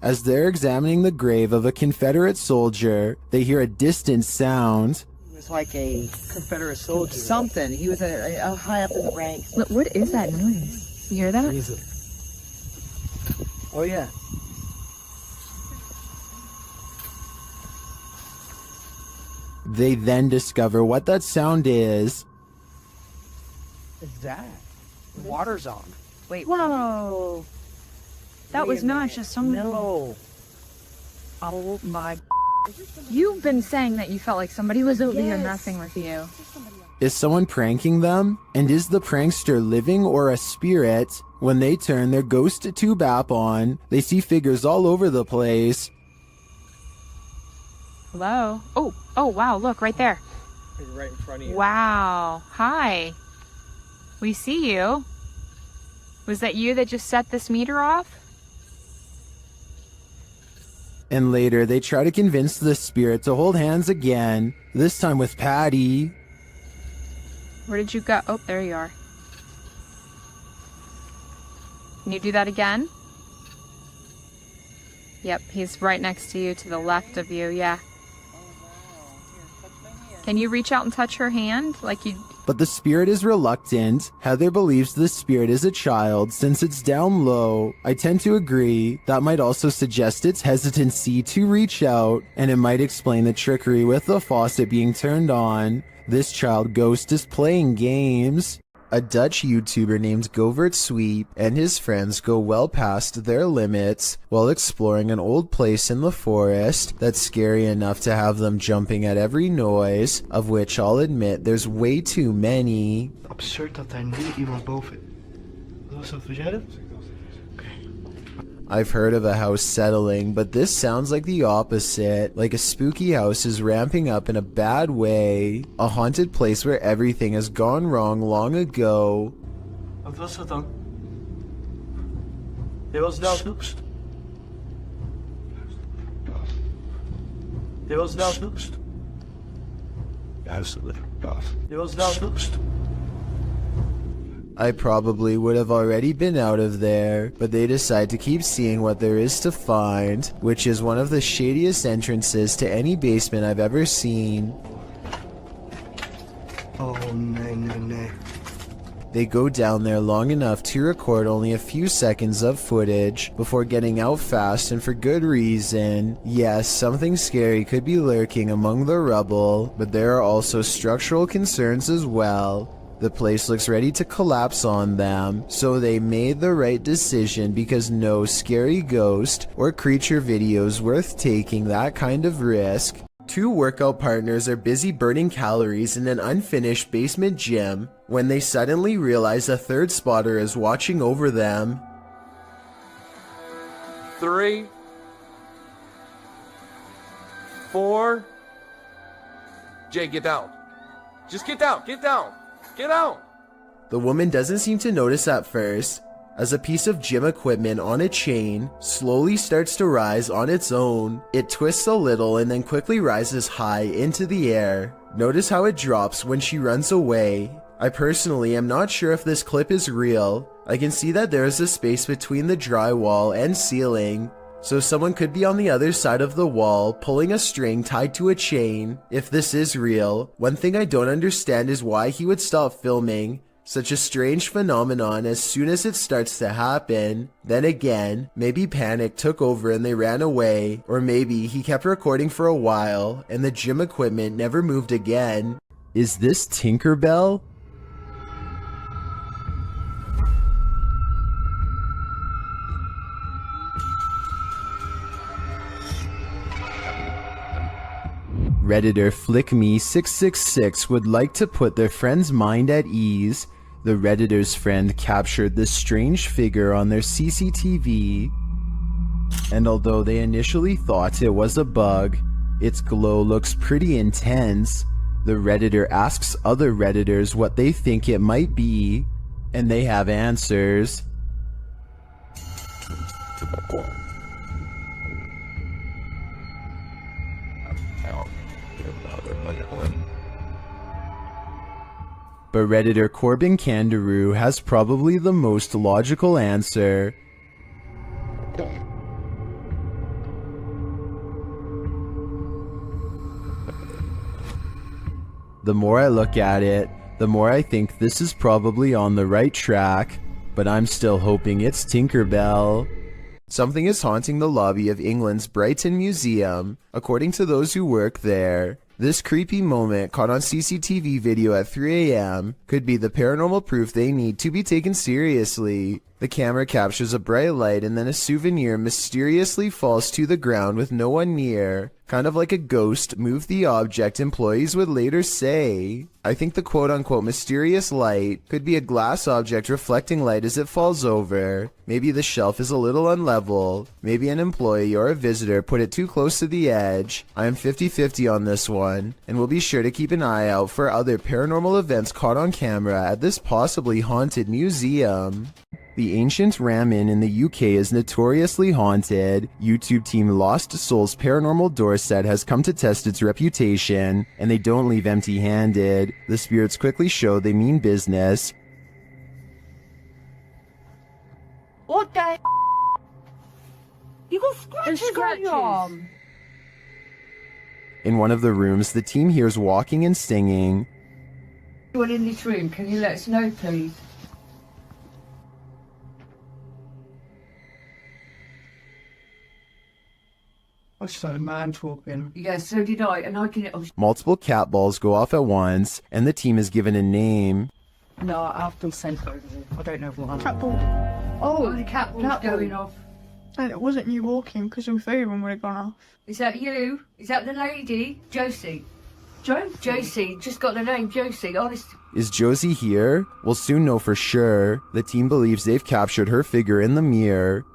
As they're examining the grave of a Confederate soldier, they hear a distant sound. He was like a Confederate soldier. Something. He was a high up in the ranks. What is that noise? You hear that? Music. Oh yeah. They then discover what that sound is. What's that? The water's on. Wait. Whoa. That was not just some... No. Oh my... You've been saying that you felt like somebody was over here messing with you. Is someone pranking them? And is the prankster living or a spirit? When they turn their ghost tube app on, they see figures all over the place. Hello? Oh, wow, look, right there. Right in front of you. Wow. Hi. We see you. Was that you that just set this meter off? And later, they try to convince the spirit to hold hands again, this time with Patty. Where did you go? Oh, there you are. Can you do that again? Yep, he's right next to you, to the left of you, yeah. Can you reach out and touch her hand like you... But the spirit is reluctant. Heather believes the spirit is a child since it's down low. I tend to agree. That might also suggest its hesitancy to reach out, and it might explain the trickery with the faucet being turned on. This child ghost is playing games. A Dutch YouTuber named Govert Sweep and his friends go well past their limits while exploring an old place in the forest that's scary enough to have them jumping at every noise, of which I'll admit there's way too many. Absurd dat daar niet iemand boven. Wat was dat, was jij dat? I've heard of a house settling, but this sounds like the opposite. Like a spooky house is ramping up in a bad way. A haunted place where everything has gone wrong long ago. Wat was dat dan? Je was nou snoepst. Je was nou snoepst. Je was nou snoepst. I probably would have already been out of there, but they decide to keep seeing what there is to find, which is one of the shadiest entrances to any basement I've ever seen. Oh, nee, nee, nee. They go down there long enough to record only a few seconds of footage before getting out fast and for good reason. Yes, something scary could be lurking among the rubble, but there are also structural concerns as well. The place looks ready to collapse on them, so they made the right decision because no scary ghost or creature video is worth taking that kind of risk. Two workout partners are busy burning calories in an unfinished basement gym when they suddenly realize a third spotter is watching over them. 3, 4, Jay, get down. Just get down, get down, get out. The woman doesn't seem to notice at first, as a piece of gym equipment on a chain slowly starts to rise on its own. It twists a little and then quickly rises high into the air. Notice how it drops when she runs away. I personally am not sure if this clip is real. I can see that there is a space between the drywall and ceiling, so someone could be on the other side of the wall pulling a string tied to a chain. If this is real, one thing I don't understand is why he would stop filming such a strange phenomenon as soon as it starts to happen. Then again, maybe panic took over and they ran away, or maybe he kept recording for a while and the gym equipment never moved again. Is this Tinkerbell? Redditor FlickMe666 would like to put their friend's mind at ease. The Redditor's friend captured this strange figure on their CCTV, and although they initially thought it was a bug, its glow looks pretty intense. The Redditor asks other Redditors what they think it might be, and they have answers. But Redditor Corbin Kangaroo has probably the most logical answer. The more I look at it, the more I think this is probably on the right track, but I'm still hoping it's Tinkerbell. Something is haunting the lobby of England's Brighton Museum, according to those who work there. This creepy moment caught on CCTV video at 3 AM could be the paranormal proof they need to be taken seriously. The camera captures a bright light and then a souvenir mysteriously falls to the ground with no one near. Kind of like a ghost moved the object, employees would later say. I think the quote-unquote mysterious light could be a glass object reflecting light as it falls over. Maybe the shelf is a little unlevel. Maybe an employee or a visitor put it too close to the edge. I am 50-50 on this one, and we'll be sure to keep an eye out for other paranormal events caught on camera at this possibly haunted museum. The ancient Ram Inn in the UK is notoriously haunted. YouTube team Lost Souls Paranormal Dorset has come to test its reputation, and they don't leave empty-handed. The spirits quickly show they mean business. What the You got scratches on your arm. In one of the rooms, the team hears walking and singing. Anyone in this room, can you let us know, please? I saw a man talking. Yeah, so did I, and I can... Multiple cat balls go off at once, and the team is given a name. No, I've been sent over there. I don't know what. Cat ball. Oh, the cat ball's going off. And it wasn't you walking, because all three of them would have gone off. Is that you? Is that the lady? Josie. Josie, just got the name Josie, honest. Is Josie here? We'll soon know for sure. The team believes they've captured her figure in the mirror.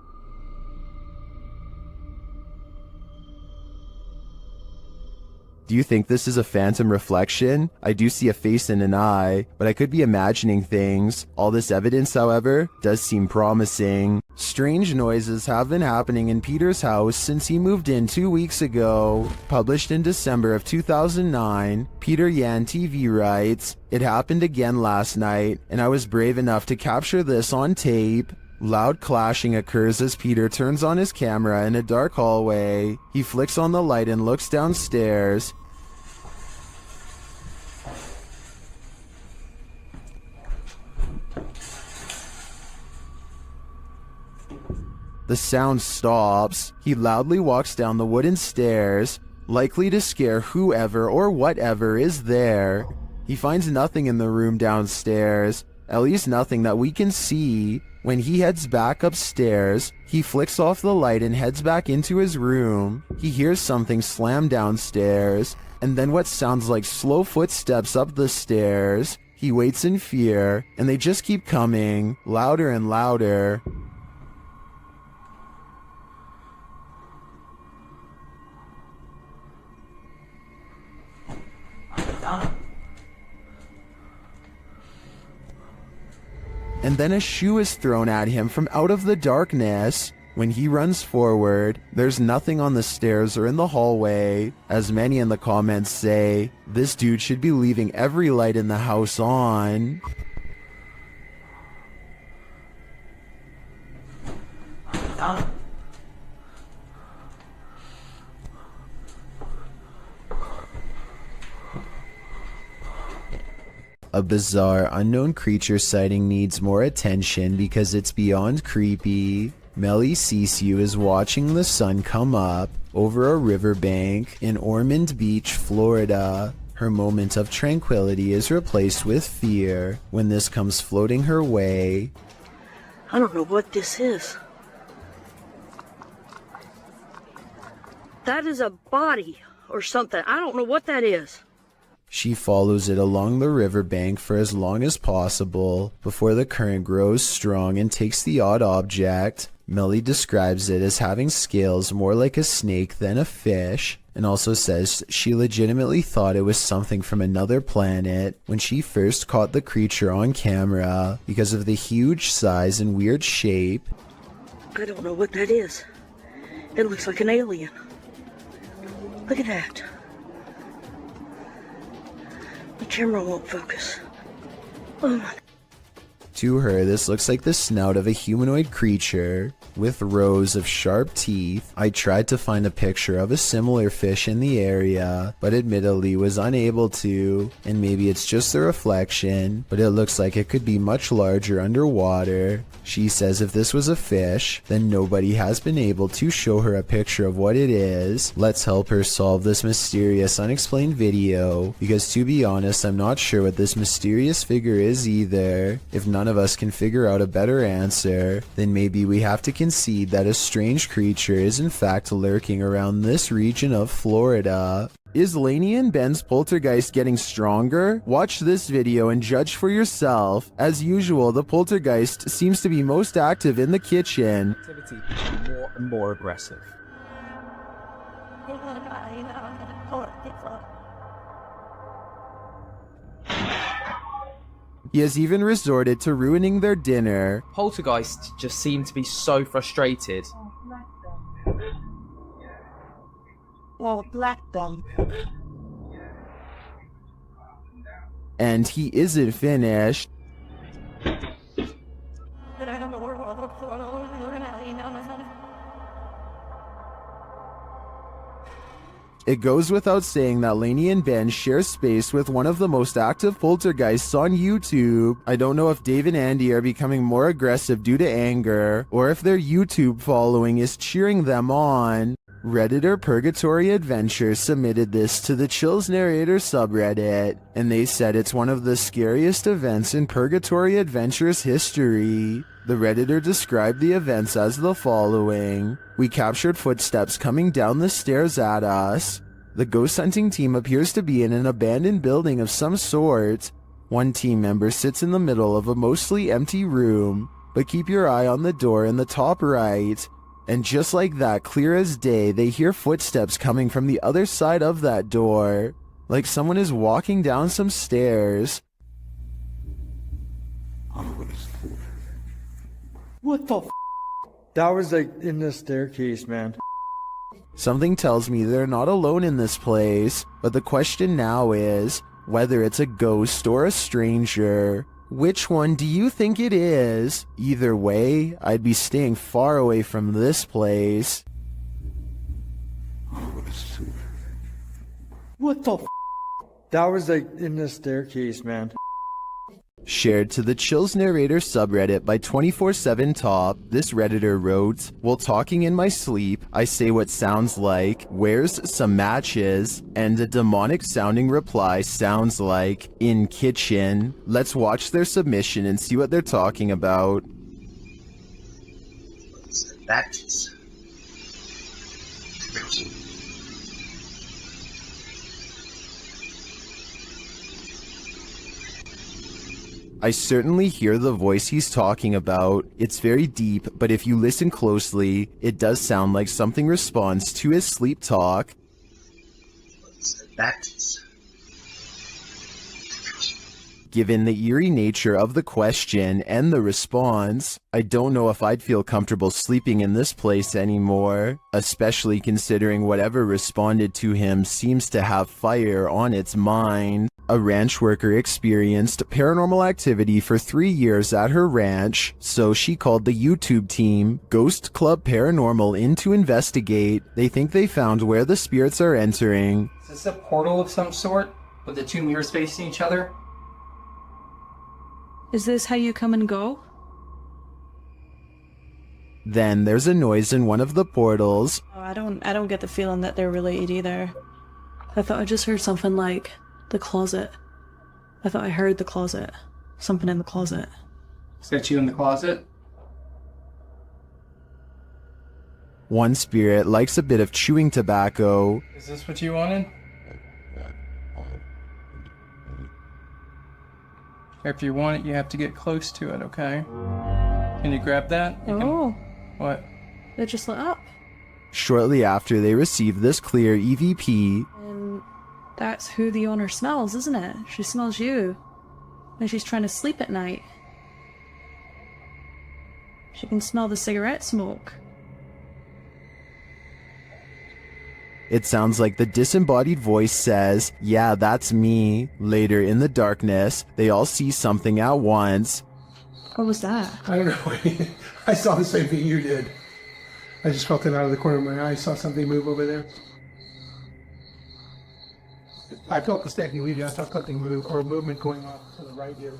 Do you think this is a phantom reflection? I do see a face and an eye, but I could be imagining things. All this evidence, however, does seem promising. Strange noises have been happening in Peter's house since he moved in 2 weeks ago. Published in December of 2009, Peter Yan TV writes, "It happened again last night, and I was brave enough to capture this on tape." Loud clashing occurs as Peter turns on his camera in a dark hallway. He flicks on the light and looks downstairs. The sound stops. He loudly walks down the wooden stairs, likely to scare whoever or whatever is there. He finds nothing in the room downstairs, at least nothing that we can see. When he heads back upstairs, he flicks off the light and heads back into his room. He hears something slam downstairs, and then what sounds like slow footsteps up the stairs. He waits in fear, and they just keep coming, louder and louder. And then a shoe is thrown at him from out of the darkness. When he runs forward, there's nothing on the stairs or in the hallway. As many in the comments say, this dude should be leaving every light in the house on. A bizarre unknown creature sighting needs more attention because it's beyond creepy. Melly Sisu is watching the sun come up over a riverbank in Ormond Beach, Florida. Her moment of tranquility is replaced with fear when this comes floating her way. I don't know what this is. That is a body or something. I don't know what that is. She follows it along the riverbank for as long as possible before the current grows strong and takes the odd object. Melly describes it as having scales more like a snake than a fish, and also says she legitimately thought it was something from another planet when she first caught the creature on camera because of the huge size and weird shape. I don't know what that is. It looks like an alien. Look at that. The camera won't focus. Oh my. To her, this looks like the snout of a humanoid creature with rows of sharp teeth. I tried to find a picture of a similar fish in the area, but admittedly was unable to, and maybe it's just the reflection, but it looks like it could be much larger underwater. She says if this was a fish, then nobody has been able to show her a picture of what it is. Let's help her solve this mysterious unexplained video, because to be honest, I'm not sure what this mysterious figure is either. If none of us can figure out a better answer, then maybe we have to concede that a strange creature is in fact lurking around this region of Florida. Is Lainey and Ben's poltergeist getting stronger? Watch this video and judge for yourself. As usual, the poltergeist seems to be most active in the kitchen. Activity more and more aggressive. He has even resorted to ruining their dinner. Poltergeists just seem to be so frustrated. Oh, black them. And he isn't finished. It goes without saying that Lainey and Ben share space with one of the most active poltergeists on YouTube. I don't know if Dave and Andy are becoming more aggressive due to anger, or if their YouTube following is cheering them on. Redditor Purgatory Adventure submitted this to the Chills Narrator subreddit, and they said it's one of the scariest events in Purgatory Adventure's history. The Redditor described the events as the following. We captured footsteps coming down the stairs at us. The ghost hunting team appears to be in an abandoned building of some sort. One team member sits in the middle of a mostly empty room, but keep your eye on the door in the top right. And just like that, clear as day, they hear footsteps coming from the other side of that door, like someone is walking down some stairs. What the f? That was like in the staircase, man. Something tells me they're not alone in this place, but the question now is whether it's a ghost or a stranger. Which one do you think it is? Either way, I'd be staying far away from this place. What the f? That was like in the staircase, man. Shared to the Chills Narrator subreddit by 24/7 Top, this Redditor wrote, "While talking in my sleep, I say what sounds like, 'Where's some matches?' and a demonic sounding reply sounds like, 'In kitchen.' Let's watch their submission and see what they're talking about." Matches. I certainly hear the voice he's talking about. It's very deep, but if you listen closely, it does sound like something responds to his sleep talk. Matches. Given the eerie nature of the question and the response, I don't know if I'd feel comfortable sleeping in this place anymore, especially considering whatever responded to him seems to have fire on its mind. A ranch worker experienced paranormal activity for 3 years at her ranch, so she called the YouTube team, Ghost Club Paranormal, in to investigate. They think they found where the spirits are entering. Is this a portal of some sort, with the two mirrors facing each other? Is this how you come and go? Then there's a noise in one of the portals. Oh, I don't get the feeling that they're related either. I thought I just heard something like the closet. I thought I heard the closet. Something in the closet. Is that you in the closet? One spirit likes a bit of chewing tobacco. Is this what you wanted? If you want it, you have to get close to it, okay? Can you grab that? Oh. What? They just lit up. Shortly after they receive this clear EVP, And that's who the owner smells, isn't it? She smells you. And she's trying to sleep at night. She can smell the cigarette smoke. it sounds like the disembodied voice says, "Yeah, that's me." Later in the darkness, they all see something at once. What was that? I don't know. I saw the same thing you did. I just felt it out of the corner of my eye. I saw something move over there. I felt the stacking leave. I saw something move, or a movement going off to the right here.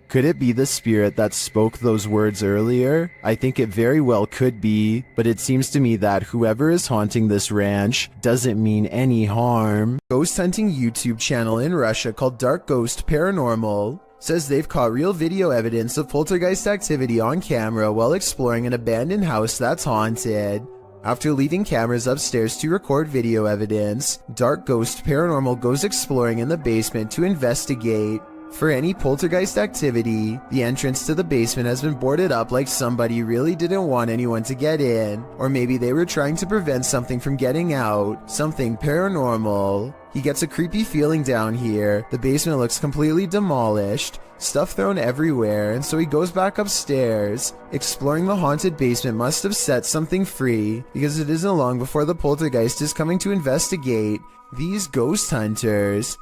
Could it be the spirit that spoke those words earlier? I think it very well could be, but it seems to me that whoever is haunting this ranch doesn't mean any harm. Ghost hunting YouTube channel in Russia called Dark Ghost Paranormal says they've caught real video evidence of poltergeist activity on camera while exploring an abandoned house that's haunted. After leaving cameras upstairs to record video evidence, Dark Ghost Paranormal goes exploring in the basement to investigate. For any poltergeist activity, the entrance to the basement has been boarded up like somebody really didn't want anyone to get in, or maybe they were trying to prevent something from getting out, something paranormal. He gets a creepy feeling down here. The basement looks completely demolished, stuff thrown everywhere, and so he goes back upstairs. Exploring the haunted basement must have set something free, because it isn't long before the poltergeist is coming to investigate these ghost hunters.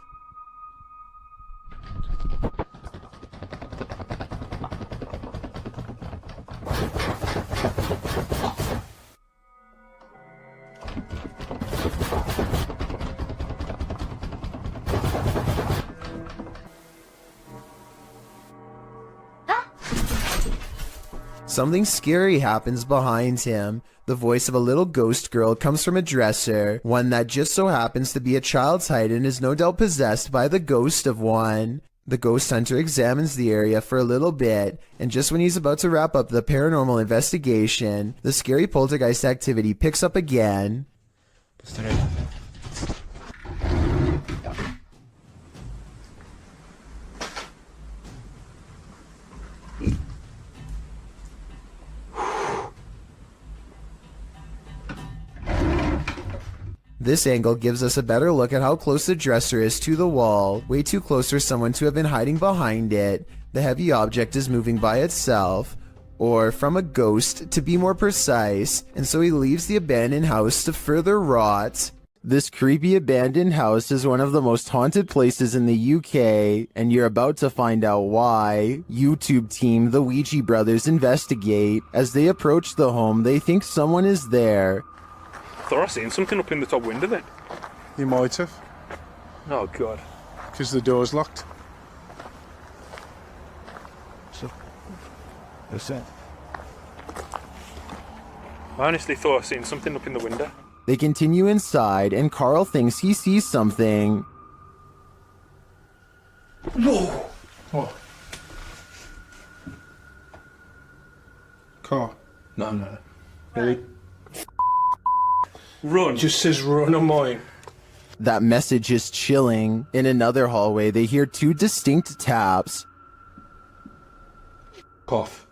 Something scary happens behind him. The voice of a little ghost girl comes from a dresser, one that just so happens to be a child's height and is no doubt possessed by the ghost of one. The ghost hunter examines the area for a little bit, and just when he's about to wrap up the paranormal investigation, the scary poltergeist activity picks up again. This angle gives us a better look at how close the dresser is to the wall, way too close for someone to have been hiding behind it. The heavy object is moving by itself, or from a ghost to be more precise, and so he leaves the abandoned house to further rot. This creepy abandoned house is one of the most haunted places in the UK, and you're about to find out why. YouTube team The Ouija Brothers investigate. As they approach the home, they think someone is there. Thought I seen something up in the top window then. You might have. Oh god. Because the door's locked. That's it. I honestly thought I seen something up in the window. They continue inside, and Carl thinks he sees something. No! What? Car. No. Really? Run. Just says run on mine. That message is chilling. In another hallway, they hear two distinct taps. Cough.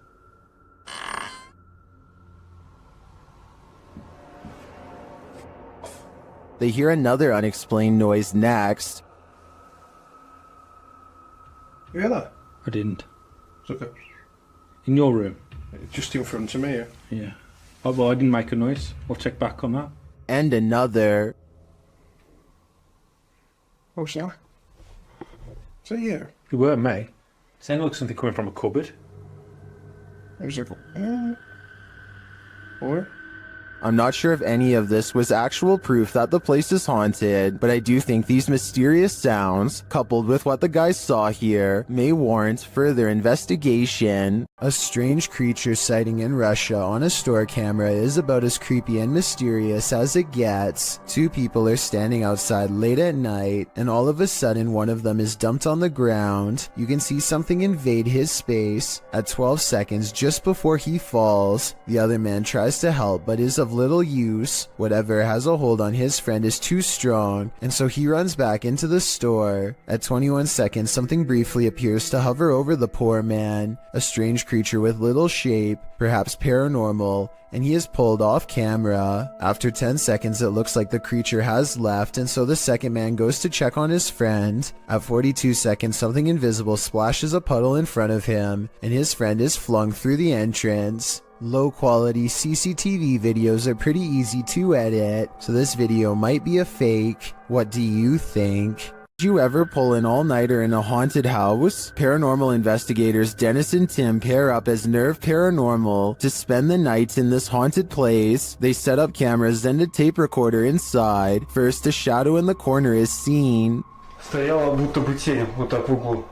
They hear another unexplained noise next. You hear that? I didn't. It's okay. In your room? Just in front of me, yeah. Yeah. Oh, well, I didn't make a noise. I'll check back on that. And another. Oh, snap. So, yeah. It weren't me. Sounded like something coming from a cupboard. I was like, or? I'm not sure if any of this was actual proof that the place is haunted, but I do think these mysterious sounds, coupled with what the guys saw here, may warrant further investigation. A strange creature sighting in Russia on a store camera is about as creepy and mysterious as it gets. Two people are standing outside late at night, and all of a sudden one of them is dumped on the ground. You can see something invade his space. At 12 seconds just before he falls, the other man tries to help but is of little use. Whatever has a hold on his friend is too strong, and so he runs back into the store. At 21 seconds, something briefly appears to hover over the poor man, a strange creature with little shape, perhaps paranormal, and he is pulled off camera. After 10 seconds, it looks like the creature has left, and so the second man goes to check on his friend. At 42 seconds, something invisible splashes a puddle in front of him, and his friend is flung through the entrance. Low quality CCTV videos are pretty easy to edit, so this video might be a fake. What do you think? Did you ever pull an all-nighter in a haunted house? Paranormal investigators Dennis and Tim pair up as Nerve Paranormal to spend the night in this haunted place. They set up cameras and a tape recorder inside. First, a shadow in the corner is seen. Стояла будто бы тень вот так в углу.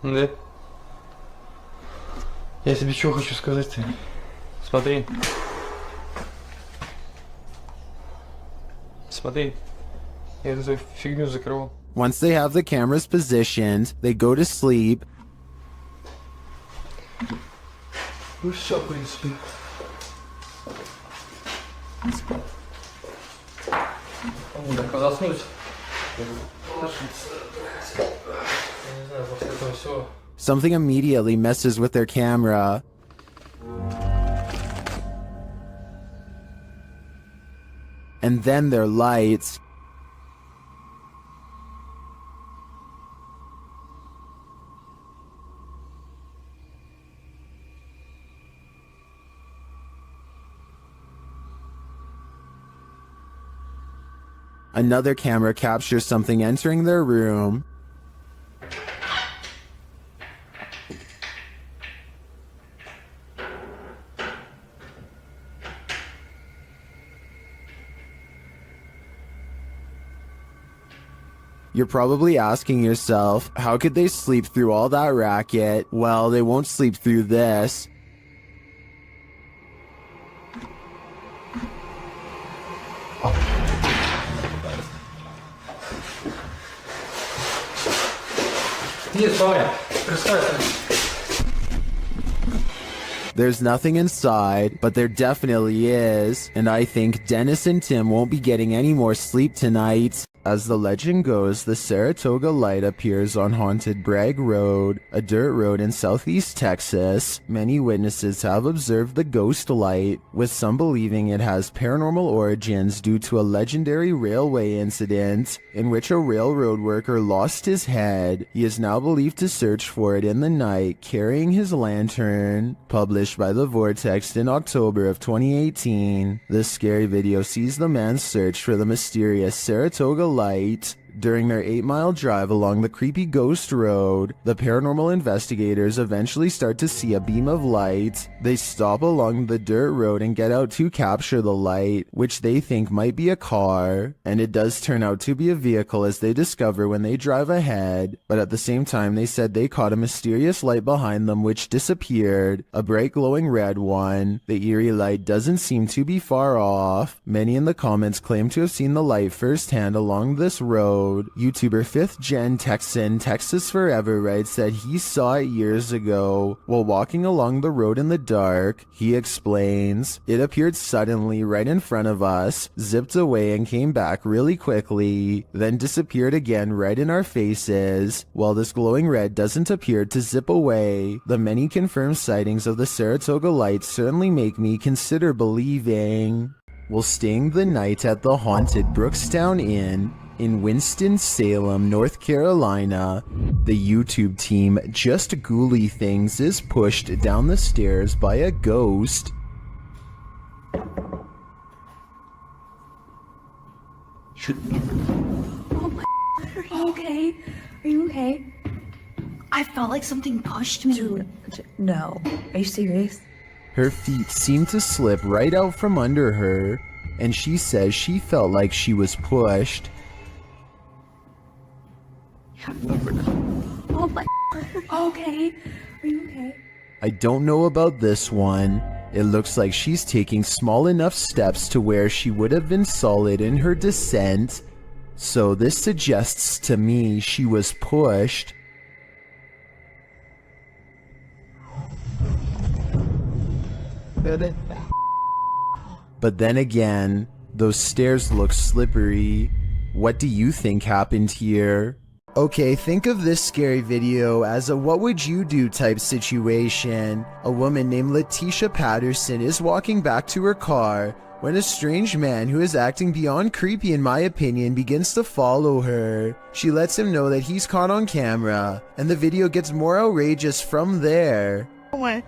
Да? Я тебе что хочу сказать-то? Смотри. Смотри. Я эту фигню закрывал. Once they have the cameras positioned, they go to sleep. Ну все, в принципе. Так, заснуть. Я не знаю, после этого всего. Something immediately messes with their camera. And then their lights. Another camera captures something entering their room. You're probably asking yourself, how could they sleep through all that racket? Well, they won't sleep through this. Нет, Ваня, представь. There's nothing inside, but there definitely is, and I think Dennis and Tim won't be getting any more sleep tonight. As the legend goes, the Saratoga light appears on haunted Bragg Road, a dirt road in southeast Texas. Many witnesses have observed the ghost light, with some believing it has paranormal origins due to a legendary railway incident in which a railroad worker lost his head. He is now believed to search for it in the night, carrying his lantern. Published by The Vortex in October of 2018, this scary video sees the man's search for the mysterious Saratoga light. During their 8-mile drive along the creepy ghost road, the paranormal investigators eventually start to see a beam of light. They stop along the dirt road and get out to capture the light, which they think might be a car, and it does turn out to be a vehicle as they discover when they drive ahead. But at the same time, they said they caught a mysterious light behind them which disappeared, a bright glowing red one. The eerie light doesn't seem to be far off. Many in the comments claim to have seen the light firsthand along this road. YouTuber 5th Gen Texan Texas Forever writes that he saw it years ago while walking along the road in the dark. He explains, "It appeared suddenly right in front of us, zipped away and came back really quickly, then disappeared again right in our faces. While this glowing red doesn't appear to zip away, the many confirmed sightings of the Saratoga light certainly make me consider believing." While staying the night at the haunted Brookstown Inn In Winston-Salem, North Carolina, the YouTube team Just Ghoulie Things is pushed down the stairs by a ghost. Oh my. Are you okay? Are you okay? I felt like something pushed me. Dude, no. Are you serious? Her feet seem to slip right out from under her, and she says she felt like she was pushed. Oh my. Okay. Are you okay? I don't know about this one. It looks like she's taking small enough steps to where she would have been solid in her descent. So this suggests to me she was pushed. But then again, those stairs look slippery. What do you think happened here? Okay, think of this scary video as a what would you do type situation. A woman named Letitia Patterson is walking back to her car when a strange man who is acting beyond creepy in my opinion begins to follow her. She lets him know that he's caught on camera, and the video gets more outrageous from there. Hold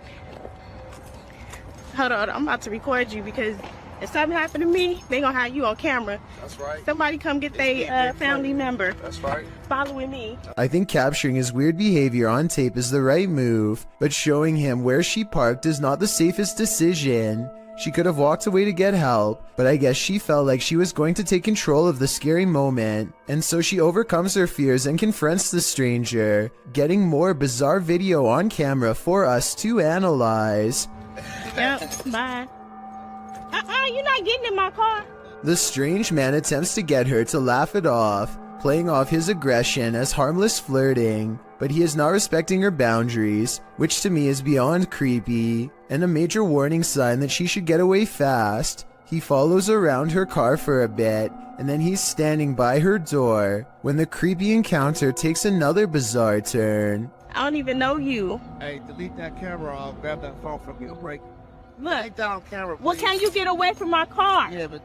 on, I'm about to record you because if something happened to me, they gonna have you on camera. That's right. Somebody come get their family member. That's right. Following me. I think capturing his weird behavior on tape is the right move, but showing him where she parked is not the safest decision. She could have walked away to get help, but I guess she felt like she was going to take control of the scary moment, and so she overcomes her fears and confronts the stranger, getting more bizarre video on camera for us to analyze. Yep, bye. You're not getting in my car. The strange man attempts to get her to laugh it off, playing off his aggression as harmless flirting, but he is not respecting her boundaries, which to me is beyond creepy, and a major warning sign that she should get away fast. He follows around her car for a bit, and then he's standing by her door, when the creepy encounter takes another bizarre turn. I don't even know you. Hey, delete that camera. I'll grab that phone from you. Break. Look. Take that on camera, please. Well, can you get away from my car? Yeah, but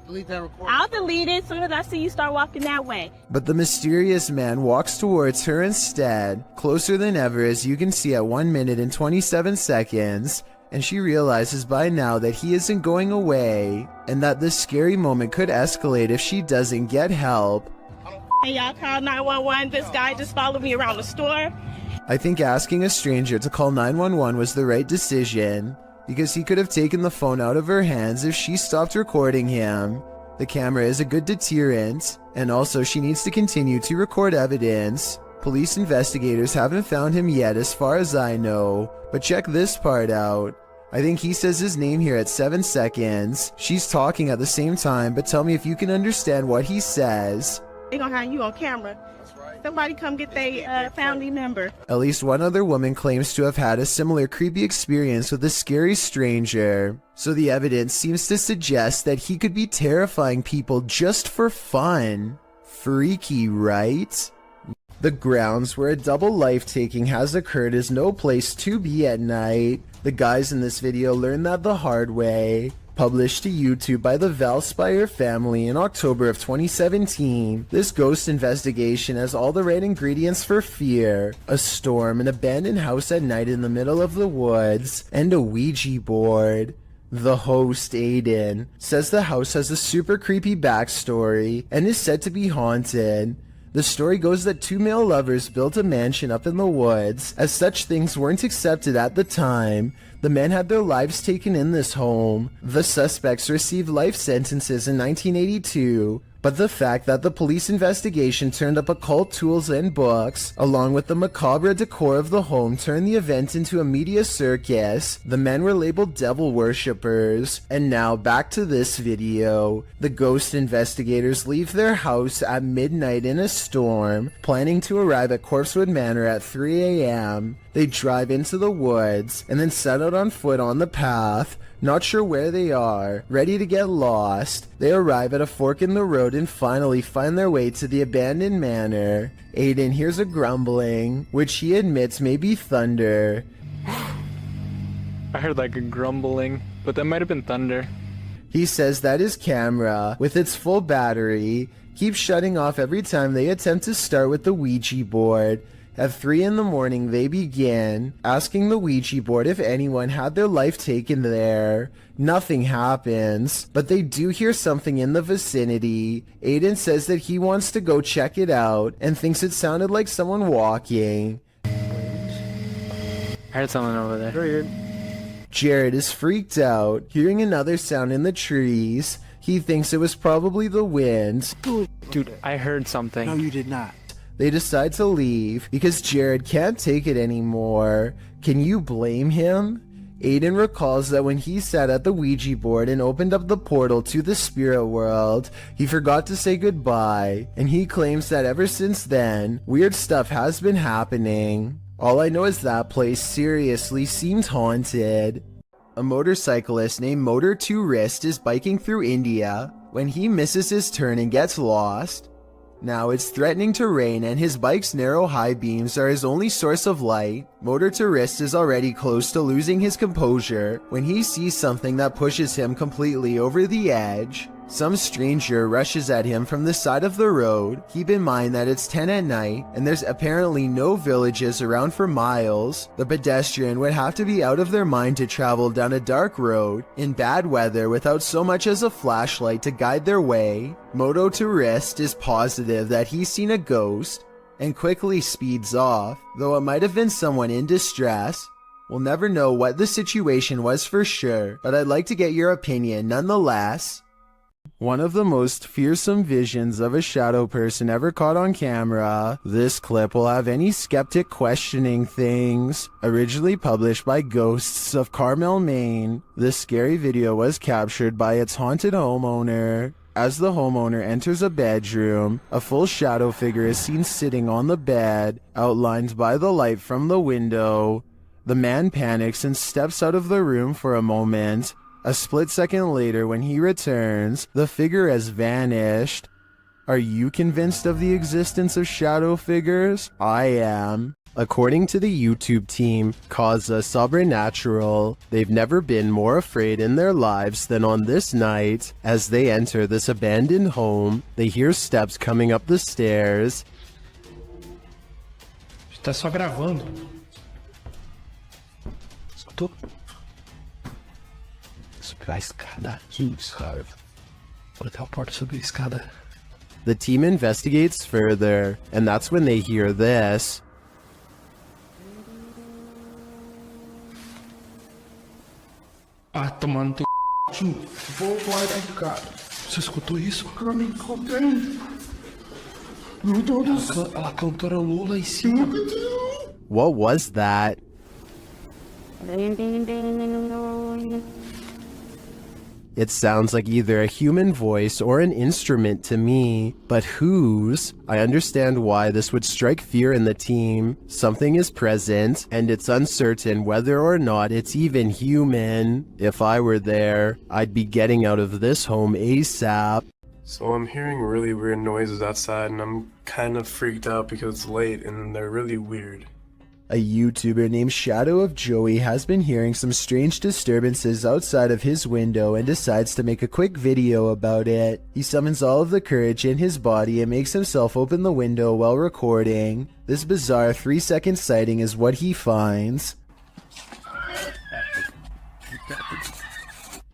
delete that recording. I'll delete it as soon as I see you start walking that way. But the mysterious man walks towards her instead, closer than ever as you can see at 1 minute and 27 seconds, and she realizes by now that he isn't going away, and that this scary moment could escalate if she doesn't get help. Hey, y'all call 911. This guy just followed me around the store. I think asking a stranger to call 911 was the right decision, because he could have taken the phone out of her hands if she stopped recording him. The camera is a good deterrent, and also she needs to continue to record evidence. Police investigators haven't found him yet as far as I know, but check this part out. I think he says his name here at 7 seconds. She's talking at the same time, but tell me if you can understand what he says. They gonna have you on camera. Somebody come get their family member. At least one other woman claims to have had a similar creepy experience with a scary stranger, so the evidence seems to suggest that he could be terrifying people just for fun. Freaky, right? The grounds where a double life-taking has occurred is no place to be at night. The guys in this video learned that the hard way. Published to YouTube by the Valspire family in October of 2017, this ghost investigation has all the right ingredients for fear: a storm, an abandoned house at night in the middle of the woods, and a Ouija board. The host, Aiden, says the house has a super creepy backstory and is said to be haunted. The story goes that two male lovers built a mansion up in the woods, as such things weren't accepted at the time. The men had their lives taken in this home. The suspects received life sentences in 1982, but the fact that the police investigation turned up occult tools and books, along with the macabre decor of the home, turned the event into a media circus. The men were labeled devil worshippers. And now back to this video. The ghost investigators leave their house at midnight in a storm, planning to arrive at Corpsewood Manor at 3 a.m. They drive into the woods, and then set out on foot on the path, not sure where they are, ready to get lost. They arrive at a fork in the road and finally find their way to the abandoned manor. Aiden hears a grumbling, which he admits may be thunder. I heard like a grumbling, but that might have been thunder. He says that his camera, with its full battery, keeps shutting off every time they attempt to start with the Ouija board. At 3 in the morning, they begin asking the Ouija board if anyone had their life taken there. Nothing happens, but they do hear something in the vicinity. Aiden says that he wants to go check it out and thinks it sounded like someone walking. I heard someone over there. Jared is freaked out, hearing another sound in the trees. He thinks it was probably the wind. Dude, I heard something. No, you did not. They decide to leave because Jared can't take it anymore. Can you blame him? Aiden recalls that when he sat at the Ouija board and opened up the portal to the spirit world, he forgot to say goodbye, and he claims that ever since then, weird stuff has been happening. All I know is that place seriously seemed haunted. A motorcyclist named Motor 2 Wrist is biking through India when he misses his turn and gets lost. Now it's threatening to rain and his bike's narrow high beams are his only source of light. Motor 2 Wrist is already close to losing his composure when he sees something that pushes him completely over the edge. Some stranger rushes at him from the side of the road. Keep in mind that it's 10 at night and there's apparently no villages around for miles. The pedestrian would have to be out of their mind to travel down a dark road in bad weather without so much as a flashlight to guide their way. Moto 2 Wrist is positive that he's seen a ghost and quickly speeds off, though it might have been someone in distress. We'll never know what the situation was for sure, but I'd like to get your opinion nonetheless. One of the most fearsome visions of a shadow person ever caught on camera. This clip will have any skeptic questioning things. Originally published by Ghosts of Carmel, Maine, this scary video was captured by its haunted homeowner. As the homeowner enters a bedroom, a full shadow figure is seen sitting on the bed, outlined by the light from the window. The man panics and steps out of the room for a moment. A split second later, when he returns, the figure has vanished. Are you convinced of the existence of shadow figures? I am. According to the YouTube team, Causa Sobrenatural, they've never been more afraid in their lives than on this night. As they enter this abandoned home, they hear steps coming up the stairs. Tá só gravando. Escutou? Subir a escada. Que isso, cara? Vou até a porta subir a escada. The team investigates further, and that's when they hear this. Ah, tomando teu c... Vou guardar, cara. Você escutou isso? Eu me encontrei. Meu Deus do céu. Ela cantorolou lá em cima. What was that? It sounds like either a human voice or an instrument to me, but whose? I understand why this would strike fear in the team. Something is present, and it's uncertain whether or not it's even human. If I were there, I'd be getting out of this home ASAP. So I'm hearing really weird noises outside, and I'm kind of freaked out because it's late and they're really weird. A YouTuber named Shadow of Joey has been hearing some strange disturbances outside of his window and decides to make a quick video about it. He summons all of the courage in his body and makes himself open the window while recording. This bizarre 3-second sighting is what he finds.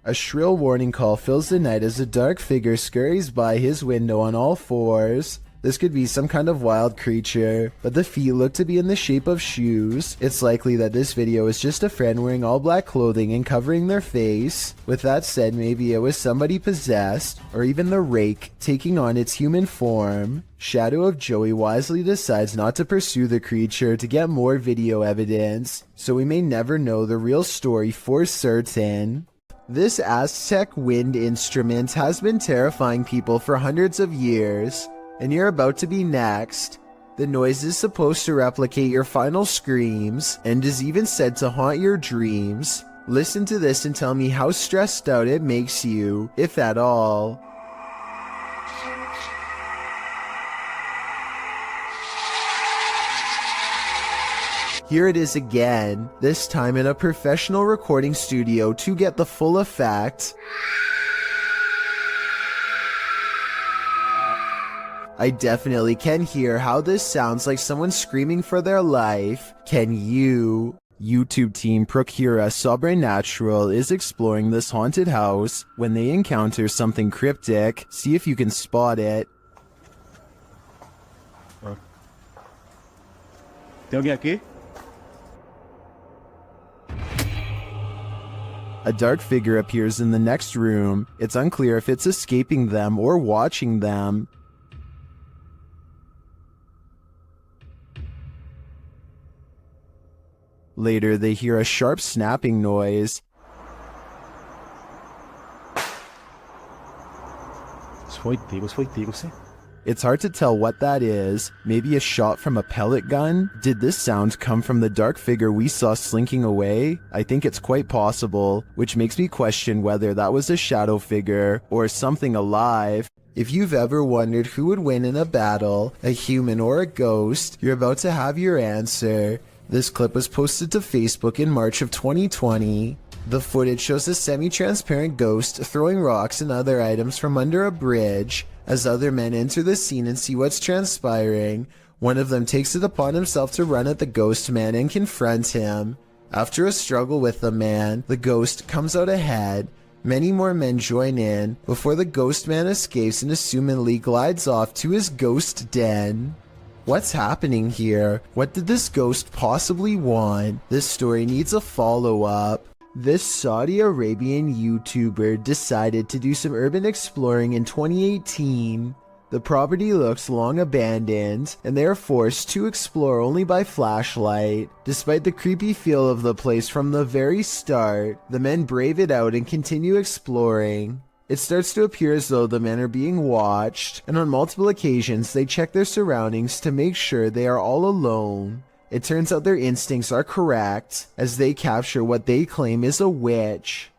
A shrill warning call fills the night as a dark figure scurries by his window on all fours. This could be some kind of wild creature, but the feet look to be in the shape of shoes. It's likely that this video is just a friend wearing all black clothing and covering their face. With that said, maybe it was somebody possessed, or even the rake taking on its human form. Shadow of Joey wisely decides not to pursue the creature to get more video evidence, so we may never know the real story for certain. This Aztec wind instrument has been terrifying people for hundreds of years. And you're about to be next. The noise is supposed to replicate your final screams, and is even said to haunt your dreams. Listen to this and tell me how stressed out it makes you, if at all. Here it is again, this time in a professional recording studio to get the full effect. I definitely can hear how this sounds like someone screaming for their life. Can you? YouTube team Procura Sobrenatural is exploring this haunted house. When they encounter something cryptic, see if you can spot it. ¿Tem alguém aqui? A dark figure appears in the next room. It's unclear if it's escaping them or watching them. Later, they hear a sharp snapping noise. Was foi tigo, sim. It's hard to tell what that is. Maybe a shot from a pellet gun? Did this sound come from the dark figure we saw slinking away? I think it's quite possible, which makes me question whether that was a shadow figure or something alive. If you've ever wondered who would win in a battle, a human or a ghost, you're about to have your answer. This clip was posted to Facebook in March of 2020. The footage shows a semi-transparent ghost throwing rocks and other items from under a bridge. As other men enter the scene and see what's transpiring, one of them takes it upon himself to run at the ghost man and confront him. After a struggle with the man, the ghost comes out ahead. Many more men join in before the ghost man escapes and assumedly glides off to his ghost den. What's happening here? What did this ghost possibly want? This story needs a follow-up. This Saudi Arabian YouTuber decided to do some urban exploring in 2018. The property looks long abandoned, and they are forced to explore only by flashlight. Despite the creepy feel of the place from the very start, the men brave it out and continue exploring. It starts to appear as though the men are being watched, and on multiple occasions they check their surroundings to make sure they are all alone. It turns out their instincts are correct, as they capture what they claim is a witch.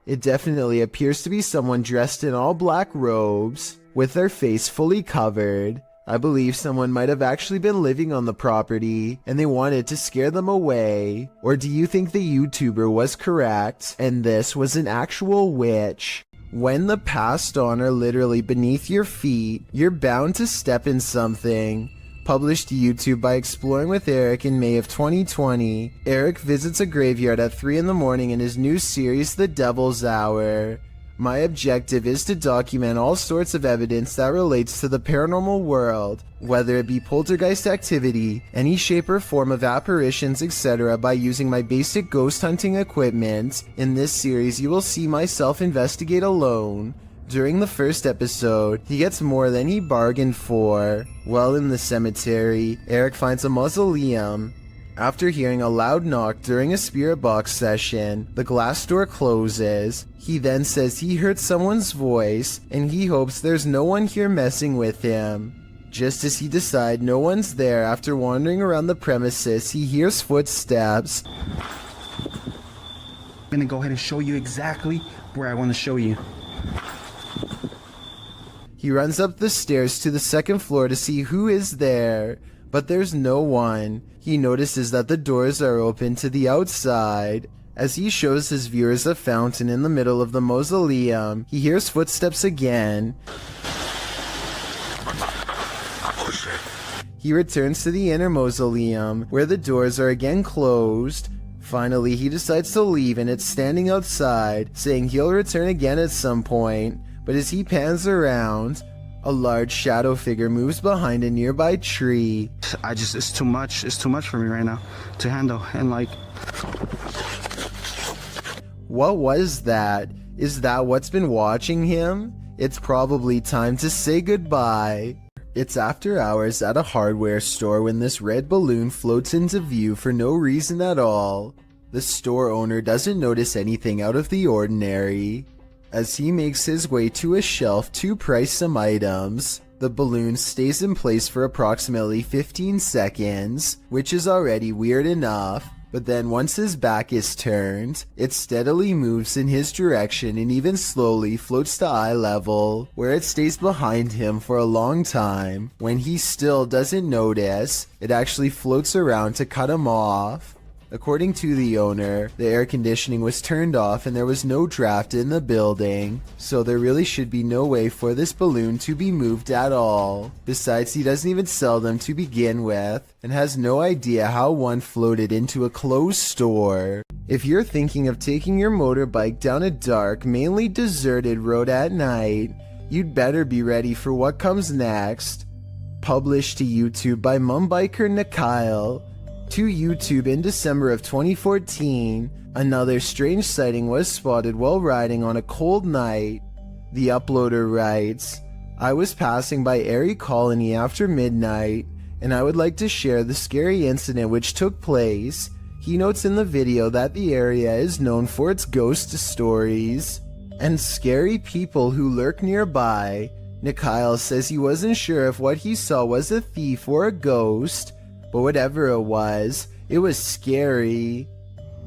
It definitely appears to be someone dressed in all black robes, with their face fully covered. I believe someone might have actually been living on the property, and they wanted to scare them away. Or do you think the YouTuber was correct, and this was an actual witch? When the passed on are literally beneath your feet, you're bound to step in something. Published to YouTube by Exploring with Eric in May of 2020, Eric visits a graveyard at 3 in the morning in his new series, The Devil's Hour. My objective is to document all sorts of evidence that relates to the paranormal world, whether it be poltergeist activity, any shape or form of apparitions, etc., by using my basic ghost hunting equipment. In this series, you will see myself investigate alone. During the first episode, he gets more than he bargained for. While in the cemetery, Eric finds a mausoleum. After hearing a loud knock during a spirit box session, the glass door closes. He then says he heard someone's voice, and he hopes there's no one here messing with him. Just as he decides no one's there, after wandering around the premises, he hears footsteps. I'm gonna go ahead and show you exactly where I want to show you. He runs up the stairs to the second floor to see who is there, but there's no one. He notices that the doors are open to the outside. As he shows his viewers a fountain in the middle of the mausoleum, he hears footsteps again. He returns to the inner mausoleum, where the doors are again closed. Finally, he decides to leave, and it's standing outside, saying he'll return again at some point. But as he pans around, a large shadow figure moves behind a nearby tree. It's too much for me right now to handle, and like... What was that? Is that what's been watching him? It's probably time to say goodbye. It's after hours at a hardware store when this red balloon floats into view for no reason at all. The store owner doesn't notice anything out of the ordinary. As he makes his way to a shelf to price some items, the balloon stays in place for approximately 15 seconds, which is already weird enough. But then once his back is turned, it steadily moves in his direction and even slowly floats to eye level, where it stays behind him for a long time. When he still doesn't notice, it actually floats around to cut him off. According to the owner, the air conditioning was turned off and there was no draft in the building, so there really should be no way for this balloon to be moved at all. Besides, he doesn't even sell them to begin with, and has no idea how one floated into a closed store. If you're thinking of taking your motorbike down a dark, mainly deserted road at night, you'd better be ready for what comes next. Published to YouTube by Mumbiker Nakyle. To YouTube in December of 2014, another strange sighting was spotted while riding on a cold night. The uploader writes, I was passing by Erie Colony after midnight, and I would like to share the scary incident which took place. He notes in the video that the area is known for its ghost stories and scary people who lurk nearby. Nakyle says he wasn't sure if what he saw was a thief or a ghost, but whatever it was scary.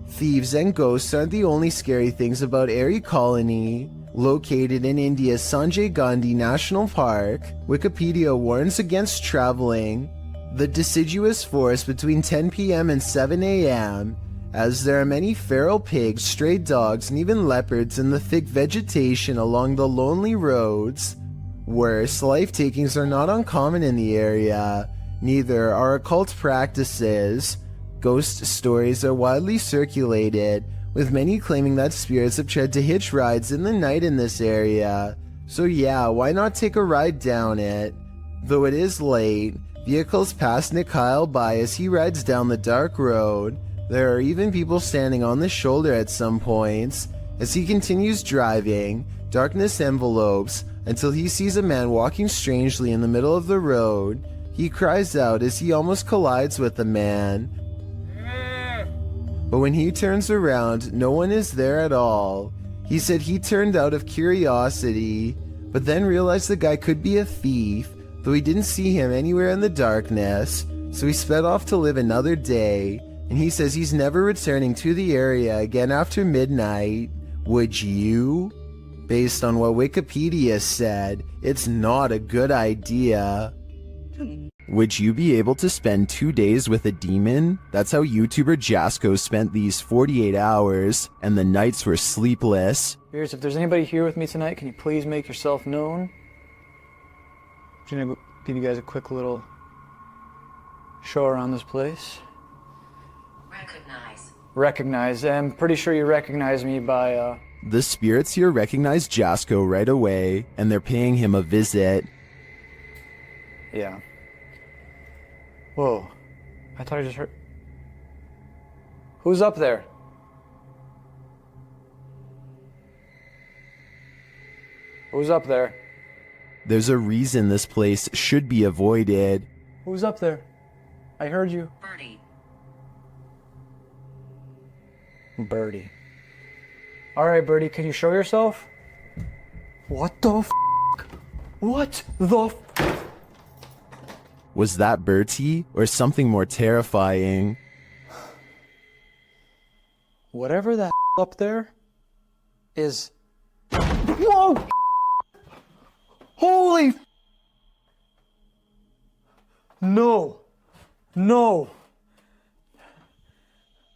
Thieves and ghosts aren't the only scary things about Erie Colony. Located in India's Sanjay Gandhi National Park, Wikipedia warns against traveling the deciduous forest between 10 p.m. and 7 a.m., as there are many feral pigs, stray dogs, and even leopards in the thick vegetation along the lonely roads. Worse, life takings are not uncommon in the area. Neither are occult practices. Ghost stories are widely circulated, with many claiming that spirits have tried to hitch rides in the night in this area. So yeah, why not take a ride down it? Though it is late, vehicles pass Nakyle by as he rides down the dark road. There are even people standing on the shoulder at some points. As he continues driving, darkness envelopes until he sees a man walking strangely in the middle of the road. He cries out as he almost collides with the man. But when he turns around, no one is there at all. He said he turned out of curiosity, but then realized the guy could be a thief, though he didn't see him anywhere in the darkness, so he sped off to live another day, and he says he's never returning to the area again after midnight. Would you? Based on what Wikipedia said, it's not a good idea. Would you be able to spend 2 days with a demon? That's how YouTuber Jasko spent these 48 hours, and the nights were sleepless. Here's, if there's anybody here with me tonight, can you please make yourself known? I'm gonna give you guys a quick little show around this place. Recognize. I'm pretty sure you recognize me by, The spirits here recognize Jasko right away, and they're paying him a visit. Yeah. Whoa. I thought I just heard... Who's up there? Who's up there? There's a reason this place should be avoided. Who's up there? I heard you. Birdie. Alright, Birdie, can you show yourself? What the f***? What the f***? Was that Bertie, or something more terrifying? Whatever that up there is... Whoa! Holy f***! No. No.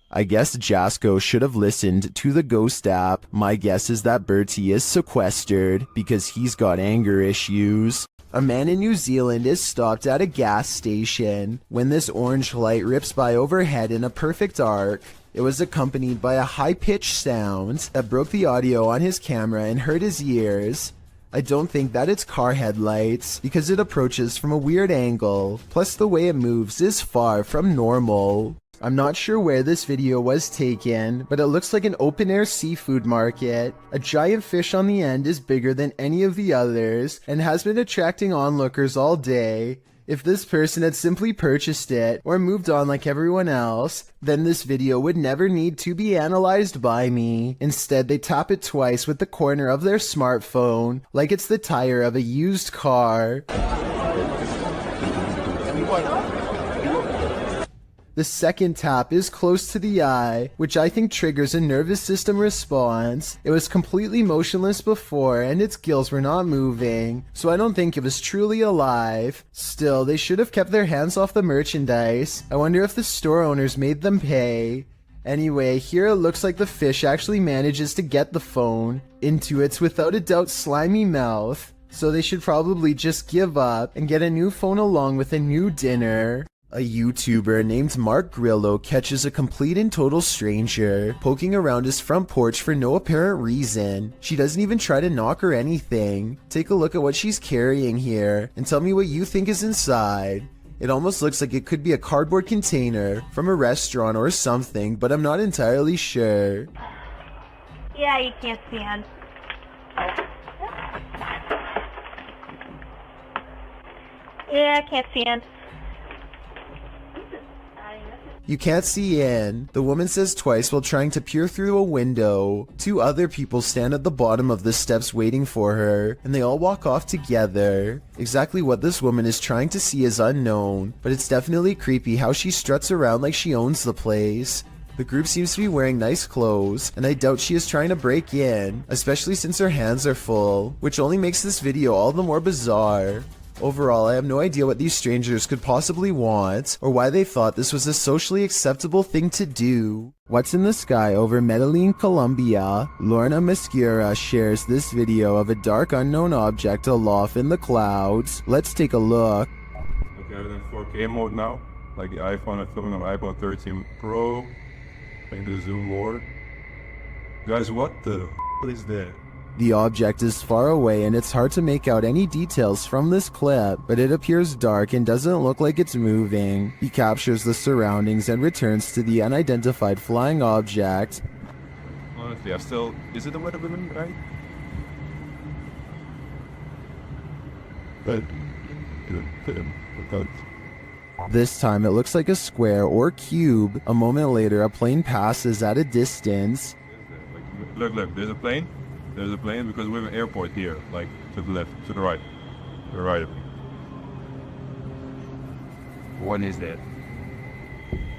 I guess Jasko should have listened to the ghost app. My guess is that Bertie is sequestered because he's got anger issues. A man in New Zealand is stopped at a gas station when this orange light rips by overhead in a perfect arc. It was accompanied by a high-pitched sound that broke the audio on his camera and hurt his ears. I don't think that it's car headlights because it approaches from a weird angle, plus the way it moves is far from normal. I'm not sure where this video was taken, but it looks like an open-air seafood market. A giant fish on the end is bigger than any of the others and has been attracting onlookers all day. If this person had simply purchased it or moved on like everyone else, then this video would never need to be analyzed by me. Instead, they tap it twice with the corner of their smartphone like it's the tire of a used car. The second tap is close to the eye, which I think triggers a nervous system response. It was completely motionless before and its gills were not moving, so I don't think it was truly alive. Still, they should have kept their hands off the merchandise. I wonder if the store owners made them pay. Anyway, here it looks like the fish actually manages to get the phone into its without a doubt slimy mouth, so they should probably just give up and get a new phone along with a new dinner. A YouTuber named Mark Grillo catches a complete and total stranger poking around his front porch for no apparent reason. She doesn't even try to knock or anything. Take a look at what she's carrying here and tell me what you think is inside. It almost looks like it could be a cardboard container from a restaurant or something, but I'm not entirely sure. Yeah, you can't stand. Yeah, I can't stand. You can't see in, the woman says twice while trying to peer through a window. Two other people stand at the bottom of the steps waiting for her, and they all walk off together. Exactly what this woman is trying to see is unknown, but it's definitely creepy how she struts around like she owns the place. The group seems to be wearing nice clothes, and I doubt she is trying to break in, especially since her hands are full, which only makes this video all the more bizarre. Overall, I have no idea what these strangers could possibly want, or why they thought this was a socially acceptable thing to do. What's in the sky over Medellin, Colombia? Lorna Mascara shares this video of a dark unknown object aloft in the clouds. Let's take a look. Okay, I'm in 4K mode now, like the iPhone. I'm filming on iPhone 13 Pro. Playing the zoom more. Guys, what the is that? The object is far away and it's hard to make out any details from this clip, but it appears dark and doesn't look like it's moving. He captures the surroundings and returns to the unidentified flying object. Honestly, is it a weather balloon, right? But, this time it looks like a square or cube. A moment later, a plane passes at a distance. Look, there's a plane. There's a plane because we have an airport here, like to the left, to the right. To the right of me. What is that?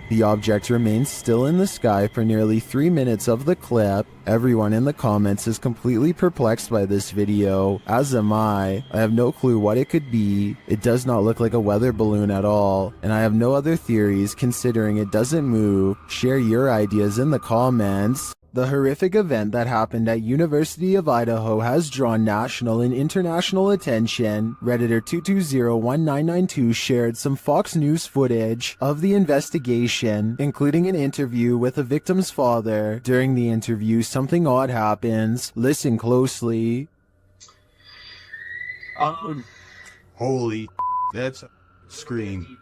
The object remains still in the sky for nearly 3 minutes of the clip. Everyone in the comments is completely perplexed by this video, as am I. I have no clue what it could be. It does not look like a weather balloon at all, and I have no other theories considering it doesn't move. Share your ideas in the comments. The horrific event that happened at University of Idaho has drawn national and international attention. Redditor 2201992 shared some Fox News footage of the investigation, including an interview with the victim's father. During the interview, something odd happens. Listen closely. Holy, that's a scream.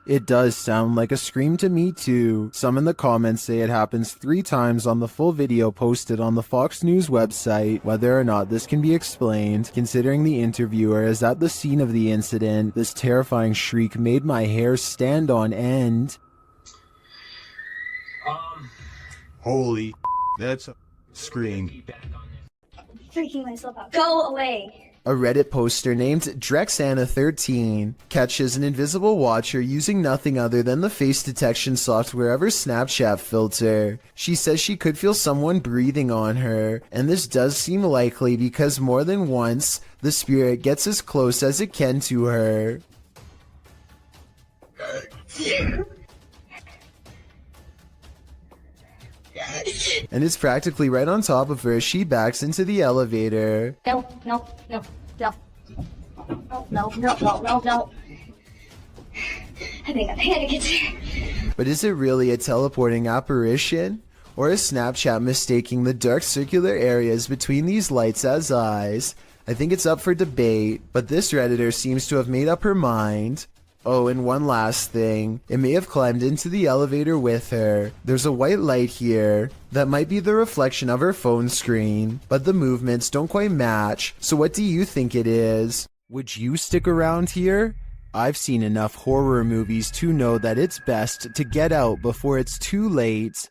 It does sound like a scream to me too. Some in the comments say it happens 3 times on the full video posted on the Fox News website. Whether or not this can be explained, considering the interviewer is at the scene of the incident, this terrifying shriek made my hair stand on end. Holy, that's a scream. Freaking myself out. Go away. A Reddit poster named Drexana13 catches an invisible watcher using nothing other than the face detection software of her Snapchat filter. She says she could feel someone breathing on her, and this does seem likely because more than once, the spirit gets as close as it can to her. And it's practically right on top of her as she backs into the elevator. No. I think I'm panicking. But is it really a teleporting apparition? Or is Snapchat mistaking the dark circular areas between these lights as eyes? I think it's up for debate, but this Redditor seems to have made up her mind. Oh, and one last thing. It may have climbed into the elevator with her. There's a white light here that might be the reflection of her phone screen, but the movements don't quite match. So what do you think it is? Would you stick around here? I've seen enough horror movies to know that it's best to get out before it's too late.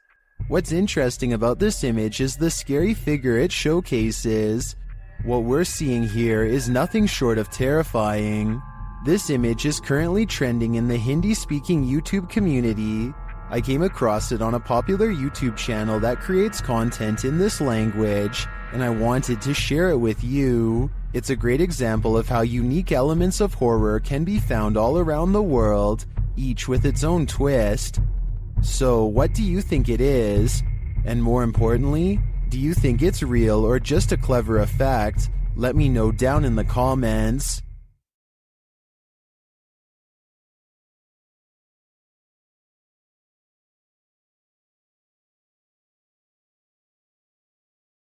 What's interesting about this image is the scary figure it showcases. What we're seeing here is nothing short of terrifying. This image is currently trending in the Hindi-speaking YouTube community. I came across it on a popular YouTube channel that creates content in this language, and I wanted to share it with you. It's a great example of how unique elements of horror can be found all around the world, each with its own twist. So what do you think it is? And more importantly, do you think it's real or just a clever effect? Let me know down in the comments.